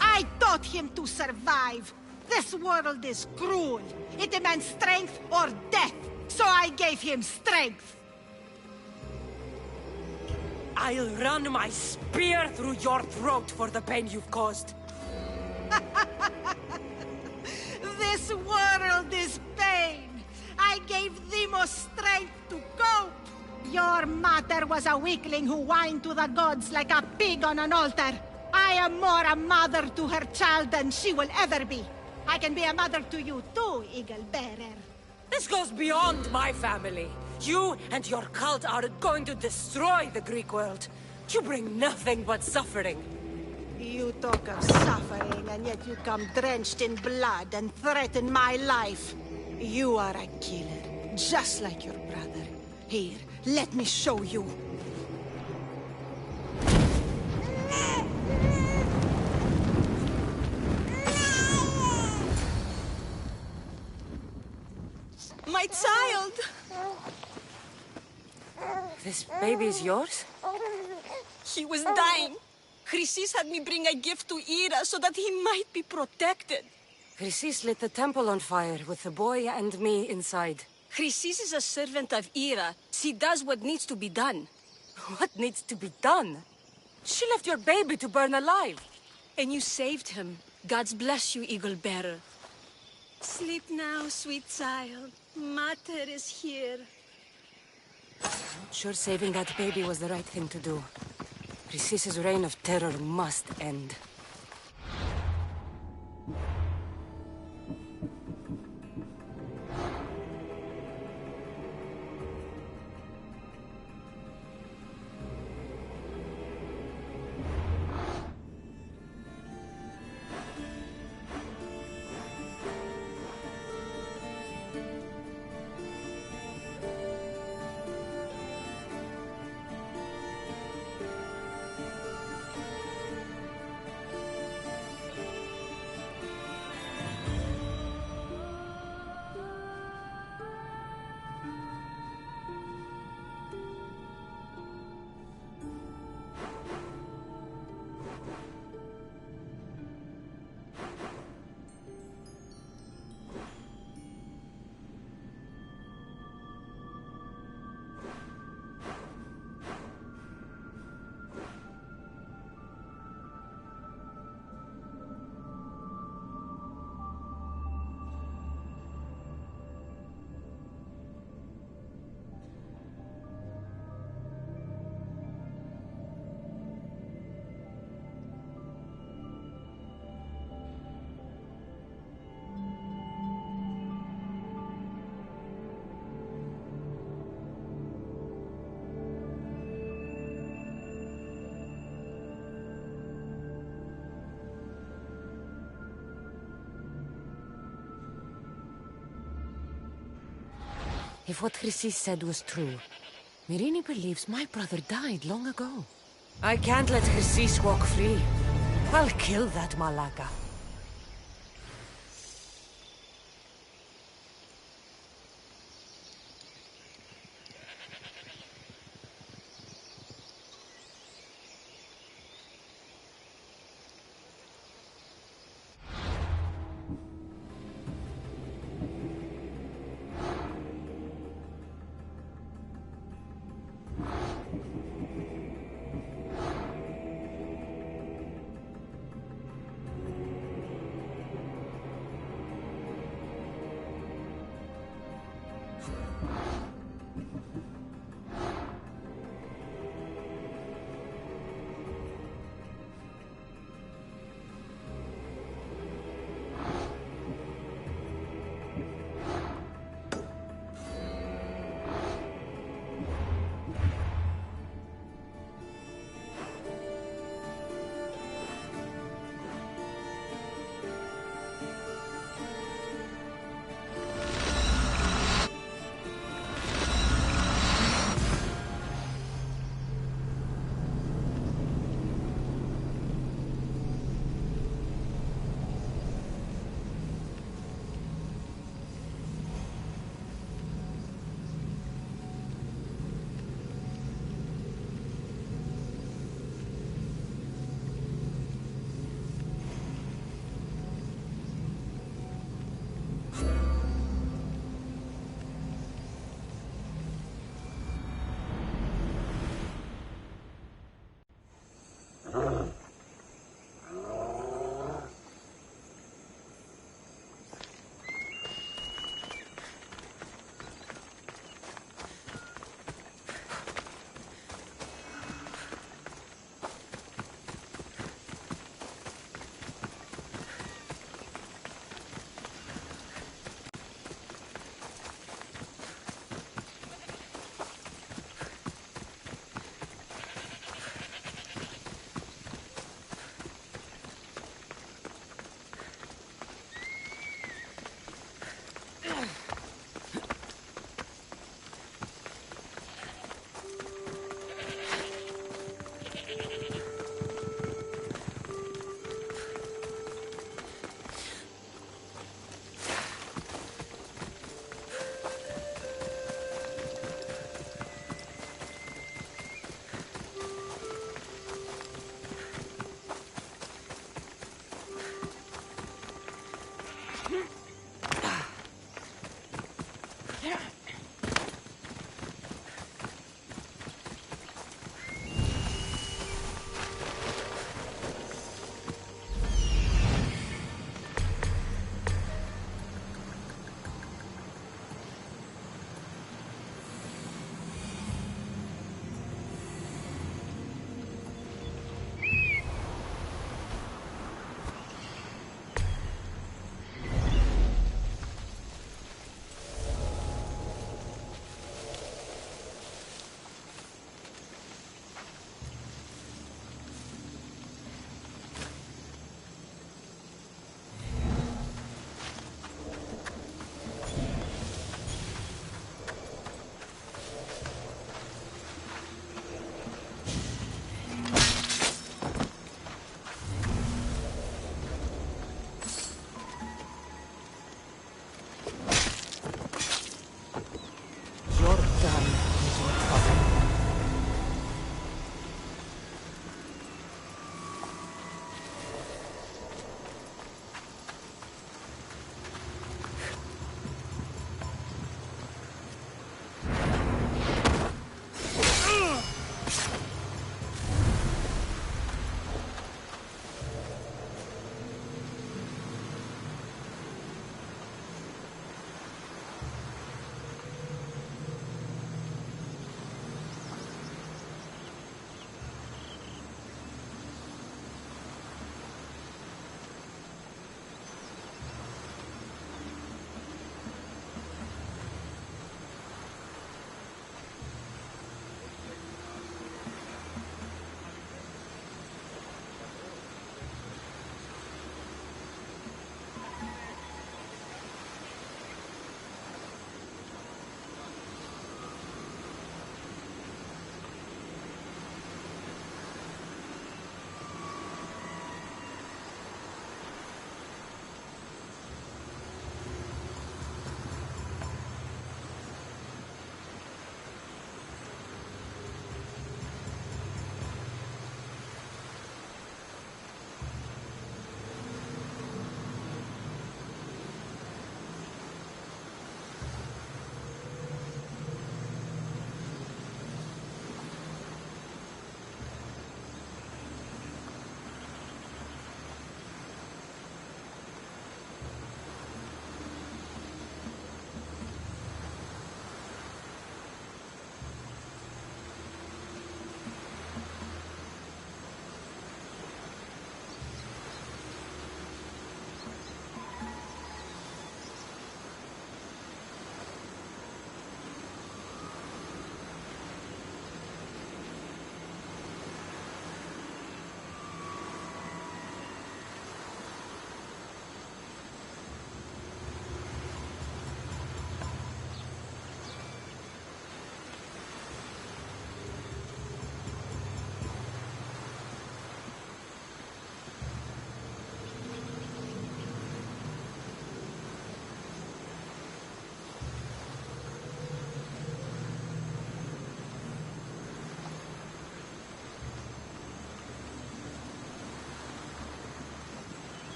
I taught him to survive. This world is cruel. It demands strength or death. So I gave him strength. I'll run my spear through your throat for the pain you've caused. This world is pain. I gave Demos strength to cope. Your mother was a weakling who whined to the gods like a pig on an altar. I am more a mother to her child than she will ever be. I can be a mother to you too, Eagle Bearer. This goes beyond my family. You and your cult are going to destroy the Greek world. You bring nothing but suffering. You talk of suffering, and yet you come drenched in blood and threaten my life. You are a killer, just like your brother. Here, let me show you. My child! This baby's yours? He was dying. Chrysis had me bring a gift to Ira so that he might be protected. Chrysis lit the temple on fire with the boy and me inside. Chrysis is a servant of Ira. She does what needs to be done. What needs to be done? She left your baby to burn alive. And you saved him. God's bless you, Eagle Bearer. Sleep now, sweet child. Mater is here. Not sure saving that baby was the right thing to do. Chrysis' reign of terror must end. If what Chrysis said was true, Myrini believes my brother died long ago. I can't let Chrysis walk free. I'll kill that Malaka.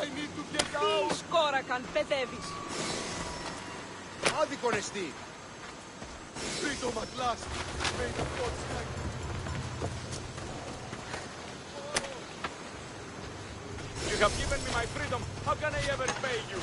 I need to get out! Τι σκόρακαν, παιδεύεις. Άδικον εστί! Freedom at last! May the gods guide you! You have given me my freedom. How can I ever pay you?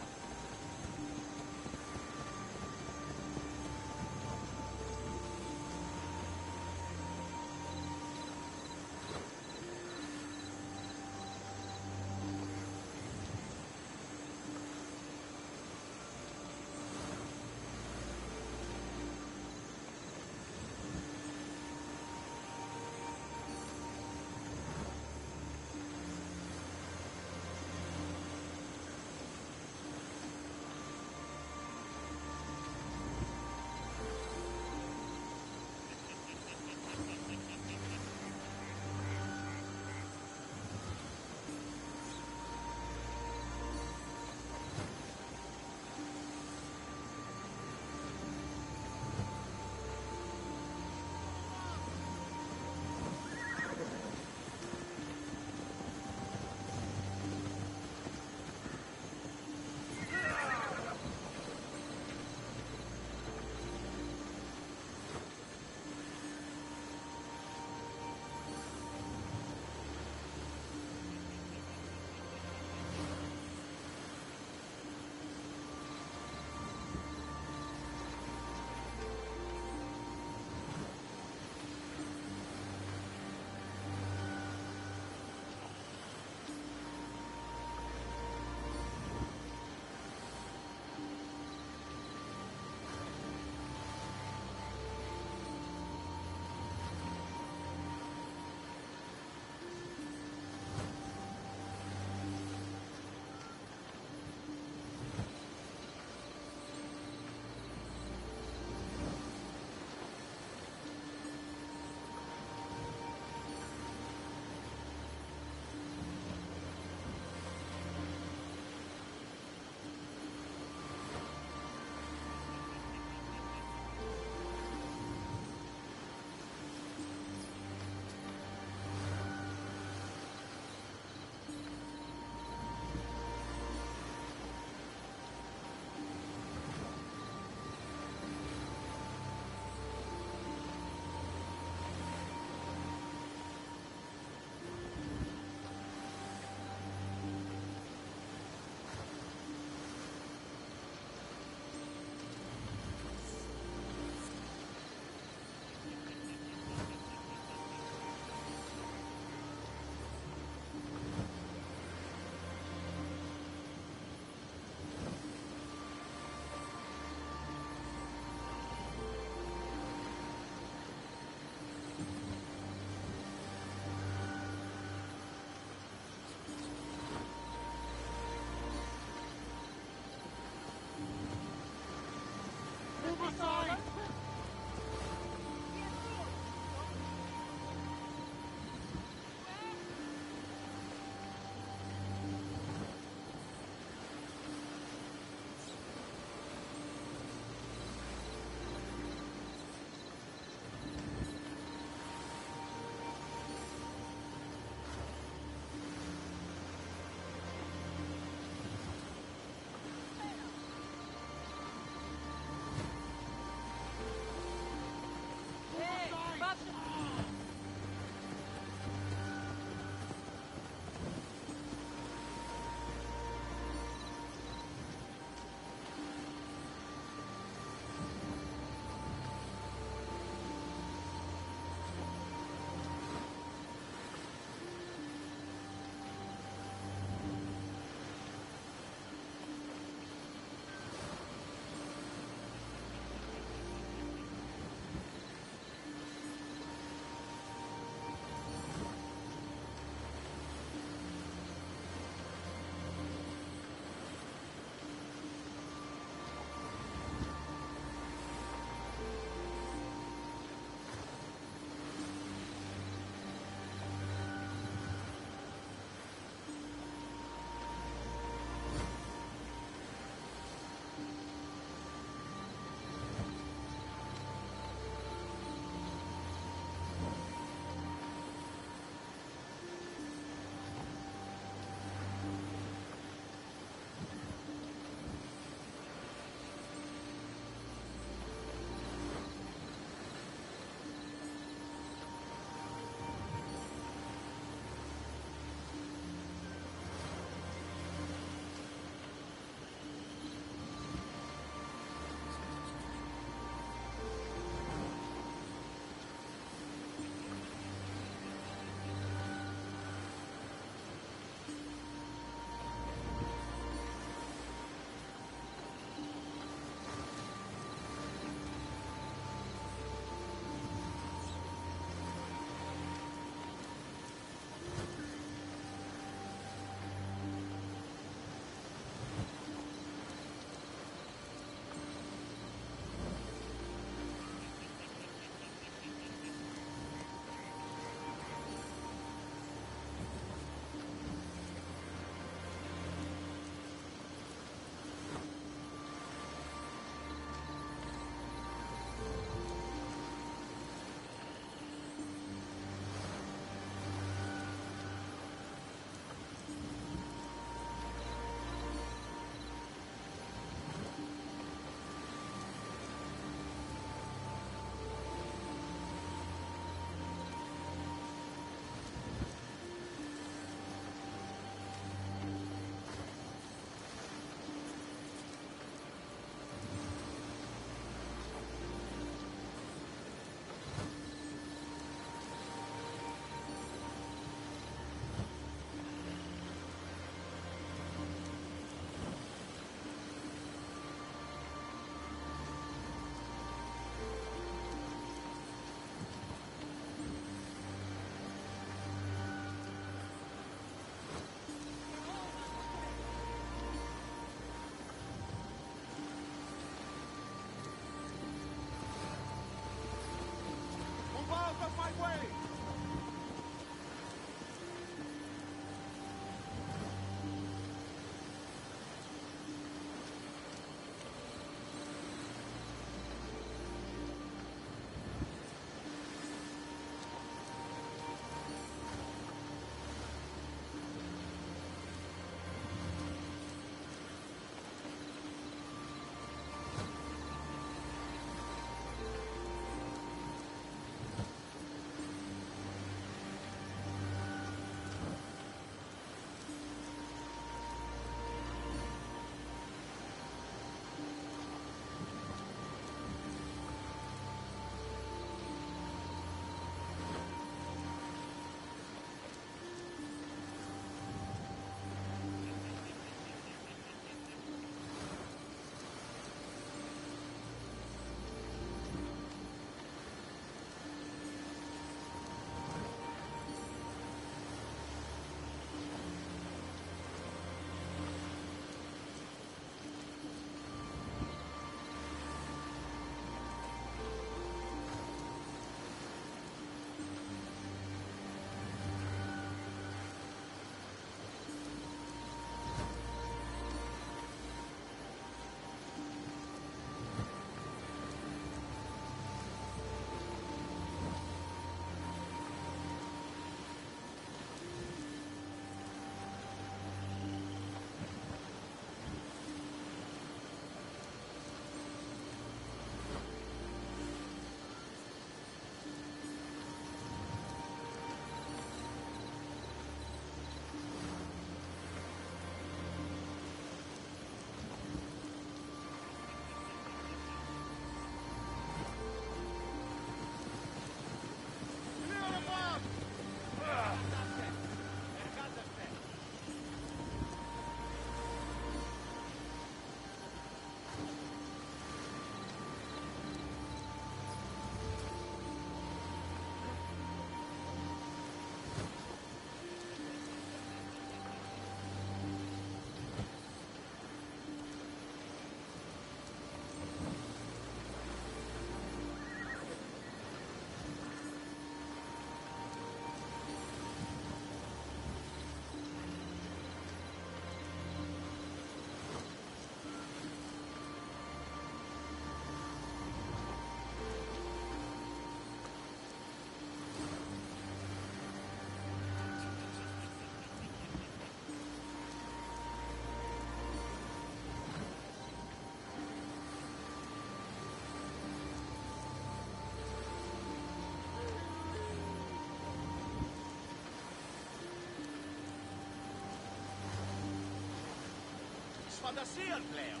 φαντασία, λέω.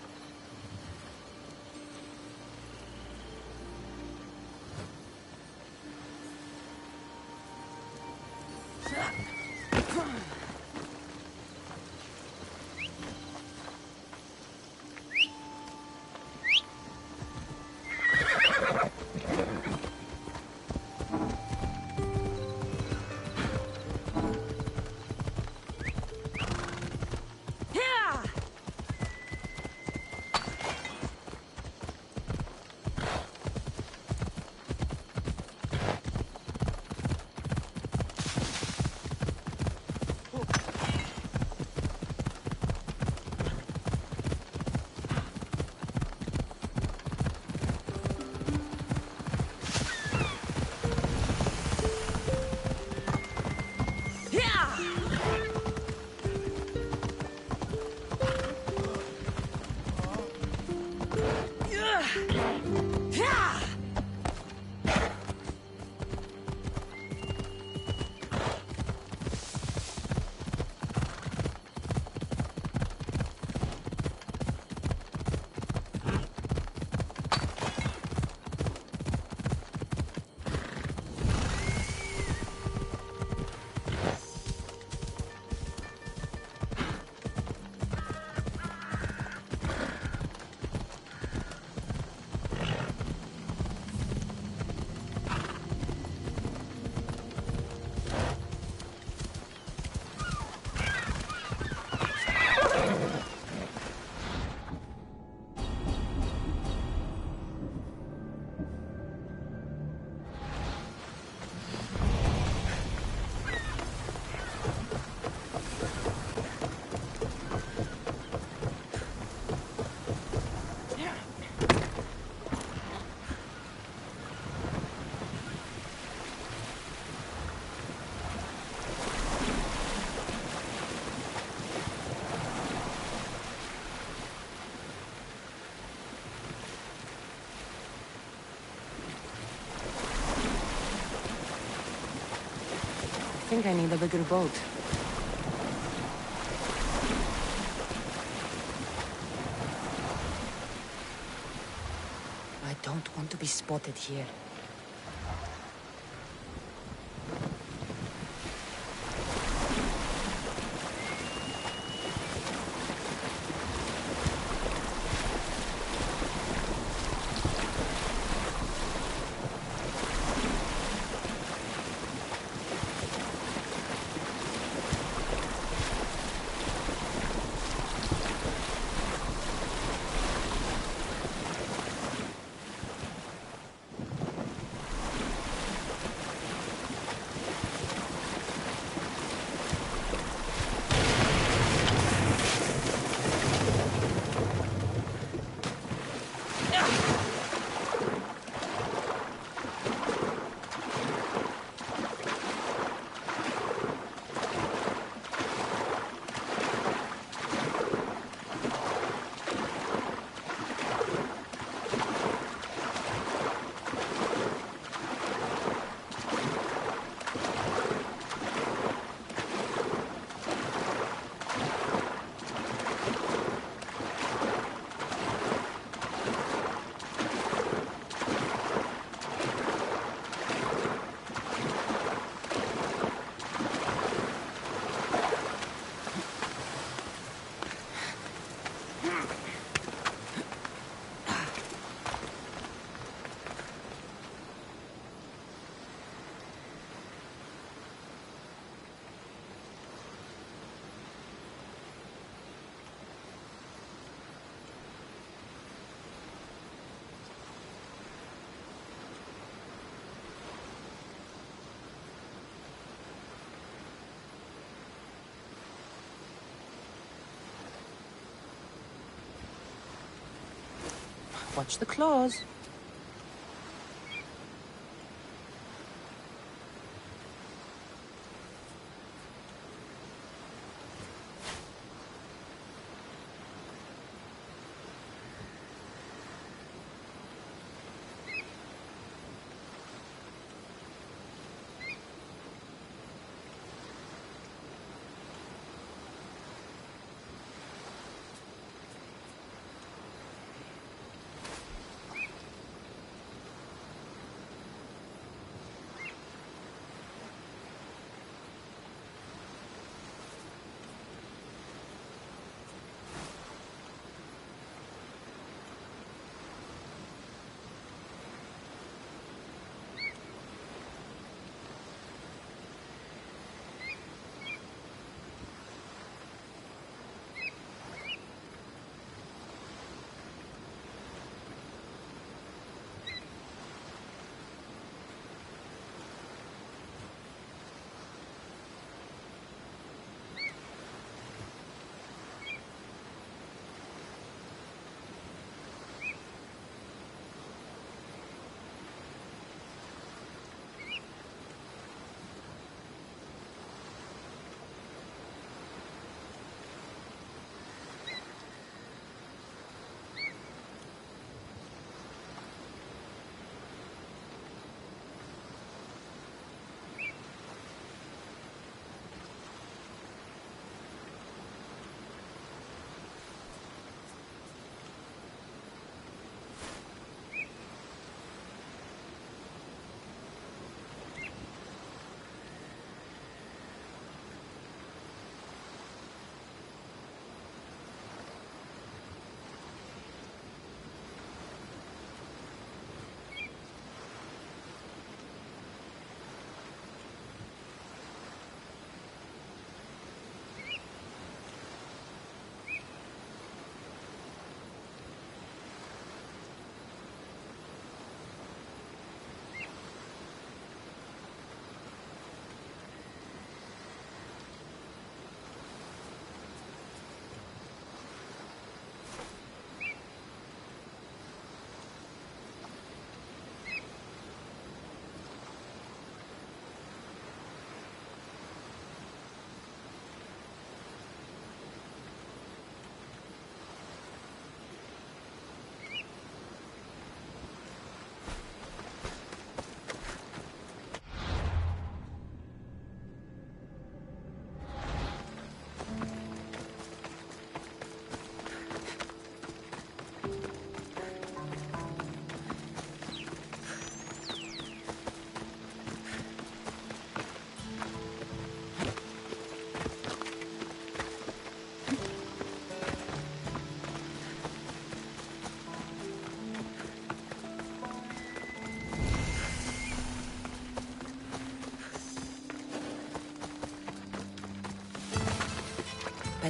I think I need a bigger boat. I don't want to be spotted here. Watch the claws.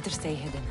Better stay hidden.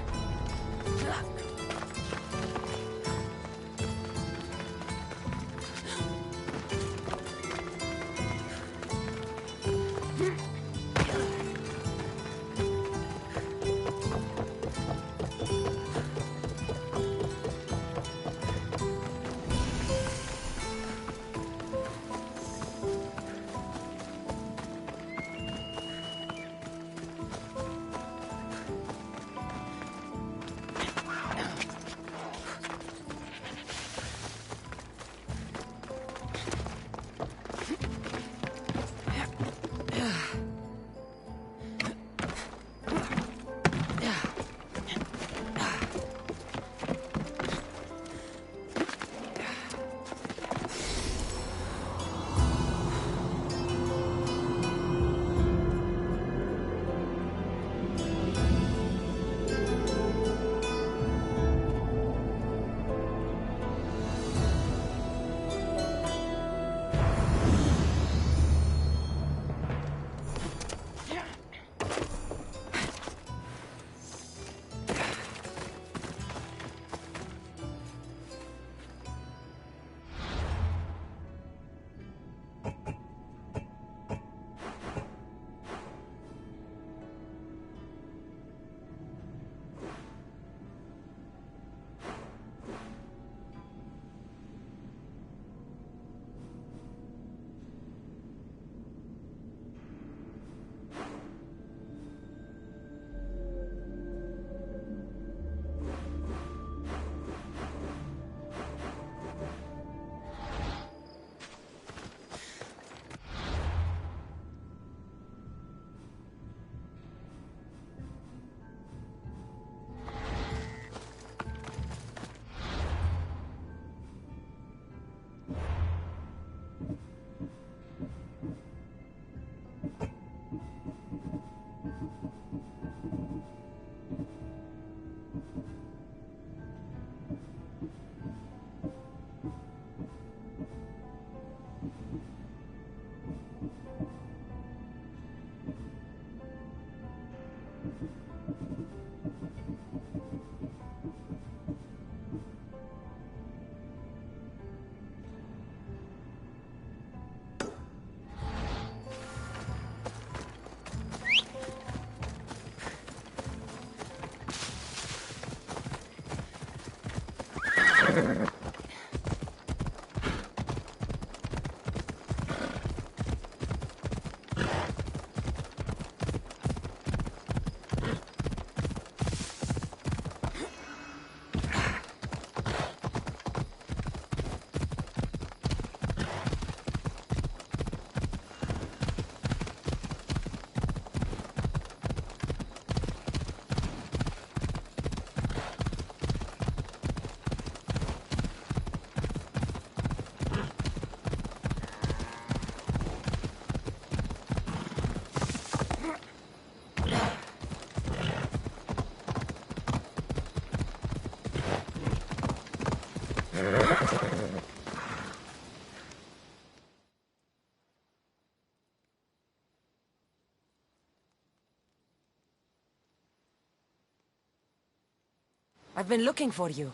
I've been looking for you.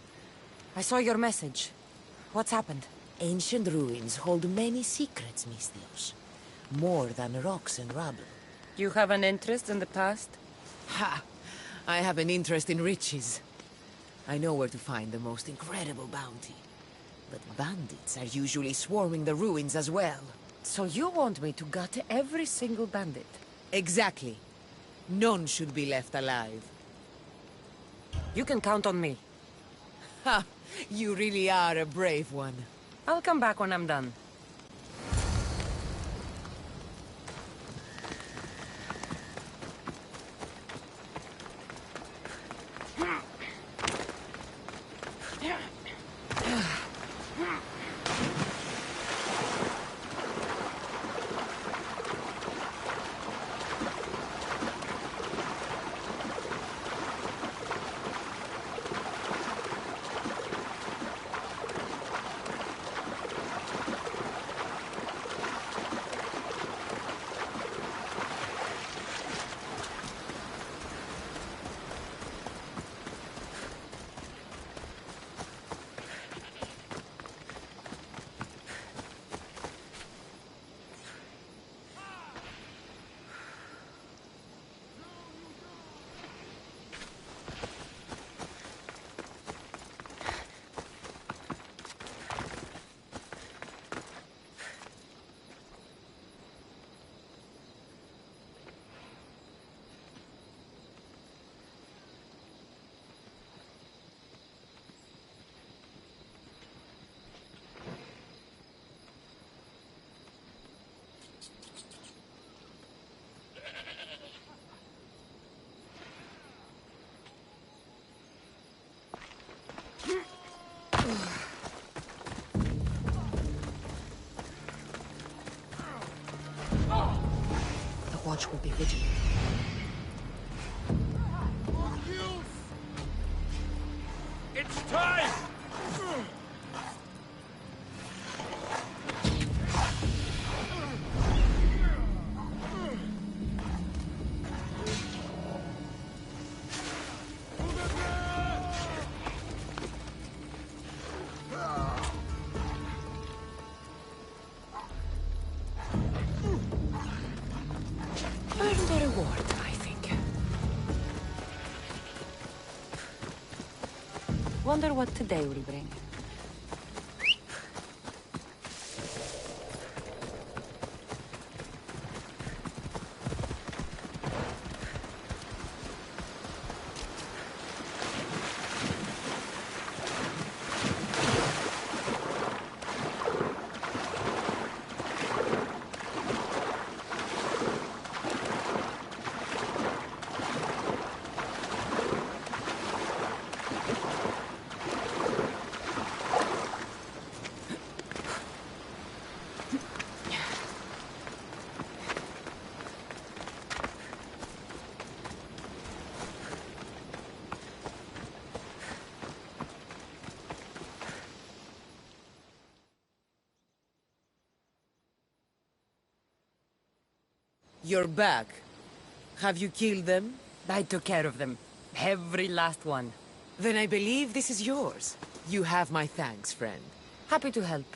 I saw your message. What's happened? Ancient ruins hold many secrets, Misthios. More than rocks and rubble. You have an interest in the past? Ha! I have an interest in riches. I know where to find the most incredible bounty. But bandits are usually swarming the ruins as well. So you want me to gut every single bandit? Exactly. None should be left alive. You can count on me. Ha! You really are a brave one. I'll come back when I'm done. watch will be vigilant. It's time! Earn the reward, I think. Wonder what today will bring. You're back. Have you killed them? I took care of them. Every last one. Then I believe this is yours. You have my thanks, friend. Happy to help.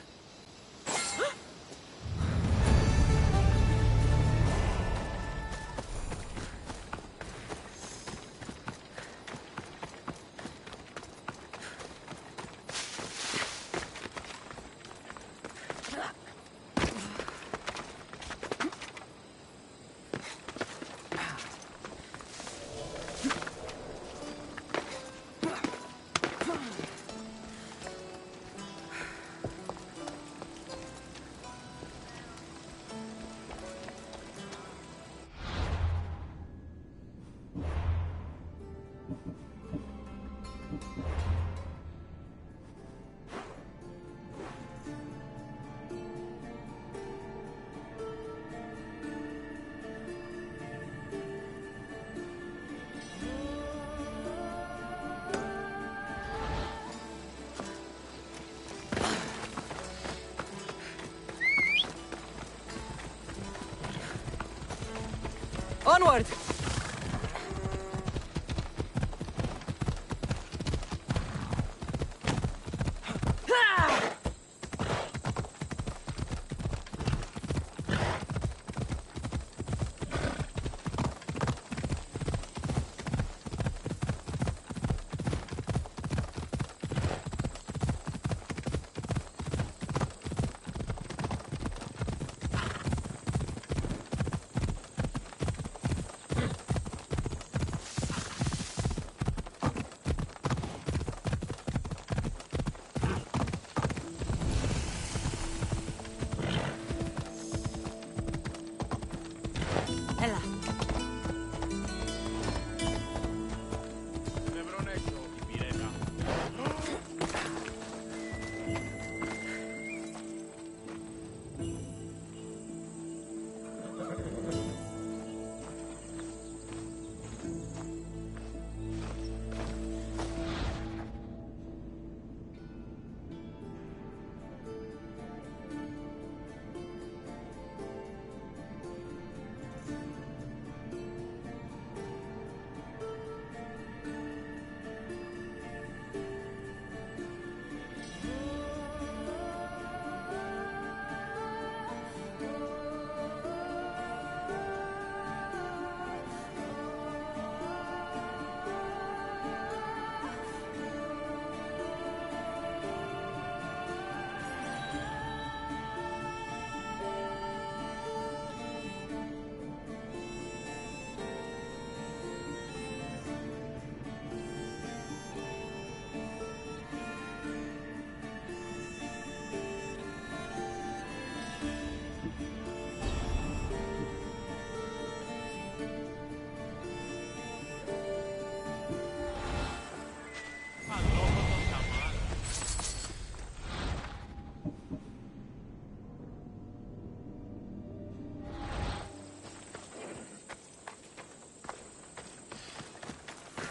Onward!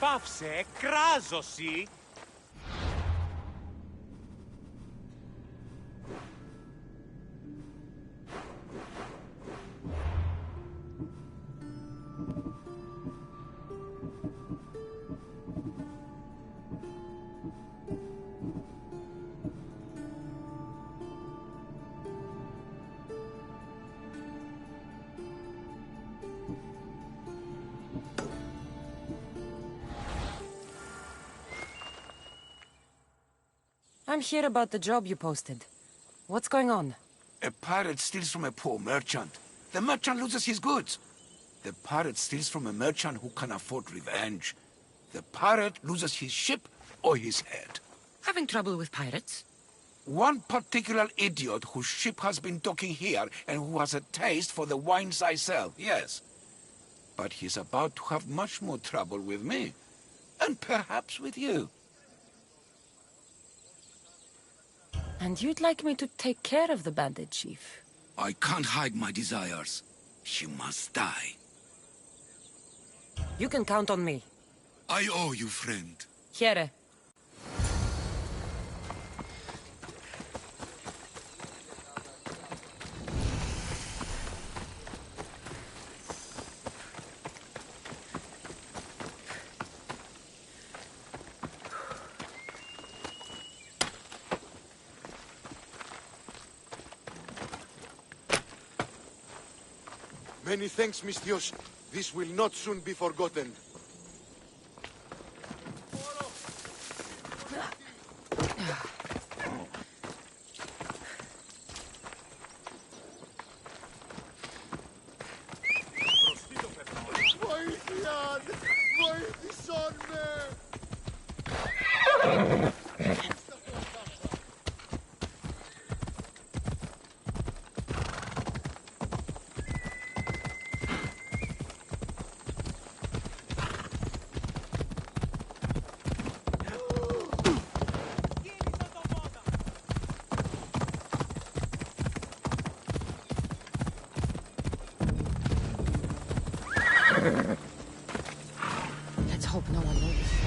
Πάυσε, κράζωση. I'm here about the job you posted. What's going on? A pirate steals from a poor merchant. The merchant loses his goods. The pirate steals from a merchant who can afford revenge. The pirate loses his ship or his head. Having trouble with pirates? One particular idiot whose ship has been docking here and who has a taste for the wines I sell, yes. But he's about to have much more trouble with me. And perhaps with you. And you'd like me to take care of the bandit chief? I can't hide my desires. She must die. You can count on me. I owe you, friend. Here. Many thanks, Misthios. This will not soon be forgotten. Let's hope no one notices.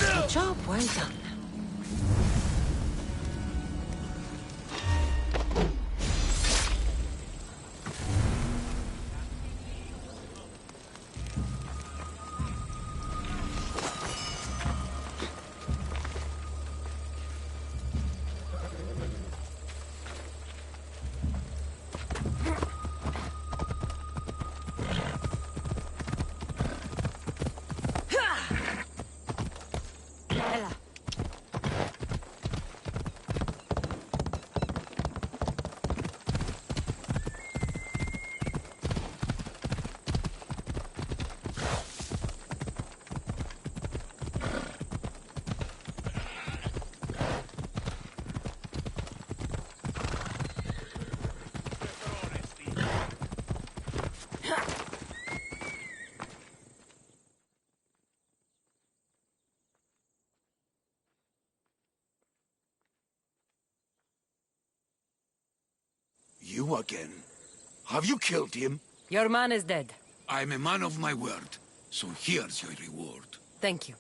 Good job, well done. You again? Have you killed him? Your man is dead. I'm a man of my word, so here's your reward. Thank you.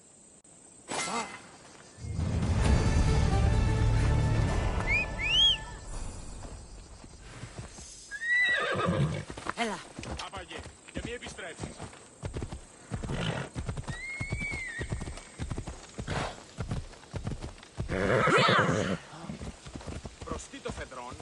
Έλα. Άπαγε, και μη επιστρέψεις. Προστεί το φεδρόν.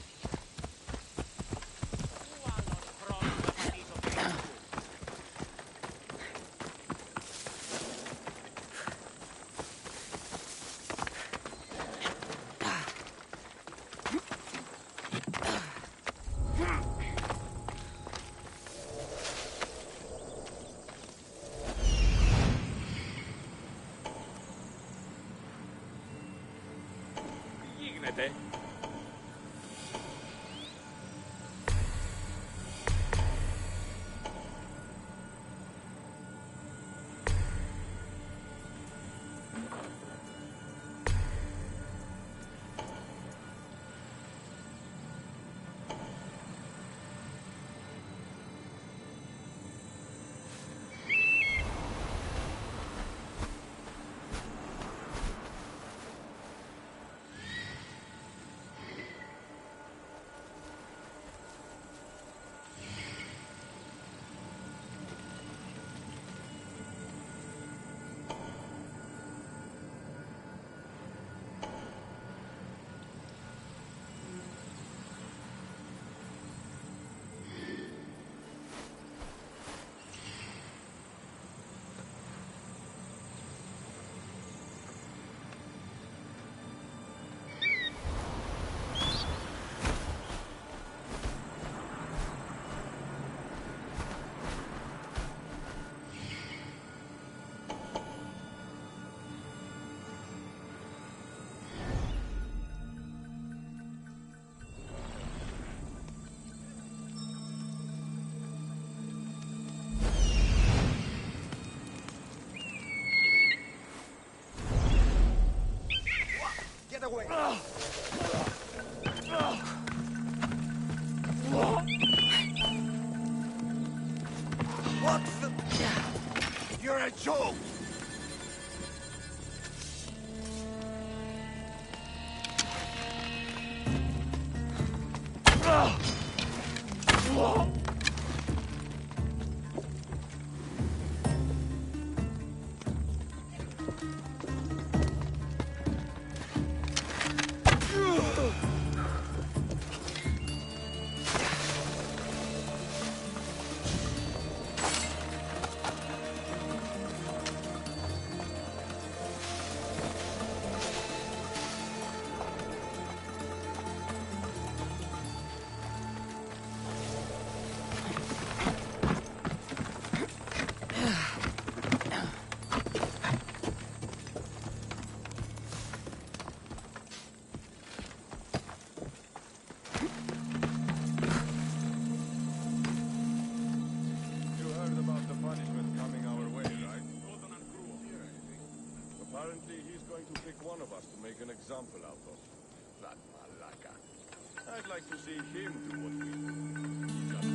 What the... You're a joke! Apparently, he's going to pick one of us to make an example out of. That malaka. I'd like to see him do what we do. He just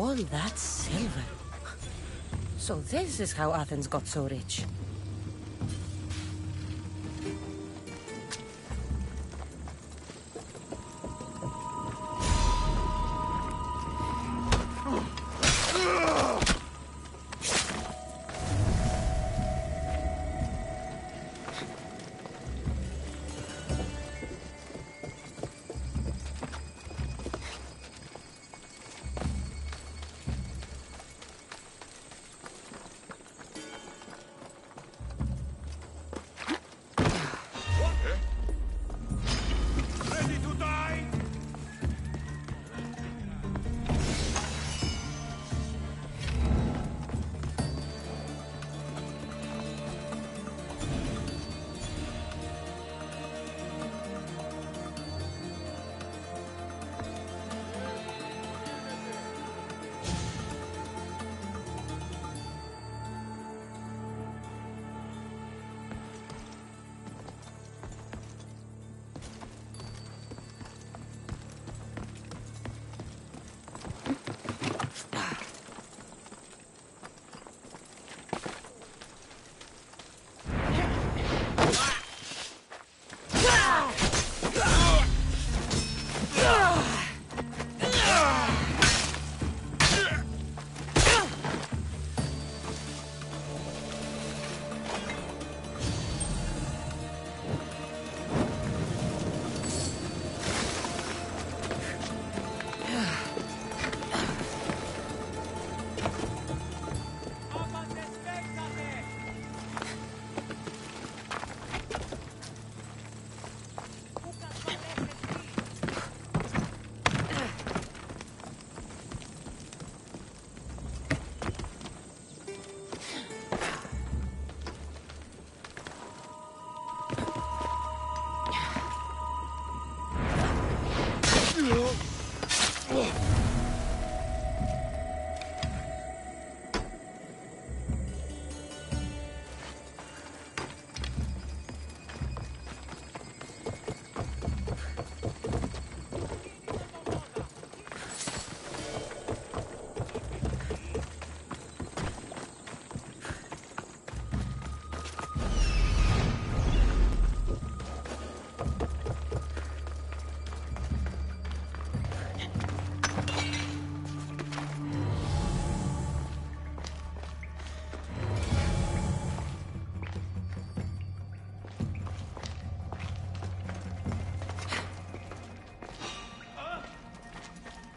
All that silver. So this is how Athens got so rich.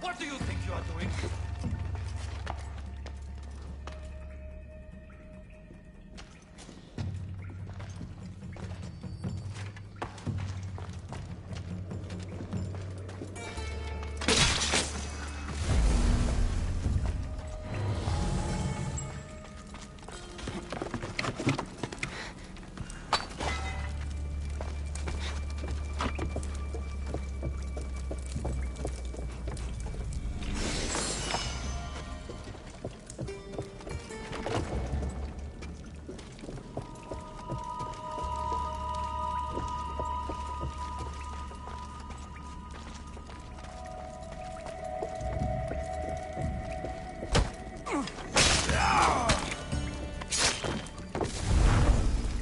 What do you think you are doing?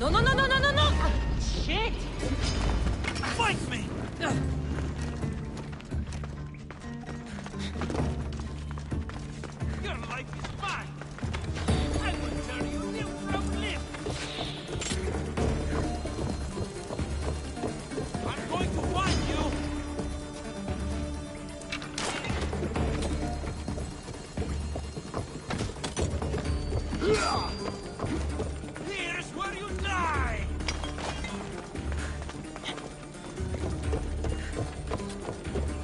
No, no, no, no, no, no, no! Shit! Fight me! Your life is mine! I will tear you limb from limb! I'm going to find you! Here's where you die!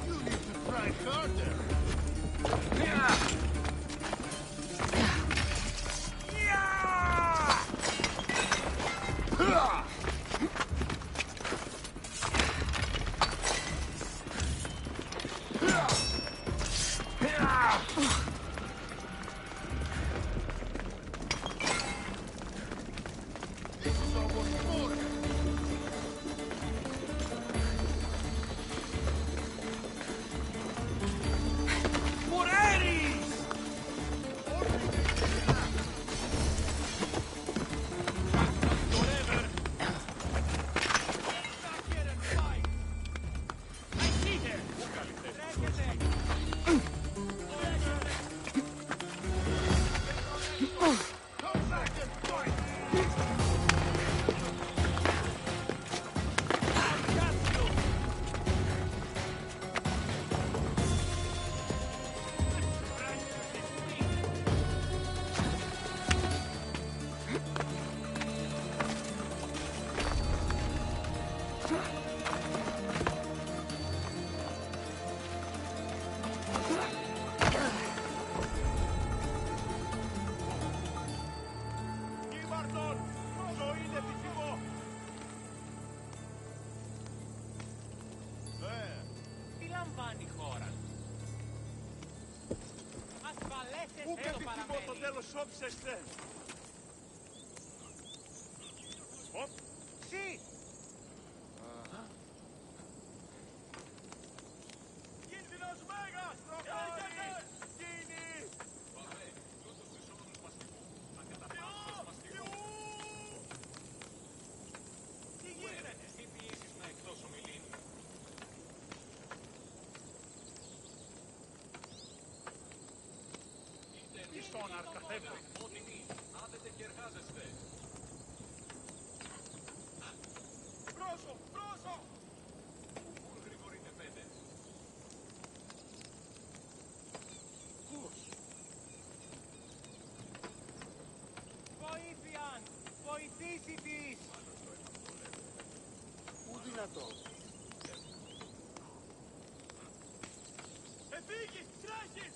You need to try harder. έτοιμο το τέλος όψεστε. Οπ, ξύ! Κίνδυνος μέγας! Τροχώρη! Γίνει! Πάμε, τούτος τους όρους μαστικού. Να καταπάσουμε τους μαστικούς. Τι γίνεται! Μη ποιήσεις να εκτός ομιλήν. Τι στον αρκαθεύω. Ότιμοι, άδετε και εργάζεστε. Πρόσω, πρόσω! Πού γρηγορείτε πέντε. Πώς. Βοήθειαν! Βοηθήσει της! Πού δυνατό. Εφήγη! Τρέχεις!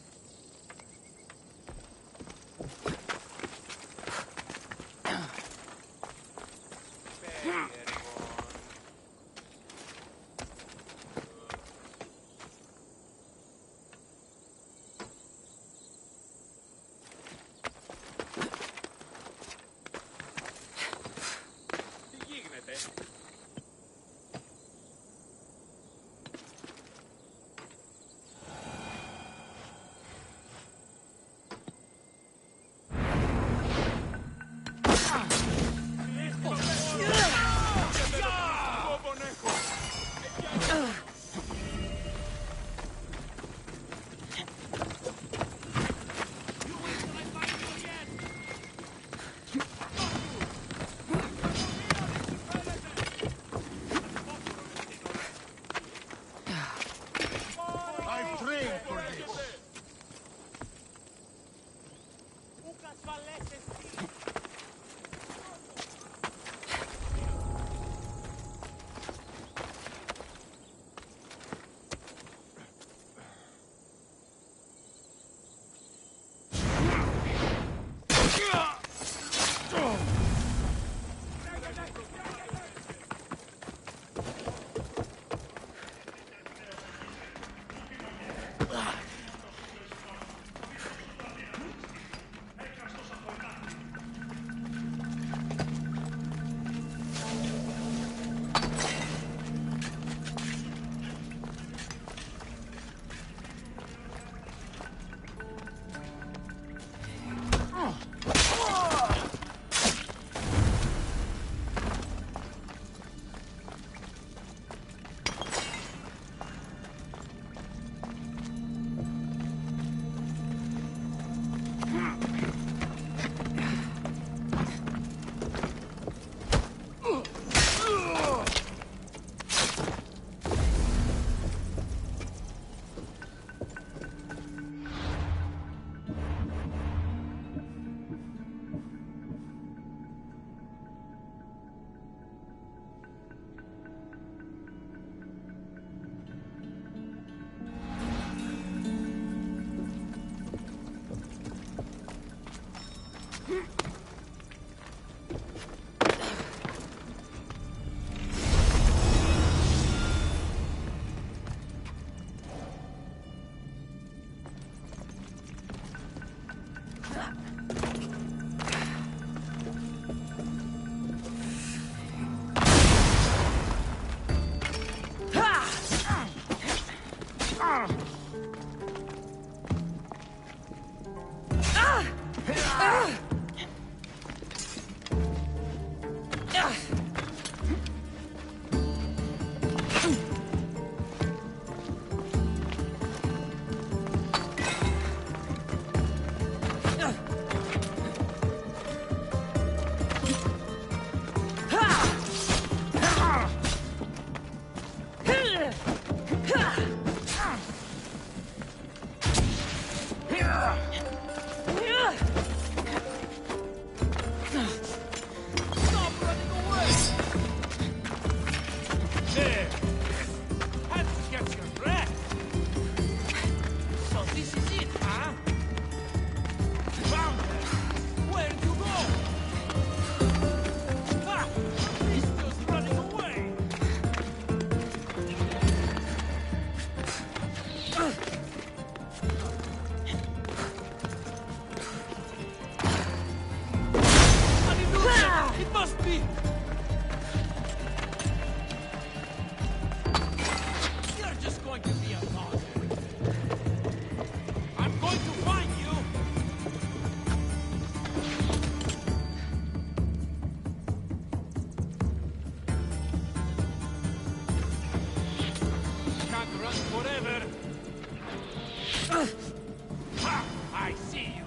Ha! I see you!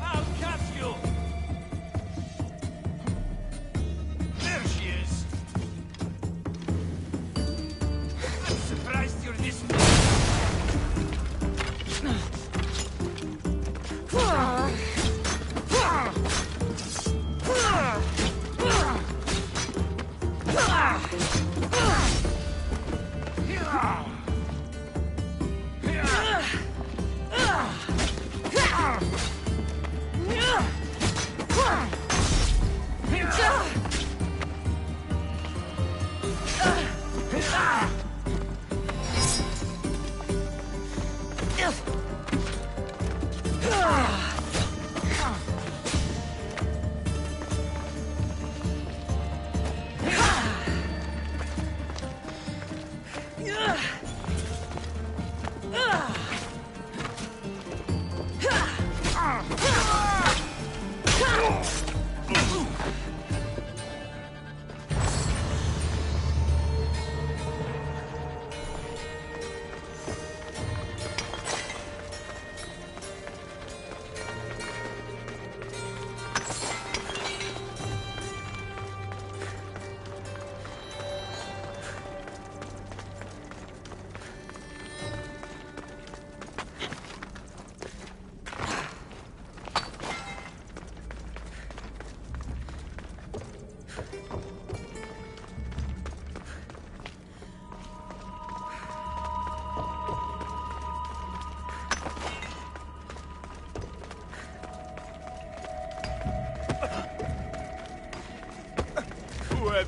I'll catch you! There she is! I'm surprised you're this...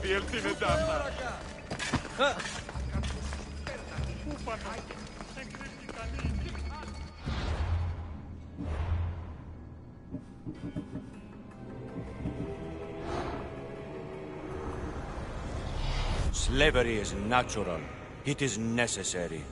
διέλθει τάφα. Slavery is natural. It is necessary.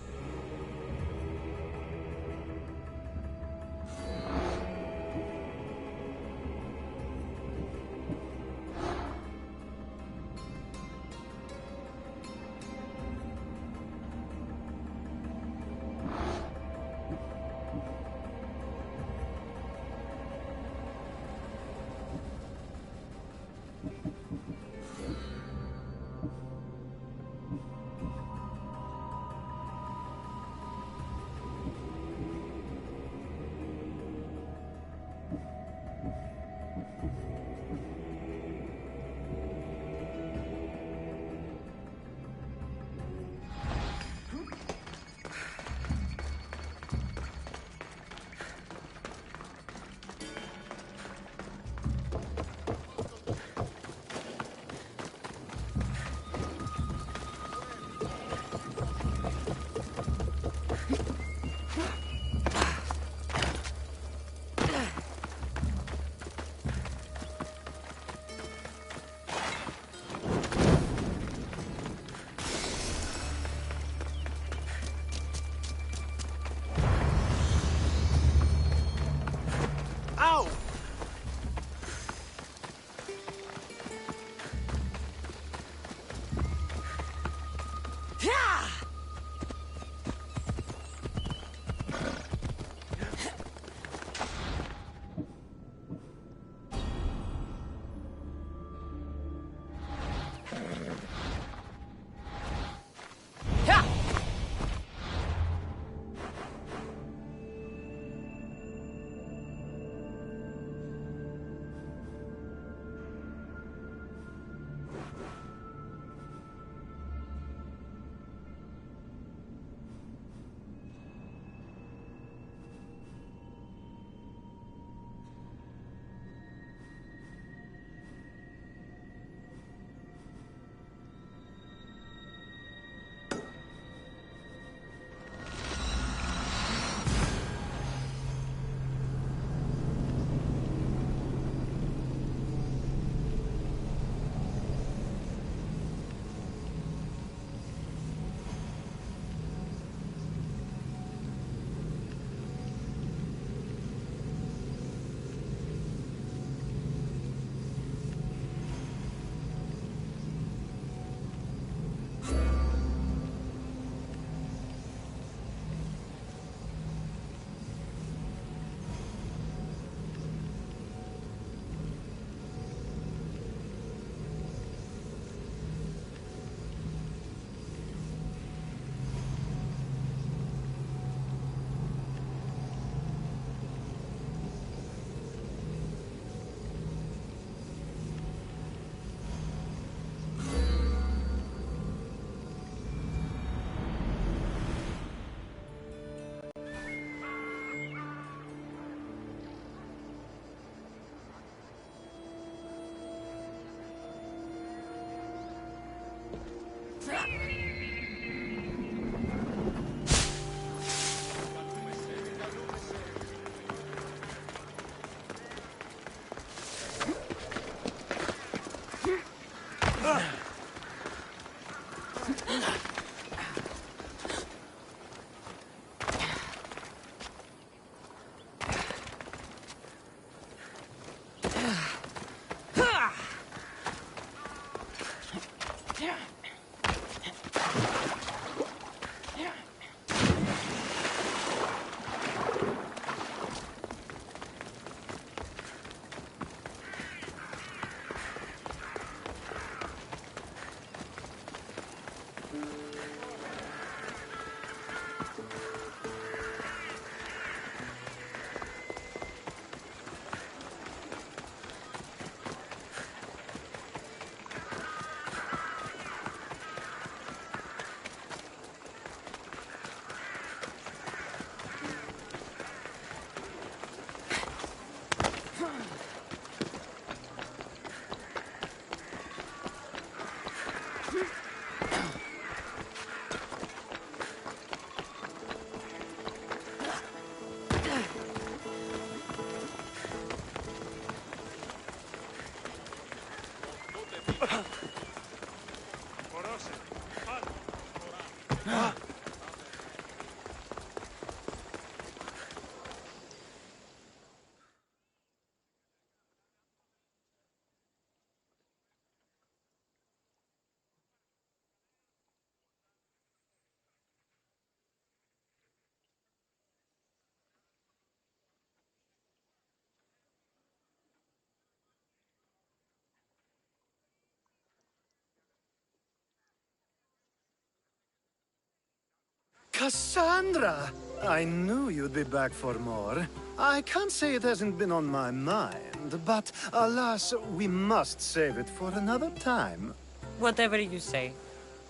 Cassandra! I knew you'd be back for more. I can't say it hasn't been on my mind, but alas, we must save it for another time. Whatever you say.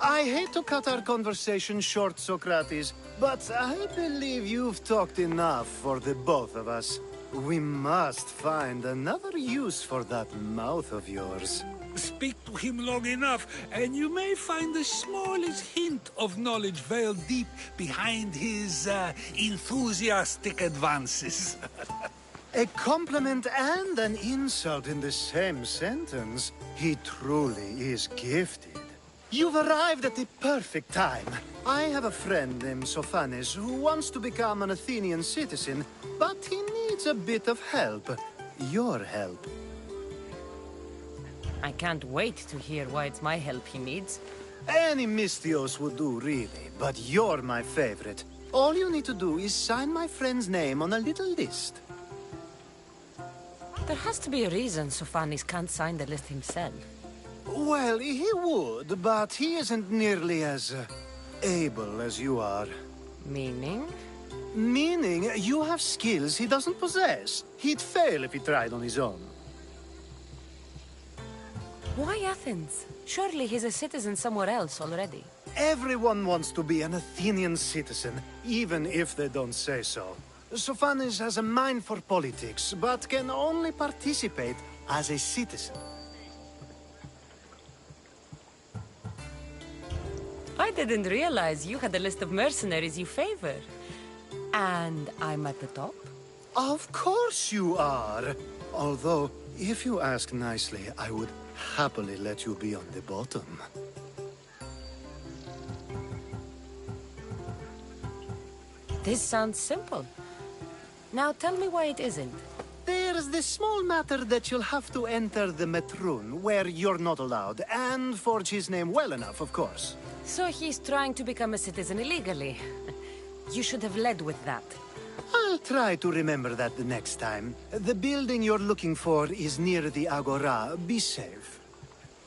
I hate to cut our conversation short, Socrates, but I believe you've talked enough for the both of us. We must find another use for that mouth of yours. Speak to him long enough, and you may find the smallest hint of knowledge veiled deep behind his enthusiastic advances. A compliment and an insult in the same sentence. He truly is gifted. You've arrived at the perfect time. I have a friend named Sophanes who wants to become an Athenian citizen, but he needs a bit of help. Your help. I can't wait to hear why it's my help he needs. Any Mystios would do, really, but you're my favorite. All you need to do is sign my friend's name on a little list. There has to be a reason Sophanes can't sign the list himself. Well, he would, but he isn't nearly as able as you are. Meaning? Meaning you have skills he doesn't possess. He'd fail if he tried on his own. Why Athens? Surely he's a citizen somewhere else already. Everyone wants to be an Athenian citizen, even if they don't say so. Sophanes has a mind for politics, but can only participate as a citizen. I didn't realize you had a list of mercenaries you favor. And I'm at the top? Of course you are! Although, if you ask nicely, I would happily let you be on the bottom. This sounds simple. Now tell me why it isn't. There's the small matter that you'll have to enter the Metroon, where you're not allowed, and forge his name well enough, of course. So he's trying to become a citizen illegally. You should have led with that. I'll try to remember that the next time. The building you're looking for is near the Agora. Be safe.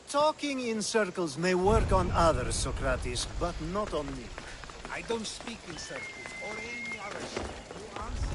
Talking in circles may work on others, Socrates, but not on me. I don't speak in circles or any others. You answer.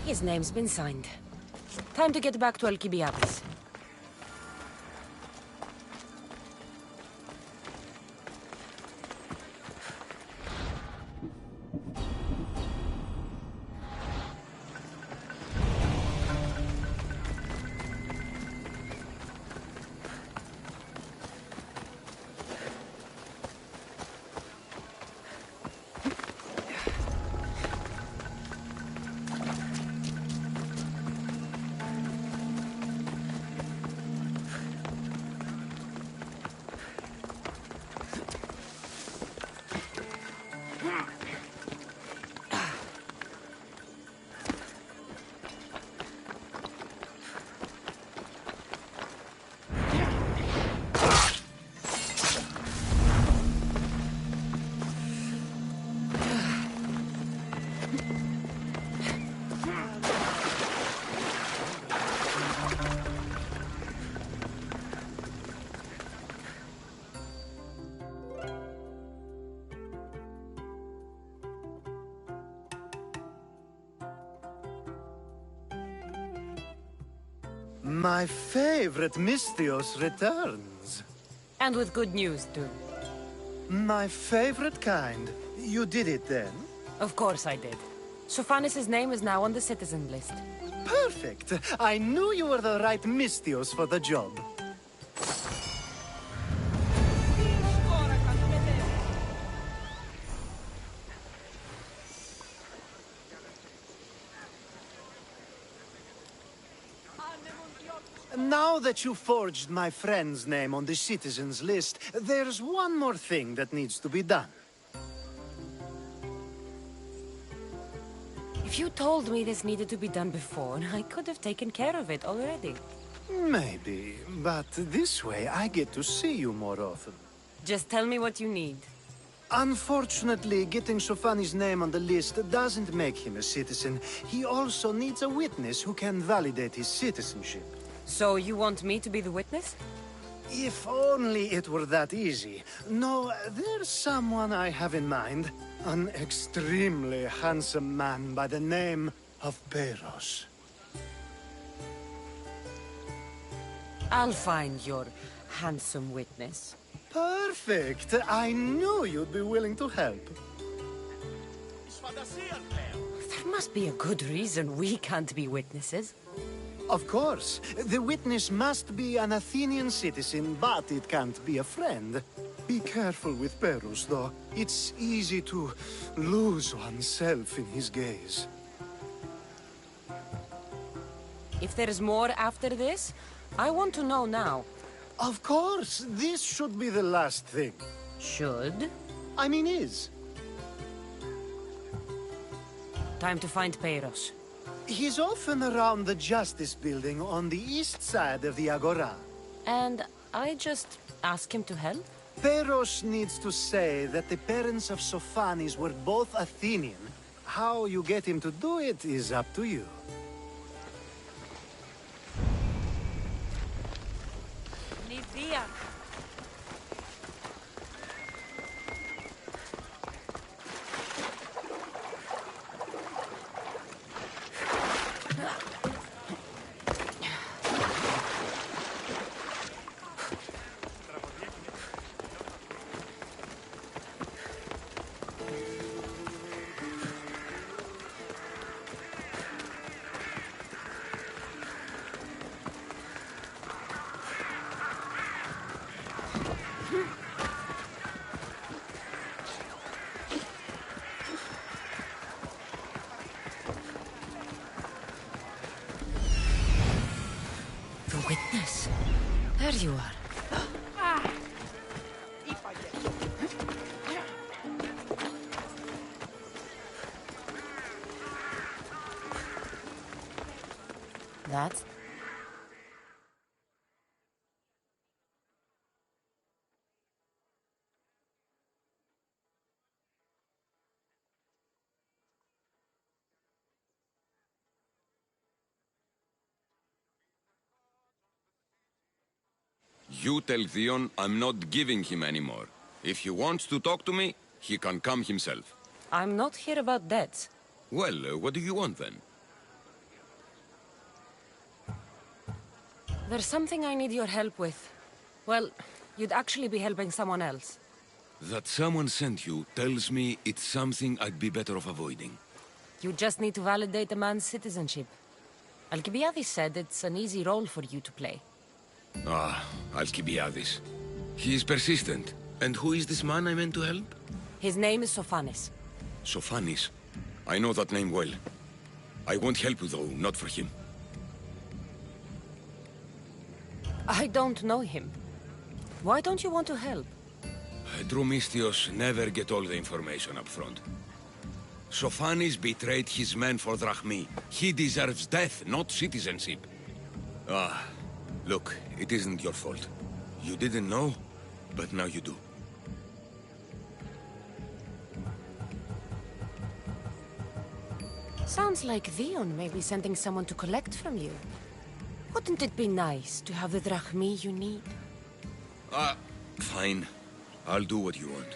His name's been signed. Time to get back to Alcibiades. My favorite Misthios returns. And with good news, too. My favorite kind. You did it then? Of course I did. Sophanis' name is now on the citizen list. Perfect! I knew you were the right Misthios for the job. Now that you forged my friend's name on the citizens list, there's one more thing that needs to be done. If you told me this needed to be done before, I could have taken care of it already. Maybe, but this way I get to see you more often. Just tell me what you need. Unfortunately, getting Sophanis' name on the list doesn't make him a citizen. He also needs a witness who can validate his citizenship. So you want me to be the witness? If only it were that easy. No, there's someone I have in mind. An extremely handsome man by the name of Peiros. I'll find your handsome witness. Perfect! I knew you'd be willing to help. There must be a good reason we can't be witnesses. Of course. The witness must be an Athenian citizen, but it can't be a friend. Be careful with Peiros, though. It's easy to lose oneself in his gaze. If there's more after this, I want to know now. Of course! This should be the last thing. Should? I mean is. Time to find Peiros. He's often around the Justice Building on the east side of the Agora. And I just ask him to help? Peiros needs to say that the parents of Sophanis were both Athenian. How you get him to do it is up to you. Nidia. The witness. There you are. That's... You tell Theon I'm not giving him anymore. If he wants to talk to me, he can come himself. I'm not here about debts. Well, what do you want then? There's something I need your help with. Well, you'd actually be helping someone else. That someone sent you tells me it's something I'd be better off avoiding. You just need to validate a man's citizenship. Alcibiades said it's an easy role for you to play. Ah, Alcibiades. He's persistent. And who is this man I meant to help? His name is Sophanis. Sophanis. I know that name well. I won't help you, though, not for him. I don't know him. Why don't you want to help? Drumistios never get all the information up front. Sophanis betrayed his men for Drachmi. He deserves death, not citizenship. Ah, look, it isn't your fault. You didn't know, but now you do. Sounds like Theon may be sending someone to collect from you. Wouldn't it be nice to have the drachmi you need? Fine. I'll do what you want.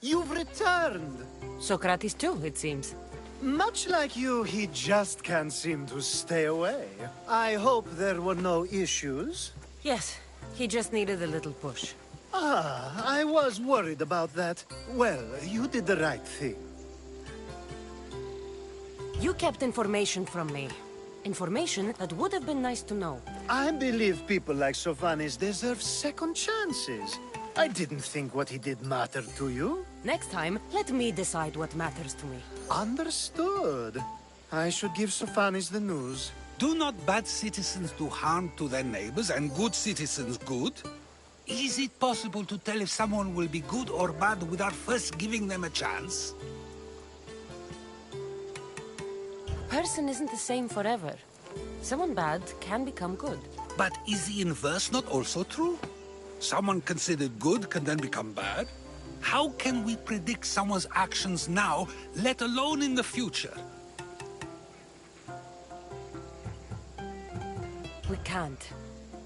You've returned! Socrates too, it seems. Much like you, he just can't seem to stay away. I hope there were no issues. Yes, he just needed a little push. Ah, I was worried about that. Well, you did the right thing. You kept information from me. Information that would have been nice to know. I believe people like Sophanis deserve second chances. I didn't think what he did mattered to you. Next time, let me decide what matters to me. Understood. I should give Sophanis the news. Do not bad citizens do harm to their neighbors and good citizens good? Is it possible to tell if someone will be good or bad without first giving them a chance? Person isn't the same forever. Someone bad can become good. But is the inverse not also true? Someone considered good can then become bad? How can we predict someone's actions now, let alone in the future? We can't.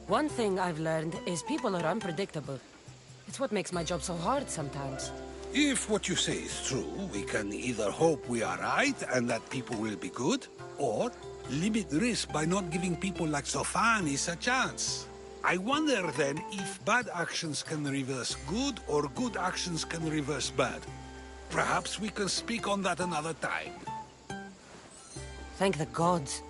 One thing I've learned is people are unpredictable. It's what makes my job so hard sometimes. If what you say is true, we can either hope we are right and that people will be good, or limit risk by not giving people like Sophanis a chance. I wonder then if bad actions can reverse good or good actions can reverse bad. Perhaps we can speak on that another time. Thank the gods.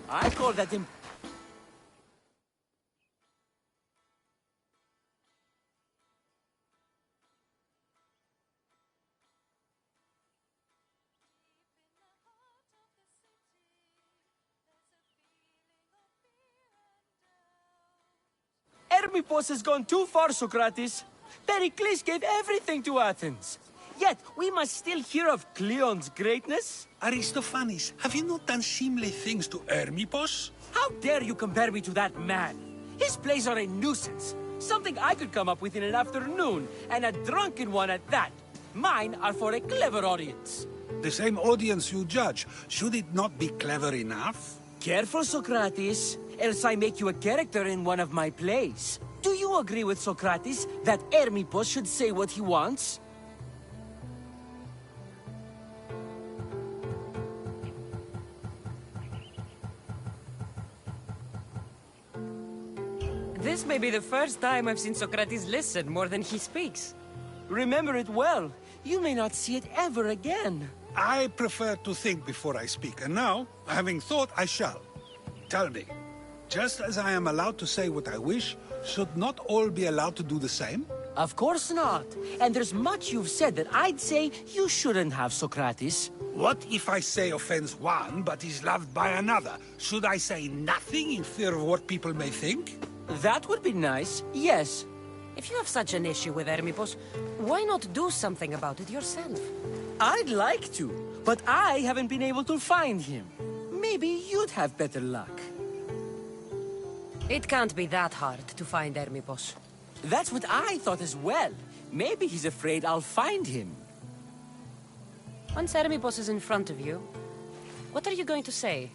I call that him. Hermippos has gone too far, Socrates. Pericles gave everything to Athens. Yet, we must still hear of Cleon's greatness. Aristophanes, have you not done seemly things to Hermippos? How dare you compare me to that man? His plays are a nuisance. Something I could come up with in an afternoon, and a drunken one at that. Mine are for a clever audience. The same audience you judge. Should it not be clever enough? Careful, Socrates, else I make you a character in one of my plays. Do you agree with Socrates that Hermippos should say what he wants? This may be the first time I've seen Socrates listen more than he speaks. Remember it well. You may not see it ever again. I prefer to think before I speak, and now, having thought, I shall. Tell me, just as I am allowed to say what I wish, should not all be allowed to do the same? Of course not. And there's much you've said that I'd say you shouldn't have, Socrates. What if I say offends one, but is loved by another? Should I say nothing in fear of what people may think? That would be nice, yes. If you have such an issue with Hermippos, why not do something about it yourself? I'd like to, but I haven't been able to find him. Maybe you'd have better luck. It can't be that hard to find Hermippos. That's what I thought as well. Maybe he's afraid I'll find him. Once Hermippos is in front of you, what are you going to say?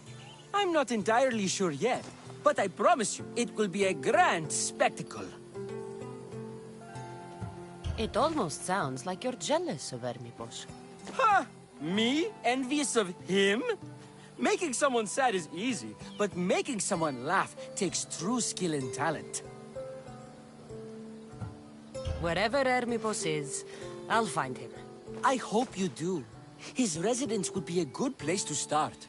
I'm not entirely sure yet, but I promise you, it will be a grand spectacle. It almost sounds like you're jealous of Hermippos. Ha! Me? Envious of him? Making someone sad is easy, but making someone laugh takes true skill and talent. Wherever Hermippos is, I'll find him. I hope you do. His residence would be a good place to start.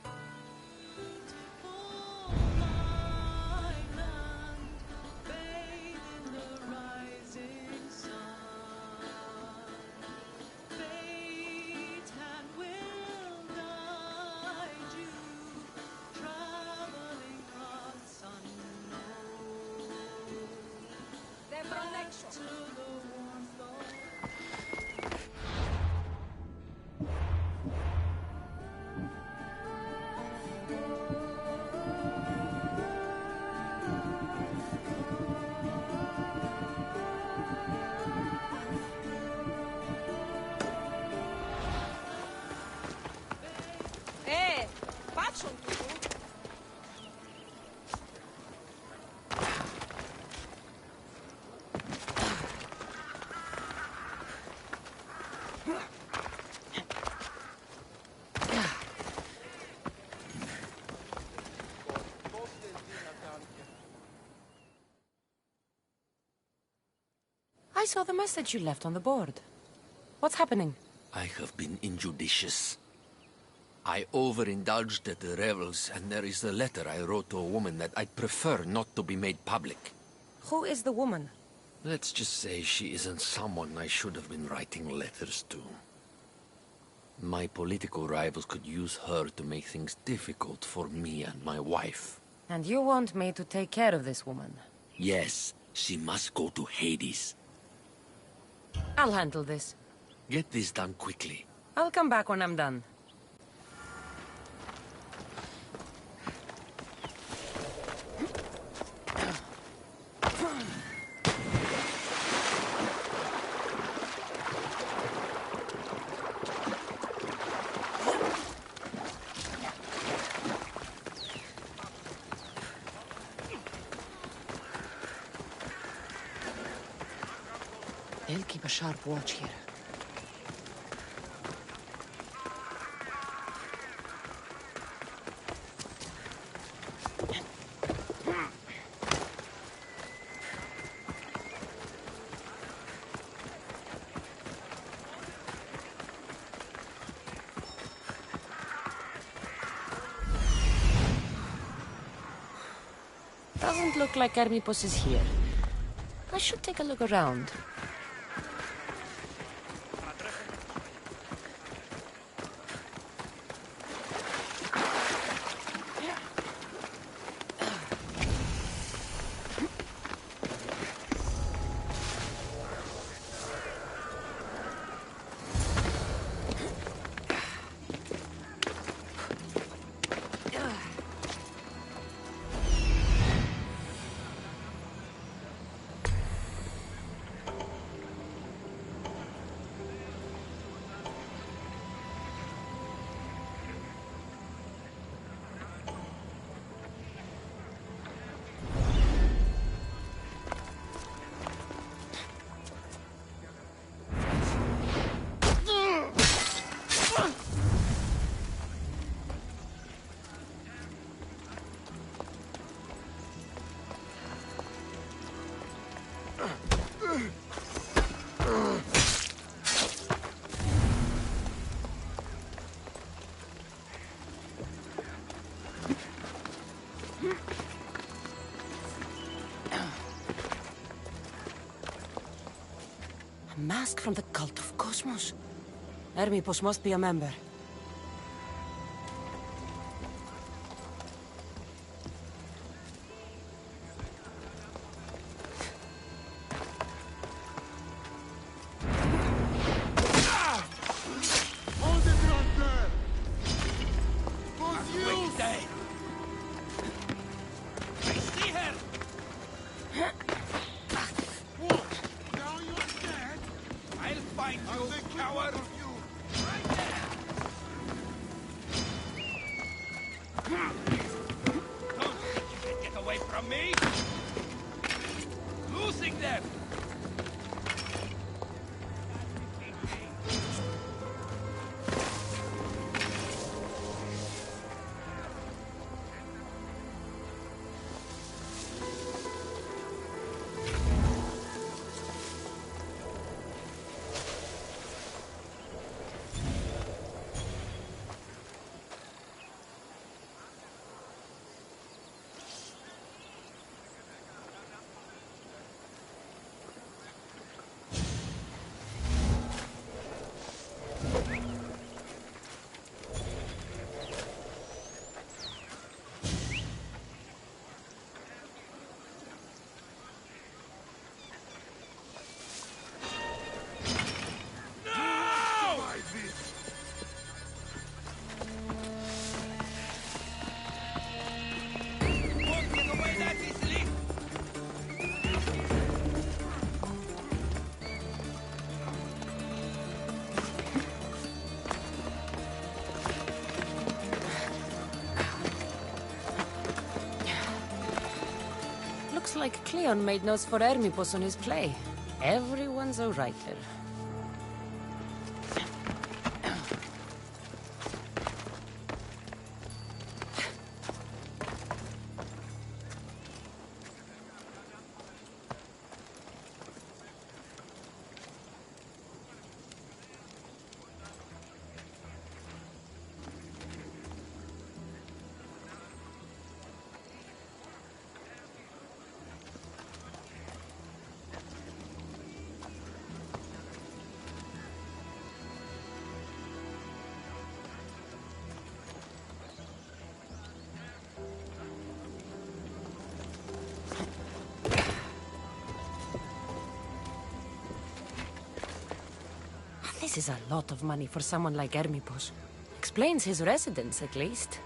I saw the message you left on the board. What's happening? I have been injudicious. I overindulged at the revels, and there is a letter I wrote to a woman that I'd prefer not to be made public. Who is the woman? Let's just say she isn't someone I should have been writing letters to. My political rivals could use her to make things difficult for me and my wife. And you want me to take care of this woman? Yes, she must go to Hades. I'll handle this. Get this done quickly. I'll come back when I'm done. They'll keep a sharp watch here. Doesn't look like Hermipos is here. I should take a look around. A mask from the cult of Cosmos. Hermipos must be a member. Hold it right there! Both you! I see her! What? Now you're dead? I'll find you, coward! Right there! Don't think you can get away from me! Losing them! Looks like Cleon made notes for Hermipos on his play. Everyone's a writer. This is a lot of money for someone like Hermipos. Explains his residence, at least.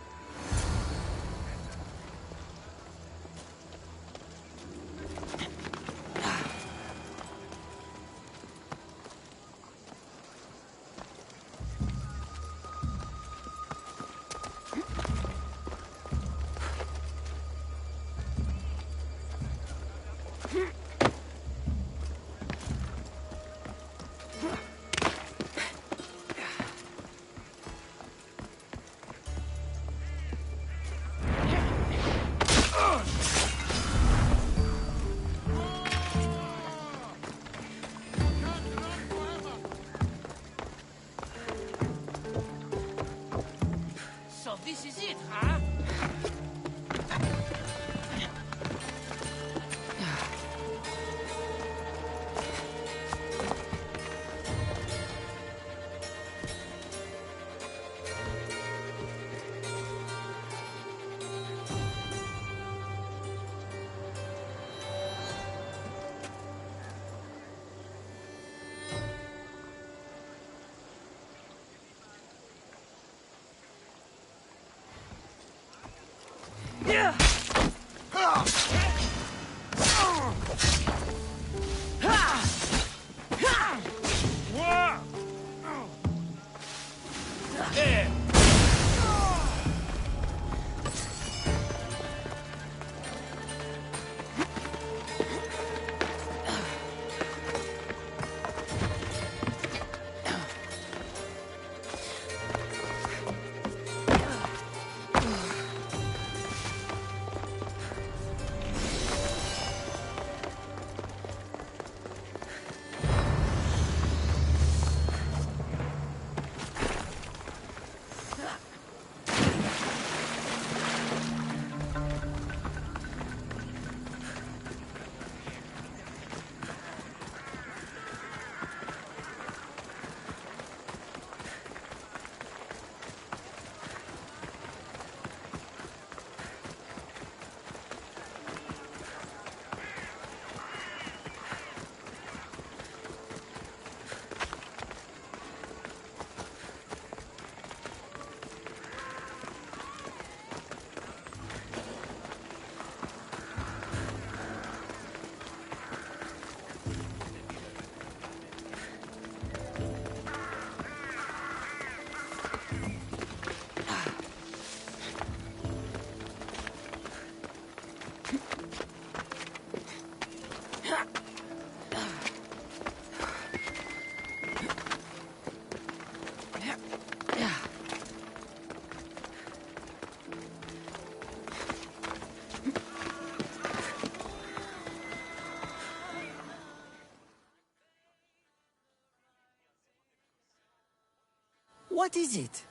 What is it?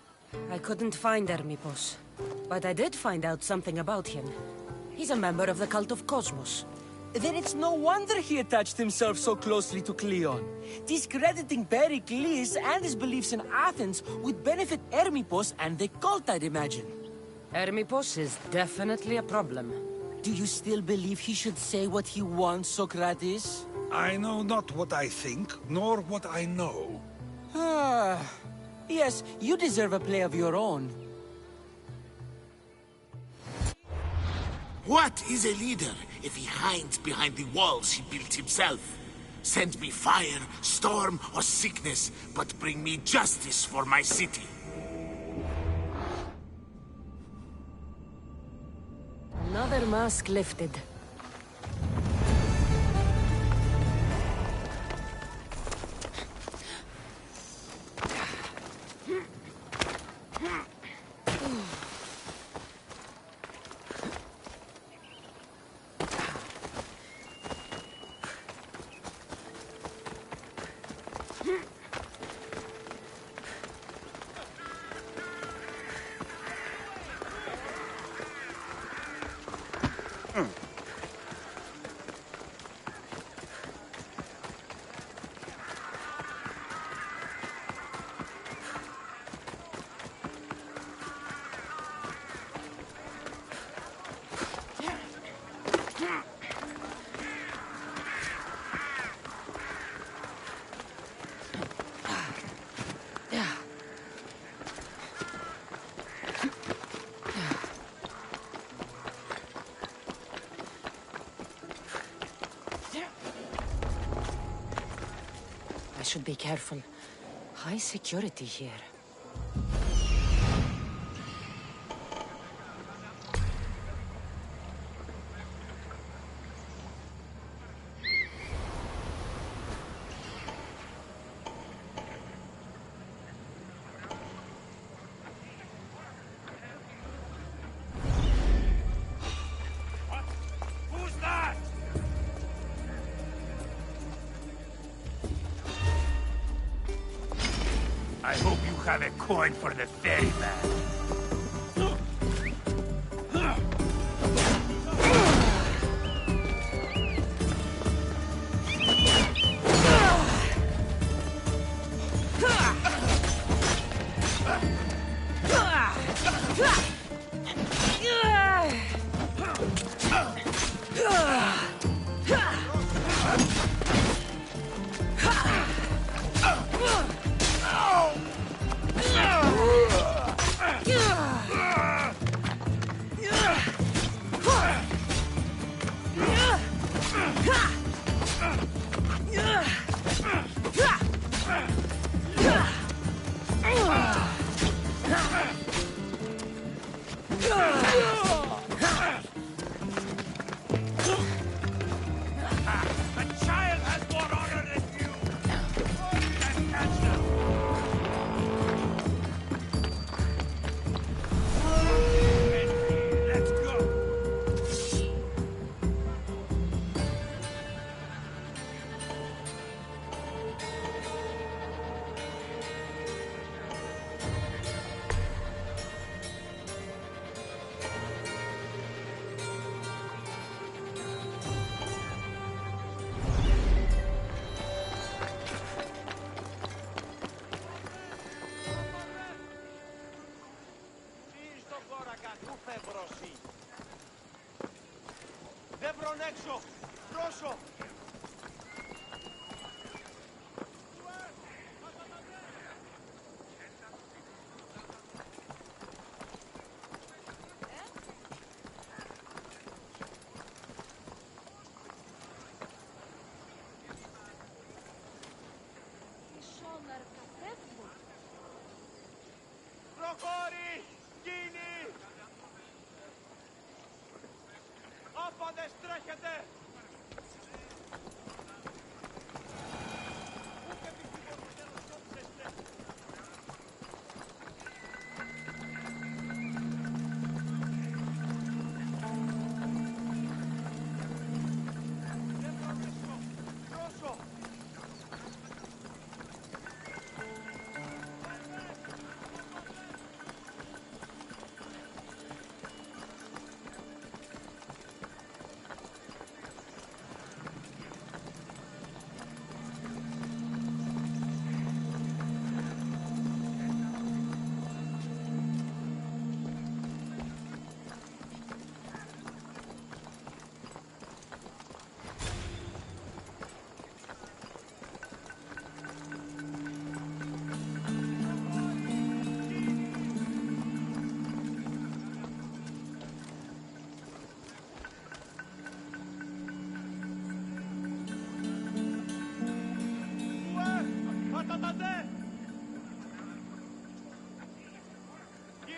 I couldn't find Hermipos, but I did find out something about him. He's a member of the cult of Cosmos. Then it's no wonder he attached himself so closely to Cleon. Discrediting Pericles and his beliefs in Athens would benefit Hermipos and the cult, I'd imagine. Hermipos is definitely a problem. Do you still believe he should say what he wants, Socrates? I know not what I think, nor what I know. Ah, yes, you deserve a play of your own. What is a leader if he hides behind the walls he built himself? Send me fire, storm, or sickness, but bring me justice for my city. Another mask lifted. I should be careful. High security here. I hope you have a coin for the ferryman. Yeah! έξω! Δρόσο! Προχώρη! Γίνει! Άπαντες τρέχετε!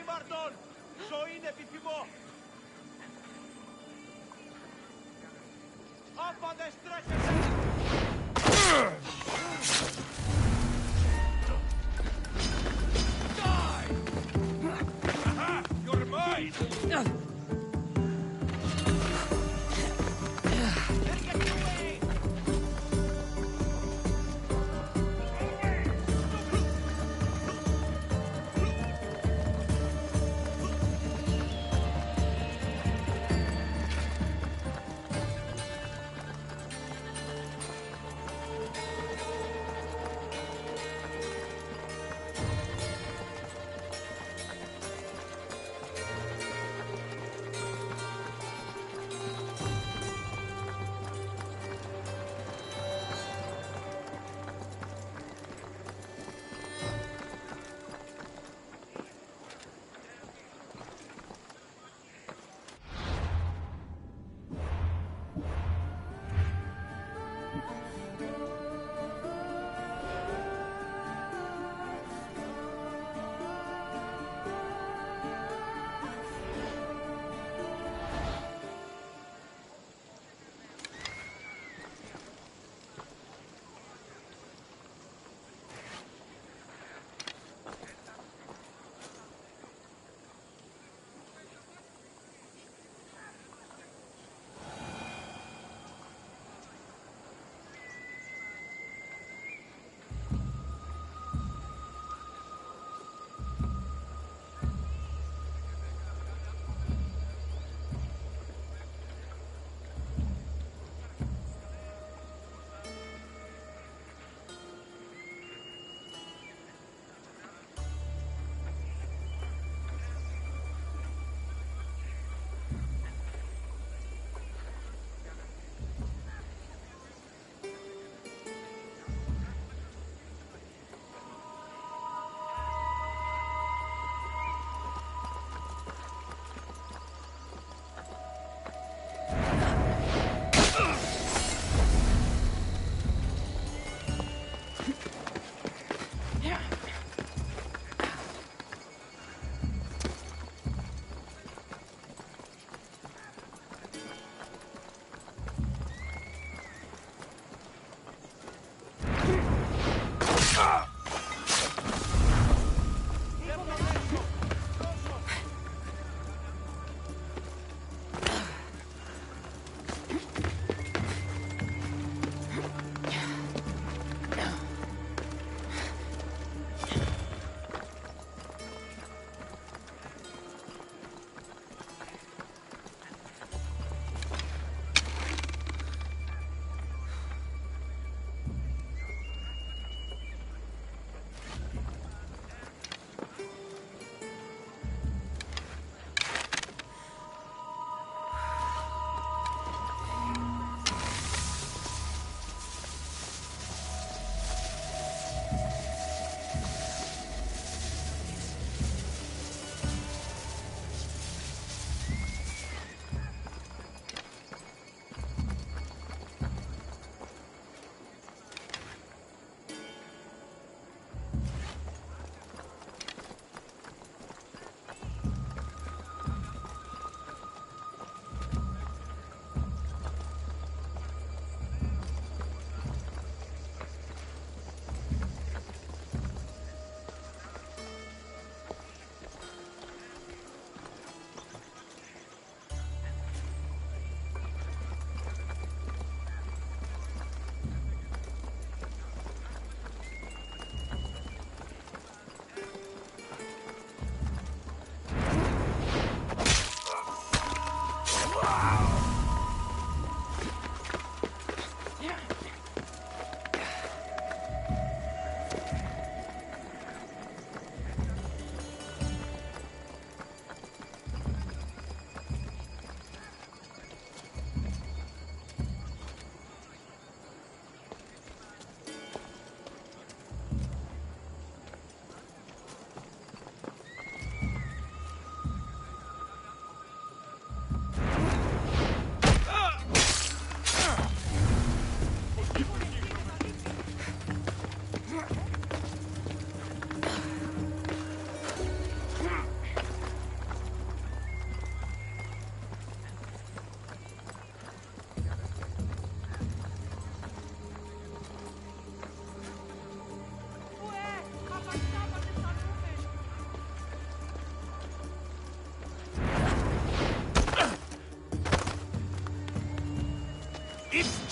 Ήμαρτον! Ζωήν επιθυμώ! Άπαντες τρέχετε! You're mine!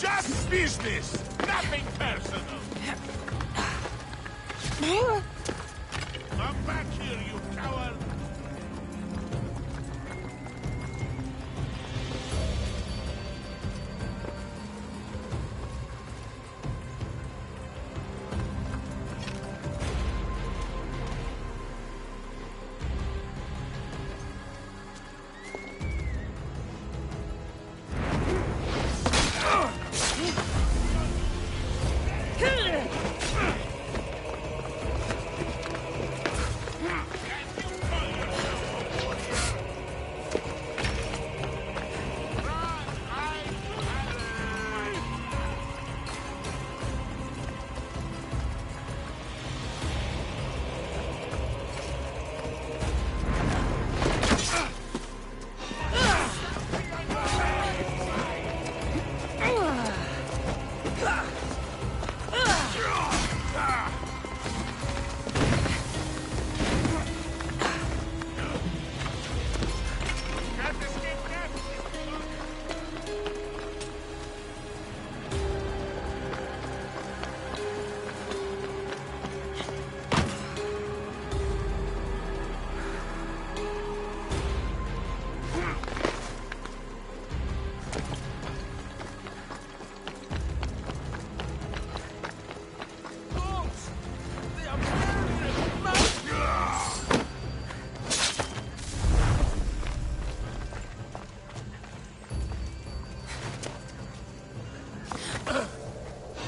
Just business! Nothing personal! Come back here, you coward!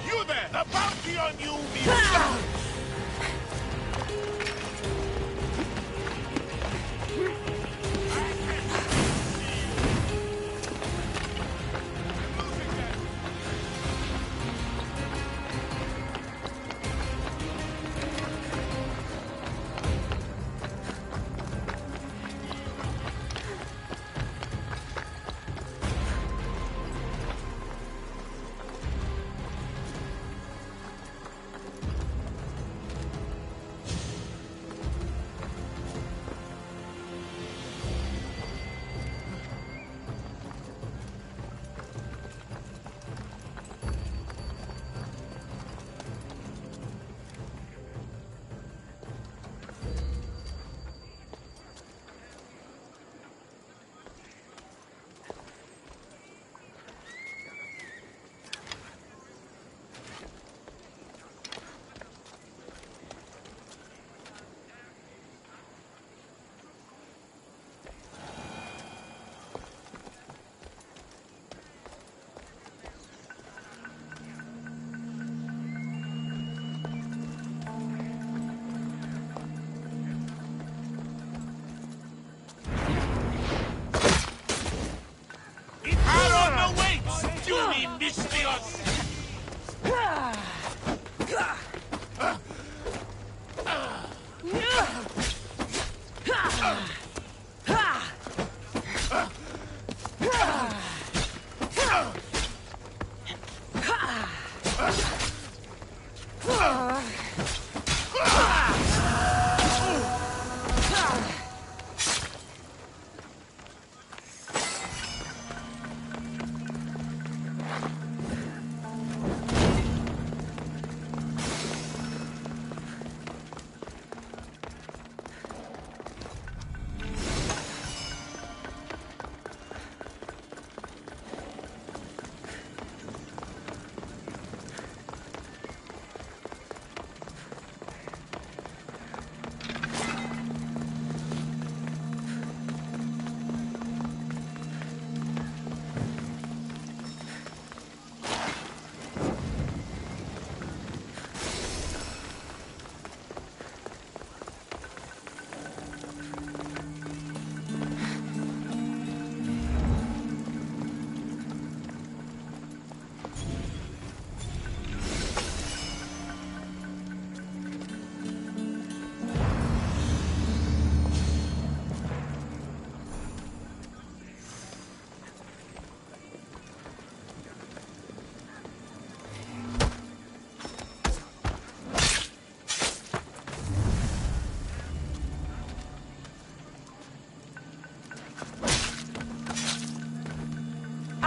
You there! The bounty on you means...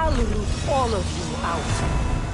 I'll root all of you out.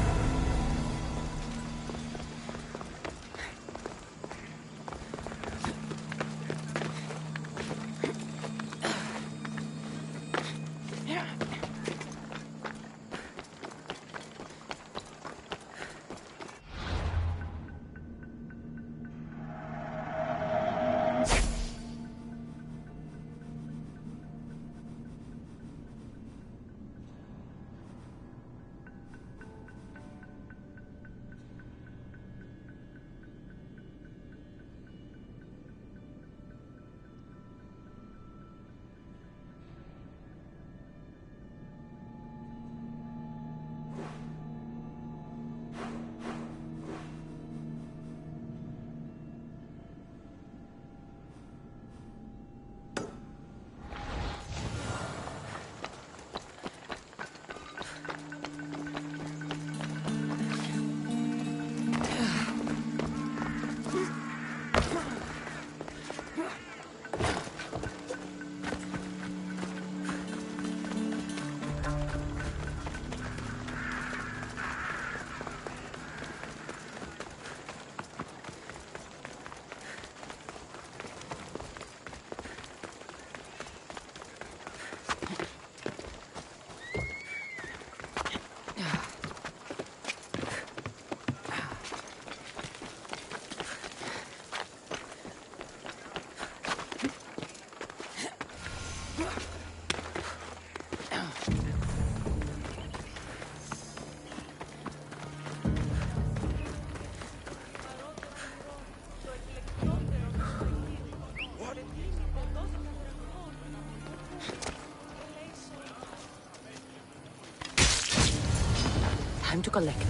Time to collect.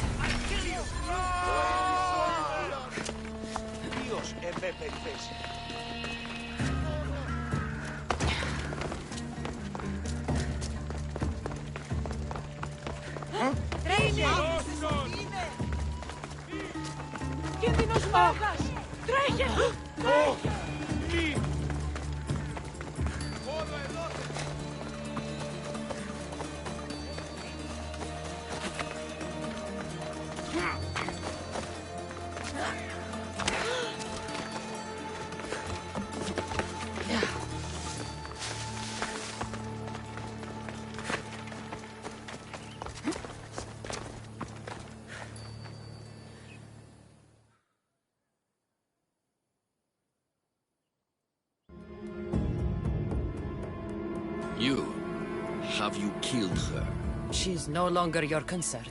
Dios, FFFs. Κίνδυνος μάγας! Τρέχε! You. Have you killed her? She's no longer your concern.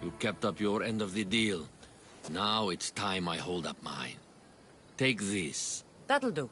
You kept up your end of the deal. Now it's time I hold up mine. Take this. That'll do.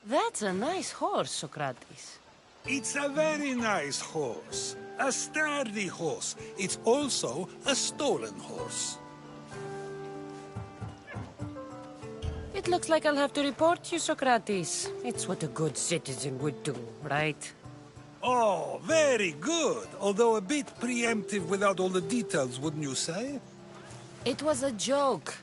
That's a nice horse, Socrates. It's a very nice horse. A sturdy horse. It's also a stolen horse. It looks like I'll have to report you, Socrates. It's what a good citizen would do, right? Oh, very good. Although a bit preemptive without all the details, wouldn't you say? It was a joke.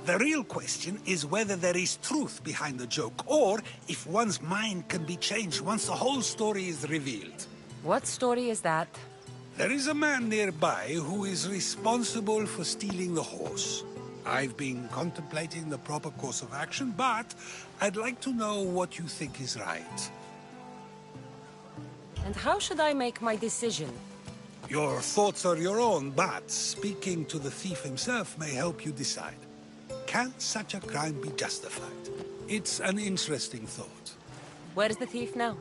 The real question is whether there is truth behind the joke, or if one's mind can be changed once the whole story is revealed. What story is that? There is a man nearby who is responsible for stealing the horse. I've been contemplating the proper course of action, but I'd like to know what you think is right. And how should I make my decision? Your thoughts are your own, but speaking to the thief himself may help you decide. Can such a crime be justified? It's an interesting thought. Where is the thief now?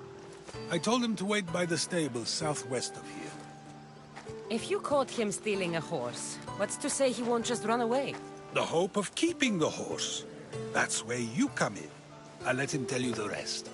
I told him to wait by the stables southwest of here. If you caught him stealing a horse, what's to say he won't just run away? The hope of keeping the horse. That's where you come in. I'll let him tell you the rest.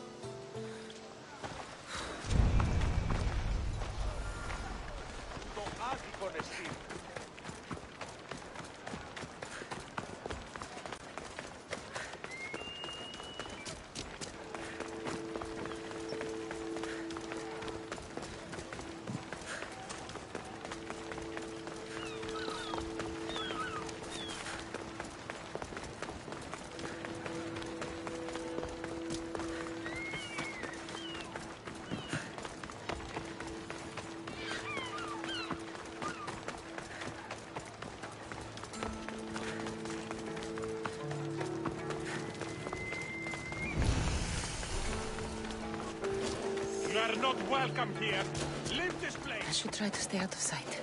You are not welcome here. Leave this place. I should try to stay out of sight.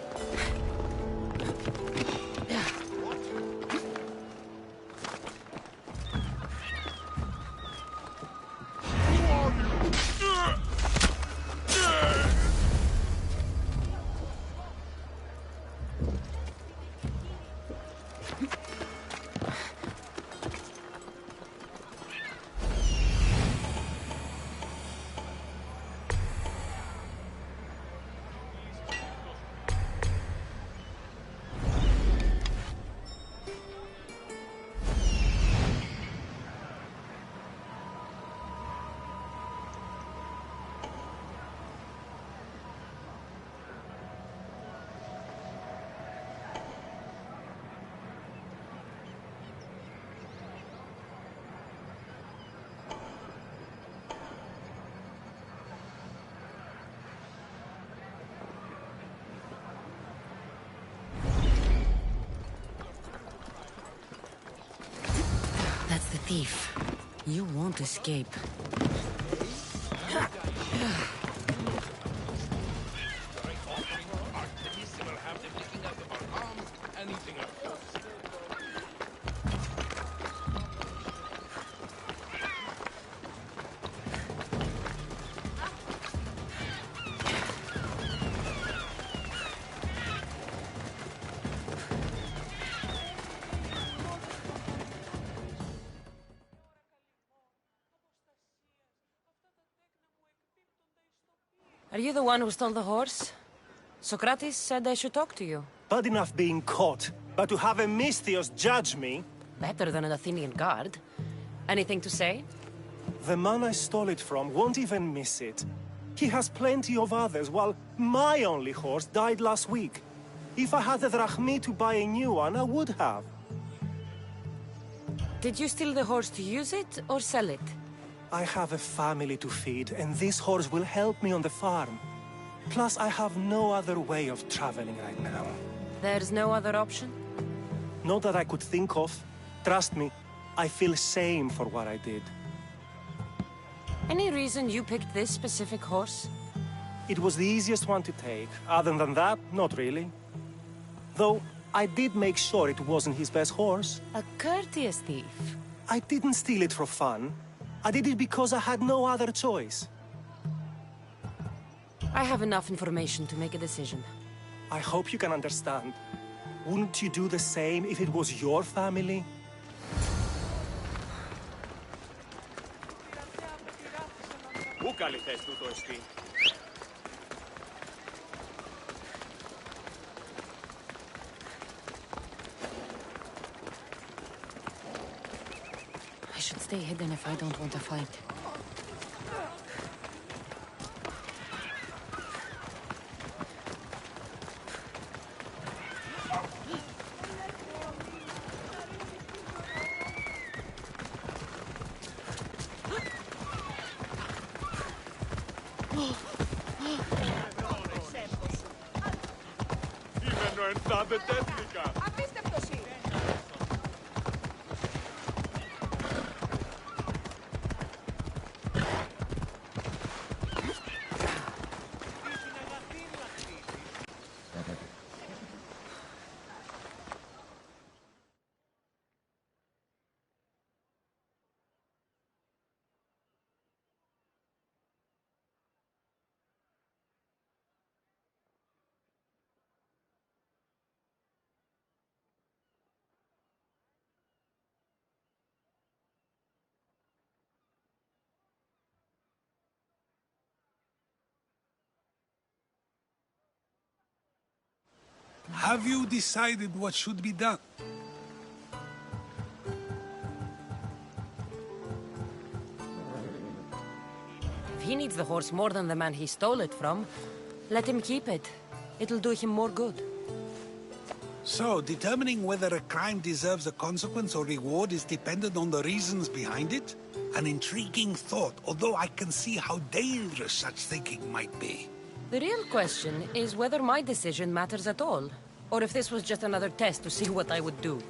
That's the thief. You won't escape. Are you the one who stole the horse? Socrates said I should talk to you. Bad enough being caught, but to have a Misthios judge me? Better than an Athenian guard. Anything to say? The man I stole it from won't even miss it. He has plenty of others, while my only horse died last week. If I had the drachmi to buy a new one, I would have. Did you steal the horse to use it, or sell it? I have a family to feed, and this horse will help me on the farm. Plus, I have no other way of traveling right now. There's no other option? Not that I could think of. Trust me, I feel shame for what I did. Any reason you picked this specific horse? It was the easiest one to take. Other than that, not really. Though, I did make sure it wasn't his best horse. A courteous thief. I didn't steal it for fun. I did it because I had no other choice. I have enough information to make a decision. I hope you can understand. Wouldn't you do the same if it was your family? Πού καλυθές τούτο εστί. I should stay hidden if I don't want to fight. Have you decided what should be done? If he needs the horse more than the man he stole it from, let him keep it. It'll do him more good. So, determining whether a crime deserves a consequence or reward is dependent on the reasons behind it? An intriguing thought, although I can see how dangerous such thinking might be. The real question is whether my decision matters at all, or if this was just another test to see what I would do.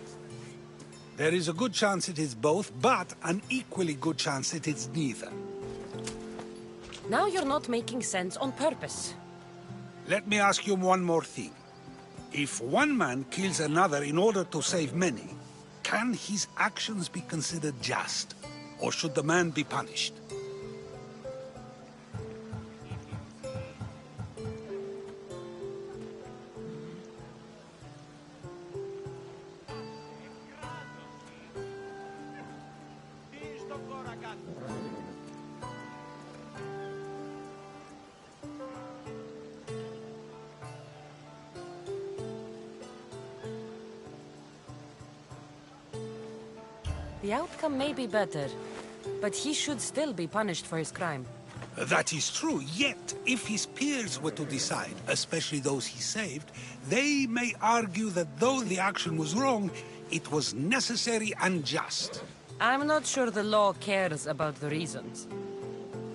There is a good chance it is both, but an equally good chance it is neither. Now you're not making sense on purpose. Let me ask you one more thing. If one man kills another in order to save many, can his actions be considered just? Or should the man be punished? The outcome may be better, but he should still be punished for his crime. That is true, yet if his peers were to decide, especially those he saved, they may argue that though the action was wrong, it was necessary and just. I'm not sure the law cares about the reasons.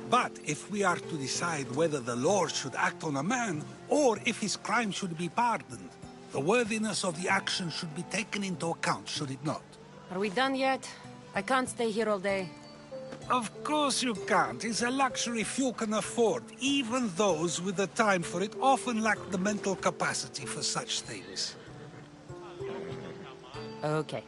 But if we are to decide whether the law should act on a man, or if his crime should be pardoned, the worthiness of the action should be taken into account, should it not? Are we done yet? I can't stay here all day. Of course you can't. It's a luxury few can afford. Even those with the time for it often lack the mental capacity for such things. Okay.